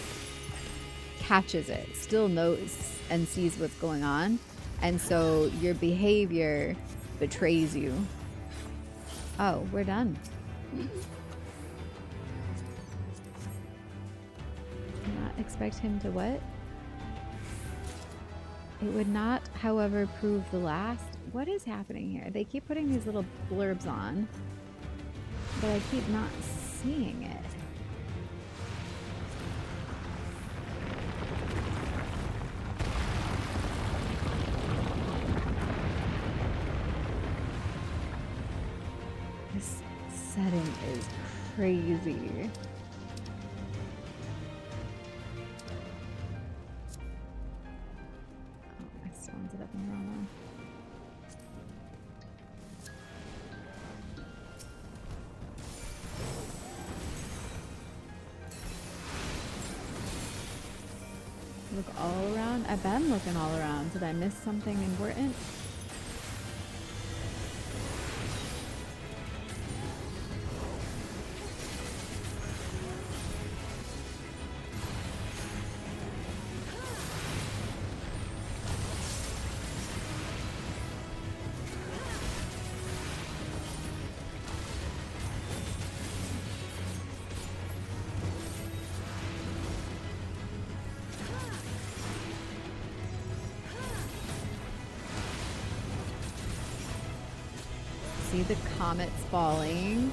catches it, still knows and sees what's going on. And so your behavior betrays you. Oh, we're done. Not expect him to what? It would not, however, prove the last. What is happening here? They keep putting these little blurbs on, but I keep not seeing it. This setting is crazy. Ended up in the wrong one. Look all around? I've been looking all around. Did I miss something important? See the comets falling.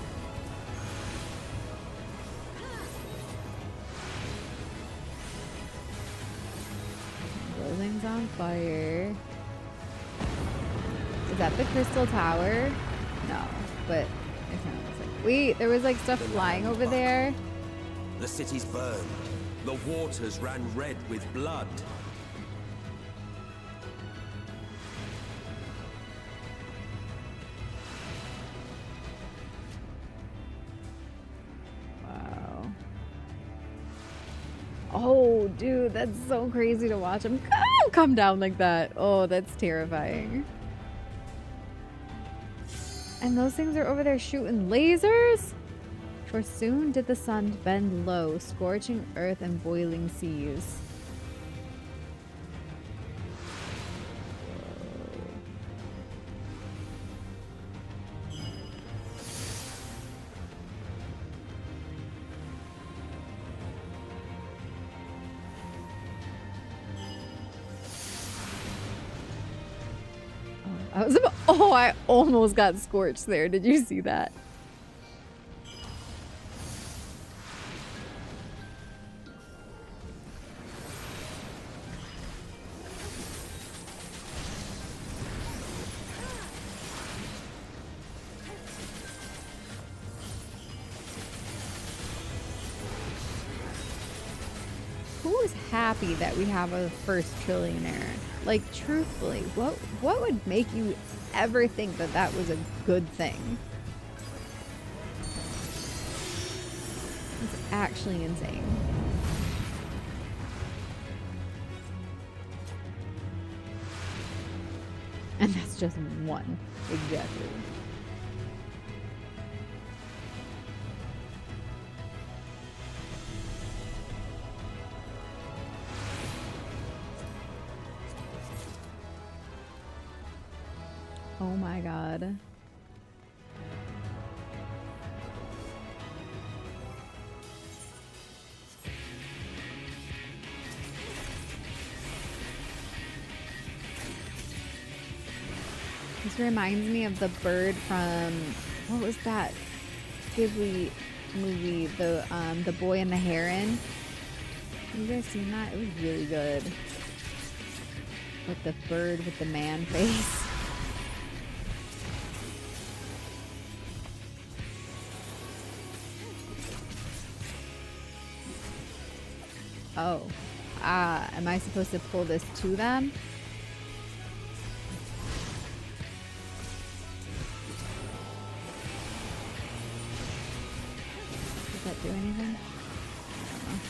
Building's on fire. Is that the crystal tower? No, but it kind of looks like. Wait, there was like stuff flying over there. The city's burned. The waters ran red with blood. Oh, dude, that's so crazy to watch him come down like that. Oh, that's terrifying. And those things are over there shooting lasers? For soon did the sun bend low, scorching earth and boiling seas. I almost got scorched there. Did you see that? Who is happy that we have a first trillionaire? Like, truthfully, what would make you ever think that that was a good thing? It's actually insane. And that's just one. Exactly. Oh my god. This reminds me of the bird from, what was that Ghibli movie, the Boy and the Heron? Have you guys seen that? It was really good. With the bird with the man face. Oh, am I supposed to pull this to them? Does that do anything? I don't know.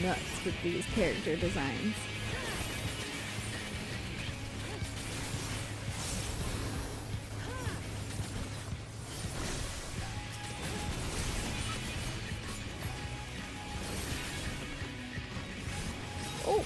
nuts with these character designs. Oh!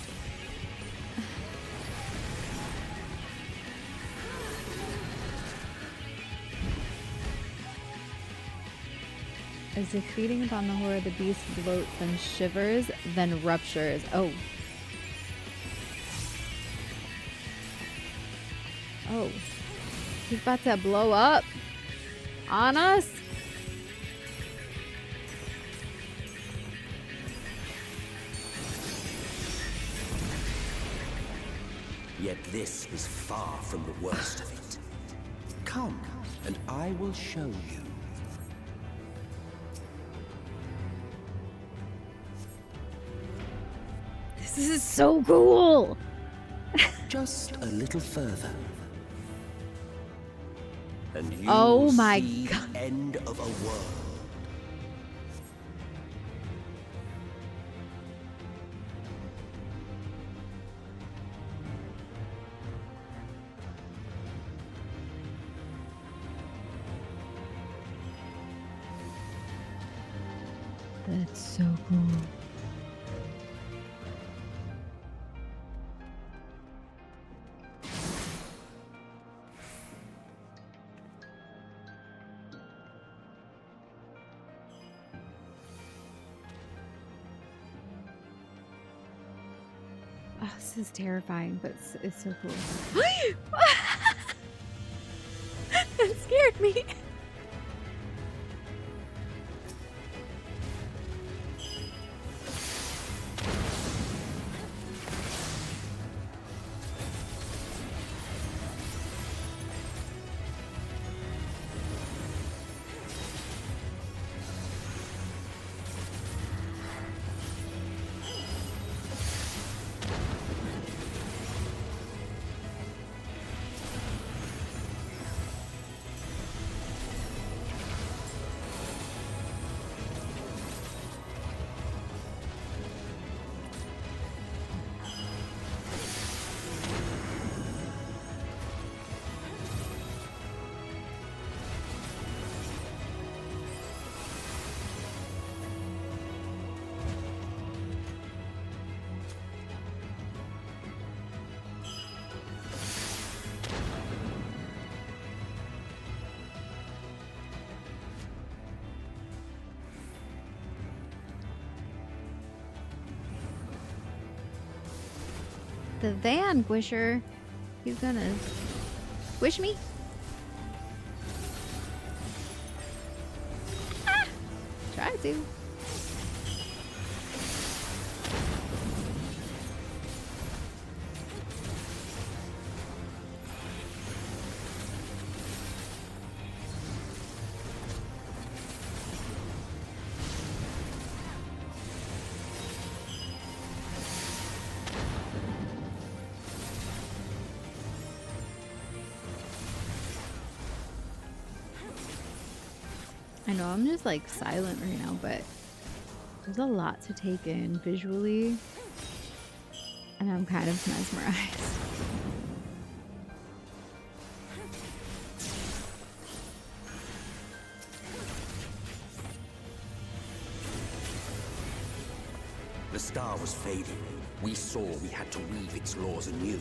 As if feeding upon the horror, the beast bloats, then shivers, then ruptures. Oh. Oh. He's about to blow up on us. Yet this is far from the worst of it. Come, and I will show you. This is so cool. Just a little further. And you Oh will my see God. the end of a world. That's so cool. Oh, this is terrifying, but it's so cool. That scared me. The Vanquisher. He's gonna squish me. Ah! Try to. I know I'm just like silent right now, but there's a lot to take in visually, and I'm kind of mesmerized. The star was fading. We saw we had to weave its laws anew.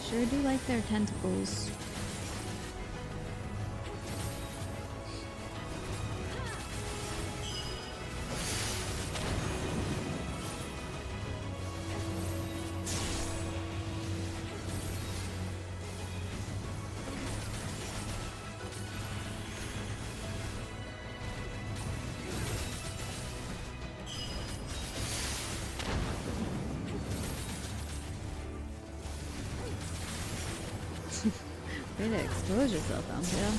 Sure do like their tentacles. Way to expose yourself out here.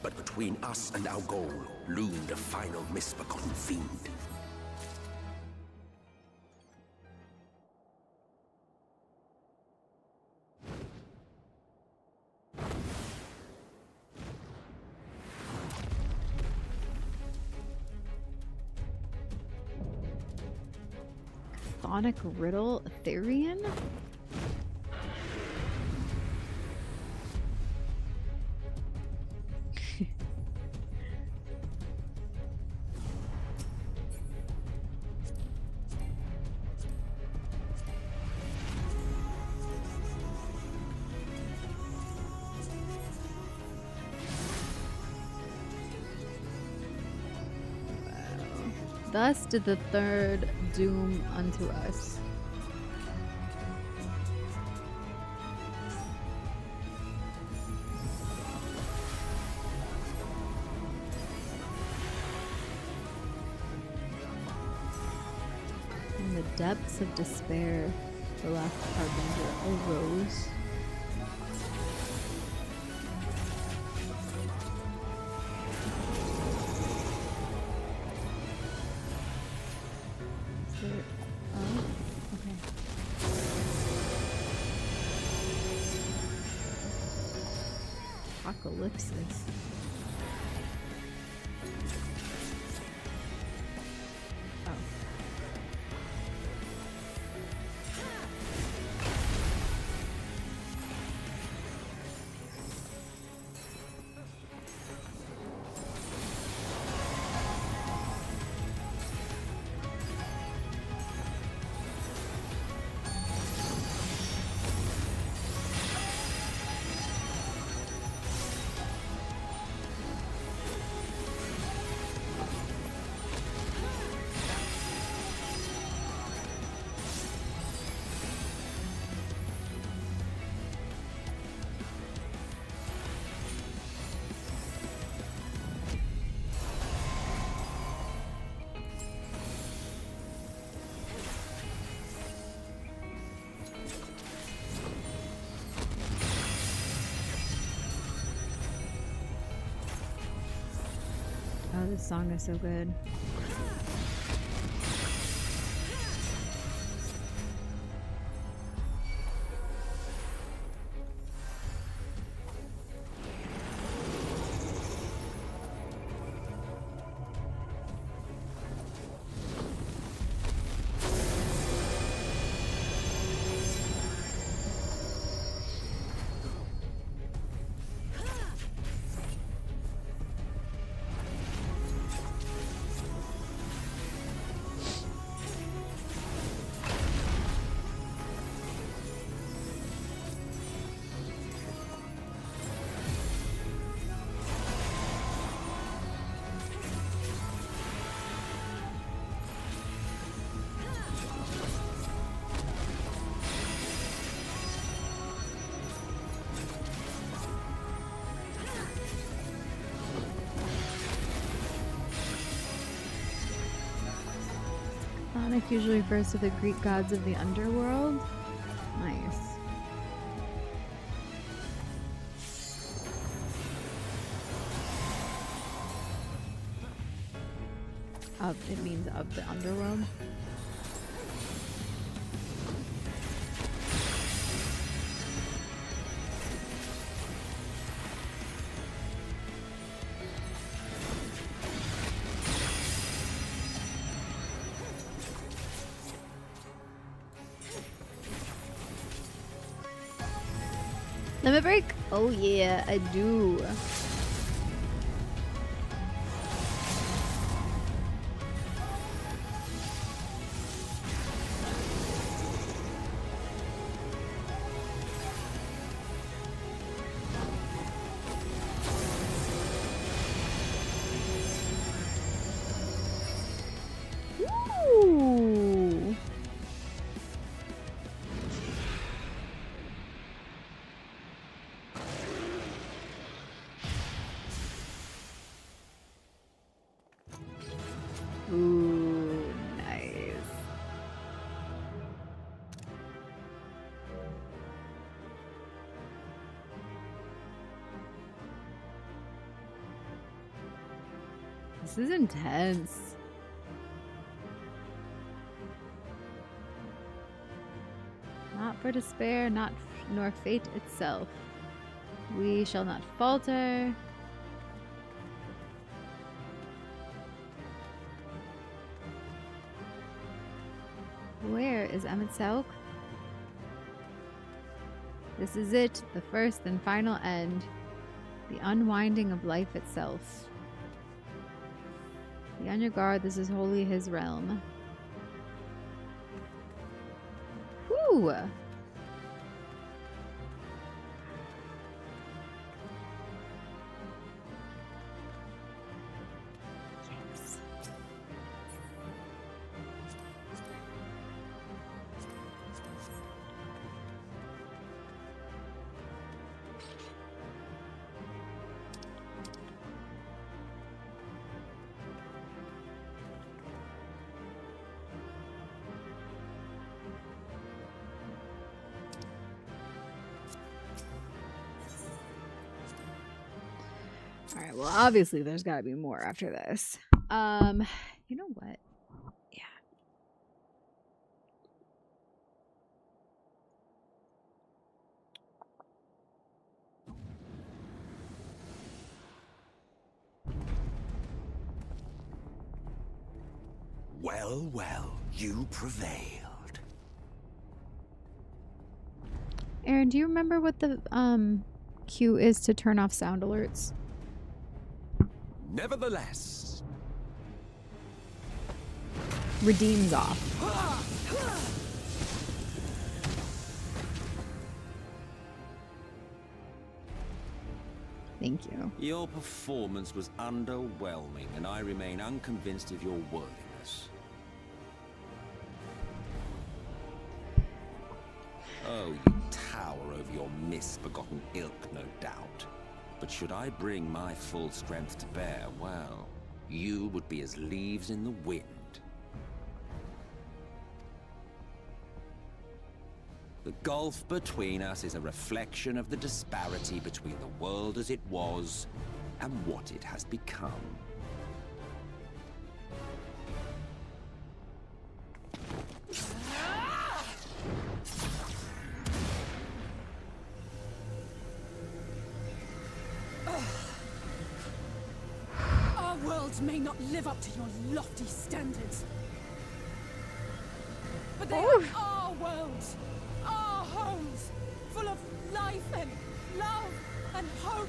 But between us and our goal loomed a final misbegotten fiend. Chthonic riddle Etherean? Thus did the third doom unto us. In the depths of despair, the last harbinger arose. Apocalypsis. Oh. Oh, this song is so good. Chthonic usually refers to the Greek gods of the underworld. Nice. It means of the underworld. Limit break? Oh yeah, I do. Ooh, nice. This is intense. Not for despair, nor fate itself. We shall not falter. Where is Emetzelk? This is it, the first and final end. The unwinding of life itself. Be on your guard, this is wholly his realm. Whew! Alright, well obviously there's gotta be more after this. You know what? Yeah. Well, well, you prevailed. Aaron, do you remember what the cue is to turn off sound alerts? Nevertheless, Redeems off. Thank you. Your performance was underwhelming, and I remain unconvinced of your worthiness. Oh, you tower over your misbegotten ilk, no doubt. But should I bring my full strength to bear, well, you would be as leaves in the wind. The gulf between us is a reflection of the disparity between the world as it was and what it has become. Our worlds may not live up to your lofty standards, but they are our worlds, our homes, full of life and love and hope.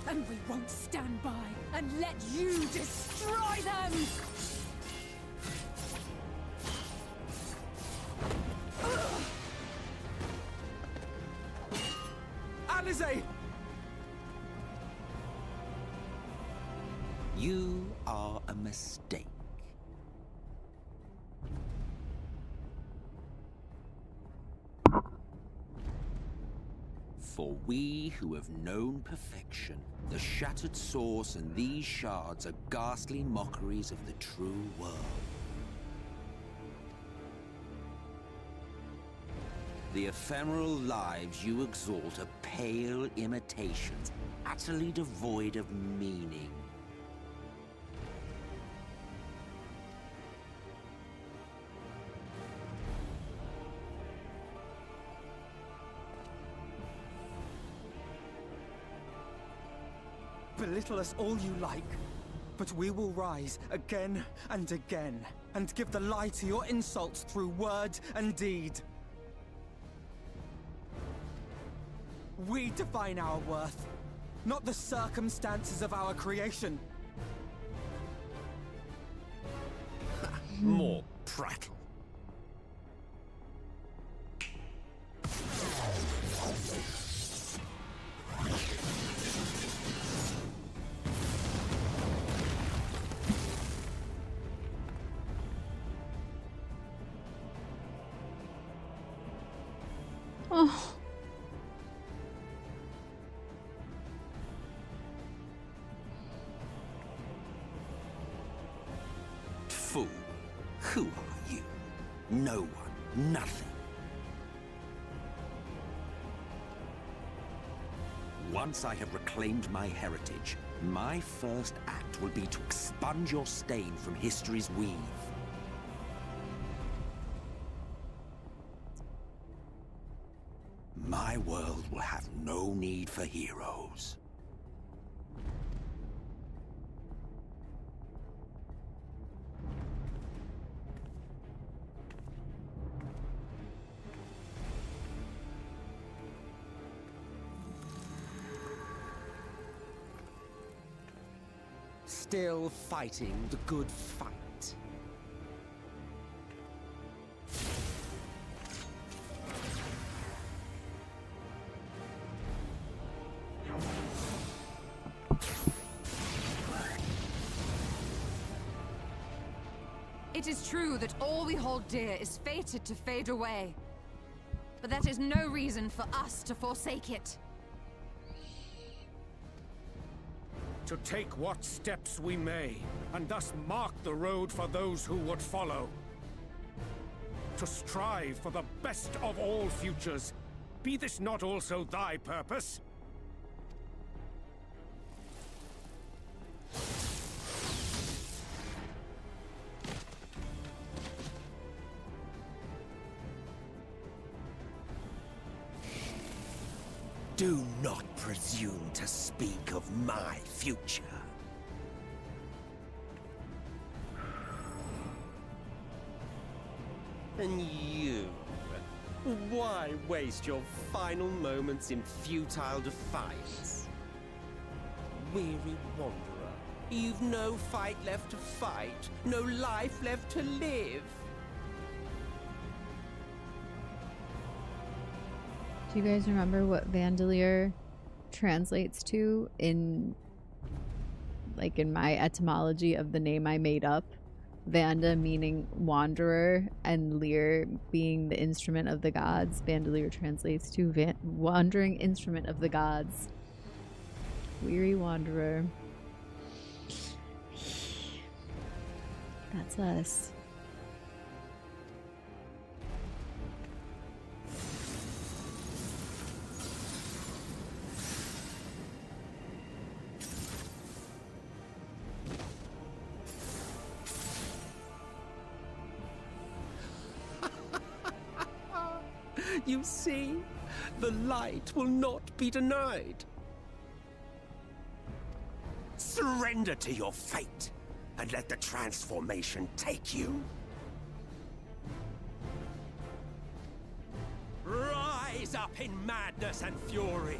And we won't stand by and let you destroy them! Alizé! You are a mistake. For we who have known perfection, the shattered source and these shards are ghastly mockeries of the true world. The ephemeral lives you exalt are pale imitations, utterly devoid of meaning. Belittle us all you like, but we will rise again and again, and give the lie to your insults through word and deed. We define our worth, not the circumstances of our creation. More prattle. Oh. Who are you? No one. Nothing. Once I have reclaimed my heritage, my first act will be to expunge your stain from history's weave. My world will have no need for heroes. Still fighting the good fight. It is true that all we hold dear is fated to fade away. But that is no reason for us to forsake it. To take what steps we may, and thus mark the road for those who would follow. To strive for the best of all futures. Be this not also thy purpose? Do not presume to speak of my future. And you? Why waste your final moments in futile defiance? Weary wanderer, you've no fight left to fight, no life left to live. Do you guys remember what Vandalier translates to in my etymology of the name I made up? Vanda meaning wanderer and Lear being the instrument of the gods. Vandalier translates to wandering instrument of the gods. Weary wanderer. That's us. You see, the light will not be denied. Surrender to your fate, and let the transformation take you. Rise up in madness and fury.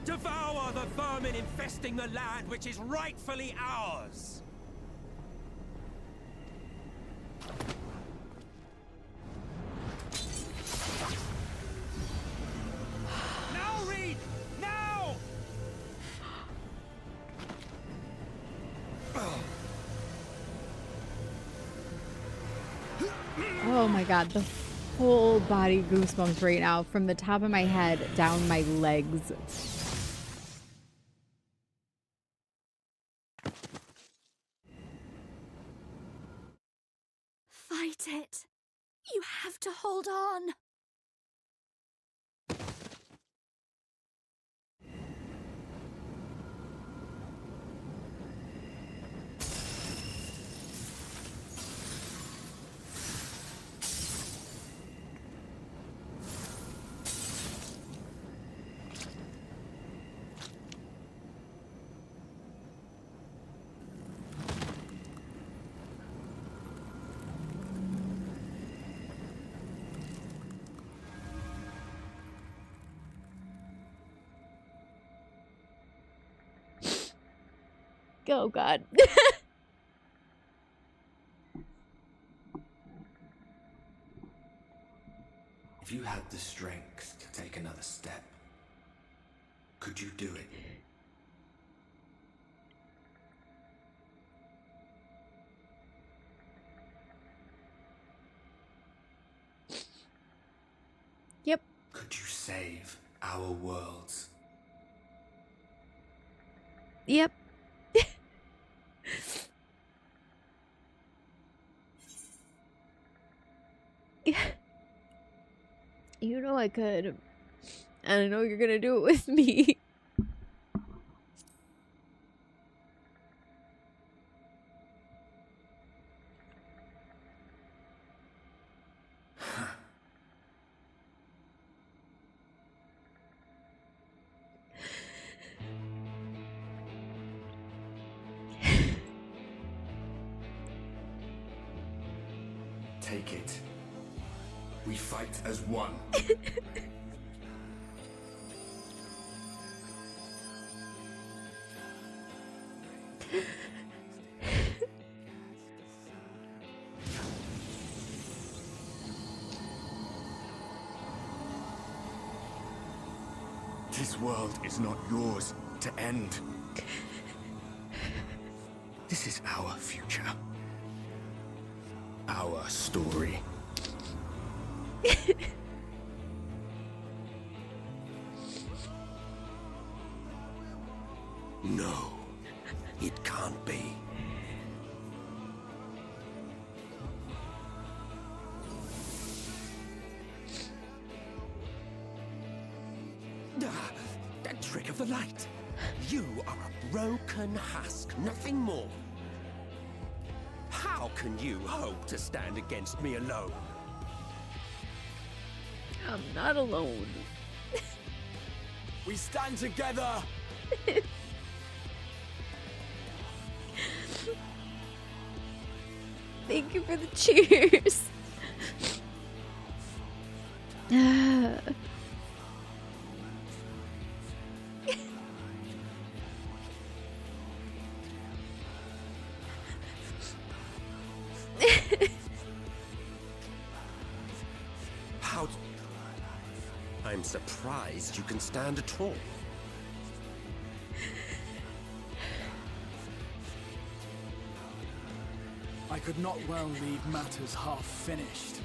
Devour the vermin infesting the land which is rightfully ours. Now, Reed! Now! Oh my god, the full body goosebumps right now from the top of my head down my legs. Fight it. You have to hold on. Oh god. If you had the strength to take another step, could you do it? Yep. Could you save our worlds? Yep. You know I could. And I know you're gonna do it with me. Take it. We fight as one. This world is not yours to end. This is our future. Our story. No, it can't be. That trick of the light. You are a broken husk, nothing more. How can you hope to stand against me alone? I'm not alone. We stand together. Thank you for the cheers. How... I'm surprised you can stand at all. I could not well leave matters half finished.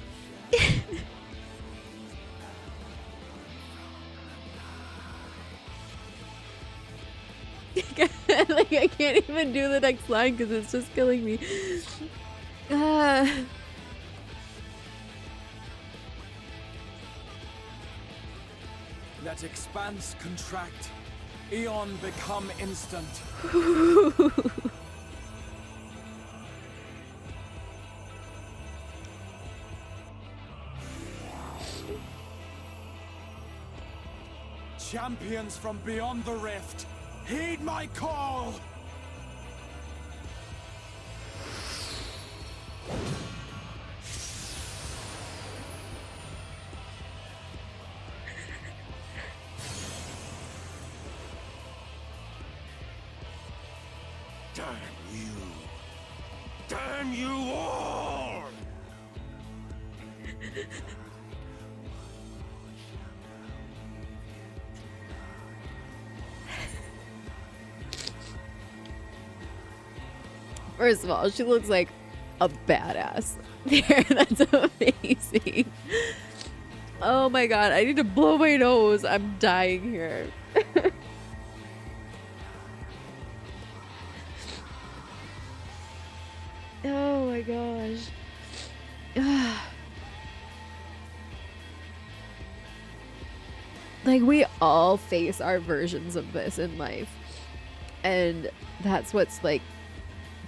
Like, I can't even do the next line because it's just killing me. Let expanse contract, eon become instant. Champions from beyond the rift, heed my call! Damn you! Damn you all! First of all, she looks like a badass. There, that's amazing. Oh my god, I need to blow my nose. I'm dying here. Oh my gosh. Like, we all face our versions of this in life. And that's what's like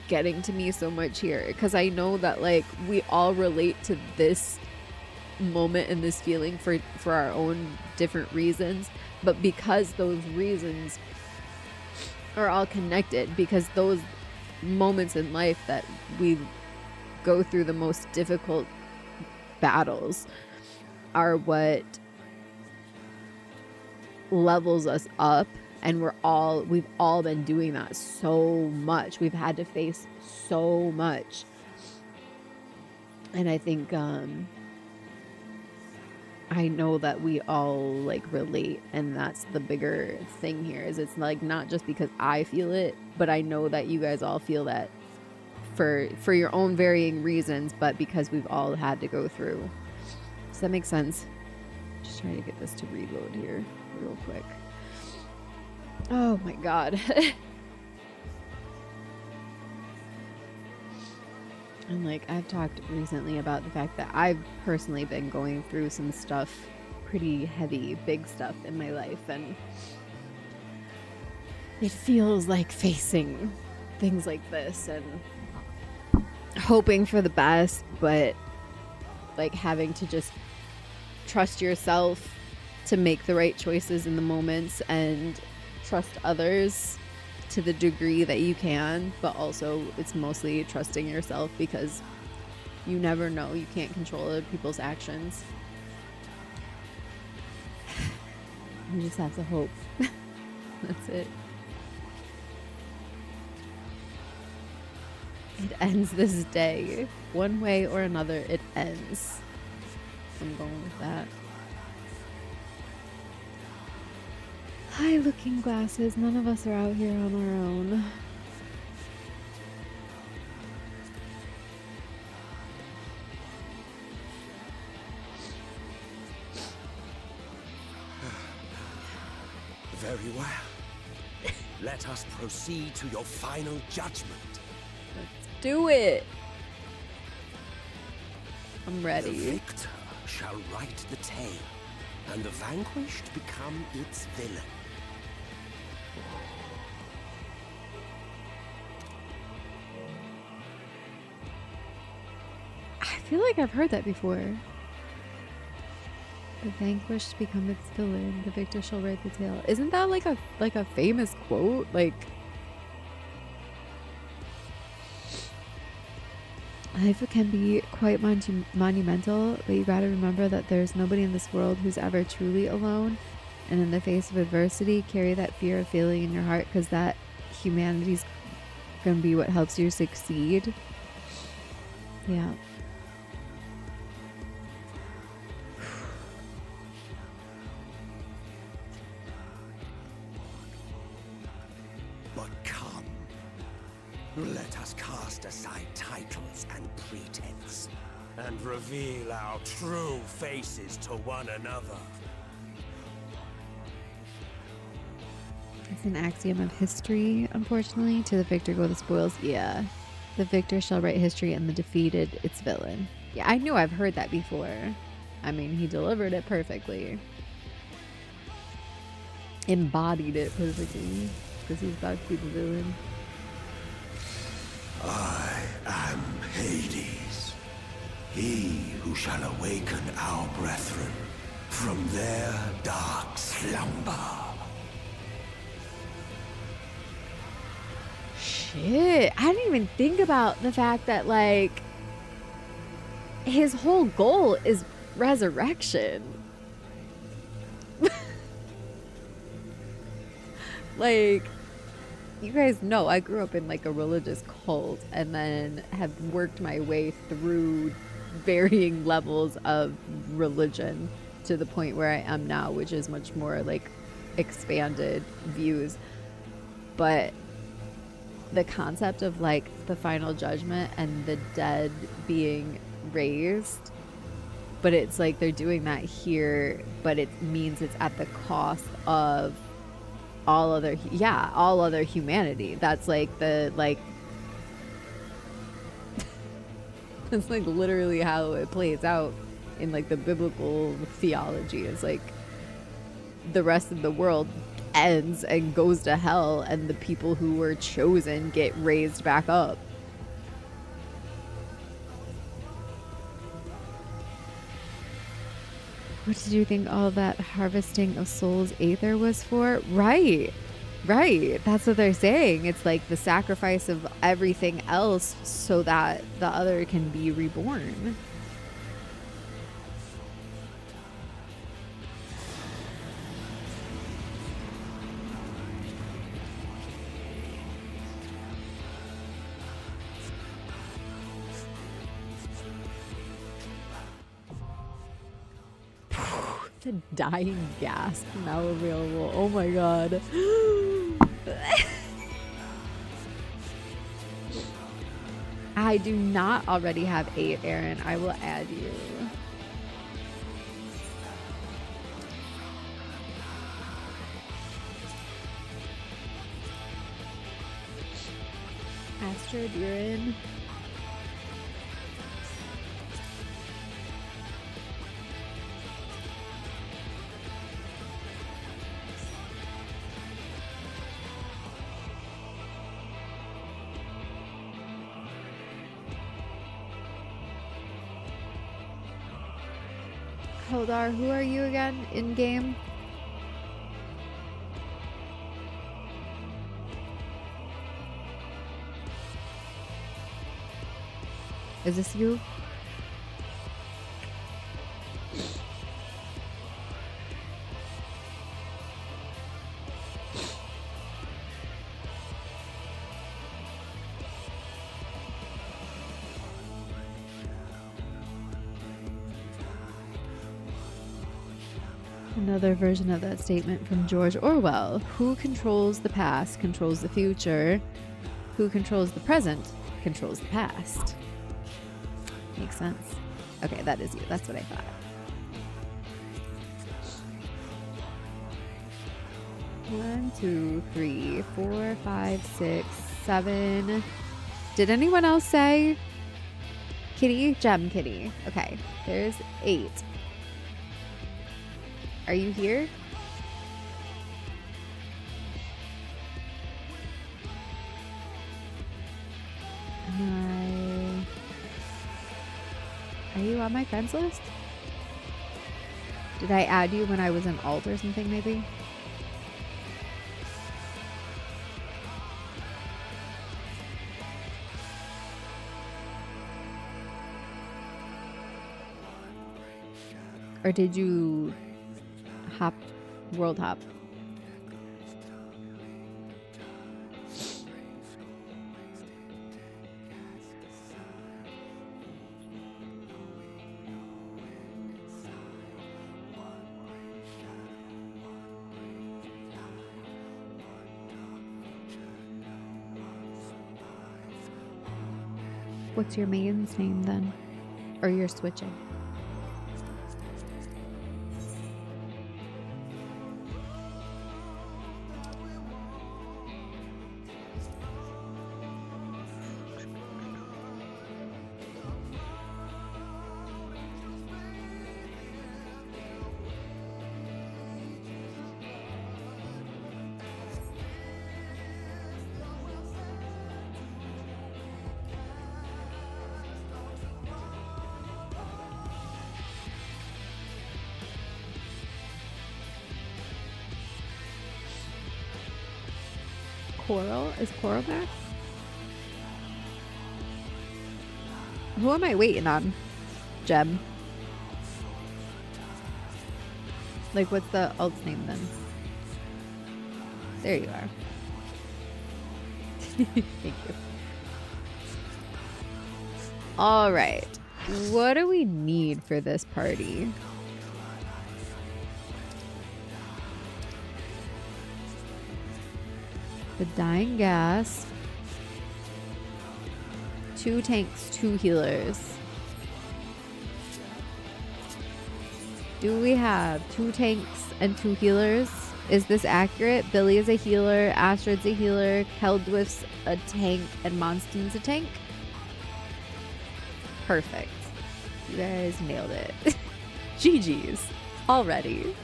getting to me so much here, because I know that like we all relate to this moment and this feeling for our own different reasons, but because those reasons are all connected, because those moments in life that we go through the most difficult battles are what levels us up. And we've all been doing that so much. We've had to face so much. And I think I know that we all like relate, and that's the bigger thing here, is it's like not just because I feel it, but I know that you guys all feel that for your own varying reasons, but because we've all had to go through. Does that make sense? Just trying to get this to reload here real quick. Oh my god. And like, I've talked recently about the fact that I've personally been going through some stuff pretty heavy, big stuff in my life, and it feels like facing things like this and hoping for the best, but like having to just trust yourself to make the right choices in the moments and trust others to the degree that you can, but also it's mostly trusting yourself because you never know. You can't control other people's actions. You just have to hope. That's it. It ends this day. One way or another, it ends. I'm going with that. Hi, Looking Glasses. None of us are out here on our own. Very well. Let us proceed to your final judgment. Let's do it. I'm ready. The victor shall write the tale, and the vanquished become its villain. I feel like I've heard that before. The vanquished become its villain. The victor shall write the tale. Isn't that like a famous quote? Like, life can be quite monumental, but you gotta remember that there's nobody in this world who's ever truly alone. And in the face of adversity, carry that fear of failing in your heart, because that humanity's gonna be what helps you succeed. Yeah. But come, let us cast aside titles and pretense, and reveal our true faces to one another. It's an axiom of history, unfortunately. To the victor go the spoils. Yeah. The victor shall write history, and the defeated its villain. Yeah, I knew I've heard that before. I mean, he delivered it perfectly. Embodied it perfectly. Because he's about to be the villain. I am Hades, he who shall awaken our brethren from their dark slumber. Shit, I didn't even think about the fact that, like, his whole goal is resurrection. Like, you guys know I grew up in like a religious cult and then have worked my way through varying levels of religion to the point where I am now, which is much more like expanded views. But the concept of like the final judgment and the dead being raised, but it's like they're doing that here, but it means it's at the cost of all other humanity. That's like the that's like literally how it plays out in like the biblical theology. It's like the rest of the world ends and goes to hell, and the people who were chosen get raised back up. What did you think all that harvesting of souls aether was for? Right. That's what they're saying. It's like the sacrifice of everything else so that the other can be reborn. The dying gasp now available. Oh my god. I do not already have 8, Aaron. I will add you. Astrid, you're in. Holdar, who are you again in game? Is this you? Another version of that statement from George Orwell. Who controls the past controls the future. Who controls the present controls the past. Makes sense. Okay, that is you. That's what I thought. One, two, three, 4, 5, 6, 7. Did anyone else say Kitty? Gem Kitty. Okay, there's 8. Are you here? Are you on my friends list? Did I add you when I was in alt or something maybe? Or did you hop, world hop? What's your main's name then? Or you're switching? Coral? Is Coral back? Who am I waiting on? Gem. Like, what's the alt's name then? There you are. Thank you. All right. What do we need for this party? The dying gas. 2 tanks, 2 healers. Do we have 2 tanks and 2 healers? Is this accurate? Billy is a healer, Astrid's a healer, Keldwith's a tank, and Monstein's a tank? Perfect. You guys nailed it. GG's. Already.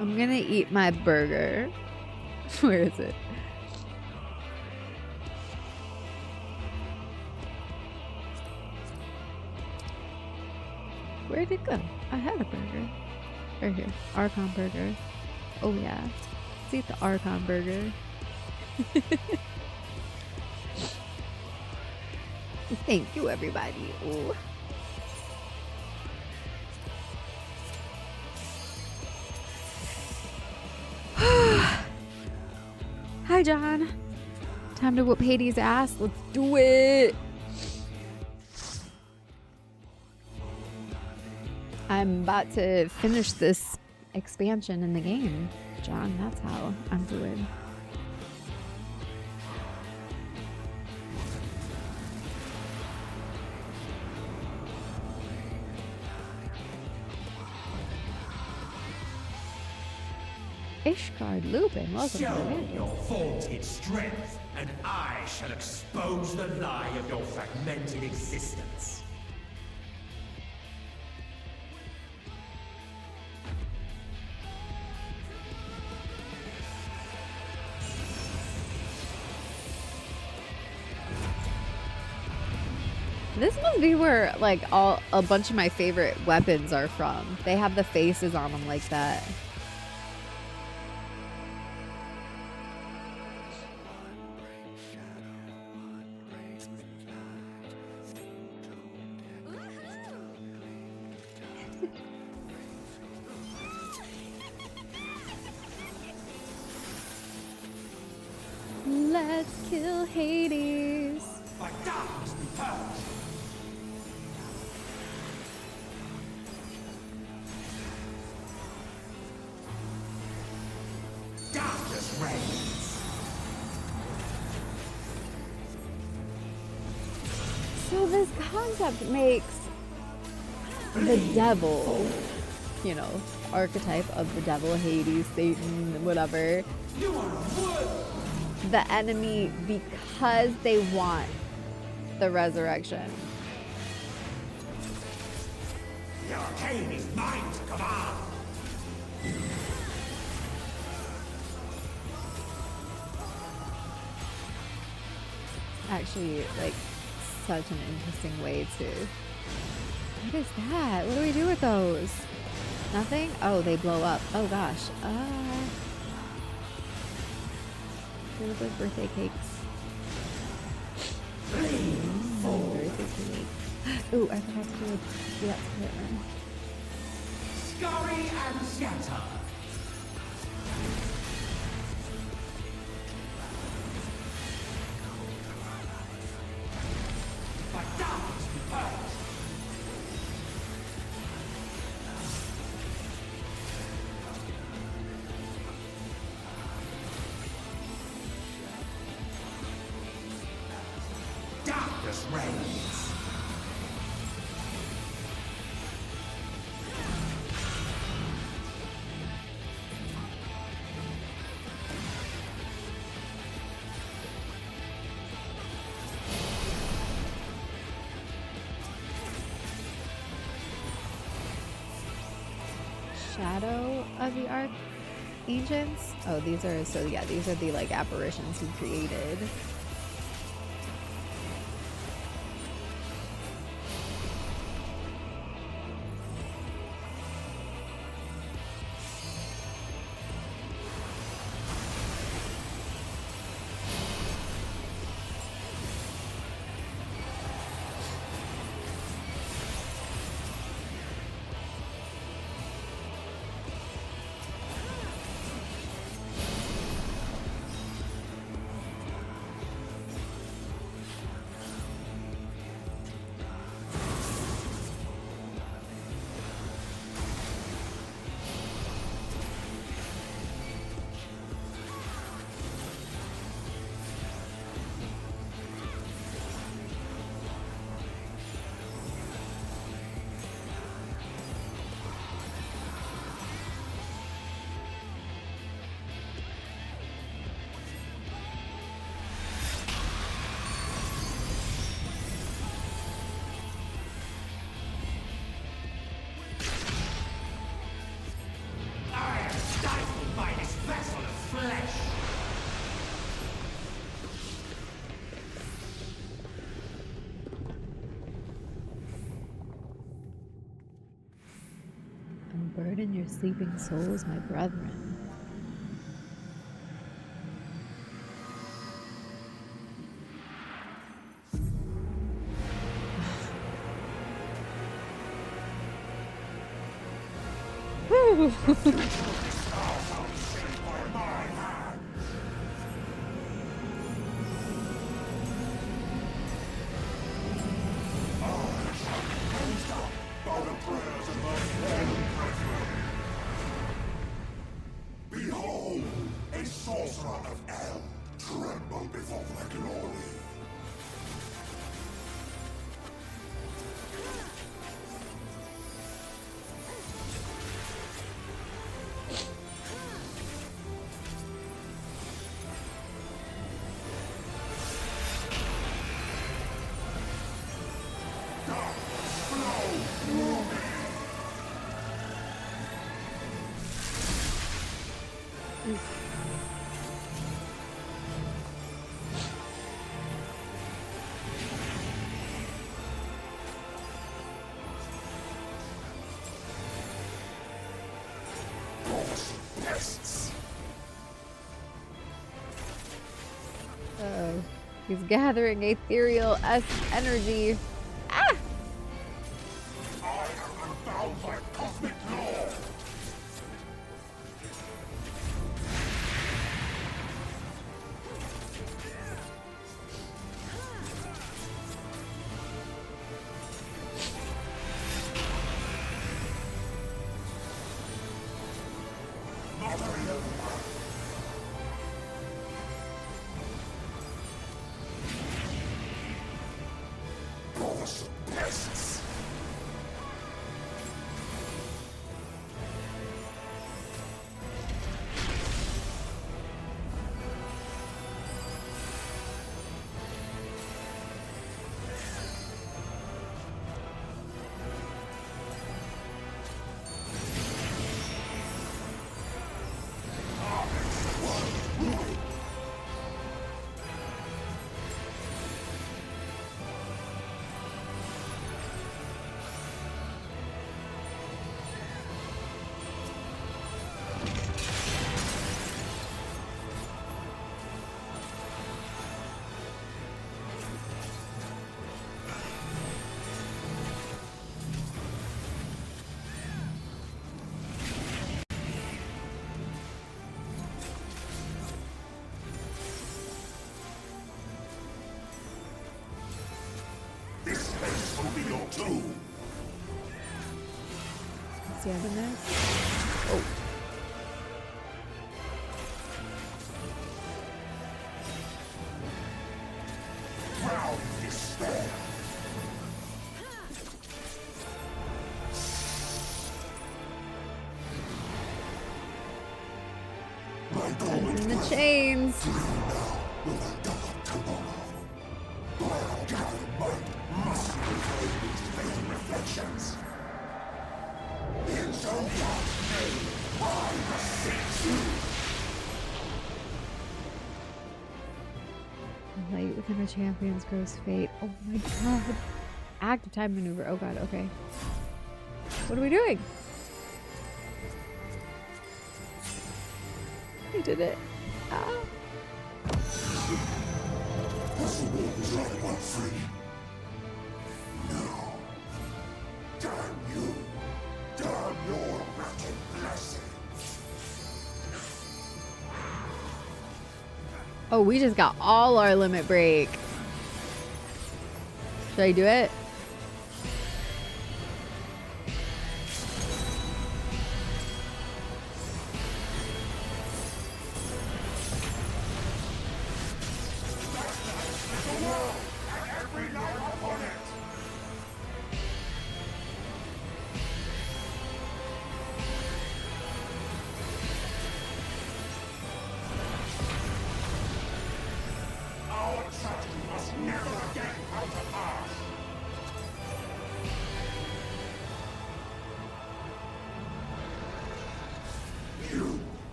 I'm gonna eat my burger. Where is it? Where'd it go? I had a burger. Right here. Archon burger. Oh yeah. Let's eat the Archon burger. Thank you, everybody. Ooh. Hi, John. Time to whoop Hades' ass. Let's do it. I'm about to finish this expansion in the game, John. That's how I'm doing. Ishgard Lupin, welcome to the Show video. your vaunted strength, and I shall expose the lie of your fragmented existence. This must be where like a bunch of my favorite weapons are from. They have the faces on them like that. Let's kill Hades. By darkness be purged. Darkness reigns. So this concept makes the devil, you know, archetype of the devil, Hades, Satan, whatever, the enemy because they want the resurrection. The arcane is mine to command. Actually, like, such an interesting way to... What is that? What do we do with those? Nothing? Oh, they blow up. Oh gosh. They look like birthday cakes. Birthday cake. Ooh, I forgot to do that split run. Scurry and scatter. By darkness be purged. Darkness reigns. Shadow of the Archangels? Oh, these are, so yeah, these are the like apparitions he created. Unburden your sleeping souls, my brethren. Behold, a sorcerer of El, tremble before their glory. Uh-oh. He's gathering ethereal energy. Ah! I am unbound by cosmic law. This space will be your tomb. Is he having this? Oh. Drown despair. In the chains. Reflections. In Zodiac's name, I beseech you. Light within a champion's gross fate. Oh my god. Active time maneuver. Oh god, okay. What are we doing? We did it. Ah. Does the world is anyone free? No. Damn you. Damn your rotten blessing. Oh, we just got all our limit break. Should I do it?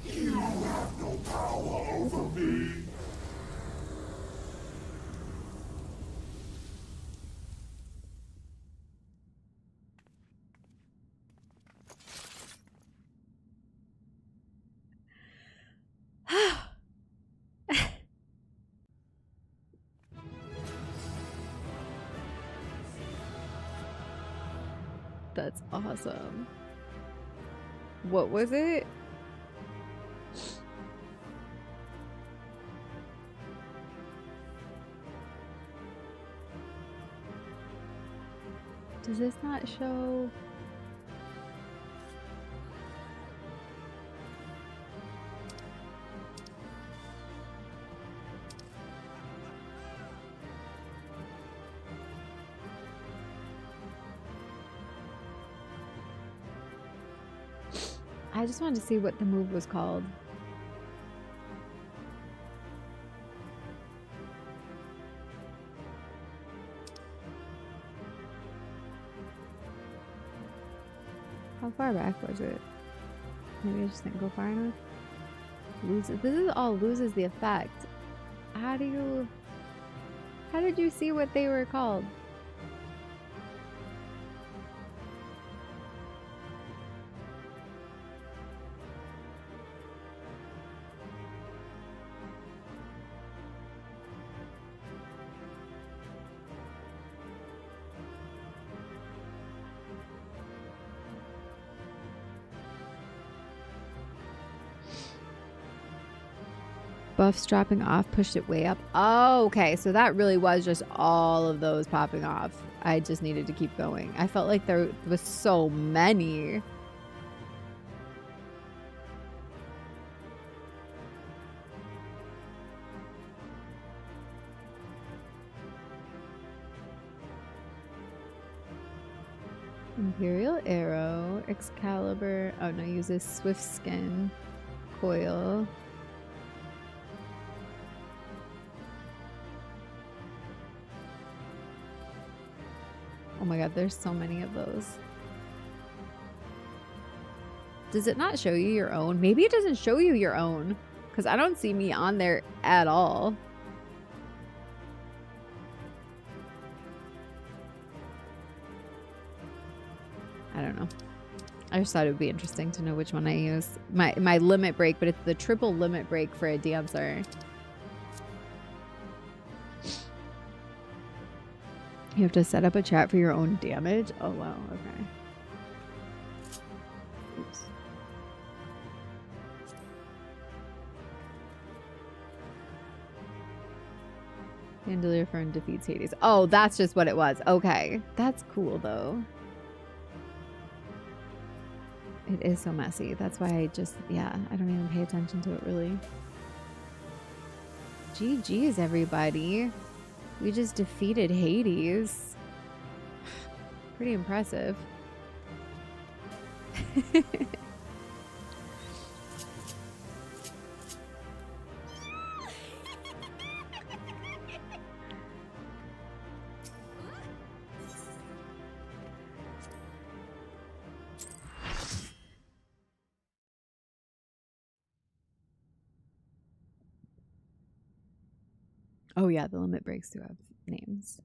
You have no power over me. That's awesome. What was it? Does this not show? I just wanted to see what the move was called. How far back was it? Maybe I just didn't go far enough. Loses. This is all loses the effect. How did you see what they were called? Buffs dropping off pushed it way up. Oh, okay. So that really was just all of those popping off. I just needed to keep going. I felt like there was so many. Imperial Arrow, Excalibur. Oh no, uses Swift Skin, Coil. Oh my god, there's so many of those. Does it not show you your own? Maybe it doesn't show you your own, because I don't see me on there at all. I don't know. I just thought it would be interesting to know which one I use. My limit break, but it's the triple limit break for a dancer. You have to set up a chat for your own damage? Oh, wow. Okay. Oops. Bandolier Fern defeats Hades. Oh, that's just what it was. Okay. That's cool, though. It is so messy. That's why I just, yeah, I don't even pay attention to it, really. GG's, everybody. We just defeated Hades. Pretty impressive. Oh yeah, the limit breaks do have names.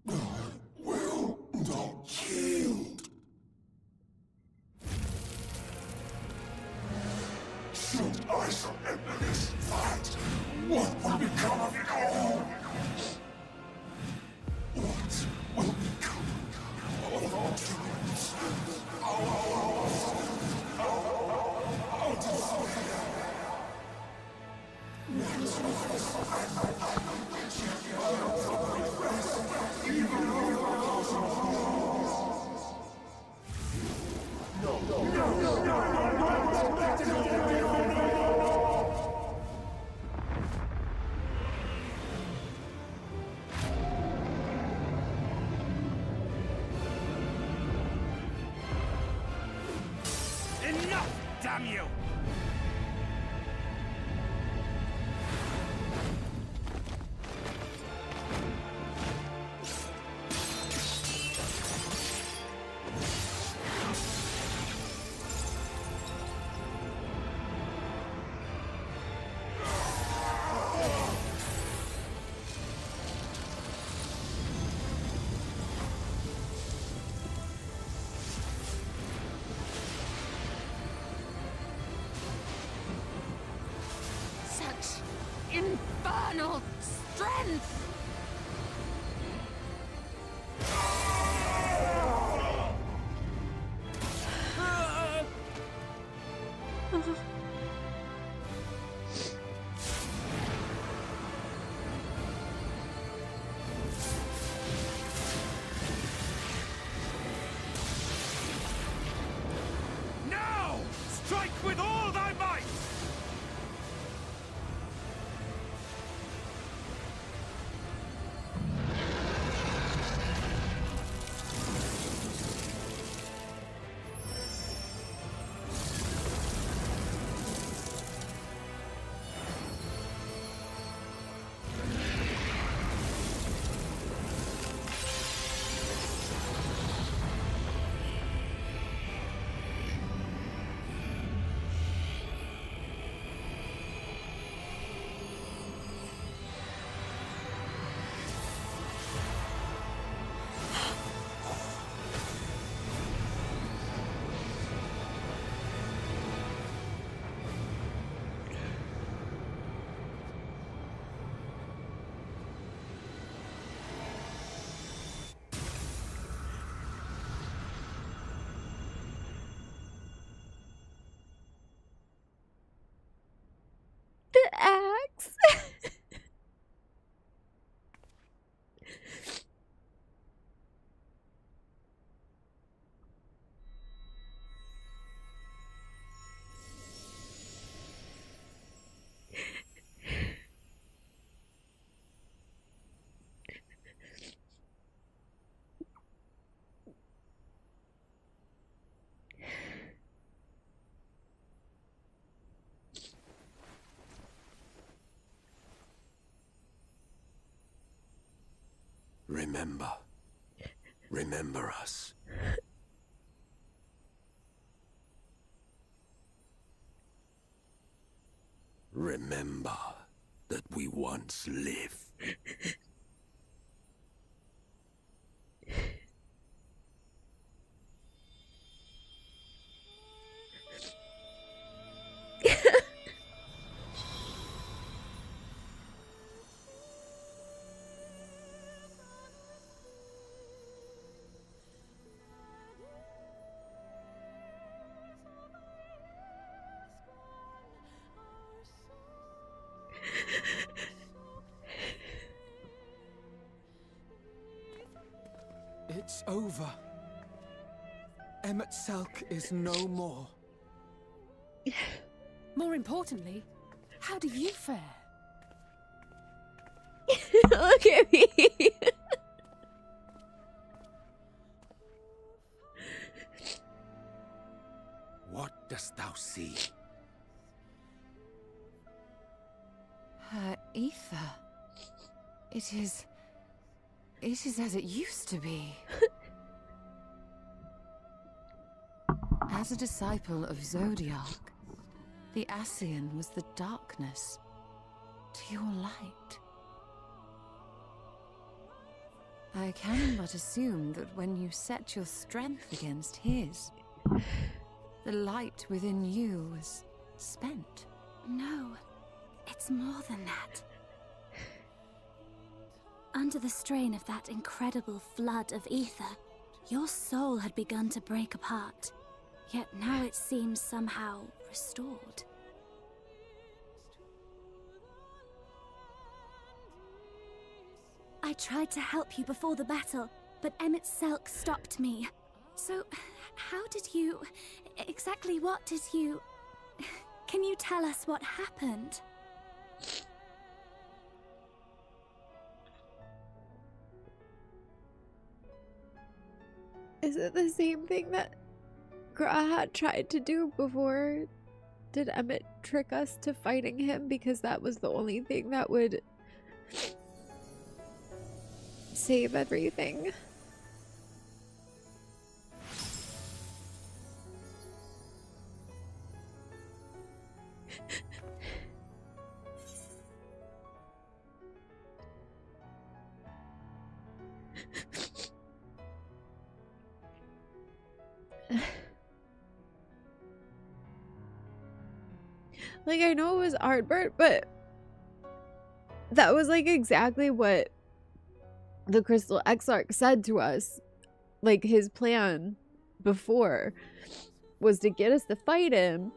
Will not kill. Should I surrender this fight, what will become of it all? What will become of our dreams? Enough, damn you! Infernal strength! Now! Strike with all thy might! Remember. Remember us. Remember that we once lived. It's over. Emmett Selk is no more. More importantly, how do you fare? Look at me. What dost thou see? Her ether. It is as it used to be. As a disciple of Zodiac, the Ascian was the darkness to your light. I can but assume that when you set your strength against his, the light within you was spent. No, it's more than that. Under the strain of that incredible flood of ether, your soul had begun to break apart. Yet now it seems somehow restored. I tried to help you before the battle, but Emmett Selk stopped me. So, how did you... exactly what did you... Can you tell us what happened? Is it the same thing that Grahat tried to do before? Did Emmett trick us to fighting him because that was the only thing that would save everything? Like, I know it was Ardbert, but that was like exactly what the Crystal Exarch said to us. Like, his plan before was to get us to fight him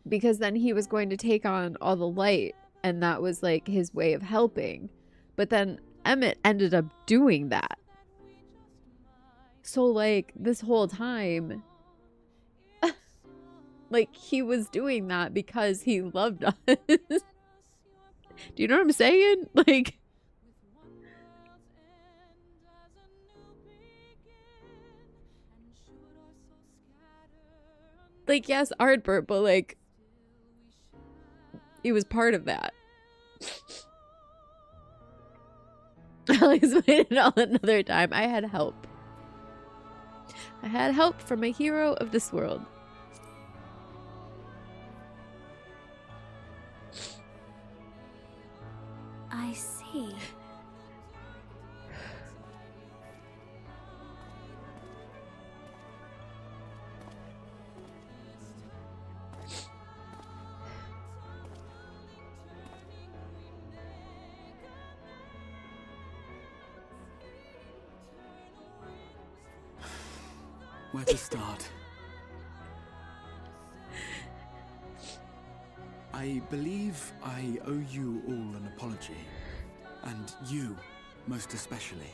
because then he was going to take on all the light, and that was like his way of helping. But then Emmett ended up doing that. So like this whole time, like, he was doing that because he loved us. Do you know what I'm saying? Like, yes, Ardbert, but like, he was part of that. I'll explain it all another time. I had help. I had help from a hero of this world. I see. Where to start? I believe I owe you all an apology. And you, most especially.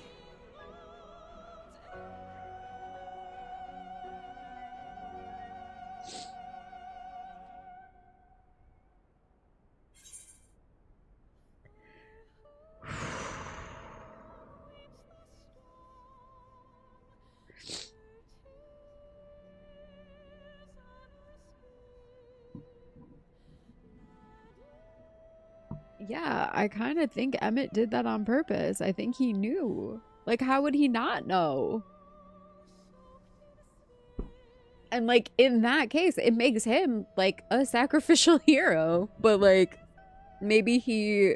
Yeah, I kind of think Emmett did that on purpose. I think he knew. Like, how would he not know? And, like, in that case, it makes him, like, a sacrificial hero. But, like, maybe he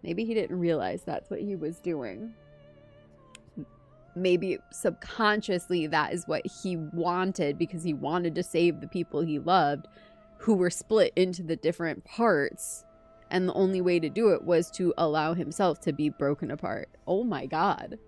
didn't realize that's what he was doing. Maybe subconsciously that is what he wanted because he wanted to save the people he loved who were split into the different parts. And the only way to do it was to allow himself to be broken apart. Oh my god.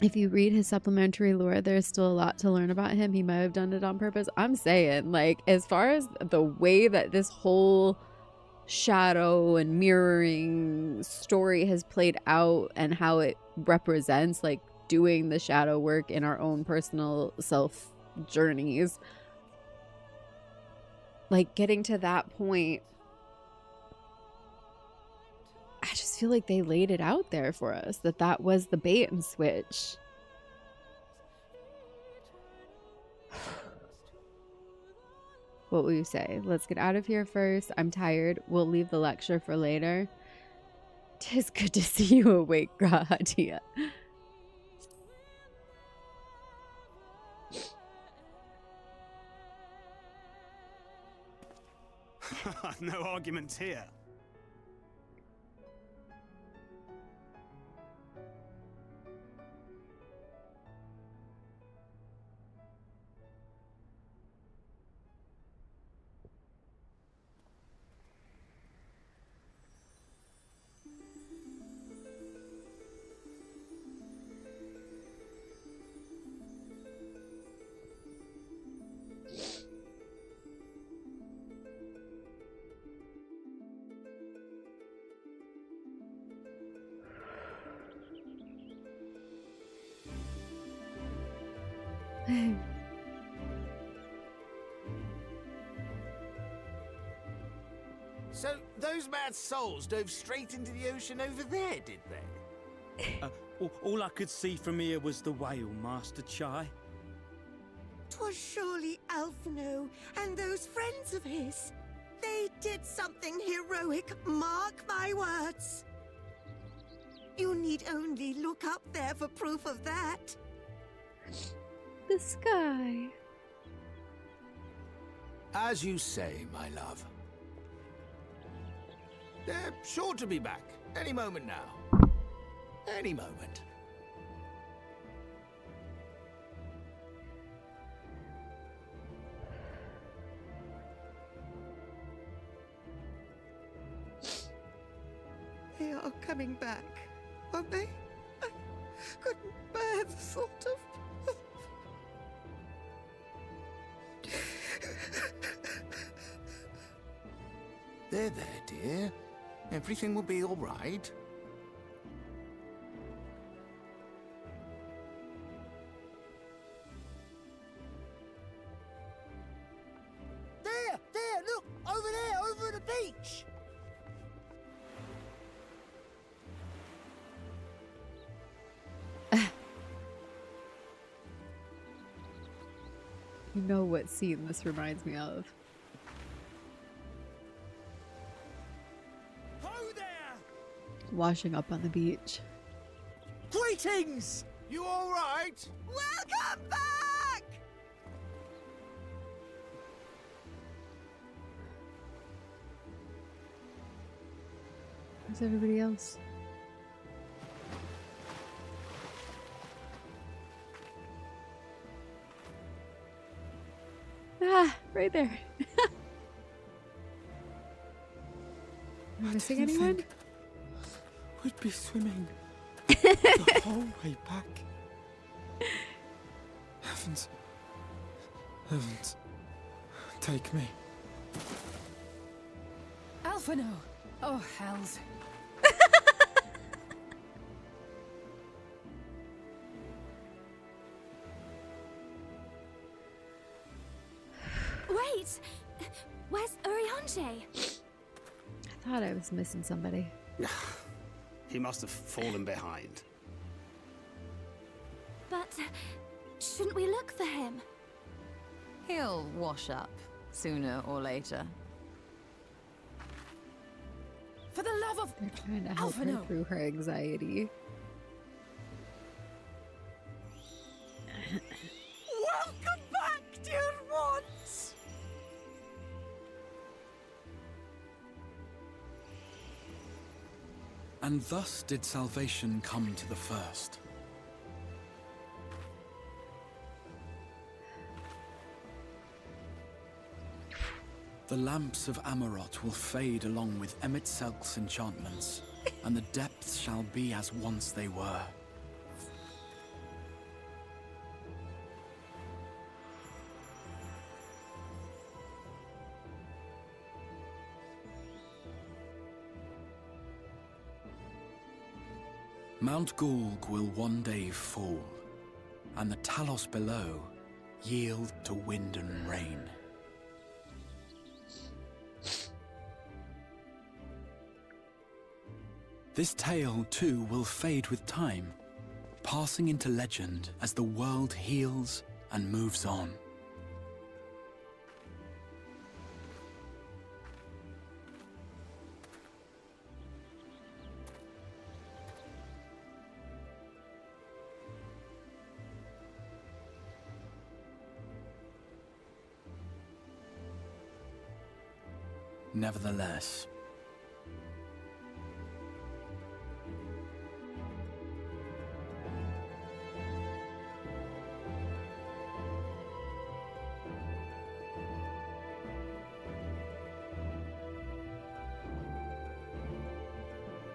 If you read his supplementary lore, there's still a lot to learn about him. He might have done it on purpose. I'm saying, like, as far as the way that this whole shadow and mirroring story has played out and how it represents, like, doing the shadow work in our own personal self journeys, like, getting to that point, I just feel like they laid it out there for us, that was the bait and switch. What will you say? Let's get out of here first. I'm tired. We'll leave the lecture for later. 'Tis good to see you awake, Grahatia. No arguments here. So, those mad souls dove straight into the ocean over there, did they? All I could see from here was the whale, Master Chai. 'Twas surely Alphino and those friends of his. They did something heroic, mark my words. You need only look up there for proof of that. The sky. As you say, my love. They're sure to be back any moment now. Any moment. They are coming back, aren't they? I couldn't bear the thought of... They're there, dear. Everything will be all right. There, look! Over there, over at the beach! You know what scene this reminds me of. Washing up on the beach. Greetings! You all right? Welcome back! Where's everybody else? Ah, right there. Am I missing anyone? We'd be swimming the whole way back. Heavens. Heavens. Take me. Alphino! Oh, hells. Wait! Where's Urianger? I thought I was missing somebody. He must have fallen behind. But shouldn't we look for him? He'll wash up sooner or later. For the love of... They're trying to help her Alphino. through her anxiety. Welcome back, dear ones! And thus did salvation come to the first. The lamps of Amarot will fade along with Emet-Selk's enchantments, and the depths shall be as once they were. Mount Gulg will one day fall, and the Talos below yield to wind and rain. This tale, too, will fade with time, passing into legend as the world heals and moves on. Nevertheless,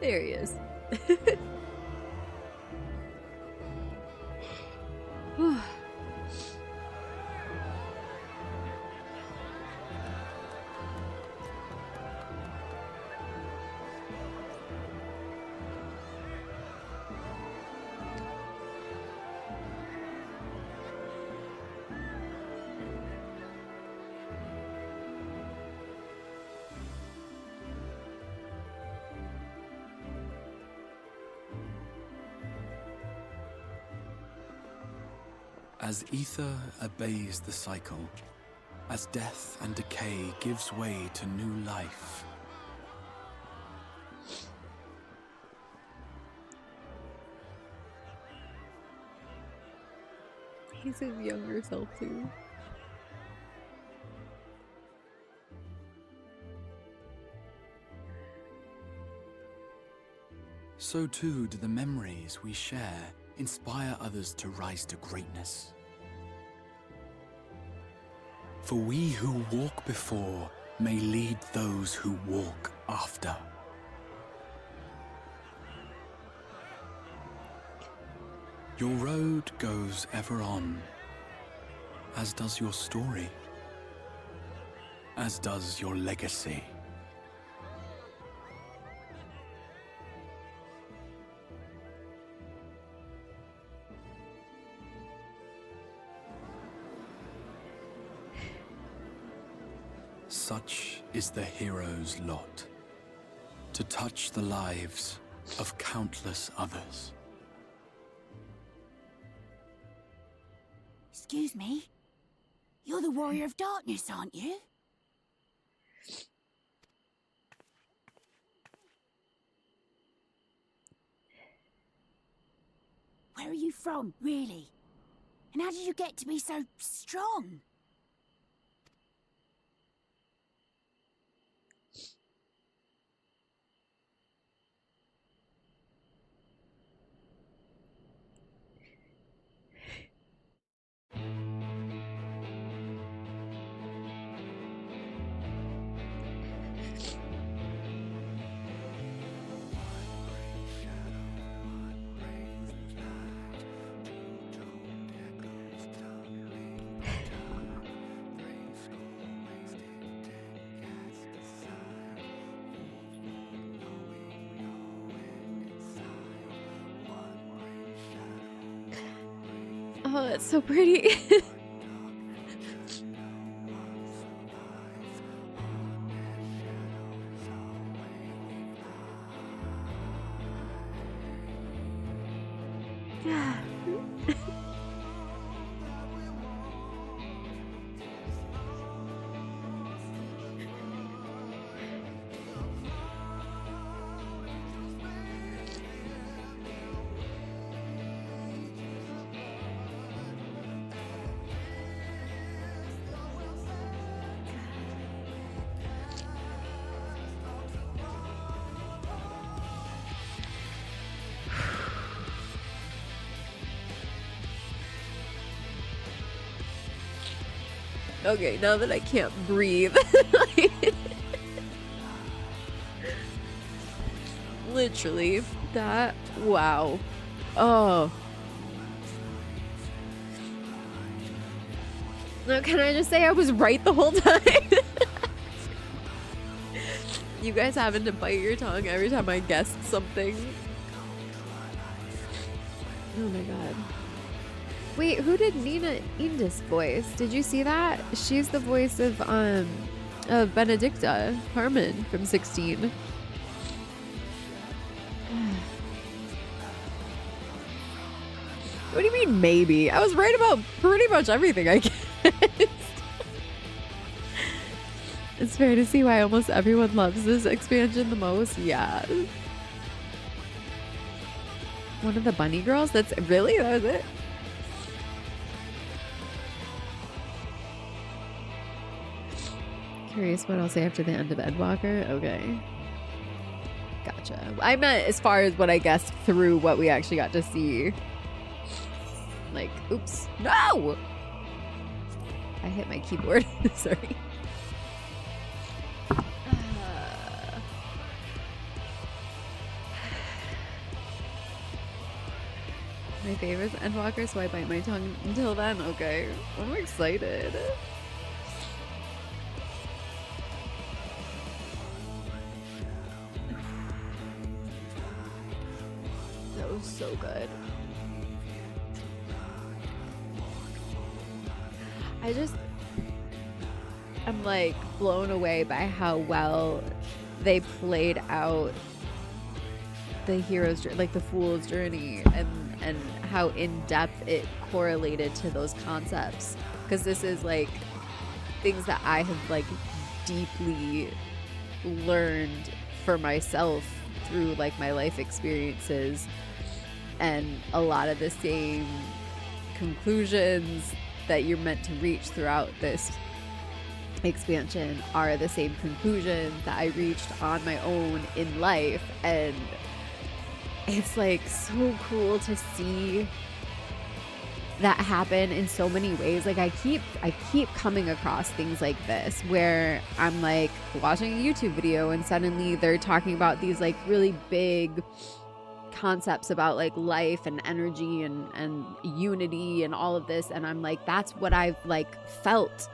There he is. as ether obeys the cycle, as death and decay gives way to new life, He's his younger self too. so too do the memories we share inspire others to rise to greatness. For we who walk before may lead those who walk after. Your road goes ever on, as does your story, as does your legacy. Such is the hero's lot, to touch the lives of countless others. Excuse me? You're the Warrior of Darkness, aren't you? Where are you from, really? And how did you get to be so strong? Oh, that's so pretty. Okay, now that I can't breathe. Literally, that, wow. Oh. Now, can I just say I was right the whole time? You guys having to bite your tongue every time I guessed something. Oh my god. Wait, who did Nina Indus voice? Did you see that? She's the voice of Benedicta Harmon from 16. What do you mean maybe? I was right about pretty much everything I guessed. It's fair to see why almost everyone loves this expansion the most. Yeah. One of the bunny girls? That's really? That was it? Curious what I'll say after the end of Endwalker? Okay. Gotcha. I meant as far as what I guessed through what we actually got to see. Like, oops. No! I hit my keyboard. Sorry. My favorite's Endwalker, so I bite my tongue until then. Okay. I'm excited. That was so good. I'm like blown away by how well they played out the hero's, like the fool's journey, and how in depth it correlated to those concepts. Because this is like things that I have like deeply learned for myself through like my life experiences, and a lot of the same conclusions that you're meant to reach throughout this expansion are the same conclusions that I reached on my own in life. And it's like so cool to see that happen in so many ways. Like I keep coming across things like this where I'm like watching a YouTube video and suddenly they're talking about these like really big concepts about like life and energy and unity and all of this, and I'm like, that's what I've like felt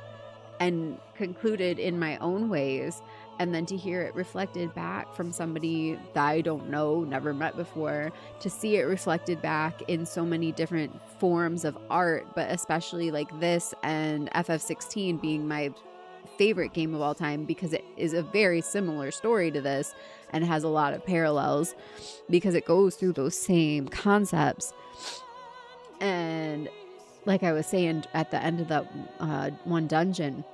and concluded in my own ways. And then to hear it reflected back from somebody that I don't know, never met before, to see it reflected back in so many different forms of art, but especially like this and FF16 being my favorite game of all time because it is a very similar story to this and has a lot of parallels because it goes through those same concepts. And like I was saying at the end of that one dungeon,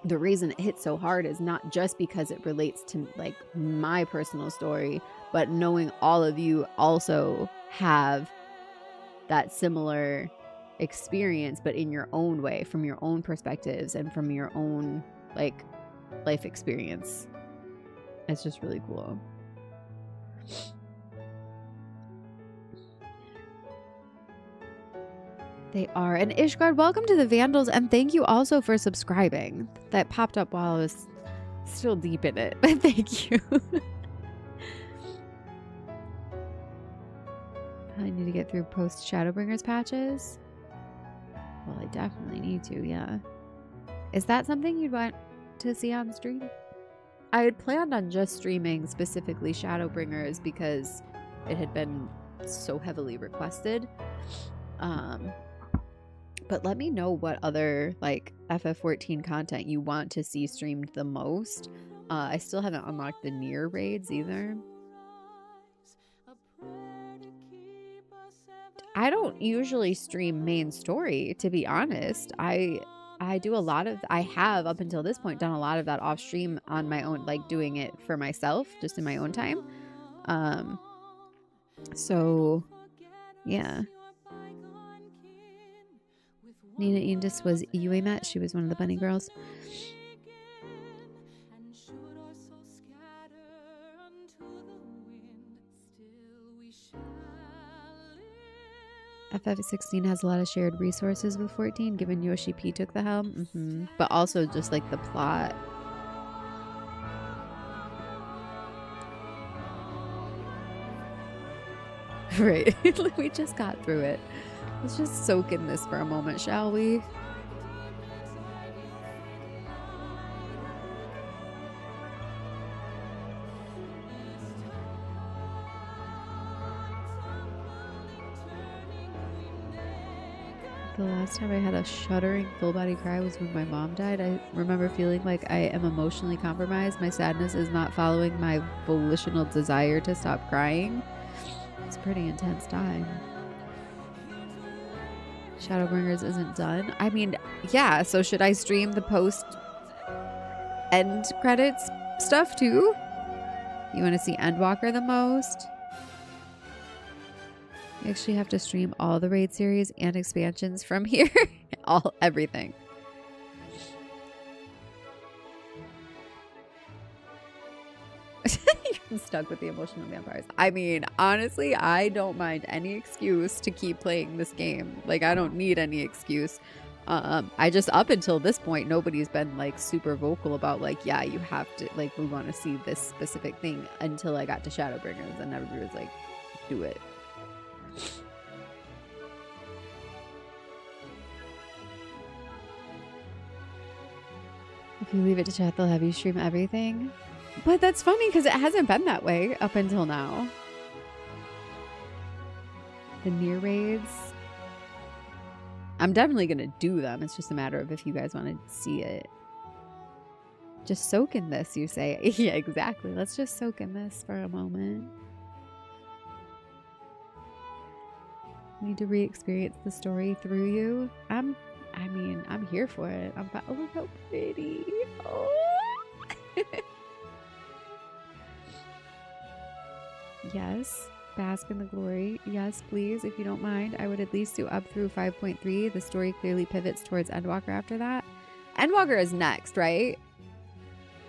the reason it hits so hard is not just because it relates to like my personal story, but knowing all of you also have that similar experience, but in your own way, from your own perspectives and from your own like life experience. It's just really cool. They are. And Ishgard, welcome to the Vandals, and thank you also for subscribing. That popped up while I was still deep in it, but thank you. I need to get through post Shadowbringers patches. Well, I definitely need to, yeah. Is that something you'd want to see on stream? I had planned on just streaming specifically Shadowbringers because it had been so heavily requested. But let me know what other like FF14 content you want to see streamed the most. I still haven't unlocked the Nier raids either. I don't usually stream main story, to be honest. I do a lot of, I have up until this point done a lot of that off stream on my own, like doing it for myself, just in my own time. So yeah. Nina Indus was Yui met. She was one of the bunny girls. FF16 has a lot of shared resources with 14, given Yoshi P took the helm. But also just like the plot. Right. We just got through it. Let's just soak in this for a moment, shall we? The last time I had a shuddering full body cry was when my mom died. I remember feeling like I am emotionally compromised. My sadness is not following my volitional desire to stop crying. It's a pretty intense time. Shadowbringers isn't done. I mean, yeah, so should I stream the post end credits stuff too? You want to see Endwalker the most? You actually have to stream all the raid series and expansions from here. Everything. You're stuck with the emotional vampires. I mean, honestly, I don't mind any excuse to keep playing this game. Like, I don't need any excuse. I just, up until this point, nobody's been like super vocal about like, yeah, you have to, like, we want to see this specific thing, until I got to Shadowbringers and everybody was like, do it. If you leave it to chat, they'll have you stream everything. But that's funny because it hasn't been that way up until now. The near raids, I'm definitely going to do them. It's just a matter of if you guys want to see it. Just soak in this, you say. Yeah, exactly. Let's just soak in this for a moment. Need to re-experience the story through you. I mean, I'm here for it. Oh, look how pretty. Oh. Yes, bask in the glory. Yes, please, if you don't mind. I would at least do up through 5.3. The story clearly pivots towards Endwalker after that. Endwalker is next, right?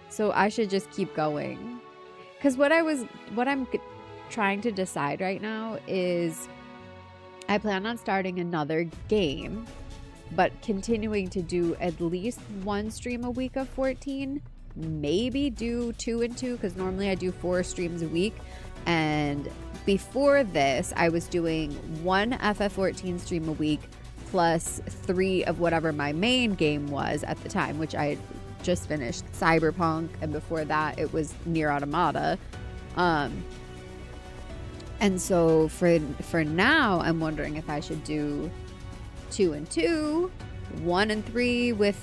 So I should just keep going. Because what I'm trying to decide right now is I plan on starting another game, but continuing to do at least one stream a week of 14. Maybe do 2 and 2, because normally I do 4 streams a week. And before this, I was doing 1 FF14 stream a week plus 3 of whatever my main game was at the time, which I had just finished, Cyberpunk, and before that it was Nier Automata. And so for now, I'm wondering if I should do 2 and 2, 1 and 3, with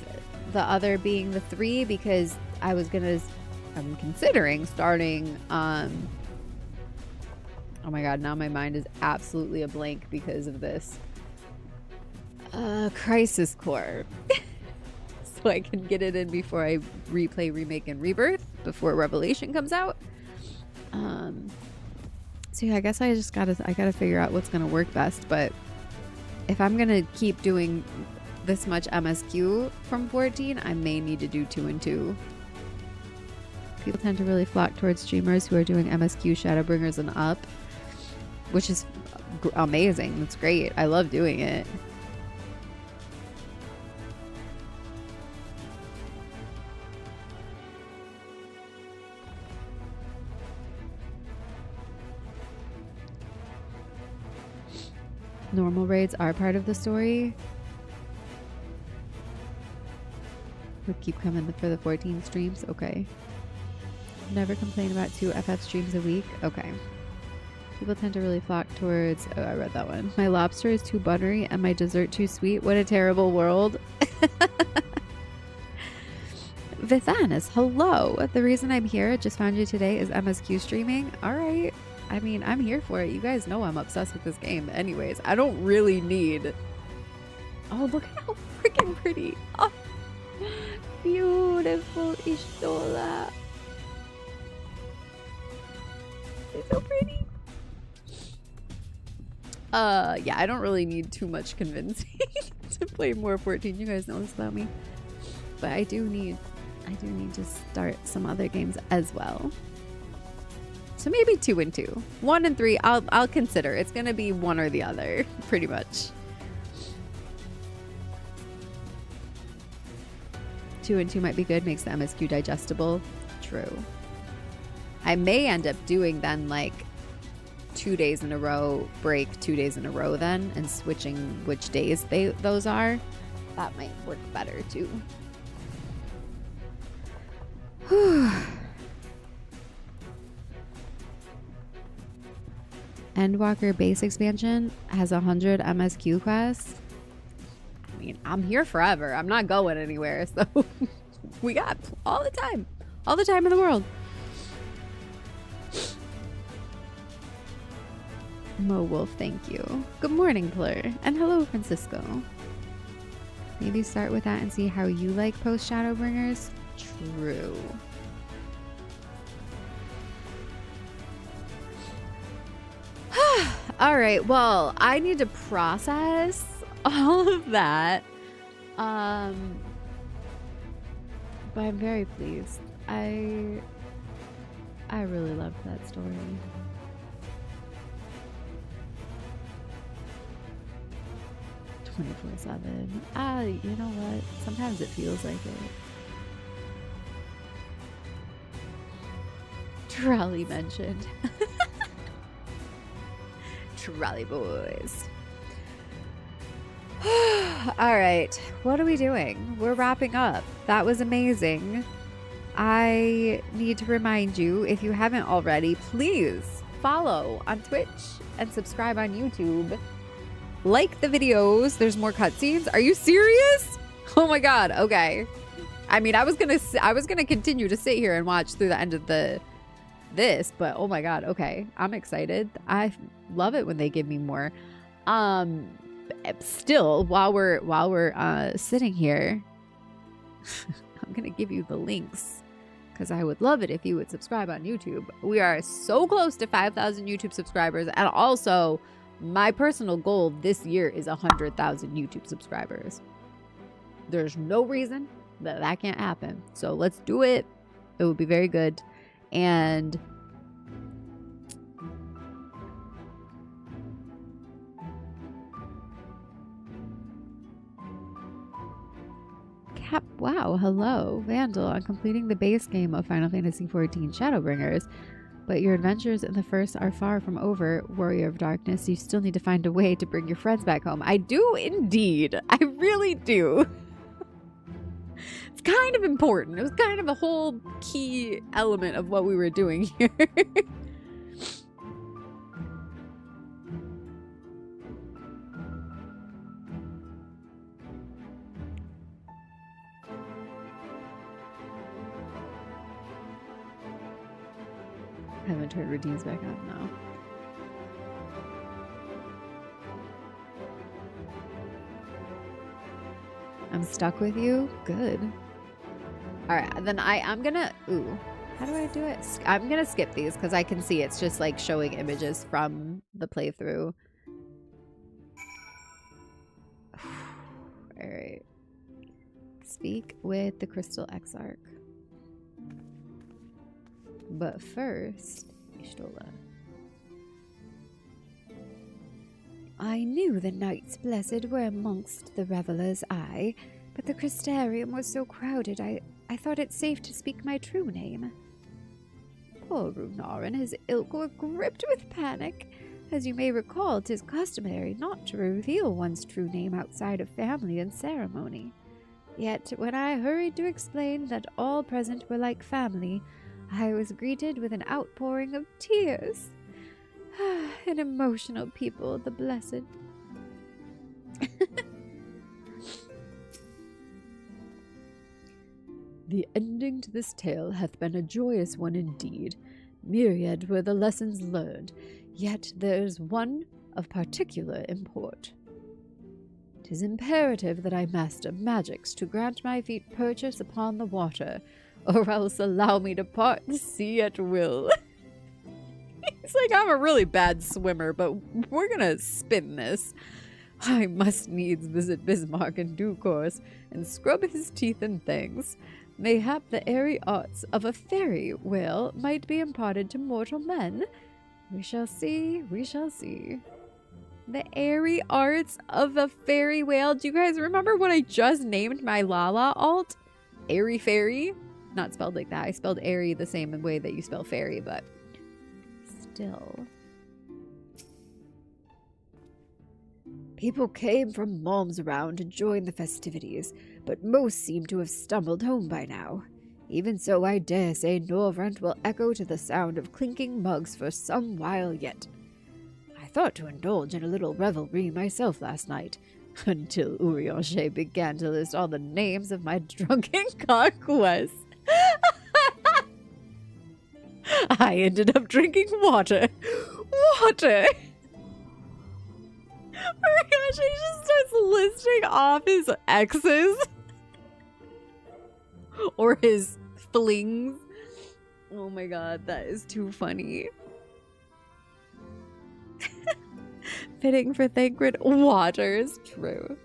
the other being the 3, because I'm considering starting oh my god, now my mind is absolutely a blank because of this. Crisis Core. So I can get it in before I replay Remake and Rebirth, before Revelation comes out. So yeah, I guess I gotta figure out what's gonna work best. But if I'm gonna keep doing this much MSQ from 14, I may need to do 2 and 2. People tend to really flock towards streamers who are doing MSQ, Shadowbringers, and up, which is amazing. That's great. I love doing it. Normal raids are part of the story. Would keep coming for the 14 streams. Okay. Never complain about 2 FF streams a week. Okay. People tend to really flock towards... Oh, I read that one. My lobster is too buttery and my dessert too sweet. What a terrible world. Vithanis, hello. The reason I'm here, just found you today, is MSQ streaming. All right. I mean, I'm here for it. You guys know I'm obsessed with this game. Anyways, I don't really need... Oh, look at how freaking pretty. Oh, beautiful Ishtola. It's so pretty. Yeah, I don't really need too much convincing to play more 14. You guys know this about me. But I do need to start some other games as well. So maybe 2 and 2. 1 and 3, I'll consider. It's gonna be one or the other, pretty much. 2 and 2 might be good, makes the MSQ digestible. True. I may end up doing then like 2 days in a row, break 2 days in a row then, and switching which days those are. That might work better too. Whew. Endwalker base expansion has 100 MSQ quests. I mean, I'm here forever. I'm not going anywhere, so we got all the time in the world. Mo Wolf, thank you. Good morning, Plur. And hello, Francisco. Maybe start with that and see how you like post Shadowbringers. True. All right, well, I need to process all of that. But I'm very pleased. I really loved that story. 24/7. You know what? Sometimes it feels like it. Trolley mentioned. Trolley boys. All right. What are we doing? We're wrapping up. That was amazing. I need to remind you, if you haven't already, please follow on Twitch and subscribe on YouTube. Like the videos. There's more cutscenes. Are you serious? Oh my god. Okay. I mean, I was gonna continue to sit here and watch through the end of this, but oh my god. Okay, I'm excited. I love it when they give me more. Still, while we're sitting here, I'm gonna give you the links because I would love it if you would subscribe on YouTube. We are so close to 5,000 YouTube subscribers, and also my personal goal this year is 100,000 YouTube subscribers. There's no reason that can't happen. So let's do it. It would be very good. And wow, hello. Vandal, on completing the base game of Final Fantasy XIV Shadowbringers. But your adventures in the first are far from over, Warrior of Darkness. You still need to find a way to bring your friends back home. I do indeed. I really do. It's kind of important. It was kind of a whole key element of what we were doing here. I haven't turned routines back on now. I'm stuck with you? Good. Alright, then I'm gonna... Ooh. How do I do it? I'm gonna skip these because I can see it's just like showing images from the playthrough. Alright. Speak with the Crystal Exarch. But first, Ishtola. I knew the Knights Blessed were amongst the revelers, aye, but the Crystarium was so crowded I thought it safe to speak my true name. Poor Runar and his ilk were gripped with panic. As you may recall, 'tis customary not to reveal one's true name outside of family and ceremony. Yet, when I hurried to explain that all present were like family, I was greeted with an outpouring of tears. An emotional people, the Blessed. The ending to this tale hath been a joyous one indeed. Myriad were the lessons learned, yet there is one of particular import. 'Tis imperative that I master magics to grant my feet purchase upon the water, or else allow me to part the sea at will. He's like, I'm a really bad swimmer, but we're gonna spin this. I must needs visit Bismarck in due course and scrub his teeth and things. Mayhap the airy arts of a fairy whale might be imparted to mortal men. We shall see, we shall see. The airy arts of a fairy whale. Do you guys remember what I just named my Lala alt? Airy fairy? Not spelled like that. I spelled airy the same way that you spell fairy, but still. People came from moms around to join the festivities, but most seem to have stumbled home by now. Even so, I dare say Norvrent will echo to the sound of clinking mugs for some while yet. I thought to indulge in a little revelry myself last night, until Urianger began to list all the names of my drunken conquests. I ended up drinking water. Water! Urianger just starts listing off his exes. Or his flings. Oh my god, that is too funny. Fitting for Thancred Waters. True.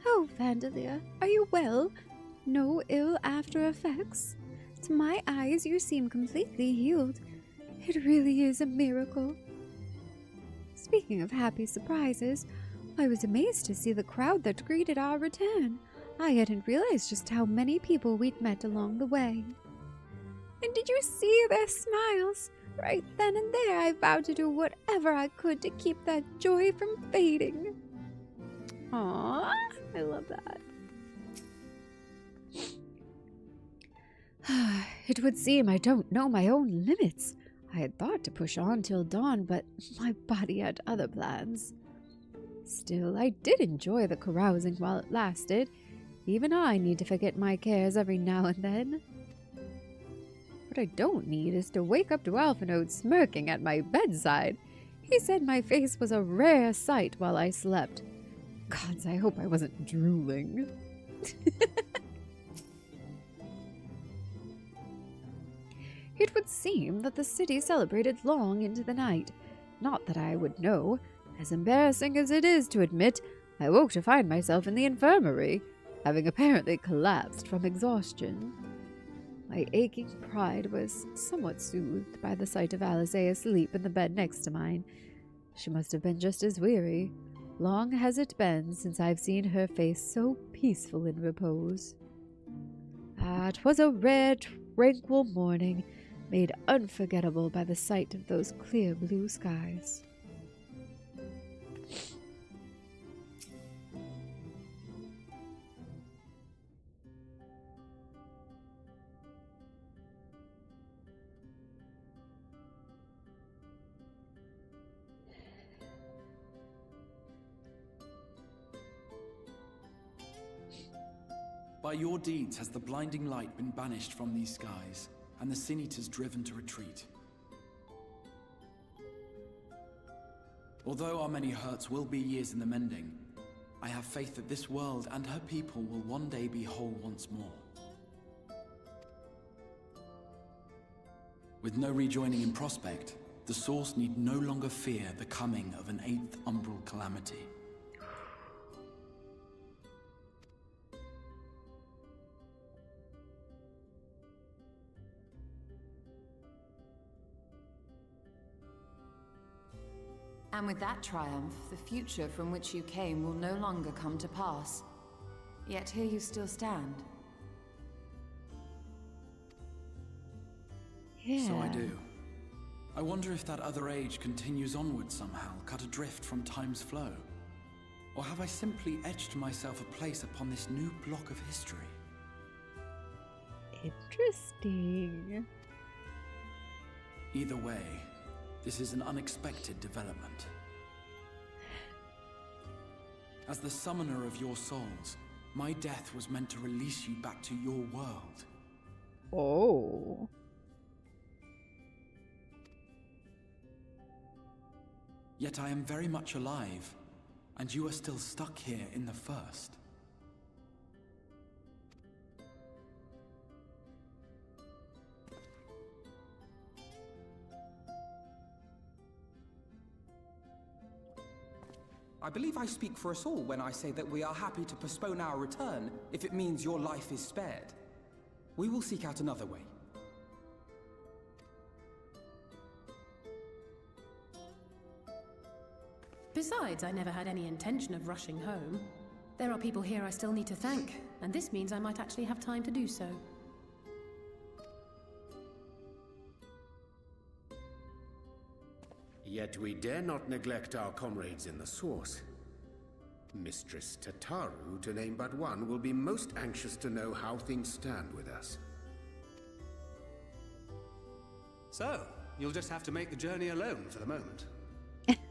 Oh, Vandalia, are you well? No ill after effects? To my eyes, you seem completely healed. It really is a miracle. Speaking of happy surprises, I was amazed to see the crowd that greeted our return. I hadn't realized just how many people we'd met along the way. And did you see their smiles? Right then and there, I vowed to do whatever I could to keep that joy from fading. Aww, I love that. It would seem I don't know my own limits. I had thought to push on till dawn, but my body had other plans. Still, I did enjoy the carousing while it lasted. Even I need to forget my cares every now and then. What I don't need is to wake up to Alphinaud smirking at my bedside. He said my face was a rare sight while I slept. Gods, I hope I wasn't drooling. It would seem that the city celebrated long into the night. Not that I would know. As embarrassing as it is to admit, I woke to find myself in the infirmary, having apparently collapsed from exhaustion. My aching pride was somewhat soothed by the sight of Alizé asleep in the bed next to mine. She must have been just as weary. Long has it been since I've seen her face so peaceful in repose. Ah, 'twas a rare, tranquil morning, made unforgettable by the sight of those clear blue skies. By your deeds has the blinding light been banished from these skies, and the Sin Eaters driven to retreat. Although our many hurts will be years in the mending, I have faith that this world and her people will one day be whole once more. With no rejoining in prospect, the Source need no longer fear the coming of an 8th umbral calamity. And with that triumph, the future from which you came will no longer come to pass. Yet here you still stand. Yeah. So I do. I wonder if that other age continues onward somehow, cut adrift from time's flow. Or have I simply etched myself a place upon this new block of history? Interesting. Either way, this is an unexpected development. As the summoner of your souls, my death was meant to release you back to your world. Oh. Yet I am very much alive. And you are still stuck here in the First. I believe I speak for us all when I say that we are happy to postpone our return if it means your life is spared. We will seek out another way. Besides, I never had any intention of rushing home. There are people here I still need to thank, and this means I might actually have time to do so. Yet we dare not neglect our comrades in the Source. Mistress Tataru, to name but one, will be most anxious to know how things stand with us. So, you'll just have to make the journey alone for the moment.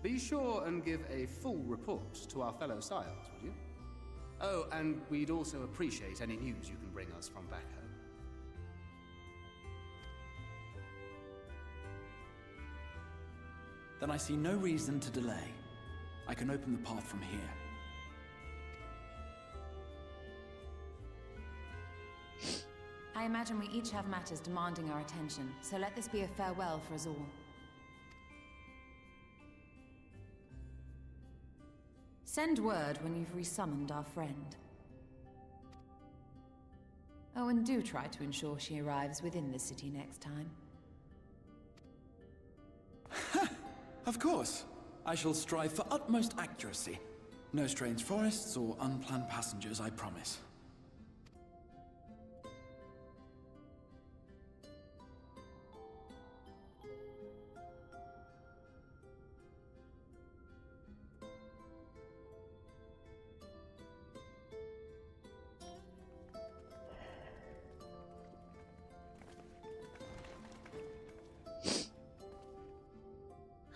Be sure and give a full report to our fellow scions, would you? Oh, and we'd also appreciate any news you can bring us from back home. Then I see no reason to delay. I can open the path from here. I imagine we each have matters demanding our attention, so let this be a farewell for us all. Send word when you've resummoned our friend. Oh, and do try to ensure she arrives within the city next time. Of course. I shall strive for utmost accuracy. No strange forests or unplanned passengers, I promise.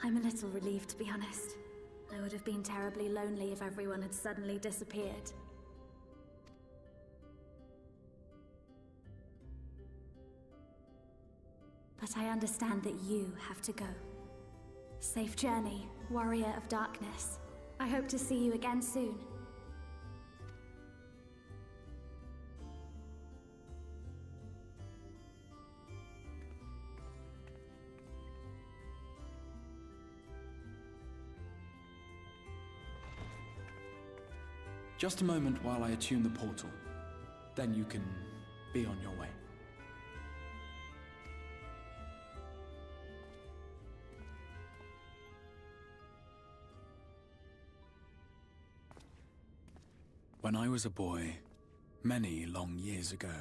I'm a little relieved, to be honest. I would have been terribly lonely if everyone had suddenly disappeared. But I understand that you have to go. Safe journey, warrior of darkness. I hope to see you again soon. Just a moment while I attune the portal. Then you can be on your way. When I was a boy, many long years ago,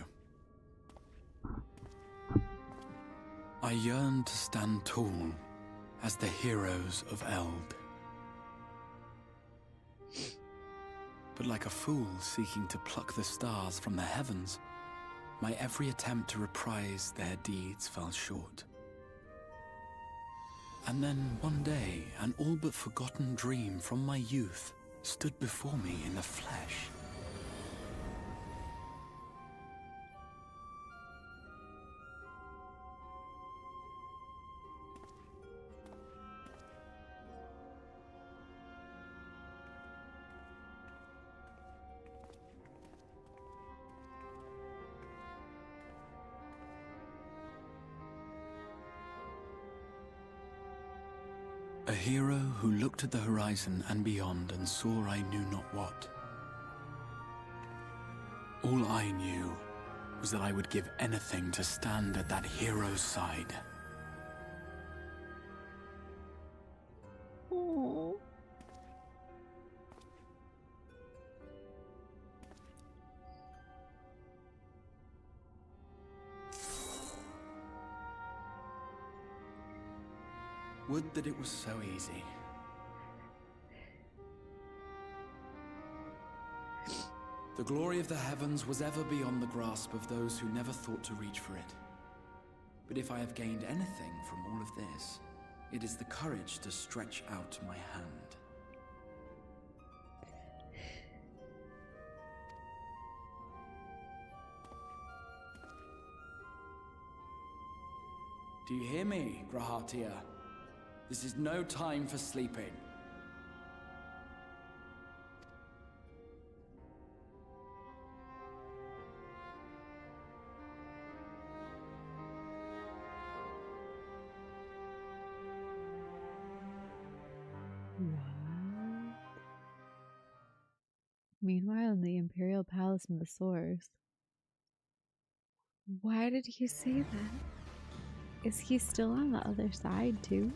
I yearned to stand tall as the heroes of Eld. But like a fool seeking to pluck the stars from the heavens, my every attempt to reprise their deeds fell short. And then one day, an all but forgotten dream from my youth stood before me in the flesh. A hero who looked at the horizon and beyond and saw I knew not what. All I knew was that I would give anything to stand at that hero's side. Aww. Would that it was so easy. The glory of the heavens was ever beyond the grasp of those who never thought to reach for it. But if I have gained anything from all of this, it is the courage to stretch out my hand. Do you hear me, Grahatia? This is no time for sleeping. Meanwhile, in the Imperial Palace in the Source. Why did he say that? Is he still on the other side, too?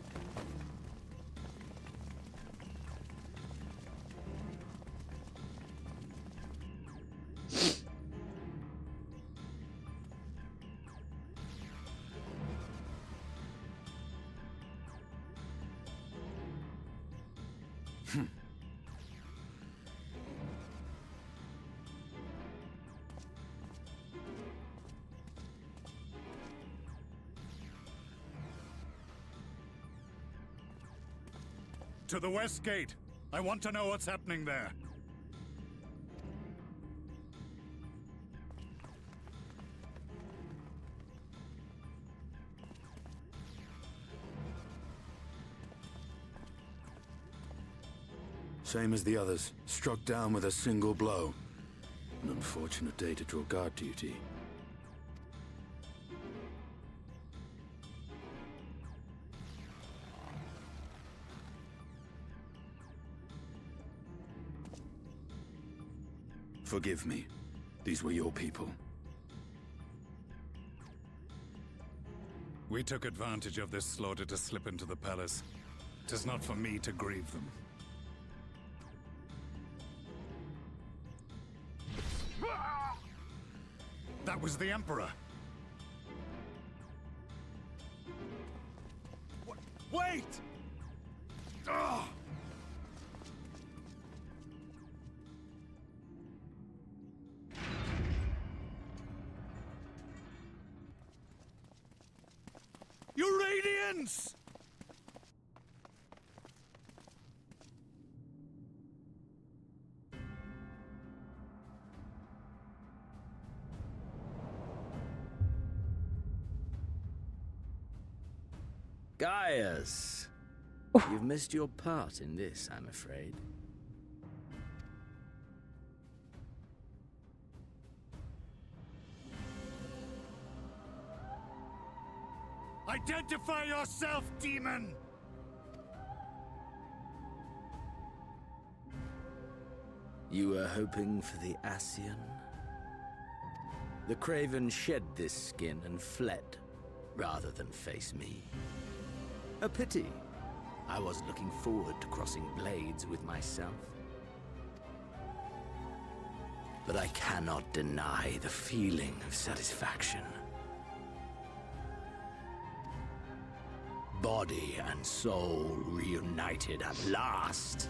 To the west gate. I want to know what's happening there. Same as the others. Struck down with a single blow. An unfortunate day to draw guard duty. Forgive me. These were your people. We took advantage of this slaughter to slip into the palace. 'Tis not for me to grieve them. That was the Emperor. Wait! Ugh! Your radiance! Gaius! You've missed your part in this, I'm afraid. Identify yourself, demon! You were hoping for the Ascian? The Craven shed this skin and fled, rather than face me. A pity. I was looking forward to crossing blades with myself. But I cannot deny the feeling of satisfaction. Body and soul reunited at last.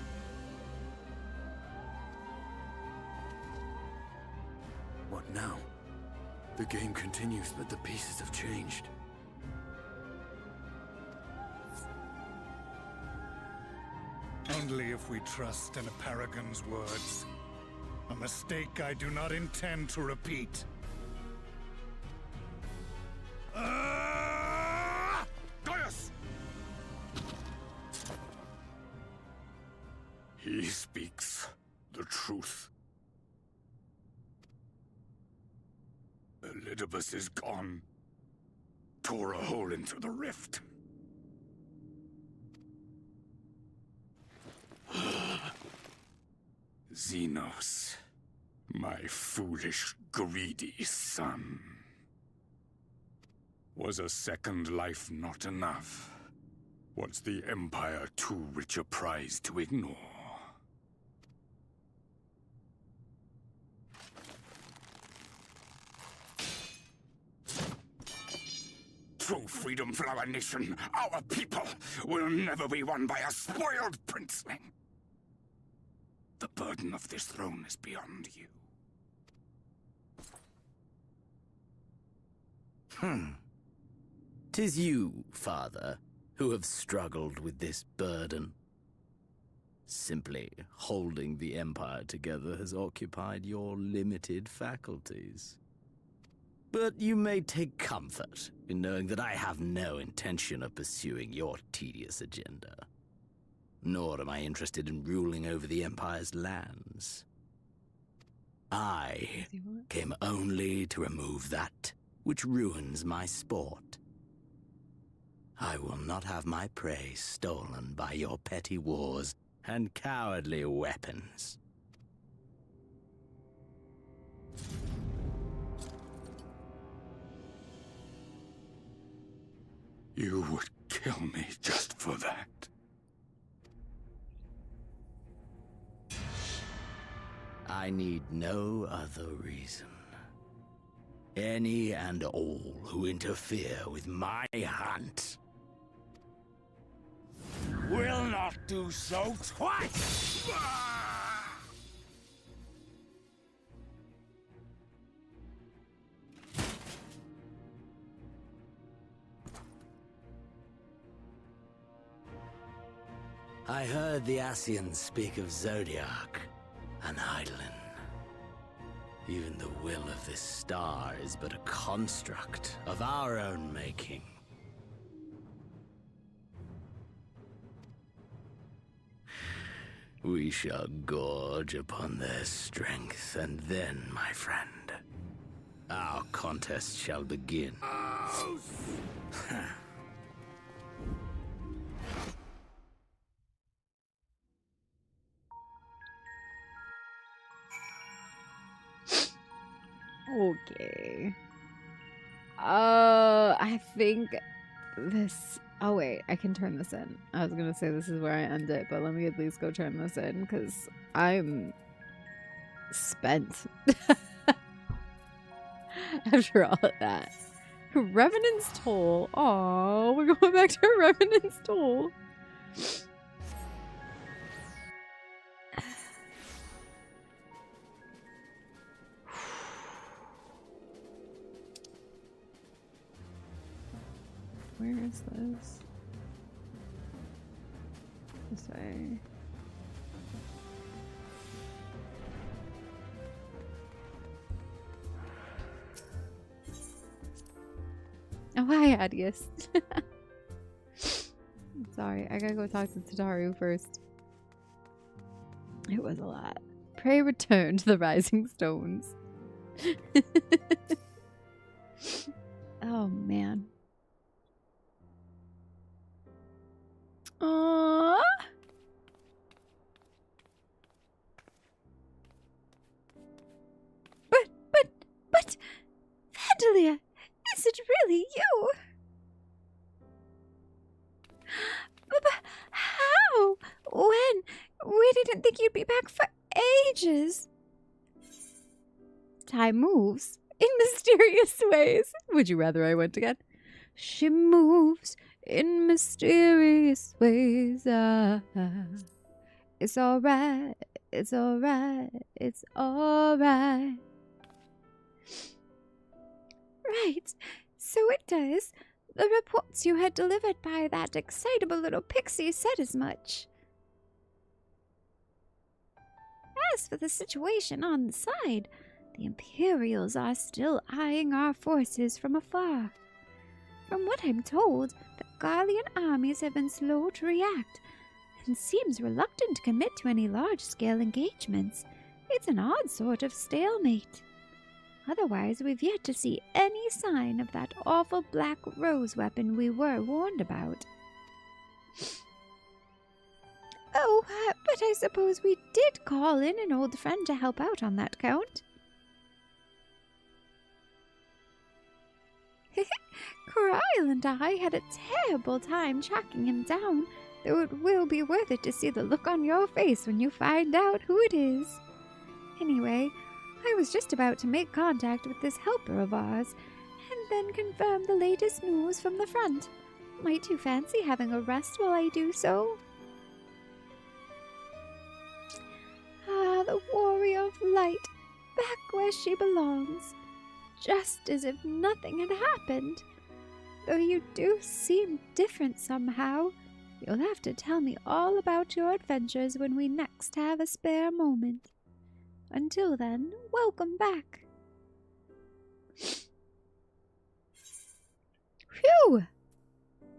What now? The game continues, but the pieces have changed. Only if we trust in a paragon's words. A mistake I do not intend to repeat. Gaius! He speaks the truth. Elidibus is gone. Tore a hole into the rift. Xenos, my foolish, greedy son. Was a second life not enough? Was the Empire too rich a prize to ignore? True freedom for our nation, our people, will never be won by a spoiled princeling. The burden of this throne is beyond you. 'Tis you, father, who have struggled with this burden. Simply holding the Empire together has occupied your limited faculties. But you may take comfort in knowing that I have no intention of pursuing your tedious agenda. Nor am I interested in ruling over the Empire's lands. I came only to remove that which ruins my sport. I will not have my prey stolen by your petty wars and cowardly weapons. You would kill me just for that. I need no other reason. Any and all who interfere with my hunt will not do so twice! I heard the Ascians speak of Zodiac and Eidolon. Even the will of this star is but a construct of our own making. We shall gorge upon their strength, and then, my friend, our contest shall begin. Okay. I think this... Oh, wait. I can turn this in. I was going to say this is where I end it, but let me at least go turn this in, because I'm spent. After all of that. Revenant's Toll. Oh, we're going back to Revenant's Toll. Where is this? This way. Oh, hi, Adius. Sorry, I gotta go talk to Tataru first. It was a lot. Pray return to the Rising Stones. Oh, man. Aww. But, Vandalia, is it really you? But how? When? We didn't think you'd be back for ages. Time moves in mysterious ways. Would you rather I went again? She moves in mysterious ways. It's alright, it's alright, it's alright. Right, so it does. The reports you had delivered by that excitable little pixie said as much. As for the situation on the side, the Imperials are still eyeing our forces from afar. From what I'm told, the Garlean armies have been slow to react, and seems reluctant to commit to any large-scale engagements. It's an odd sort of stalemate. Otherwise, we've yet to see any sign of that awful black rose weapon we were warned about. Oh, but I suppose we did call in an old friend to help out on that count. Kyle and I had a terrible time tracking him down, though it will be worth it to see the look on your face when you find out who it is. Anyway, I was just about to make contact with this helper of ours, and then confirm the latest news from the front. Might you fancy having a rest while I do so? Ah, the warrior of light, back where she belongs. Just as if nothing had happened. Though you do seem different somehow. You'll have to tell me all about your adventures when we next have a spare moment. Until then, welcome back. Phew!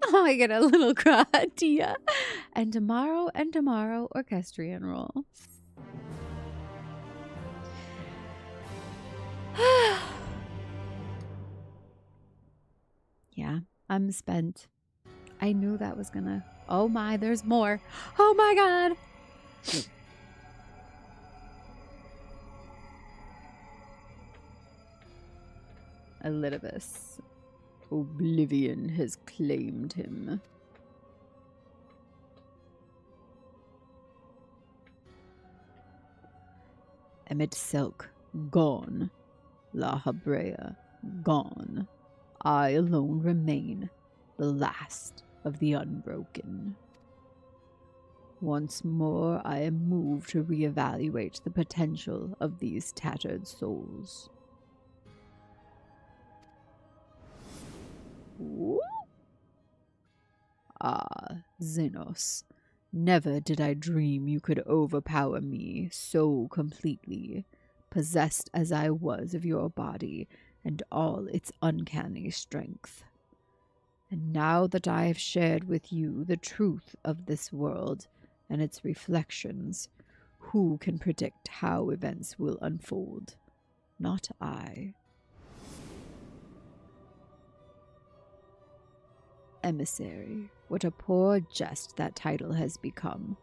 Oh, I get a little gratia. And tomorrow, orchestrion roll. Yeah, I'm spent. I knew that was gonna... Oh my, there's more. Oh my god! Elidibus. Oblivion has claimed him. Emmett Silk, gone. La Habrea, gone. I alone remain, the last of the unbroken. Once more, I am moved to reevaluate the potential of these tattered souls. Ooh. Ah, Xenos, never did I dream you could overpower me so completely, possessed as I was of your body and all its uncanny strength. And now that I have shared with you the truth of this world and its reflections, who can predict how events will unfold? Not I. Emissary, what a poor jest that title has become.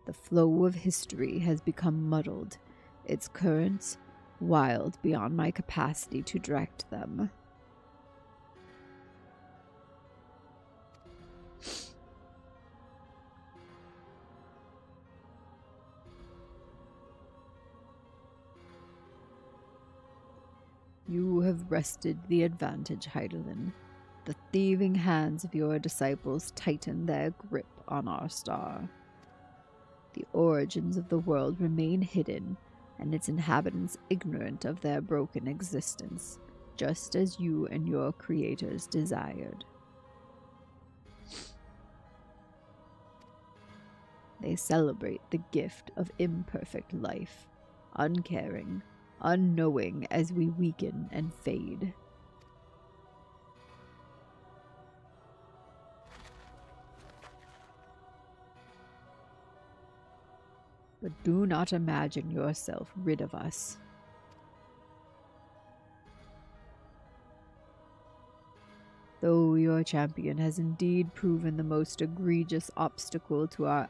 The flow of history has become muddled, its currents wild beyond my capacity to direct them. You have wrested the advantage, Heidelin. The thieving hands of your disciples tighten their grip on our star. The origins of the world remain hidden, and its inhabitants ignorant of their broken existence, just as you and your creators desired. They celebrate the gift of imperfect life, uncaring, unknowing as we weaken and fade. But do not imagine yourself rid of us. Though your champion has indeed proven the most egregious obstacle to our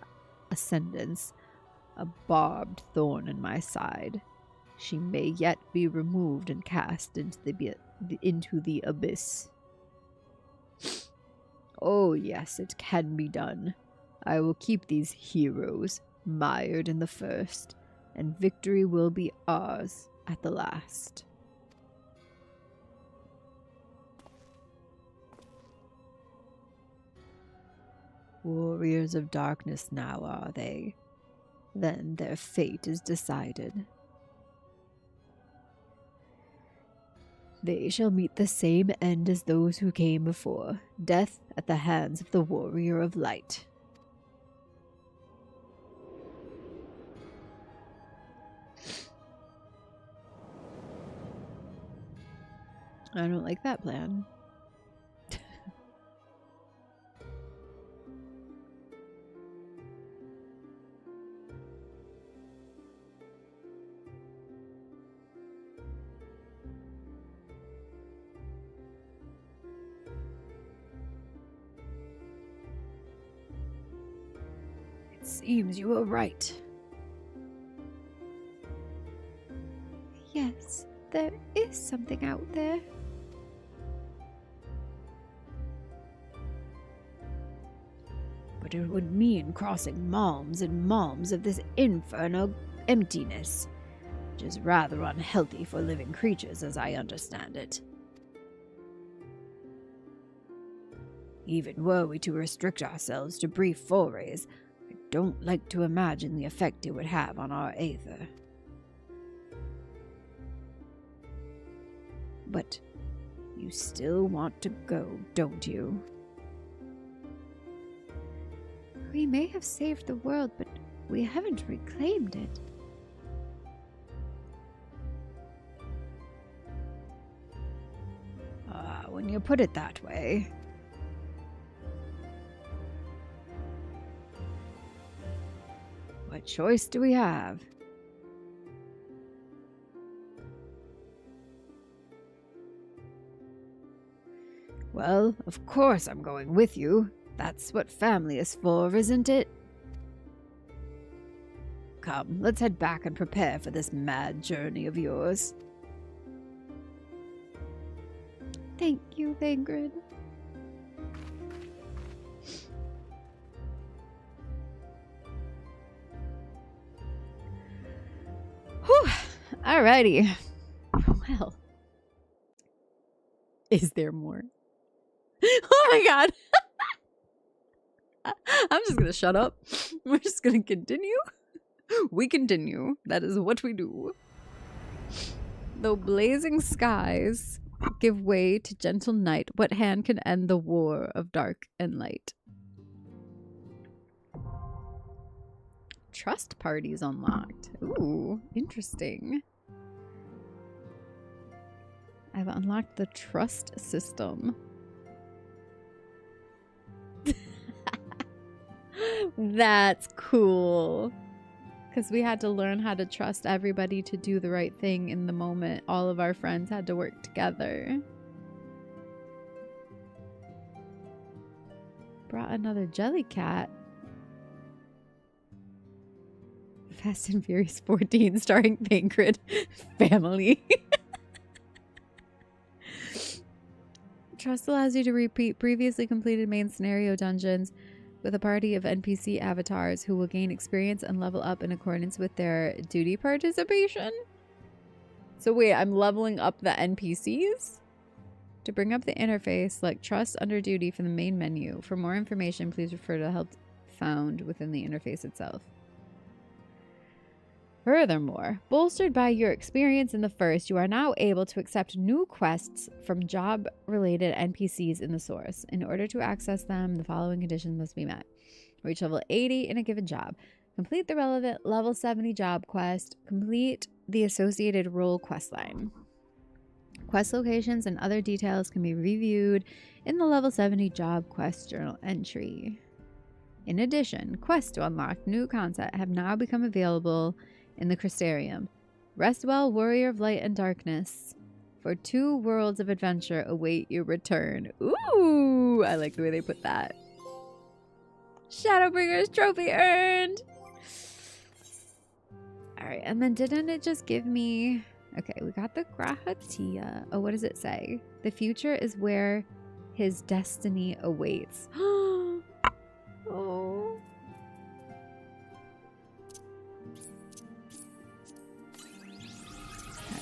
ascendance, a barbed thorn in my side, she may yet be removed and cast into the abyss. Oh yes, it can be done. I will keep these heroes mired in the first, and victory will be ours at the last. Warriors of darkness now are they? Then their fate is decided. They shall meet the same end as those who came before, death at the hands of the warrior of light. I don't like that plan. It seems you were right. Yes, there is something out there. But it would mean crossing malms and malms of this infernal emptiness, which is rather unhealthy for living creatures as I understand it. Even were we to restrict ourselves to brief forays, I don't like to imagine the effect it would have on our Aether. But you still want to go, don't you? We may have saved the world, but we haven't reclaimed it. When you put it that way. What choice do we have? Well, of course I'm going with you. That's what family is for, isn't it? Come, let's head back and prepare for this mad journey of yours. Thank you, Thangrid. Whew. Alrighty. Well. Is there more? Oh my god. I'm just gonna shut up. We're just gonna continue. We continue. That is what we do. Though blazing skies give way to gentle night, what hand can end the war of dark and light? Trust parties unlocked. Ooh, interesting. I've unlocked the trust system. That's cool. Because we had to learn how to trust everybody to do the right thing in the moment. All of our friends had to work together. Brought another Jellycat. Fast and Furious 14 starring Thancred family. Trust allows you to repeat previously completed main scenario dungeons with a party of NPC avatars who will gain experience and level up in accordance with their duty participation. So wait, I'm leveling up the NPCs? To bring up the interface, select Trust under Duty from the main menu. For more information, please refer to the help found within the interface itself. Furthermore, bolstered by your experience in the first, you are now able to accept new quests from job-related NPCs in the source. In order to access them, the following conditions must be met. Reach level 80 in a given job. Complete the relevant level 70 job quest. Complete the associated role quest line. Quest locations and other details can be reviewed in the level 70 job quest journal entry. In addition, quests to unlock new content have now become available in the Crystarium. Rest well, Warrior of Light and Darkness. For 2 worlds of adventure await your return. Ooh, I like the way they put that. Shadowbringers trophy earned. Alright, and then didn't it just give me... Okay, we got the Grahatia. Oh, what does it say? The future is where his destiny awaits. Oh.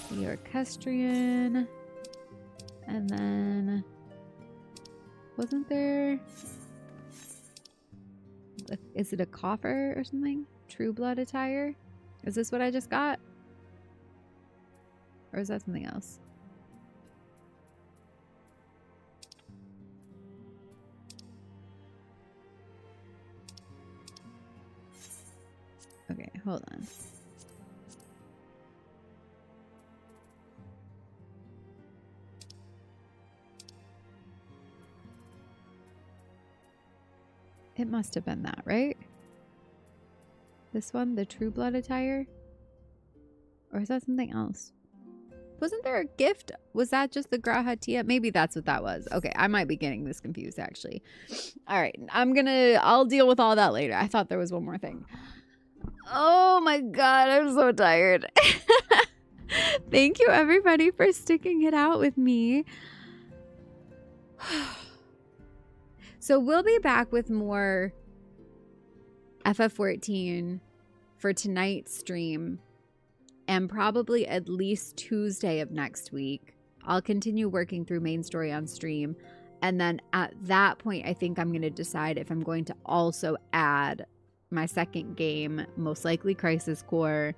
The Orchestrion. And then... Wasn't there... Is it a coffer or something? True Blood attire? Is this what I just got? Or is that something else? Okay, hold on. It must have been that, right? This one, the True Blood attire? Or is that something else? Wasn't there a gift? Was that just the Grahatia? Maybe that's what that was. Okay, I might be getting this confused, actually. All right, I'll deal with all that later. I thought there was one more thing. Oh my god, I'm so tired. Thank you, everybody, for sticking it out with me. So we'll be back with more FF14 for tonight's stream and probably at least Tuesday of next week. I'll continue working through main story on stream. And then at that point, I think I'm going to decide if I'm going to also add my second game, most likely Crisis Core,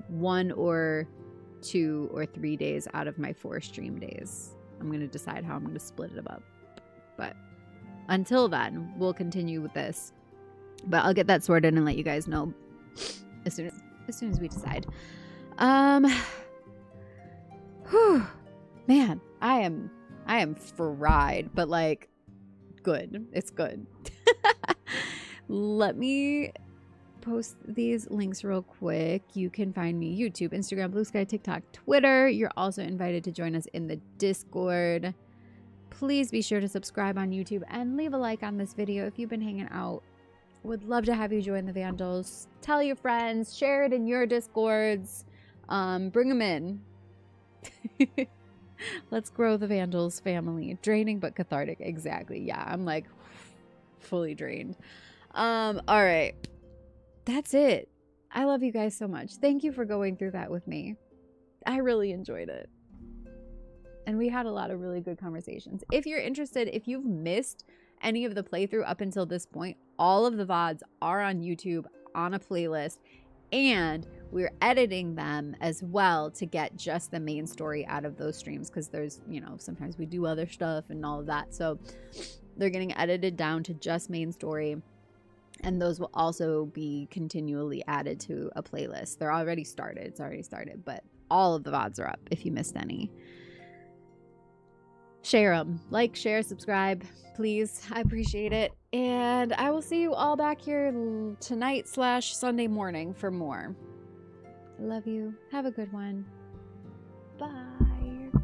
1 or 2 or 3 days out of my 4 stream days. I'm going to decide how I'm going to split it up. But until then, we'll continue with this. But I'll get that sorted and let you guys know as soon as we decide. Whew, man, I am fried, but like good. It's good. Let me post these links real quick. You can find me YouTube, Instagram, Blue Sky, TikTok, Twitter. You're also invited to join us in the Discord. Please be sure to subscribe on YouTube and leave a like on this video if you've been hanging out. Would love to have you join the Vandals. Tell your friends, share it in your Discords. Bring them in. Let's grow the Vandals family. Draining but cathartic. Exactly. Yeah, I'm like fully drained. All right. That's it. I love you guys so much. Thank you for going through that with me. I really enjoyed it. And we had a lot of really good conversations. If you're interested, if you've missed any of the playthrough up until this point, all of the VODs are on YouTube on a playlist, and we're editing them as well to get just the main story out of those streams, because there's, you know, sometimes we do other stuff and all of that. So they're getting edited down to just main story, and those will also be continually added to a playlist. They're already started. It's already started, but all of the VODs are up if you missed any. Share them. Like, share, subscribe, please. I appreciate it. And I will see you all back here tonight/Sunday morning for more. I love you. Have a good one. Bye.